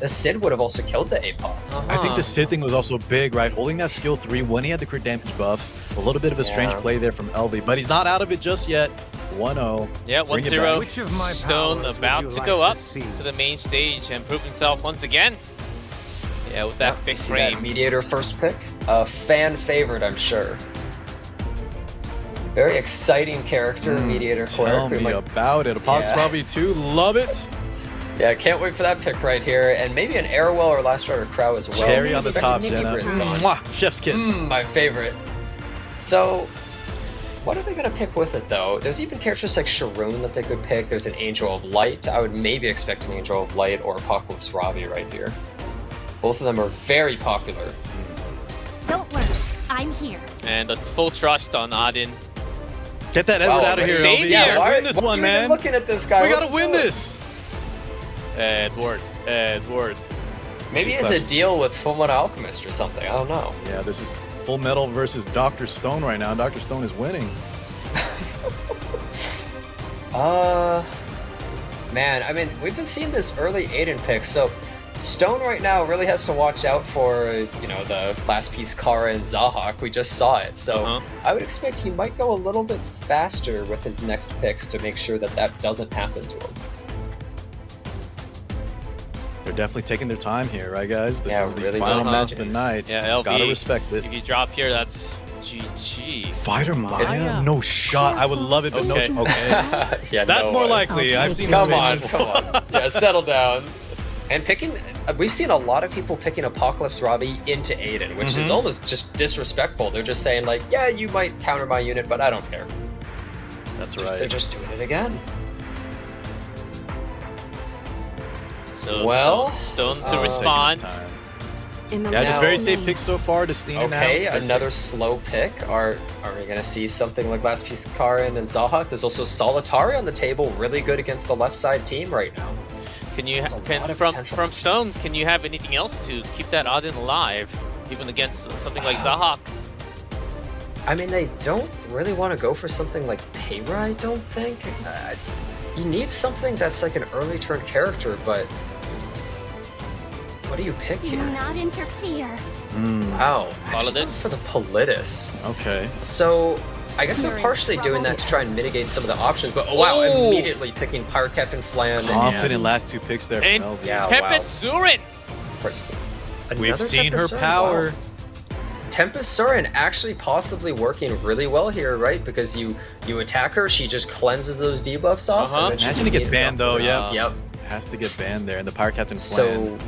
the Sid would have also killed the Apox. I think the Sid thing was also big, right? Holding that skill 3 when he had the crit damage buff. A little bit of a strange play there from LV, but he's not out of it just yet. 1-0. Yeah, Bring it 1-0. back. Which of my Stone powers would about you to like go to up see? to the main stage and prove himself once again. Yeah, with that big See that frame. Mediator first pick? A fan favorite, I'm sure. Very exciting character, Mediator Tell Quirk. me about it. Apocalypse Yeah. Ravi 2, love it. Yeah, can't wait for that pick right here, and maybe an Airwell or Last Rider Crow as well. Cherry on the Especially top, Nikki Jenna. for his gone. Mwah, chef's kiss. My favorite. So, what are they going to pick with it, though? There's even characters like Sharoon that they could pick. There's an Angel of Light. I would maybe expect an Angel of Light or Apocalypse Ravi right here. Both of them are very popular. Don't worry, I'm here. And a full trust on Odin. Get that Edward Wow, out of here, save LV. ya. We gotta why win this why one, are you even man. looking at this guy? We What gotta are you win doing? this. Edward. Maybe it's a deal with Full Metal Alchemist or something. I don't know. Yeah, this is Full Metal versus Dr. Stone right now. Dr. Stone is winning. Man, I mean, we've been seeing this early Aiden pick, so Stone right now really has to watch out for, the last piece Kara and Zahak. We just saw it, so I would expect he might go a little bit faster with his next picks to make sure that that doesn't happen to him. They're definitely taking their time here, right, guys? This Yeah, is the really final well. match of the night. Yeah, LV. Gotta respect it. If you drop here, that's GG. Fighter Maya? No shot. I would love it, but Okay. no shot. Okay. Yeah, That's no more way. likely. I've seen Come this on, face come before. on. Yeah, settle down. And picking, we've seen a lot of people picking Apocalypse Robbie into Aiden, which is almost just disrespectful. They're just saying like, yeah, you might counter my unit, but I don't care. That's They're right. just doing it again. So Well, Stone to Taking his respond. time. In the Yeah, just very last safe lane. pick so far. Destina Okay, now. another slow pick. Are we gonna see something like last piece Karin and Zahak? There's also Solitari on the table, really good against the left side team right now. Can you There's a lot of from potential Stone? Can you have anything else to keep that Odin alive, even against something like Zahak? I mean, they don't really want to go for something like Heir, I don't think. You need something that's like an early turn character, but what do you pick Do here? not interfere. Wow, Follow actually this. for the Politis. Okay. So I guess they're You're in partially doing that trouble. to try and mitigate some of the options, but oh wow, Oh! immediately picking Pirate Captain Flan Confident last two picks there And from LV. Yeah, Tempest Zurin. We've Another seen her Tempest Surin, power. wow. Tempest Surin actually possibly working really well here, right? Because you attack her, she just cleanses those debuffs off. Uh-huh. And then she's Imagine it gets immediately banned, off the though, races. yeah. Yep. Has to get banned there, and the Pirate Captain So, plan.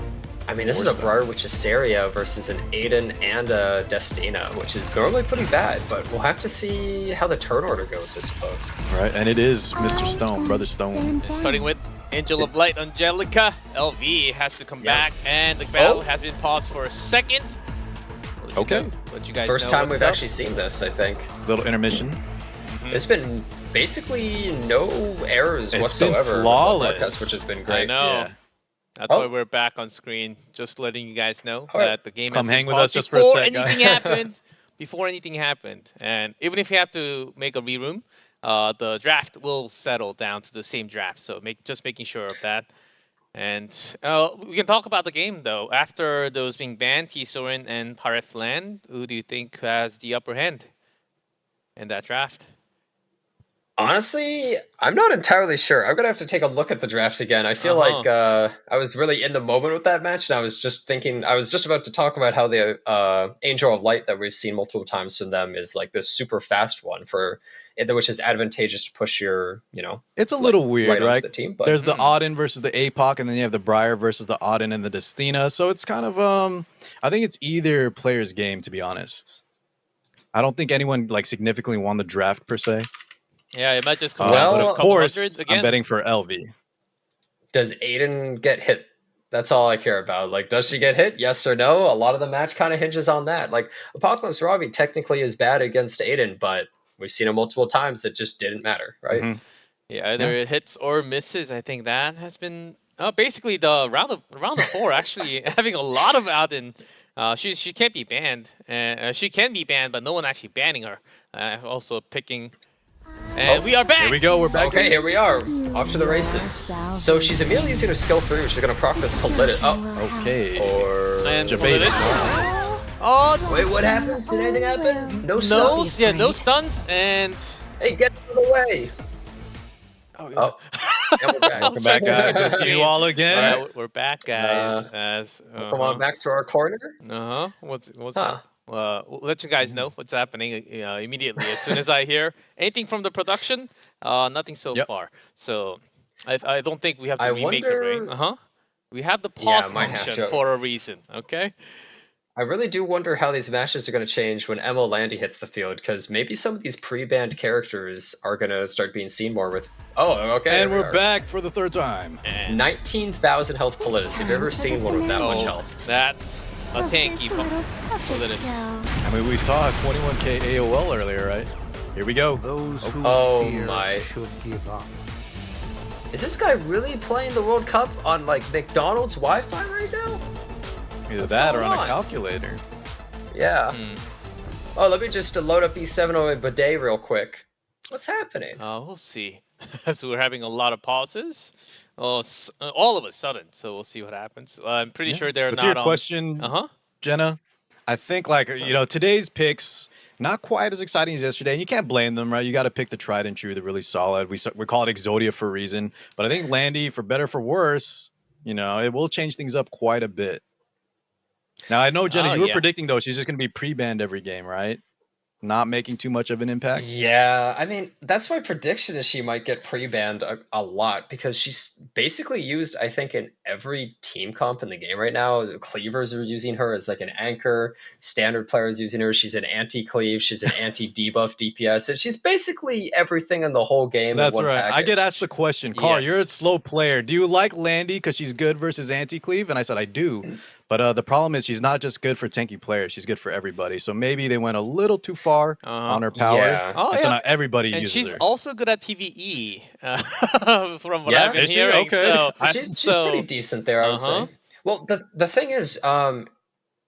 I mean, this is a Briar Witch Asaria versus an Aiden and a Destina, which is normally pretty bad, but we'll have to see how the turn order goes, I suppose. Right, and it is Mr. Stone, Brother Stone. Starting with Angel of Light, Angelica. LV has to come Yeah. back, and the battle has been paused for a second. Okay. Let you guys First know time what's we've up. actually seen this, I think. Little intermission. There's been basically no errors It's whatsoever. been with the flawless. broadcast, which has been I great. know. Yeah. That's Oh. why we're back on screen. Just letting you guys know All right. that the game Come has been hang with paused us just for a before sec, anything guys. happened. Before anything happened, and even if you have to make a reroom, the draft will settle down to the same draft. So just making sure of that. And we can talk about the game though. After those being banned, T-Sorin and Pirate Flan, who do you think has the upper hand in that draft? Honestly, I'm not entirely sure. I'm gonna have to take a look at the draft again. I feel like I was really in the moment with that match, and I was just thinking. I was just about to talk about how the Angel of Light that we've seen multiple times from them is like this super fast one for which is advantageous to push your, It's a little weird, onto right? the team. But There's the Auden versus the APOC, and then you have the Briar versus the Auden and the Destina. So it's kind of I think it's either player's game, to be honest. I don't think anyone like significantly won the draft per se. Yeah, it might just come Well, down to a of couple course, hundred again. I'm betting for LV. does Aiden get hit? That's all I care about. Like, does she get hit? Yes or no? A lot of the match kind of hinges on that. Like, Apocalypse Robbie technically is bad against Aiden, but we've seen it multiple times that just didn't matter, right? Mhm. Yeah, either it hits or misses. I think that has been basically the round of four. Actually, having a lot of Auden. She can't be banned, and she can be banned, but no one actually banning her. Also picking, and we are back. Here we go. We're back. Okay, here we are. Off to the races. So she's immediately using her skill 3, which is going to proc this Politis. Oh, Okay. or... And Jabez. Oh Wait, what happens? Did anything happen? No no! stuff. Yeah, no stuns, and Hey, get out of the way. Oh, yeah, we're back. Welcome back, guys. Good to see you all again. All right, we're back, guys. As Come on back to our corner. What's Huh. up? We'll let you guys know what's happening immediately as soon as I hear anything from the production. Nothing so Yep. far. So I don't think we have to I remake the rain. wonder- We have the Yeah, pause might have function to. for a reason. Okay. I really do wonder how these matches are going to change when Emma Landy hits the field, because maybe some of these pre-banned characters are going to start being seen more with... Oh, okay. And there we we're are. back for the third time. And 19,000 health Politis. Have you ever seen one with that much health? that's a tanky This little puppet Politis. show. I mean, we saw a 21k AOL earlier, right? Here we go. Those who Oh fear my. should give up. Is this guy really playing the World Cup on, like, McDonald's Wi-Fi right now? Either What's that or going on a on? calculator. Yeah. Oh, let me just load up E7WC bidet real quick. What's happening? We'll see. So we're having a lot of pauses. All of a sudden. So we'll see what happens. I'm pretty sure they're But not to your on. question, Uh huh. Jenna, I think today's picks not quite as exciting as yesterday, and you can't blame them, right? You got to pick the tried and true, the really solid. We call it Exodia for a reason, but I think Landy, for better for worse, it will change things up quite a bit. Now I know Jenna, you were predicting though she's just going to be pre-banned every game, right? not making too much of an impact? Yeah, I mean, that's my prediction is she might get pre-banned a lot because she's basically used, I think, in every team comp in the game right now. The cleavers are using her as like an anchor. Standard players using her. She's an anti-cleave. She's an anti-debuff DPS. And she's basically everything in the whole game. That's in one right. I get package. asked the question, Carl, you're a Yes. slow player. Do you like Landy because she's good versus anti-cleave? And I said, I do. But the problem is she's not just good for tanky players. She's good for everybody. So maybe they went a little too far on her power. Yeah. Oh, and so yeah. now everybody And uses she's her. also good at TVE, from what Yeah? I've been Is she? hearing. Okay. So, She's pretty decent there, I would say. Well, the thing is,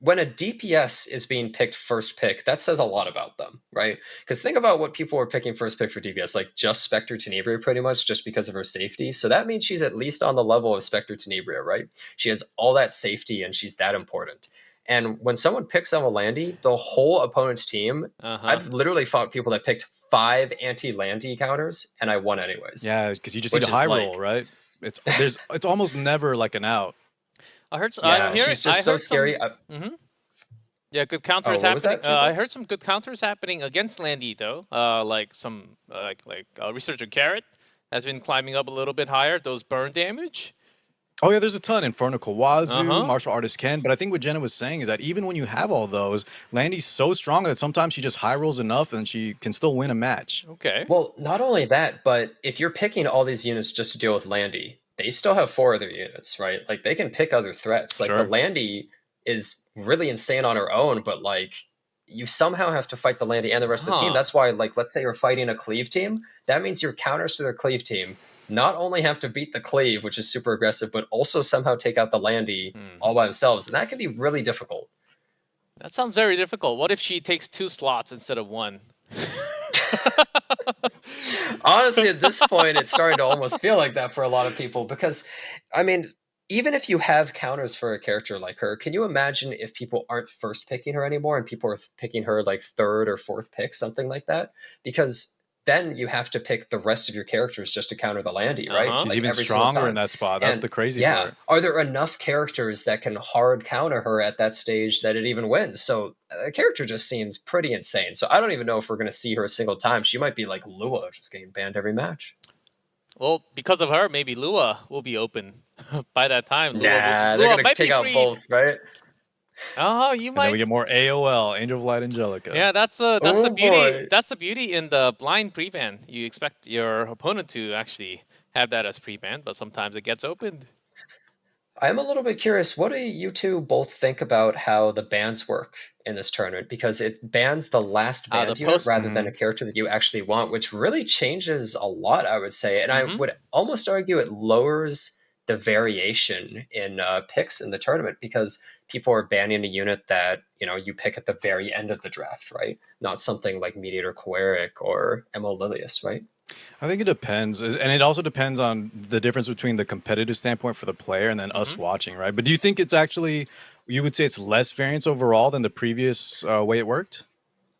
when a DPS is being picked first pick, that says a lot about them, right? Because think about what people were picking first pick for DPS, like just Spectre Tenebria pretty much, just because of her safety. So that means she's at least on the level of Spectre Tenebria, right? She has all that safety and she's that important. And when someone picks Landy, the whole opponent's team, I've literally fought people that picked 5 anti-Landy counters, and I won anyways. Yeah, because you just Which need a is high like- roll, right? It's almost never like an out. I heard. Yeah, she's just so scary. Yeah, good counters what was happening. that, I Jacob? heard some good counters happening against Landy though. Like some researcher Carrot has been climbing up a little bit higher. Those burn damage. Oh yeah, there's a ton. Inferno Kawazu, Uh-huh. Martial Artist Ken. But I think what Jenna was saying is that even when you have all those, Landy's so strong that sometimes she just high rolls enough and she can still win a match. Okay. Well, not only that, but if you're picking all these units just to deal with Landy, they still have 4 other units, right? Like they can pick other threats. Like Sure. the Landy is really insane on her own, but like you somehow have to fight the Landy and the rest of the team. Huh. That's why, like, let's say you're fighting a cleave team. That means your counters to their cleave team not only have to beat the cleave, which is super aggressive, but also somehow take out the Landy all by themselves. And that can be really difficult. That sounds very difficult. What if she takes 2 slots instead of 1? Honestly, at this point, it's starting to almost feel like that for a lot of people because, I mean, even if you have counters for a character like her, can you imagine if people aren't first picking her anymore and people are picking her like 3rd or 4th pick, something like that? Because then you have to pick the rest of your characters just to counter the Landy, right? She's Like, even every single stronger time. in that spot. That's And, the crazy yeah, part. are there enough characters that can hard counter her at that stage that it even wins? So the character just seems pretty insane. So I don't even know if we're going to see her a single time. She might be like Lua, just getting banned every match. Well, because of her, maybe Lua will be open by that time. Nah, Lua they're going to might take be out free. both, right? Oh, you And then we might. get more AOL, Angel of Light Angelica. Yeah, that's the Oh, beauty. boy. That's the beauty in the blind pre-ban. You expect your opponent to actually have that as pre-ban, but sometimes it gets opened. I'm a little bit curious. What do you two both think about how the bans work in this tournament? Because it bans the last Ah, banned the unit post- rather than a character that you actually want, which really changes a lot, I would say. And I would almost argue it lowers the variation in picks in the tournament because people are banning a unit that you pick at the very end of the draft, right? Not something like Mediator Coeric or Mo Lilius, right? I think it depends. And it also depends on the difference between the competitive standpoint for the player and then us watching, right? But do you think it's actually, you would say it's less variance overall than the previous way it worked?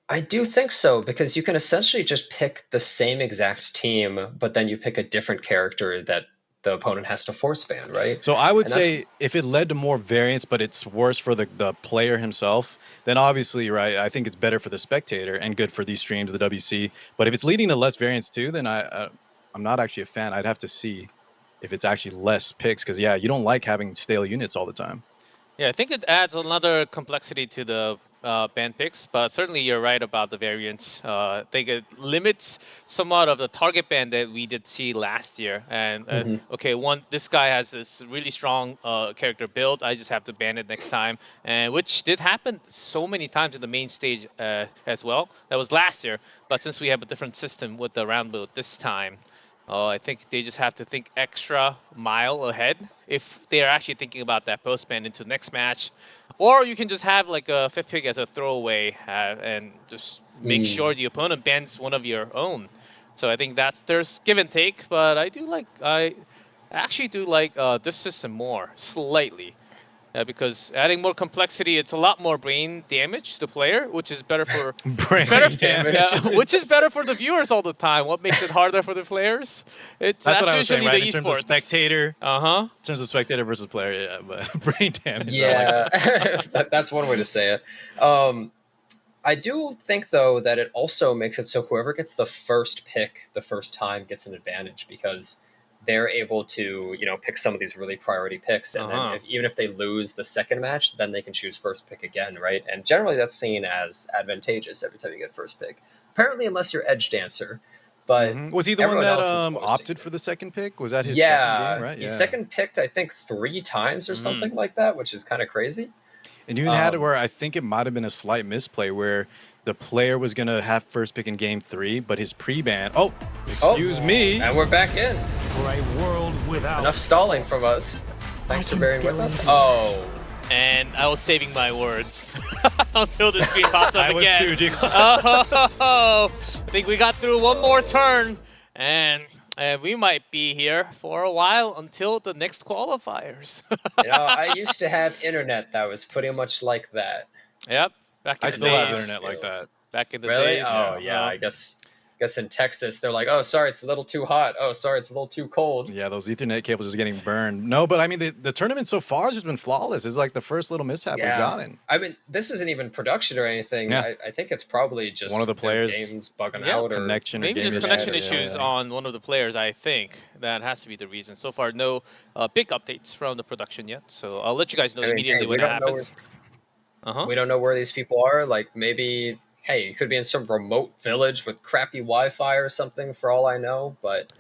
I do think so, because you can essentially just pick the same exact team, but then you pick a different character that the opponent has to force ban, right? So I would And that's- say if it led to more variance, but it's worse for the player himself, then obviously, right, I think it's better for the spectator and good for these streams, the WC. But if it's leading to less variance too, then I'm not actually a fan. I'd have to see if it's actually less picks because, yeah, you don't like having stale units all the time. Yeah, I think it adds another complexity to the ban picks, but certainly you're right about the variance. I think it limits somewhat of the target ban that we did see last year. And okay, this guy has this really strong character build. I just have to ban it next time, and which did happen so many times in the main stage as well. That was last year, but since we have a different system with the round build this time, I think they just have to think extra mile ahead if they are actually thinking about that post ban into next match. Or you can just have like a 5th pick as a throwaway and just make sure the opponent bans one of your own. So I think there's give and take, but I actually do like this system more, slightly. Because adding more complexity, it's a lot more brain damage to the player, which is better for Brain damage. Yeah, which is better for the viewers all the time. What makes it harder for the players? That's what I was saying, usually right? the In terms of esports. spectator. Uh-huh. In terms of spectator versus player, yeah, but brain damage. I like Yeah, that's one way to say it. I do think though that it also makes it so whoever gets the first pick the first time gets an advantage because they're able to, pick some of these really priority picks, and then even if they lose the second match, then they can choose first pick again, right? And generally that's seen as advantageous every time you get first pick. Apparently, unless you're EdgeDancer, but was he the one everyone that else is supposed to opted get for the second pick? Was that his second game, right? He second picked, I think, 3 times or something like that, which is kind of crazy. And you even had it where I think it might have been a slight misplay where the player was going to have first pick in game 3, but his pre-ban. Oh, excuse me. And we're back in. For a world without Enough stalling from us. Thanks for bearing with us. Oh. And I was saving my words until the screen pops up I was again. too, G. I think we got through one more turn, and we might be here for a while until the next qualifiers. I used to have internet that was pretty much like that. Yep. I still have internet like that. Back in the Really? days. Oh, yeah. I guess in Texas, they're like, oh, sorry, it's a little too hot. Oh, sorry, it's a little too cold. Yeah, those Ethernet cables are just getting burned. No, but I mean, the tournament so far has just been flawless. It's like the first little mishap we've gotten. I mean, this isn't even production or anything. Yeah. I think it's probably just one of the players' games bugging out or connection. Maybe or game there's connection issues. issues on one of the players, I think. That has to be the reason. So far, no big updates from the production yet. So I'll let you guys know immediately when it happens. We don't know where these people are. Like, maybe... Hey, you could be in some remote village with crappy Wi-Fi or something, for all I know. But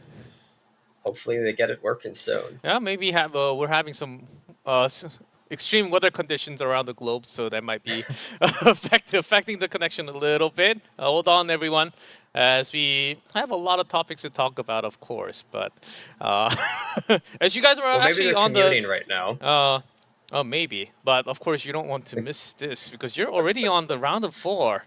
hopefully they get it working soon. Yeah, maybe we're having some extreme weather conditions around the globe, so that might be affecting the connection a little bit. Hold on, everyone, as we have a lot of topics to talk about, of course. But as you guys are actually maybe they're on commuting right now. Oh, maybe. But of course, you don't want to miss this because you're already on the round of 4.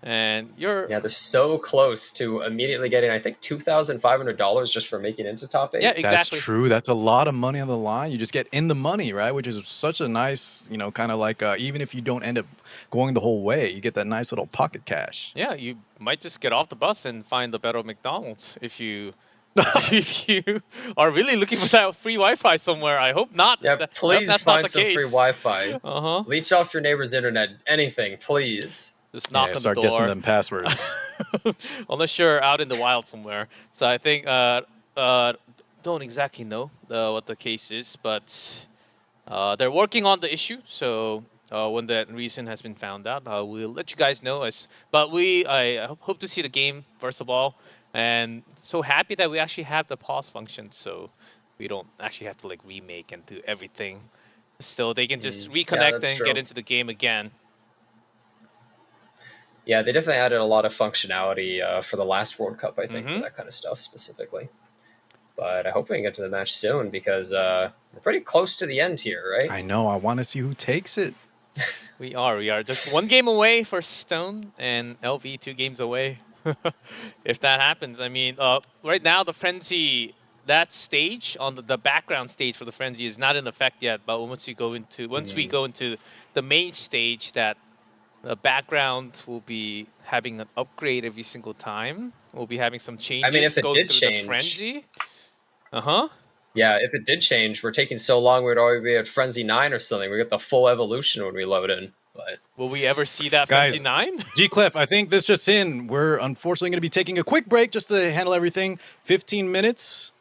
And they're so close to immediately getting, I think, $2,500 just for making into top 8. Yeah, exactly. That's true. That's a lot of money on the line. You just get in the money, right? Which is such a nice, kind of like even if you don't end up going the whole way, you get that nice little pocket cash. Yeah, you might just get off the bus and find the better McDonald's if you if you are really looking for that free Wi-Fi somewhere. I hope not. Yeah, please that's find not the some case. free Wi-Fi. Leech off your neighbor's internet. Anything, please. Just knock on the start door. guessing them passwords. Unless you're out in the wild somewhere. So I think don't exactly know what the case is, but they're working on the issue. So when that reason has been found out, we'll let you guys know. But I hope to see the game first of all, and so happy that we actually have the pause function, so we don't actually have to like remake and do everything. Still, they can just reconnect and get into the game again. Yeah, they definitely added a lot of functionality for the last World Cup, I think, for that kind of stuff specifically. But I hope we can get to the match soon because we're pretty close to the end here, right? I know. I want to see who takes it. We are just 1 game away for Stone and LV 2 games away. If that happens, I mean, right now the Frenzy, that stage on the background stage for the Frenzy is not in effect yet. But once we go into the main stage, that the background will be having an upgrade every single time. We'll be having some changes. I mean, if it did change, the Frenzy. Yeah, if it did change, we're taking so long we'd already be at Frenzy 9 or something. We get the full evolution when we load in. But will we ever see that Frenzy 9? G-Cliff, I think this just in. We're unfortunately going to be taking a quick break just to handle everything. 15 minutes.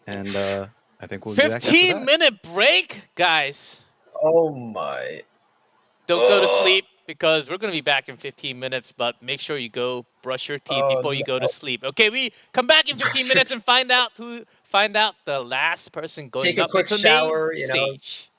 And I think we'll be back after that. 15-minute break? Guys. Oh, my. Don't go to sleep because we're going to be back in 15 minutes, but make sure you go brush your teeth before you go to sleep. Okay, we come back in 15 minutes and find out the last person going Take a up quick into the shower, main stage.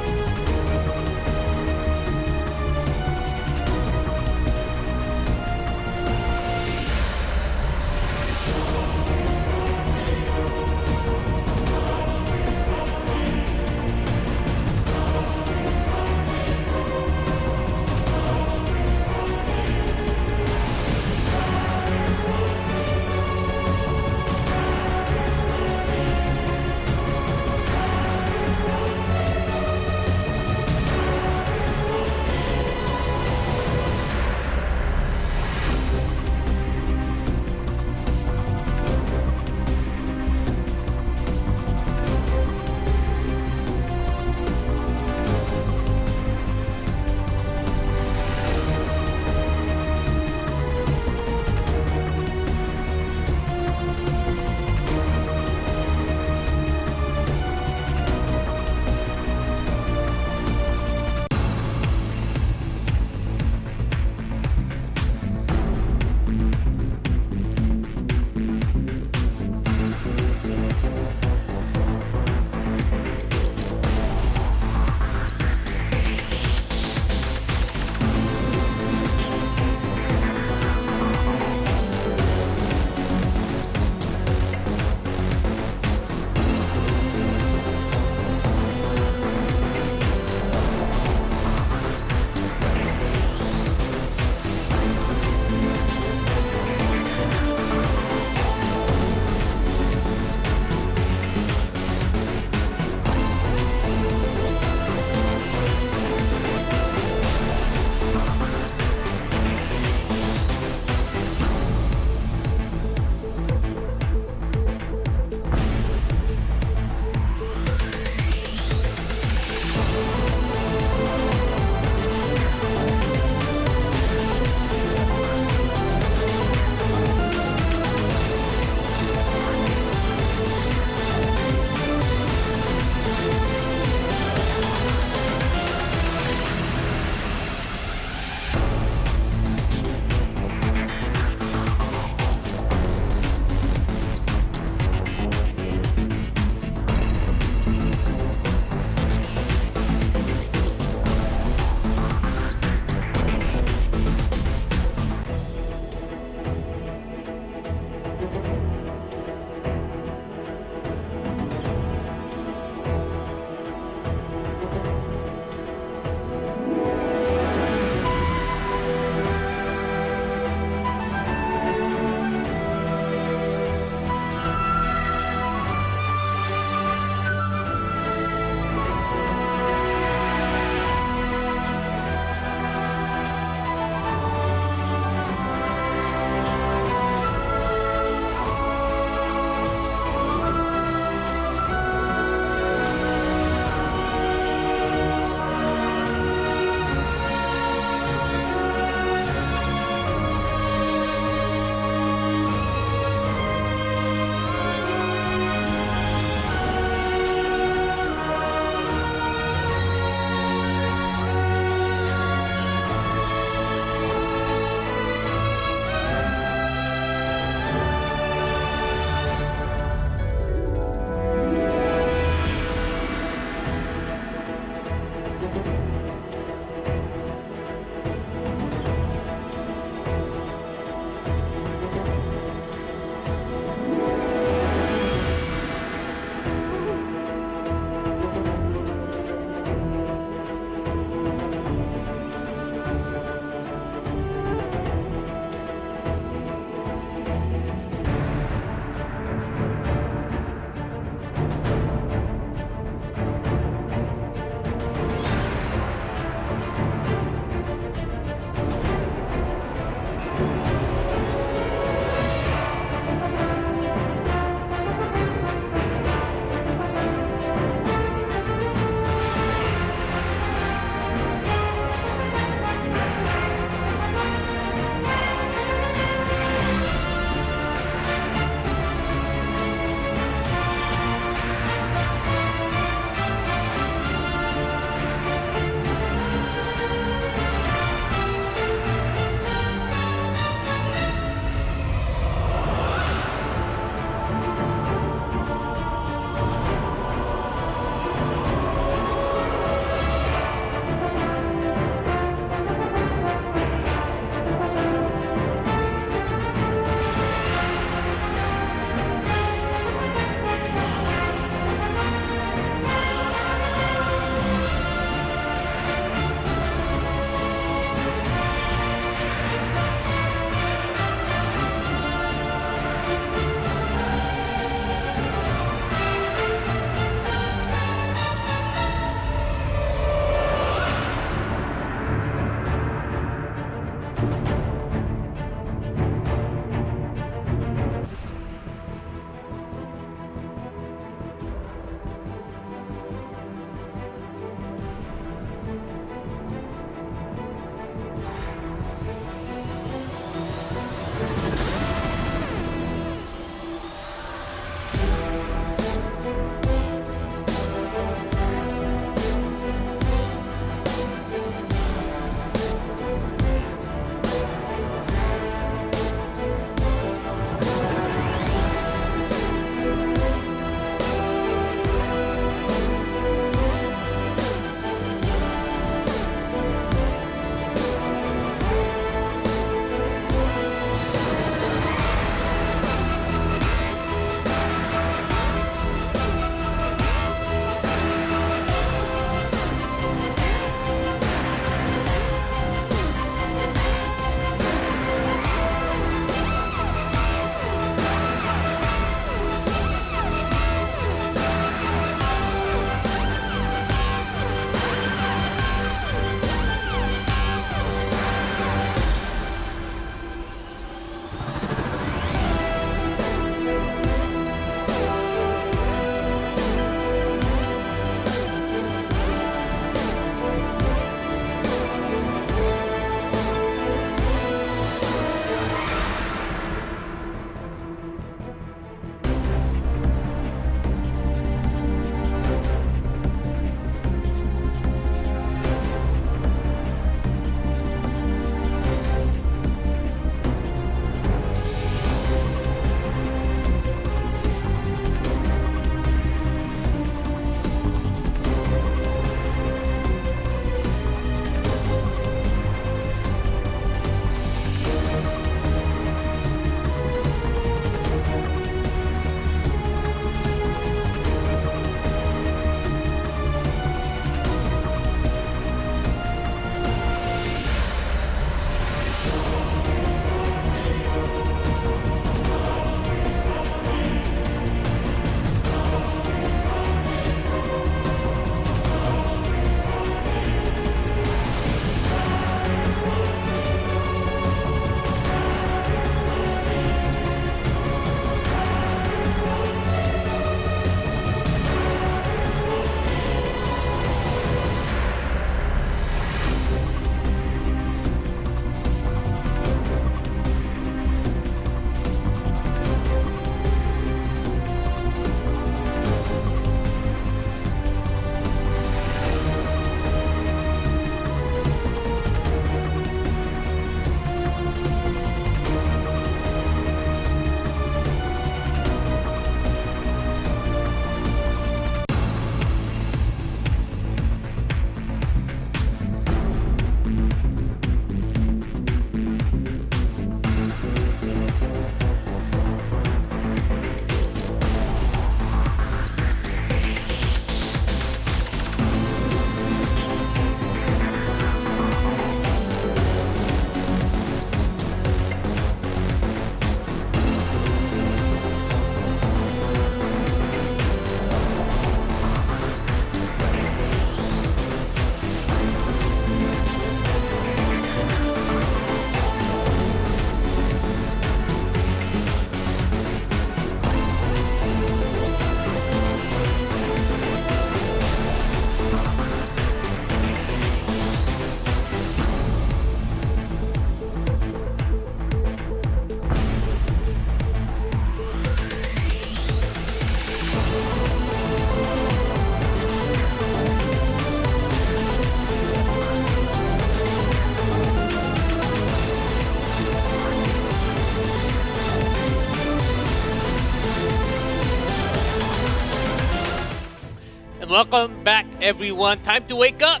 and welcome back, everyone. Time to wake up,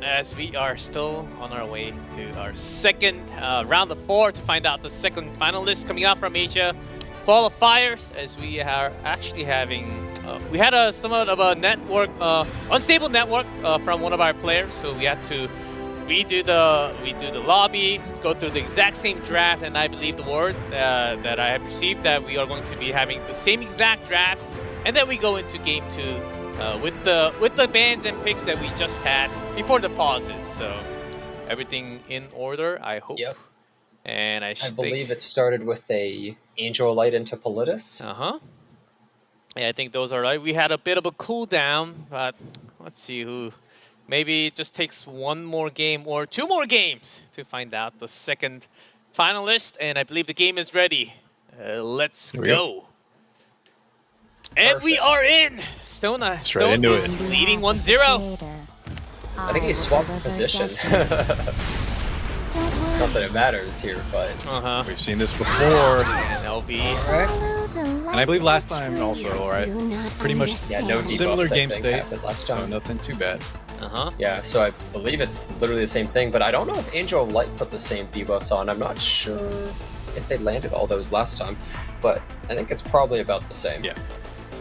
as we are still on our way to our second round of 4 to find out the second finalist coming out from Asia qualifiers. As we are actually having, we had a somewhat of a network, unstable network from one of our players, so we had to redo the lobby, go through the exact same draft, and I believe the word that I have received that we are going to be having the same exact draft, and then we go into game 2 with the bans and picks that we just had before the pauses. So everything in order, I hope. Yep. And I believe it started with a Angel Light into Politis. Yeah, I think those are right. We had a bit of a cooldown, but let's see who. Maybe it just takes one more game or 2 more games to find out the second finalist. And I believe the game is ready. Let's go. And we are in! Stone is leading 1-0. I think he swapped position. Not that it matters here, but... We've seen this before. And LV. And I believe last time also, right? Pretty much no similar debuffs, game state. happened last time. So nothing too bad. Yeah, so I believe it's literally the same thing, but I don't know if Angel Light put the same debuffs on. I'm not sure if they landed all those last time, but I think it's probably about the same. Yeah.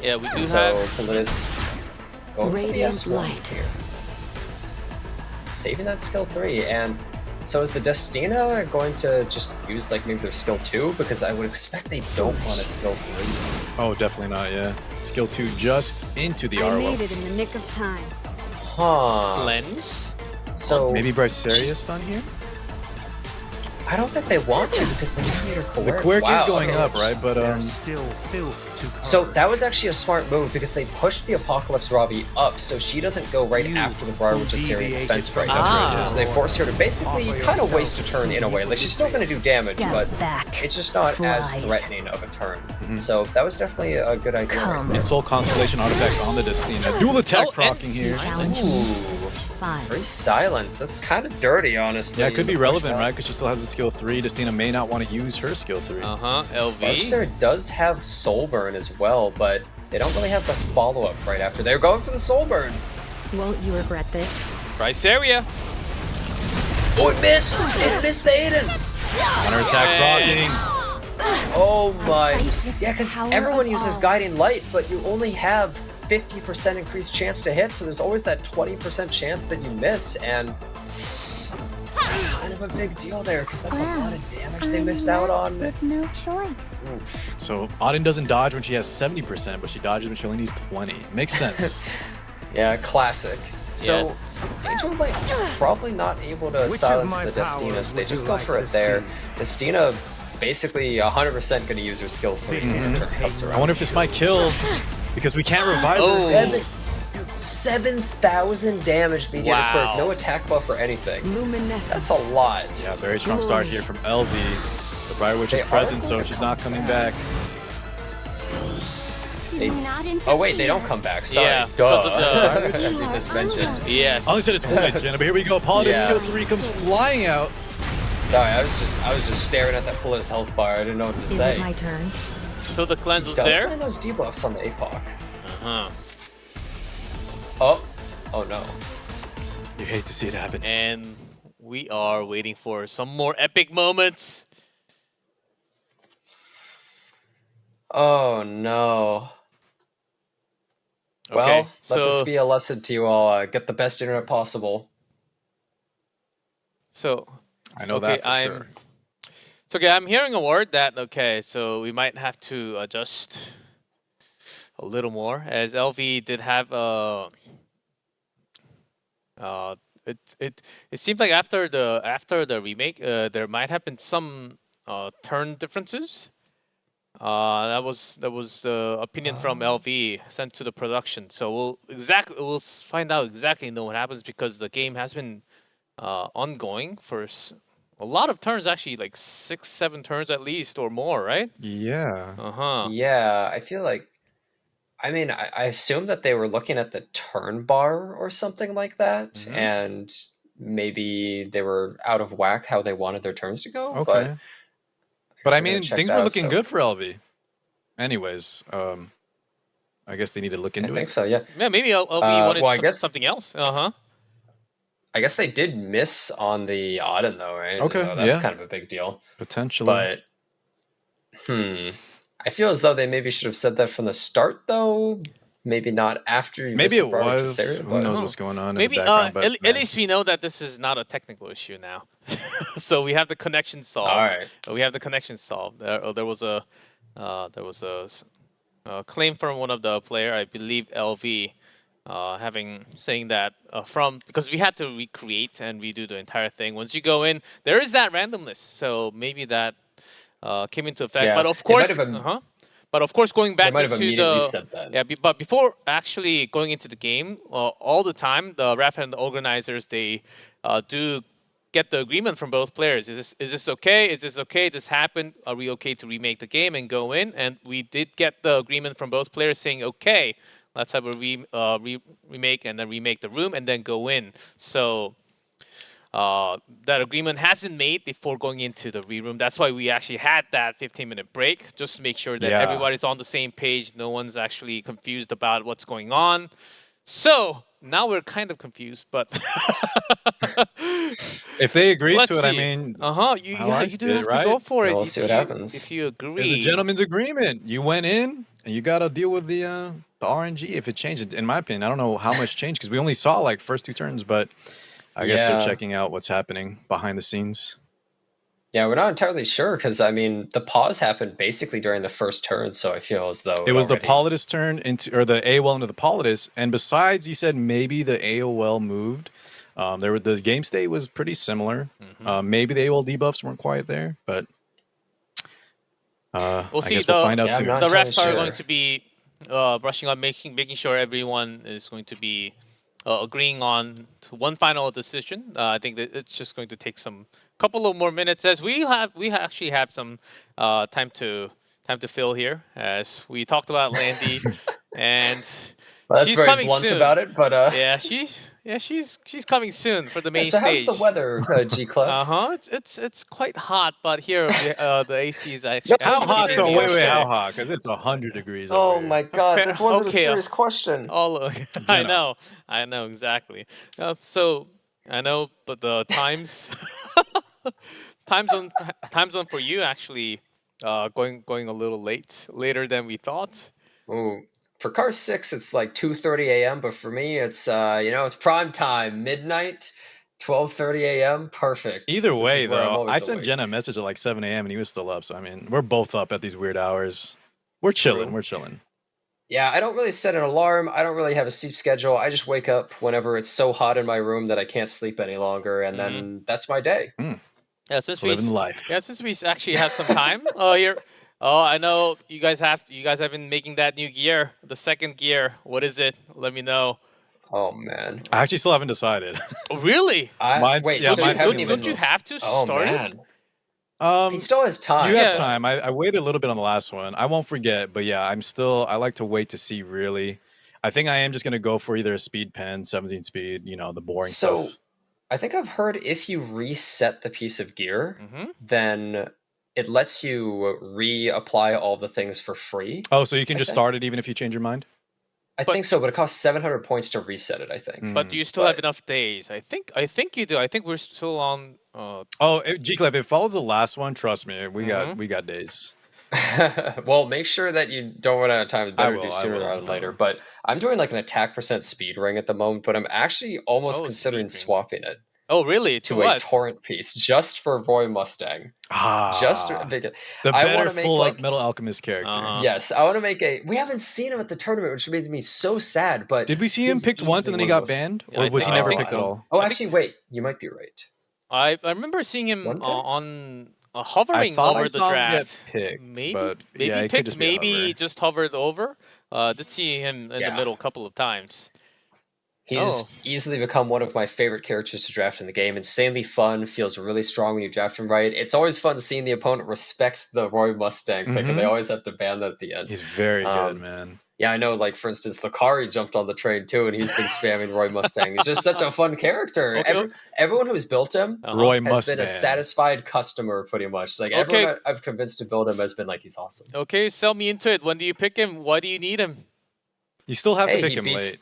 Yeah, we do so have... Politis going for the Radiant S1 light. here. Saving that skill 3, and so is the Destina going to just use like maybe their skill 2? Because I would expect they don't want a skill 3. Oh, definitely not, yeah. Skill 2 just into the I RO. made it in the nick of time. Cleanse. So maybe Brysarius done here? I don't think they want to because they need her quirk. The quirk is going up, right? But Still filth to So purge. that was actually a smart move because they pushed the Apocalypse Ravi up so she doesn't go right after the Briar Witch's Syrian defense break. So they force her to basically kind of waste a turn in a way. Like she's still going to do damage, but it's just not as threatening of a turn. So that was definitely a good idea. and Soul Constellation artifact on the Destina. Dual attack procking here. Ooh, free silence. That's kind of dirty, honestly. Yeah, it could be relevant, right? Because she still has the skill 3. Destina may not want to use her skill 3. LV. Barchester does have Soul Burn as well, but they don't really have the follow-up right after. They're going for the Soul Burn. Won't you regret this? Brysaria. Oh, it missed! It missed the Aiden! Counter attack procking. Oh my. Yeah, because everyone uses Guiding Light, but you only have 50% increased chance to hit, so there's always that 20% chance that you miss, and kind of a big deal there, because that's a lot of damage they missed out on. With no choice. Oof. So Auden doesn't dodge when she has 70%, but she dodges when she only needs 20. Makes sense. Yeah, classic. So, Angel Light probably not able to silence the Destina, so they just go for it there. Destina basically 100% going to use her skill 3 as soon as the turn comes around. I wonder if this might kill, because we can't revive her. 7,000 damage mediator quirk, no attack buff or anything. Luminescence. That's a lot. Yeah, very strong start here from LV. The Briar Witch is present, so she's not coming back. Oh wait, they don't come back. Sorry. Yeah, duh. because of As you just mentioned. Yes. I only said it twice, Jenna, but here we go. Paladin Yeah. skill 3 comes flying out. Sorry, I was just staring at that Politis health bar. I didn't know what to say. My turn. So the cleanse was Does there. find those debuffs on the APOC. Oh, oh no. You hate to see it happen. and we are waiting for some more epic moments. Oh no. Okay, Well, let so this be a lesson to you all. Get the best internet possible. so I know okay, that for sure. So okay, I'm hearing a word that so we might have to adjust a little more, as LV did have it seemed like after the remake there might have been some turn differences. That was the opinion from LV sent to the production. So we'll find out exactly what happens, because the game has been ongoing for a lot of turns, actually, like 6-7 turns at least or more, right? Yeah. Yeah, I feel like, I mean, I assume that they were looking at the turn bar or something like that, and maybe they were out of whack how they wanted their turns to go. Okay. But I I'm gonna mean, check things that were out, looking so- good for LV. Anyways, I I guess they need to look I into think it. so. Yeah. Yeah, maybe LV wanted well, I guess something else. Uh-huh. I guess they did miss on the Auden though, right? Okay, So that's yeah. kind of a big deal. Potentially. But I feel as though they maybe should have said that from the start though. Maybe not after you Maybe missed it the Brother was. Tessarian, Who but knows what's going on Maybe in the background? But at man. least we know that this is not a technical issue now. So we have the connection solved. all right. We have the connection solved. There was a claim from one of the player, I believe LV, saying that because we had to recreate and redo the entire thing. Once you go in, there is that randomness. So maybe that came into effect. Yeah, But of it course, might have But of course, going back might have into immediately the said that. but before actually going into the game, all the time the ref and the organizers they do get the agreement from both players. Is this okay? Is this okay? This happened. Are we okay to remake the game and go in? And we did get the agreement from both players saying, okay, let's have a remake and then remake the room and then go in. So that agreement has been made before going into the re-room. That's why we actually had that 15-minute break, just to make sure that everybody's on the same page. No one's actually confused about what's going on. So now we're kind of confused, but if they agree let's to it, see. I mean, you I do see it, have right? to go for it. We'll if see what you- happens. If you agree. It's a gentleman's agreement. You went in, and you got to deal with the RNG if it changes. In my opinion, I don't know how much changed because we only saw like first 2 turns, but I guess they're Yeah. checking out what's happening behind the scenes. Yeah, we're not entirely sure because I mean the pause happened basically during the first turn, so I feel as though It was the already- Politis turn into, or the AOL into the Politis, and besides, you said maybe the AOL moved. The game state was pretty similar. Maybe the AOL debuffs weren't quite there, but We'll I see. guess we'll find out Yeah, I'm soon. not The entirely refs are sure. going to be brushing on making sure everyone is going to be agreeing on to one final decision. I think that it's just going to take some couple of more minutes as we actually have some time to fill here as we talked about Landy and Well, that's she's very coming blunt soon. about it, but Yeah, she's coming soon for the main so stage. how's the weather, G Clef? It's quite hot, but here the AC is actually How How hot serious though? Wait, question. how hot? Because it's 100 degrees. Oh over here. my god, Fair- this wasn't okay, a serious question. Oh, I know exactly. So I know, but the times, time zone for you actually going a little later than we thought. Ooh. For car 6, it's like 2:30 a.m., but for me, it's it's prime time, midnight, 12:30 a.m. Perfect. Either This way, is where I'm though, always I sent awake. Jenna a message at like 7 a.m. and he was still up. So I mean, we're both up at these weird hours. We're chilling. True. We're chilling. Yeah, I don't really set an alarm. I don't really have a sleep schedule. I just wake up whenever it's so hot in my room that I can't sleep any longer, and then that's my day. Yeah, since we Living life. since we actually have some time here. Oh, I know you guys have been making that new gear, the second gear. What is it? Let me know. Oh man, I actually still haven't decided. Oh, really? Mine's- wait, yeah, so you mine's haven't been even Don't you moved. have to Oh start it? man, he still has time. You have Yeah. time. I waited a little bit on the last one. I won't forget, but yeah, I like to wait to see really. I think I am just going to go for either a speed pen, 17 speed, the boring So, stuff. I think I've heard if you reset the piece of gear, Mm-hmm. then it lets you reapply all the things for free. Oh, so you can I just think. start it even if you change your mind? I But- think so, but it costs 700 points to reset it, I think. But do you still have enough days? I think you do. I think we're still on. Oh, G-Clef, if it follows the last one, trust me, we Mm-hmm. got days. Well, make sure that you don't run out of time. It's better to do will, I sooner will, rather than I later. will. But I'm doing like an attack percent speed ring at the moment, but I'm actually almost Oh, considering speed ring. swapping it Oh, really? To to a what? torrent piece just for Roy Mustang. Just Ah, because the I better want to make full like Metal Alchemist character. Uh-huh. yes, I want to make a. We haven't seen him at the tournament, which made me so sad. But Did we see him he's picked once and then easily he one got of the most- banned? Yeah, Or I was he think- never I think- picked at all? Oh, I think- actually, wait. You might be right. I remember seeing him One pick? on hovering thought I over the saw him get draft. picked, maybe but maybe yeah, it could picked, just be a maybe hover. just hovered over. Did see him in the Yeah. middle a couple of times. He's Oh. easily become one of my favorite characters to draft in the game. Insanely fun, feels really strong when you draft him right. It's always fun seeing the opponent respect the Roy Mustang pick, and they Mhm. always have to ban that at the end. He's very good, Um, man. Yeah, I know, like, for instance, Lakari jumped on the train too, and he's been spamming Roy Mustang. He's just such a fun character. Okay. Everyone who's built him Roy has must been a ban. satisfied customer, pretty much. Like, Okay. everyone I've convinced to build him has been like, he's awesome. Okay, sell me into it. When do you pick him? Why do you need him? You still have to Hey, pick he him beats.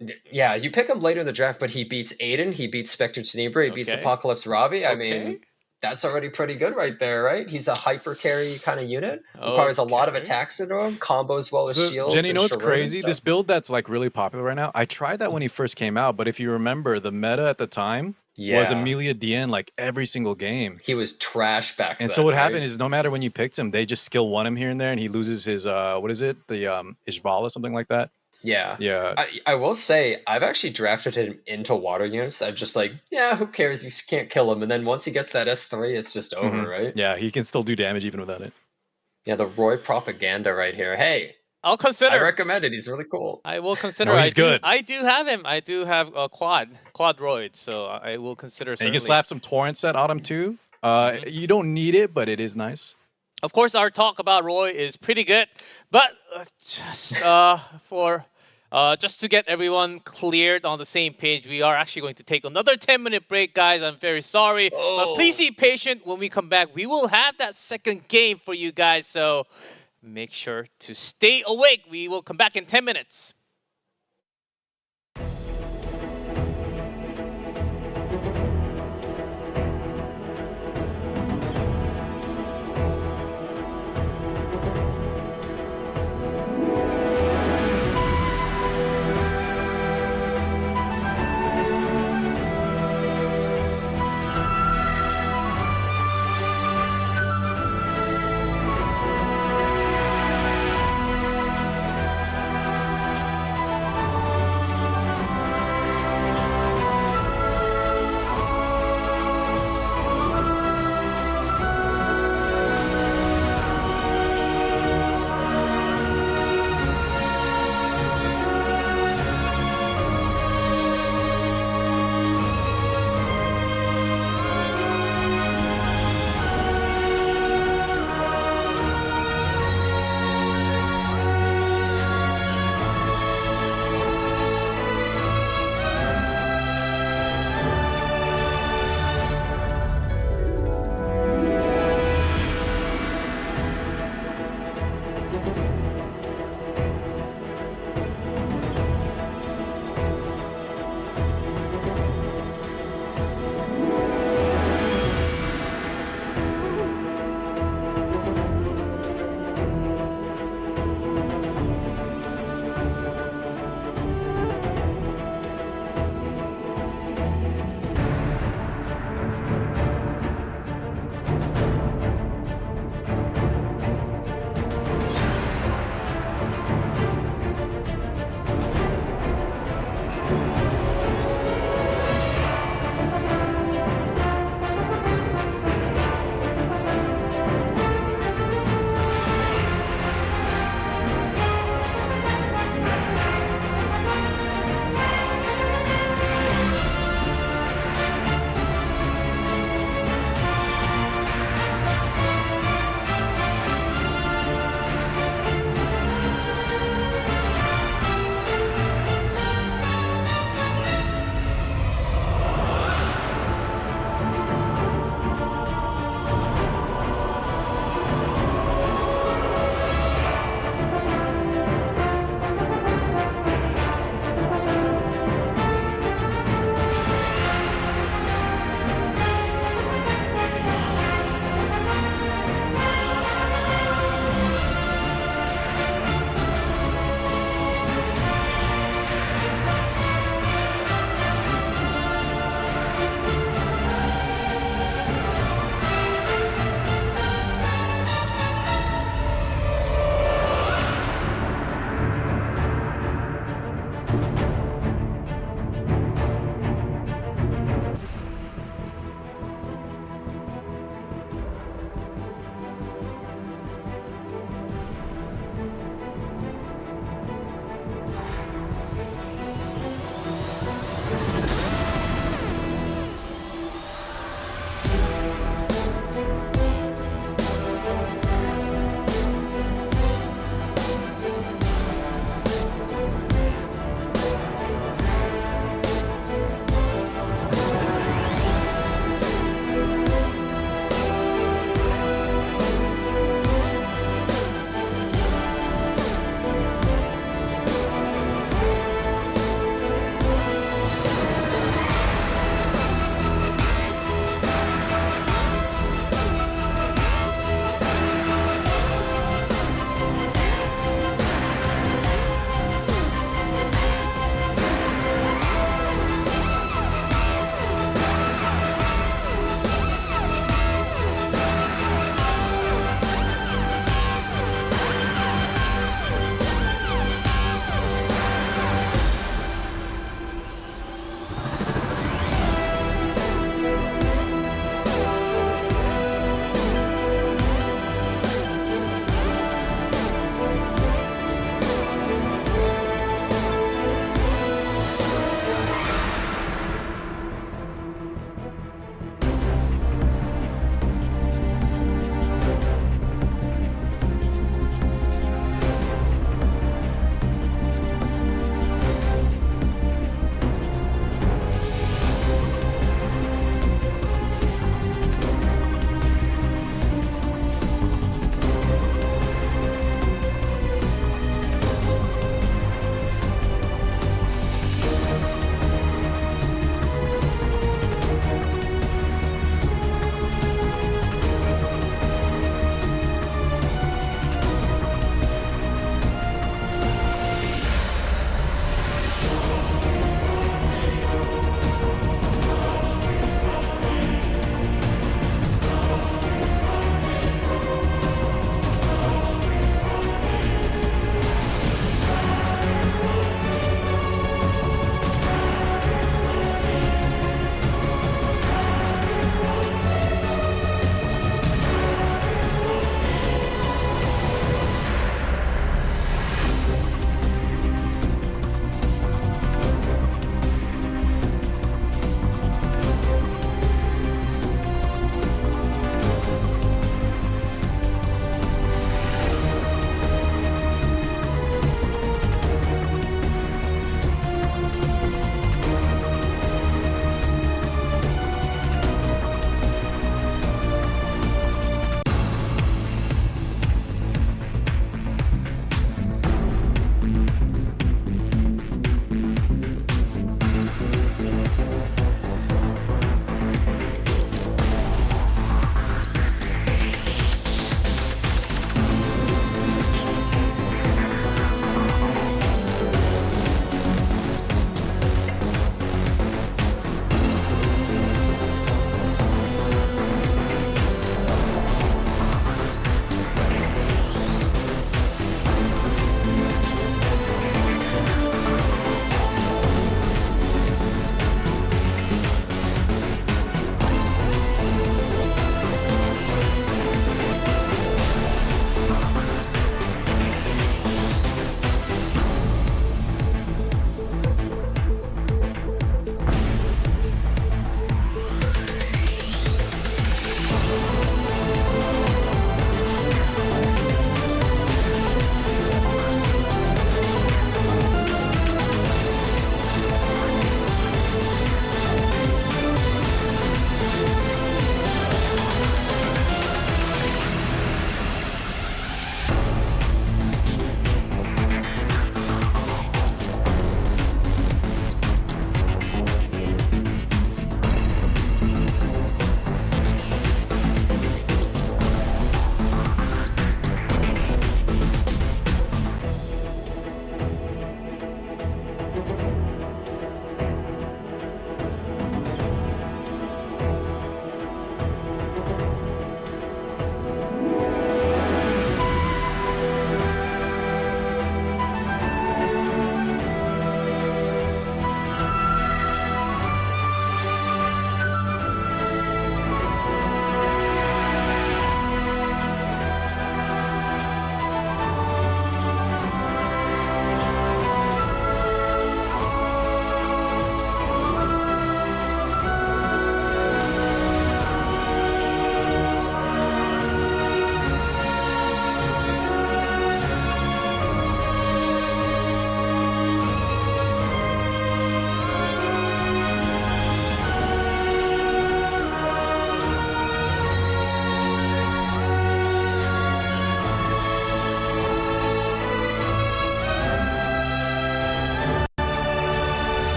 late. Yeah, you pick him later in the draft, but he beats Aiden, he beats Spectre Tenebra, he beats Okay. Apocalypse Ravi. I Okay. mean, that's already pretty good right there, right? He's a hyper carry kind of unit. Requires a lot of Okay. attacks into him, combos well with So, shields. Jenny, you and know what's Sharon and crazy? stuff. This build that's like really popular right now. I tried that when he first came out, but if you remember, the meta at the time was Yeah. Amelia DN like every single game. He was trash back then. And so what right? happened is no matter when you picked him, they just skill one him here and there, and he loses his what is it? The Ishvala, something like that. Yeah. Yeah. I will say, I've actually drafted him into water units. I'm just like, yeah, who cares? You can't kill him. And then once he gets that S3, it's just over, Mhm. right? Yeah, he can still do damage even without it. Yeah, the Roy propaganda right here. Hey, I'll I consider. recommend it. He's really cool. I will consider. No, he's good. I do have him. I do have a quad roid, so I will consider. And you Certainly. can slap some torrent set on him too. You don't need it, but it is nice. Of course, our talk about Roy is pretty good, but just to get everyone cleared on the same page, we are actually going to take another 10-minute break, guys. I'm very sorry, but please be patient. When we come back, we will have that second game for you guys, so make sure to stay awake. We will come back in 10 minutes.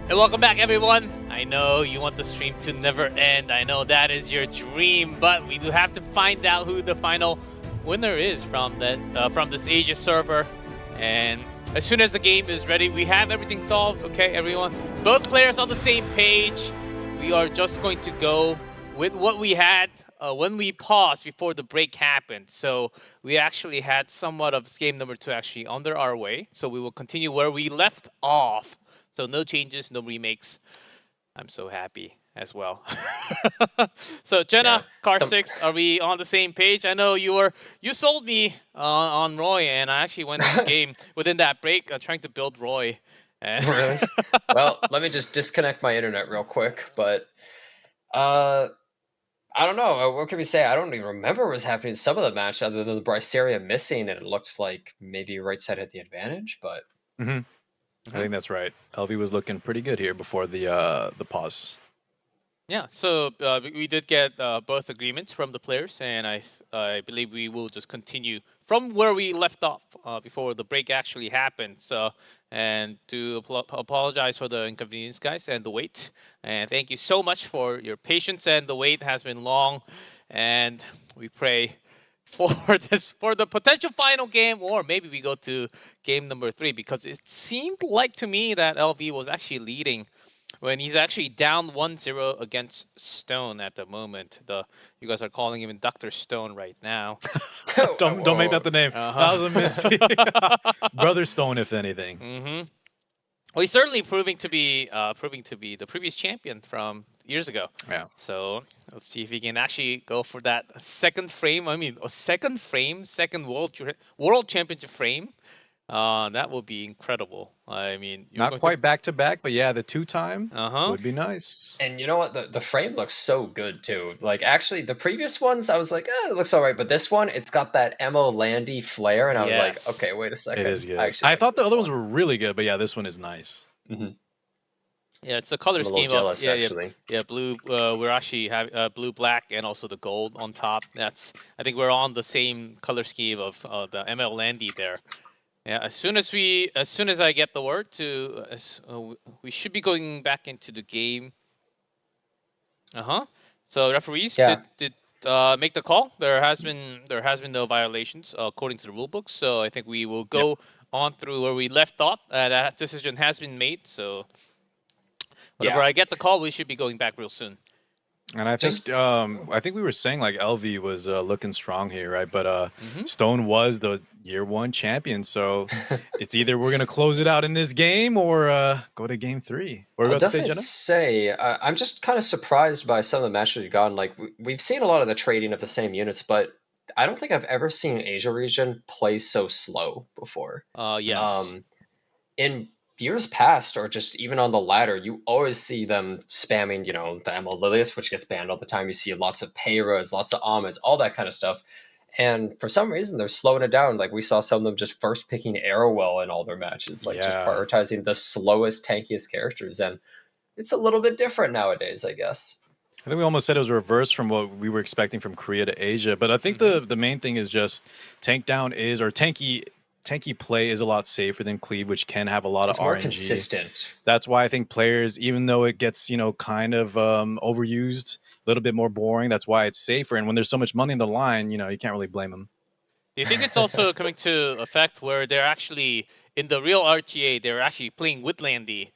And welcome back, everyone. I know you want the stream to never end. I know that is your dream, but we do have to find out who the final winner is from this Asia server. And as soon as the game is ready, we have everything solved. Okay, everyone. Both players on the same page. We are just going to go with what we had when we paused before the break happened. So we actually had somewhat of game number 2 actually under our way. So we will continue where we left off. So no changes, no remakes. I'm so happy as well. So Jenna, car 6, are we on the same page? I know you sold me on Roy, and I actually went into the game within that break trying to build Roy. And Really? Well, let me just disconnect my internet real quick. But I don't know. What can we say? I don't even remember what was happening in some of the match other than the Bryceria missing, and it looked like maybe right side had the advantage. But I think that's right. LV was looking pretty good here before the pause. yeah, so we did get both agreements from the players, and I believe we will just continue from where we left off before the break actually happened. So, and to apologize for the inconvenience, guys, and the wait. And thank you so much for your patience, and the wait has been long, and we pray for the potential final game, or maybe we go to game number 3, because it seemed like to me that LV was actually leading when he's actually down 1-0 against Stone at the moment. You guys are calling him Dr. Stone right now. Don't make that the name. That was a misspeak. Brother Stone, if anything. Well, he's certainly proving to be the previous champion from years ago. Yeah. So let's see if he can actually go for that second frame. I mean, a second frame, second world championship frame. That would be incredible. I mean, Not quite back to back, but yeah, the 2-time would be nice. And you know what? The frame looks so good too. Like actually, the previous ones, I was like, it looks all right. But this one, it's got that Emo Landy flair, and I was like, okay, wait a second. It is good. I thought the other ones were really good, but yeah, this one is nice. Yeah, it's the color scheme jealous, of actually. blue. We're actually having blue, black, and also the gold on top. I think we're on the same color scheme of the ML Landy there. Yeah, as soon as I get the word we should be going back into the game. So referees did make the call. There has been no violations according to the rule book. So I think we will go on through where we left off. That decision has been made. So whenever I get the call, we should be going back real soon. And I think we were saying like LV was looking strong here, right? But Stone was the year 1 champion, so it's either we're gonna close it out in this game or go to game 3. What are you about to say, Jenna? I'm just kind of surprised by some of the matches we've gotten. Like we've seen a lot of the trading of the same units, but I don't think I've ever seen Asia region play so slow before. Yes. In years past, or just even on the ladder, you always see them spamming, the Emerald Lilius, which gets banned all the time. You see lots of Payras, lots of Ahmeds, all that kind of stuff. And for some reason, they're slowing it down. Like we saw some of them just first picking Arrowwell in all their matches, just prioritizing the slowest, tankiest characters. And it's a little bit different nowadays, I guess. I think we almost said it was reversed from what we were expecting from Korea to Asia. But I think the main thing is just tanky play is a lot safer than Cleave, which can have a lot of RNG. More consistent. That's why I think players, even though it gets kind of overused, a little bit more boring, that's why it's safer. And when there's so much money in the line, you can't really blame them. Do you think it's also coming to effect where they're actually in the real RTA, they're actually playing with Landy,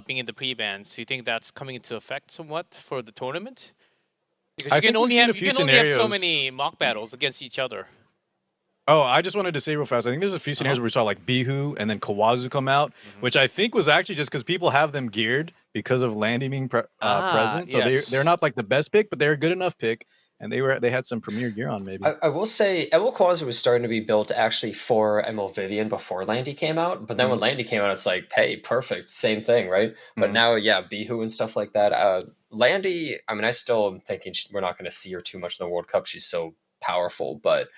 being in the pre-bans? Do you think that's coming into effect somewhat for the tournament? Because you can only have so many mock battles against each other. Oh, I just wanted to say real fast, I think there's a few scenarios where we saw like Bihu and then Kawazu come out, which I think was actually just because people have them geared because of Landy being present. So they're not like the best pick, but they're a good enough pick. And they had some premier gear on, maybe. I will say, Emil Kawazu was starting to be built actually for Emil Vivian before Landy came out. But then when Landy came out, it's like, hey, perfect, same thing, right? But now, Bihu and stuff like that. Landy, I mean, I still am thinking we're not going to see her too much in the World Cup. She's so powerful, but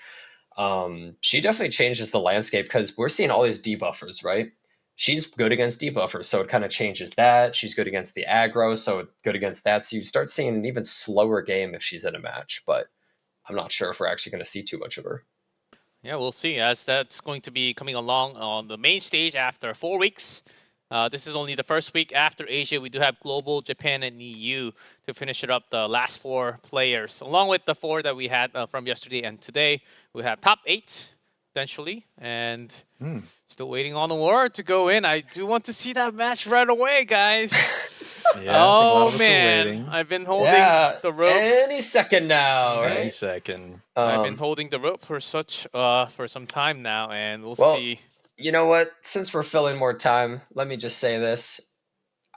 she definitely changes the landscape because we're seeing all these debuffers, right? She's good against debuffers, so it kind of changes that. She's good against the aggro, so good against that. So you start seeing an even slower game if she's in a match, but I'm not sure if we're actually going to see too much of her. Yeah, we'll see, as that's going to be coming along on the main stage after 4 weeks. This is only the first week after Asia. We do have Global, Japan, and EU to finish it up. The last 4 players, along with the 4 that we had from yesterday and today. We have top 8 potentially, and still waiting on the war to go in. I do want to see that match right away, guys. Yeah, I think a lot of Oh us are man, waiting. I've been holding Yeah, the rope. any second now, Any right? second. I've been holding the rope for for some time now, and we'll Well, see. you know what? Since we're filling more time, let me just say this.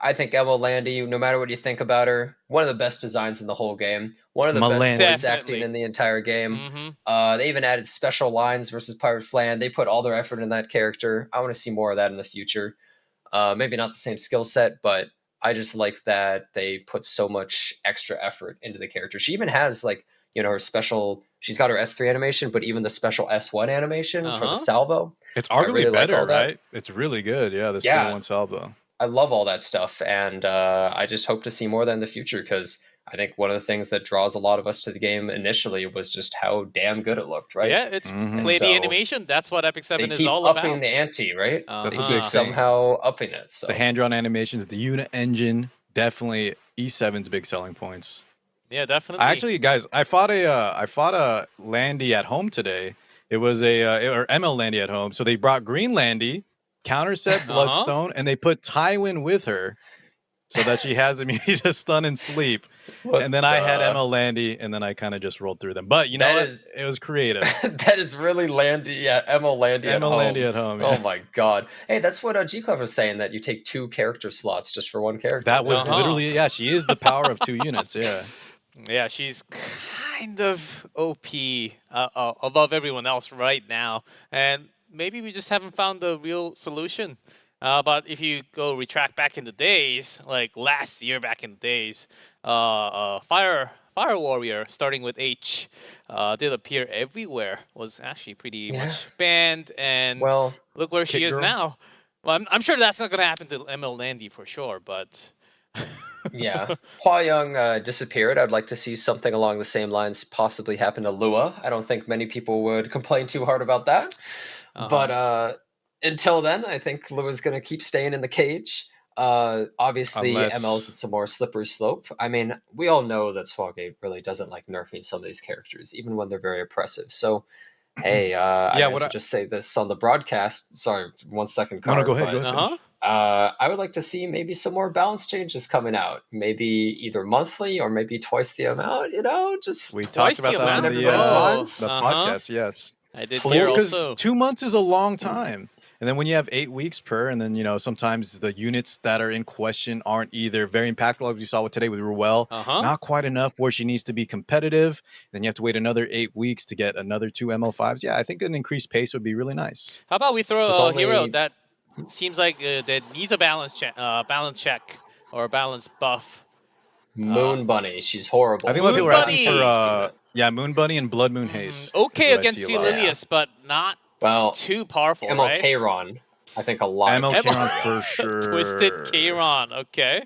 I think Emma Landy, no matter what you think about her, one of the best designs in the whole game. One of the best Melandy. voice acting Definitely. in the entire game. Mm-hmm. They even added special lines versus Pirate Flan. They put all their effort in that character. I want to see more of that in the future. Maybe not the same skill set, but I just like that they put so much extra effort into the character. She even has like, you know, her special. She's got her S3 animation, but even the special S1 animation for the salvo. It's I arguably really like better, all that. right? It's really good. Yeah, the Yeah. skill 1 salvo. I love all that stuff, and I just hope to see more of that in the future because I think one of the things that draws a lot of us to the game initially was just how damn good it looked, right? Yeah, it's Mhm. play the So, animation. That's what Epic 7 They is keep all upping about. the ante, right? That's They a keep big thing. somehow upping it. So The hand-drawn animations, the unit engine, definitely E7's big selling points. Yeah, definitely. Actually, guys, I fought a Landy at home today. It was or ML Landy at home. So they brought Green Landy, counter set Bloodstone, and they put Tywin with her, so that she has immunity to stun and sleep. And then I had ML Landy, and then I kind of just rolled through them. But you know what? It was creative. That is really Landy, yeah, Emma Landy at ML home. Landy at home. Oh Yeah. my god! Hey, that's what G Clever was saying, that you take 2 character slots just for 1 character. That was literally, yeah. She is the power of 2 units. Yeah. Yeah, she's kind of OP above everyone else right now, and maybe we just haven't found the real solution. But if you go retract back in the days, like last year back in the days, Fire Warrior, starting with H, did appear everywhere. Was actually pretty much banned, and well, look where she is girl. now. Well, I'm sure that's not gonna happen to ML Landy for sure, but. Yeah, Hua Young disappeared. I'd like to see something along the same lines possibly happen to Lua. I don't think many people would complain too hard about that. But until then, I think Lua's going to keep staying in the cage. Obviously, ML's it's a more slippery slope. I mean, we all know that Swagate really doesn't like nerfing some of these characters, even when they're very oppressive. So, hey, I would just say this on the broadcast. Sorry, 1 second. No, go ahead. Go ahead. I would like to see maybe some more balance changes coming out. Maybe either monthly or maybe twice the amount. You know, just we talked about that in the podcast. Yes, I did hear also. Because 2 months is a long time. And then when you have 8 weeks per, and then, you know, sometimes the units that are in question aren't either very impactful, as we saw with today with Ruel, not quite enough where she needs to be competitive. Then you have to wait another 8 weeks to get another 2 ML5s. Yeah, I think an increased pace would be really nice. How about we throw a hero that seems like that needs a balance check or a balance buff? Moon Bunny, she's horrible. I think a lot of people are asking for Moon Bunny and Blood Moon Haste. Okay against Lilius, but not too powerful, ML right? Kayron, I think a lot. ML Kayron for sure. Twisted Kayron, okay.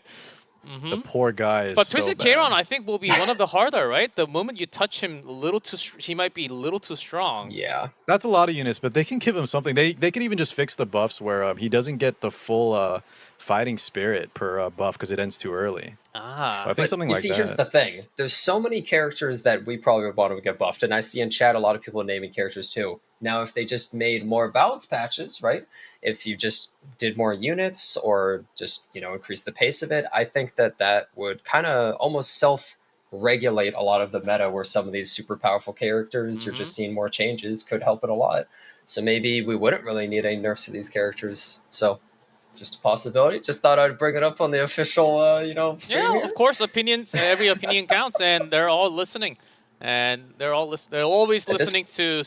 The poor guy is But so Twisted bad. Kayron, I think, will be one of the harder, right? The moment you touch him a little too, he might be a little too strong. Yeah. That's a lot of units, but they can give him something. They can even just fix the buffs where he doesn't get the full fighting spirit per buff because it ends too early. So I think something like that. You see, here's the thing. There's so many characters that we probably would want to get buffed, and I see in chat a lot of people naming characters too. Now, if they just made more balance patches, right? If you just did more units or just, you know, increase the pace of it, I think that would kind of almost self-regulate a lot of the meta where some of these super powerful characters, you're just seeing more changes, could help it a lot. So maybe we wouldn't really need any nerfs to these characters. So just a possibility. Just thought I'd bring it up on the official, you know, stream here. Of course, opinions. Every opinion counts, and they're all listening. And they're always listening to,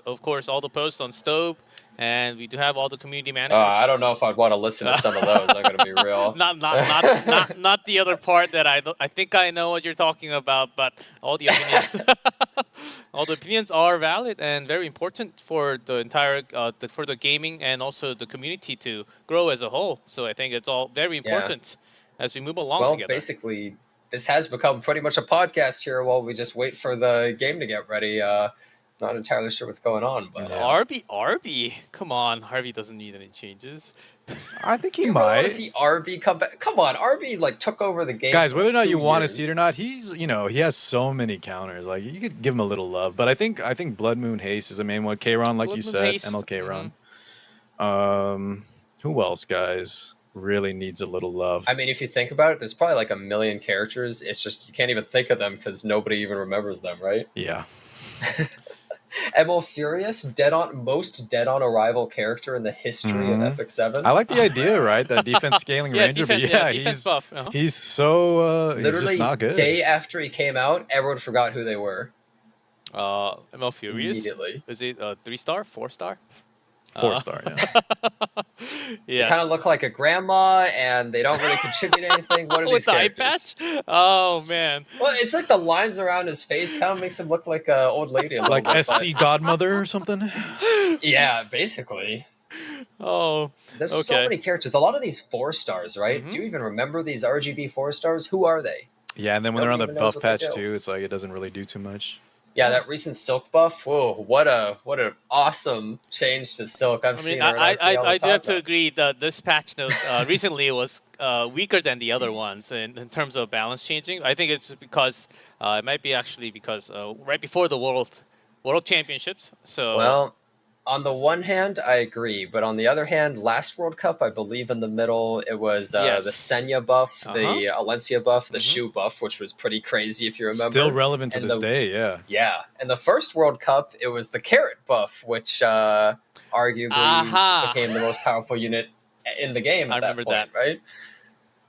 of course, all the posts on Stove. And we do have all the community managers. I don't know if I'd want to listen to some of those. I'm going to be real. not the other part that I think I know what you're talking about, but all the opinions, all the opinions are valid and very important for the entire for the gaming and also the community to grow as a whole. So I think it's all very important as we move along together. Well, basically, this has become pretty much a podcast here while we just wait for the game to get ready. not entirely sure what's going on. But Yeah. RB, come on, Harvey doesn't need any changes. I think he do you really want might. to see RB come back? Come on, RB like took over the game. Guys, for, whether or like, not you 2 want to years. see it or not, he's he has so many counters. Like you could give him a little love, but I think Blood Moon Haste is the main one. Kron, like Blood you Moon said, Haste, MLK Run. Who else, guys, really needs a little love? I mean, if you think about it, there's probably like a million characters. It's just you can't even think of them because nobody even remembers them, right? Yeah. ML Furious, most dead on arrival character in the history of Epic 7. I like the idea, right? That defense scaling ranger, but yeah, defense buff. he's so he's Literally, just not good. day after he came out, everyone forgot who they were. ML Furious. Immediately. Is it 3-star, 4-star? 4-star, yeah. They Yes. kind of look like a grandma, and they don't really contribute anything. What are With these the eye characters? patch? Oh man. Well, it's like the lines around his face kind of makes him look like an old lady. A little Like bit, SC Godmother or something. but- Yeah, basically. Oh. There's so Okay. many characters. A lot of these 4-stars, right? Do you even remember these RGB 4-stars? Who are they? Yeah, and then when they're on the Nobody even knows buff what they patch do. too, it's like it doesn't really do too much. Yeah, that recent Silk buff. Whoa, what an awesome change to Silk. I've I seen mean, her in I RT all the do have to time. agree that this patch note recently was weaker than the other ones in terms of balance changing. I think it's because it might be actually because right before the World Championships. So Well, on the one hand, I agree, but on the other hand, last World Cup, I believe in the middle, it was Yes. the Senya buff, the Alencia buff, the Mhm. shoe buff, which was pretty crazy if you remember. Still relevant to And this the- day, yeah. Yeah, and the first World Cup, it was the carrot buff, which arguably Aha. became the most powerful unit in the game I at that remember point, right?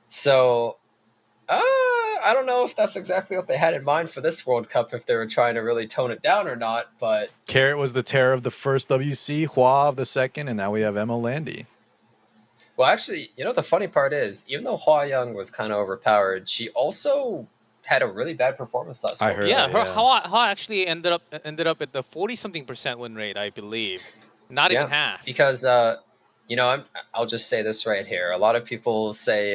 So, I don't know if that's exactly what they had in mind for this World Cup, if they were trying to really tone it down or not, but Carrot was the terror of the first WC, Hua of the second, and now we have Emma Landy. well, actually, you know, the funny part is, even though Hua Young was kind of overpowered, she also had a really bad performance last I World heard yeah, that, her yeah. Haw actually ended up at the 40-something% win rate, I believe. Not even half. because you know, I'll just say this right here. A lot of people say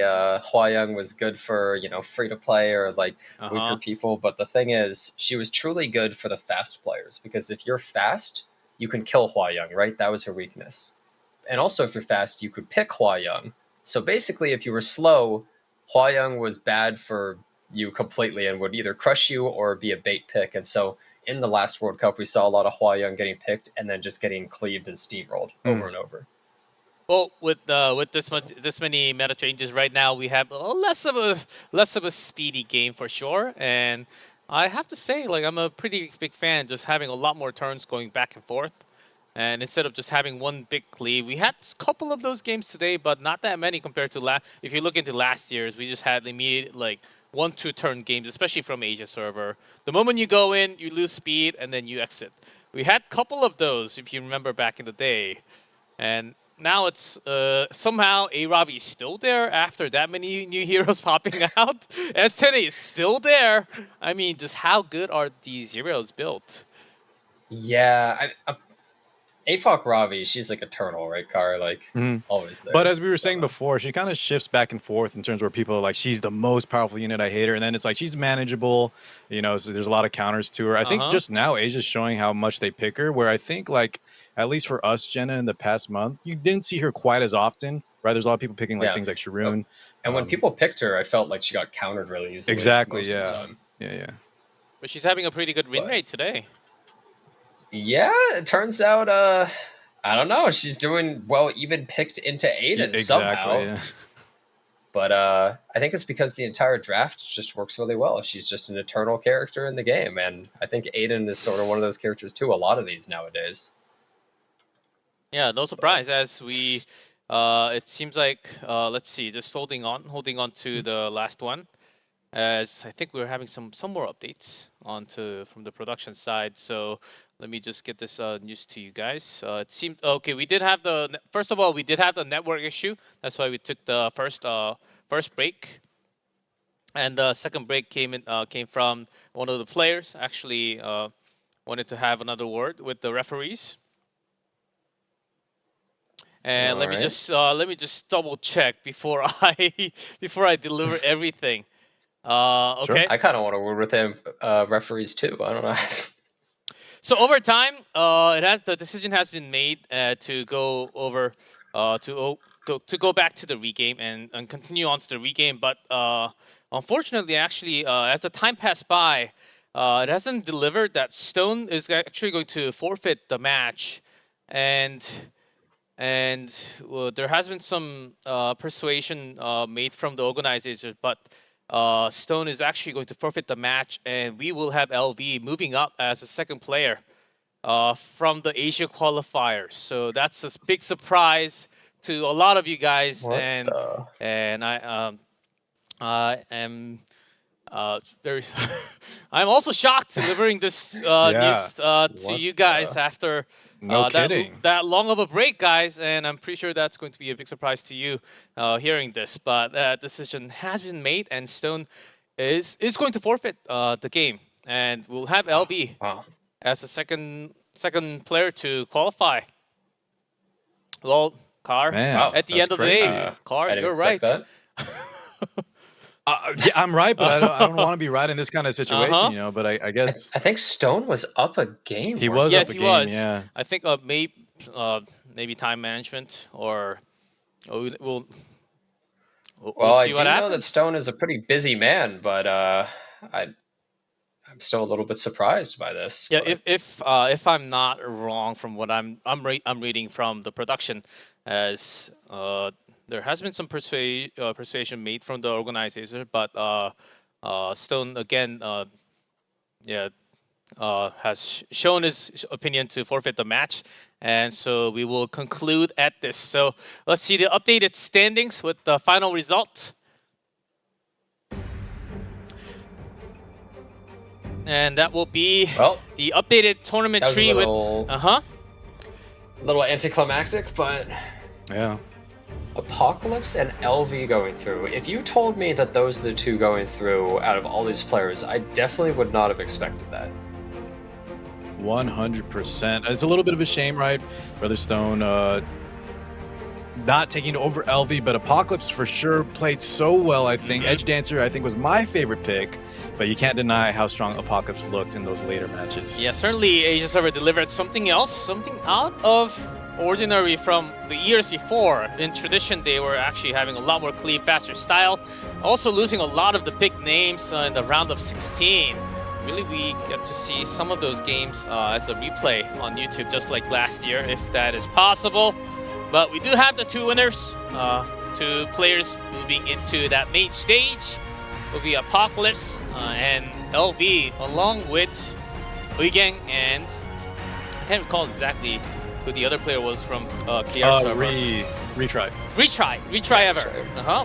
Hua Young was good for, you know, free to play or like weaker people, but the thing is, she was truly good for the fast players, because if you're fast, you can kill Hua Young, right? That was her weakness. And also, if you're fast, you could pick Hua Young. So basically, if you were slow, Hua Young was bad for you completely and would either crush you or be a bait pick. And so in the last World Cup, we saw a lot of Hua Young getting picked and then just getting cleaved and steamrolled over and over. Well, with this many meta changes right now, we have less of a speedy game for sure. And I have to say, like, I'm a pretty big fan just having a lot more turns going back and forth. And instead of just having one big cleave, we had a couple of those games today, but not that many compared to if you look into last year's, we just had immediate like 1-2 turn games, especially from Asia server. The moment you go in, you lose speed, and then you exit. We had a couple of those, if you remember back in the day. And now it's somehow A-Ravi is still there after that many new heroes popping out. S10 is still there. I mean, just how good are these heroes built? Yeah, AFOC Ravi, she's like eternal, right, Car? Like, always there. But as we were saying before, she kind of shifts back and forth in terms where people are like, she's the most powerful unit, I hate her. And then it's like, she's manageable, you know, so there's a lot of counters to her. I think just now Asia's showing how much they pick her, where I think, like, at least for us, Jenna, in the past month, you didn't see her quite as often, right? There's a lot of people picking, like, things like Sharoon. And when people picked her, I felt like she got countered really easily. Exactly, most of the yeah. time. Yeah. But she's having a pretty good win rate today. Yeah, it turns out, I don't know. She's doing well, even picked into Aiden somehow. Yeah. But I think it's because the entire draft just works really well. She's just an eternal character in the game, and I think Aiden is sort of one of those characters too. A lot of these nowadays. Yeah, no surprise. As we, it seems like, let's see, just holding on to the last one. As I think we're having some more updates from the production side. So let me just get this news to you guys. It seemed okay. We did have first of all, we did have the network issue. That's why we took the first break. And the second break came from one of the players. Actually, wanted to have another word with the referees. And let me just double check before I deliver everything. Okay. I kind of want to word with him, referees too. I don't know. So over time, the decision has been made to go over to go back to the regame and continue on to the regame. But unfortunately, actually, as the time passed by, it hasn't delivered. That Stone is actually going to forfeit the match, and there has been some persuasion made from the organizers, but Stone is actually going to forfeit the match, and we will have LV moving up as a second player from the Asia qualifiers. So that's a big surprise to a lot of you guys, and I am very. I'm also shocked delivering this news to you guys after. No kidding. That long of a break, guys, and I'm pretty sure that's going to be a big surprise to you hearing this. But decision has been made, and Stone is going to forfeit the game, and we'll have LV as a second player to qualify. Well, Car, at the end of the day, Car, you're right. Yeah, I'm right, but I don't want to be right in this kind of situation, you know. But I guess I think Stone was up a game. he was Yes, up a he game. was. Yeah. I think maybe time management or we'll Well, I see do what know happens. that Stone is a pretty busy man, but I'm still a little bit surprised by this. Yeah, but- if I'm not wrong from what I'm reading from the production, as there has been some persuasion made from the organizer, but Stone again, has shown his opinion to forfeit the match, and so we will conclude at this. So let's see the updated standings with the final result. And that will be the updated tournament that was tree a little, with little anticlimactic, but Yeah. Apocalypse and LV going through. If you told me that those are the two going through out of all these players, I definitely would not have expected that. 100%. It's a little bit of a shame, right? Brother Stone not taking over LV, but Apocalypse for sure played so well, I think. EdgeDancer, I think, was my favorite pick, but you can't deny how strong Apocalypse looked in those later matches. Yeah, certainly Asia Server delivered something else, something out of ordinary from the years before. In tradition, they were actually having a lot more clean, faster style. Also losing a lot of the big names in the round of 16. Really, we get to see some of those games as a replay on YouTube, just like last year, if that is possible. But we do have the two winners, two players moving into that main stage. Will be Apocalypse and LV, along with Uigang and I can't recall exactly who the other player was from KR server. Retry ever.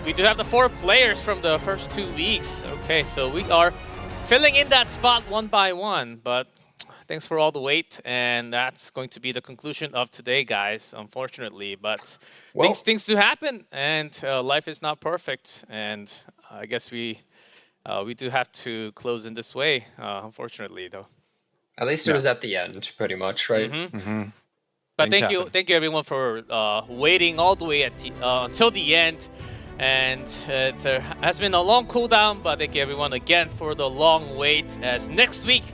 We do have the 4 players from the first 2 weeks. Okay, so we are filling in that spot one by one, but thanks for all the wait, and that's going to be the conclusion of today, guys, unfortunately. But things do happen, and life is not perfect, and I guess we do have to close in this way, unfortunately, though. At least it was at the end, pretty much, right? But thank you everyone for waiting all the way until the end. And there has been a long cooldown, but thank you everyone again for the long wait. As next week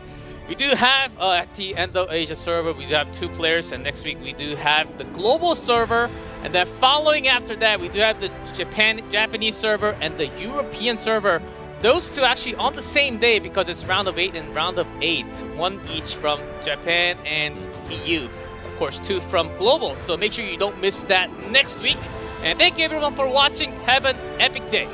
we do have at the end of Asia server, we do have 2 players, and next week we do have the global server, and then following after that we do have the Japanese server and the European server. Those 2 actually on the same day because it's round of 8 and round of 8, 1 each from Japan and EU. Of course, 2 from global. So make sure you don't miss that next week. And thank you everyone for watching. Have an epic day.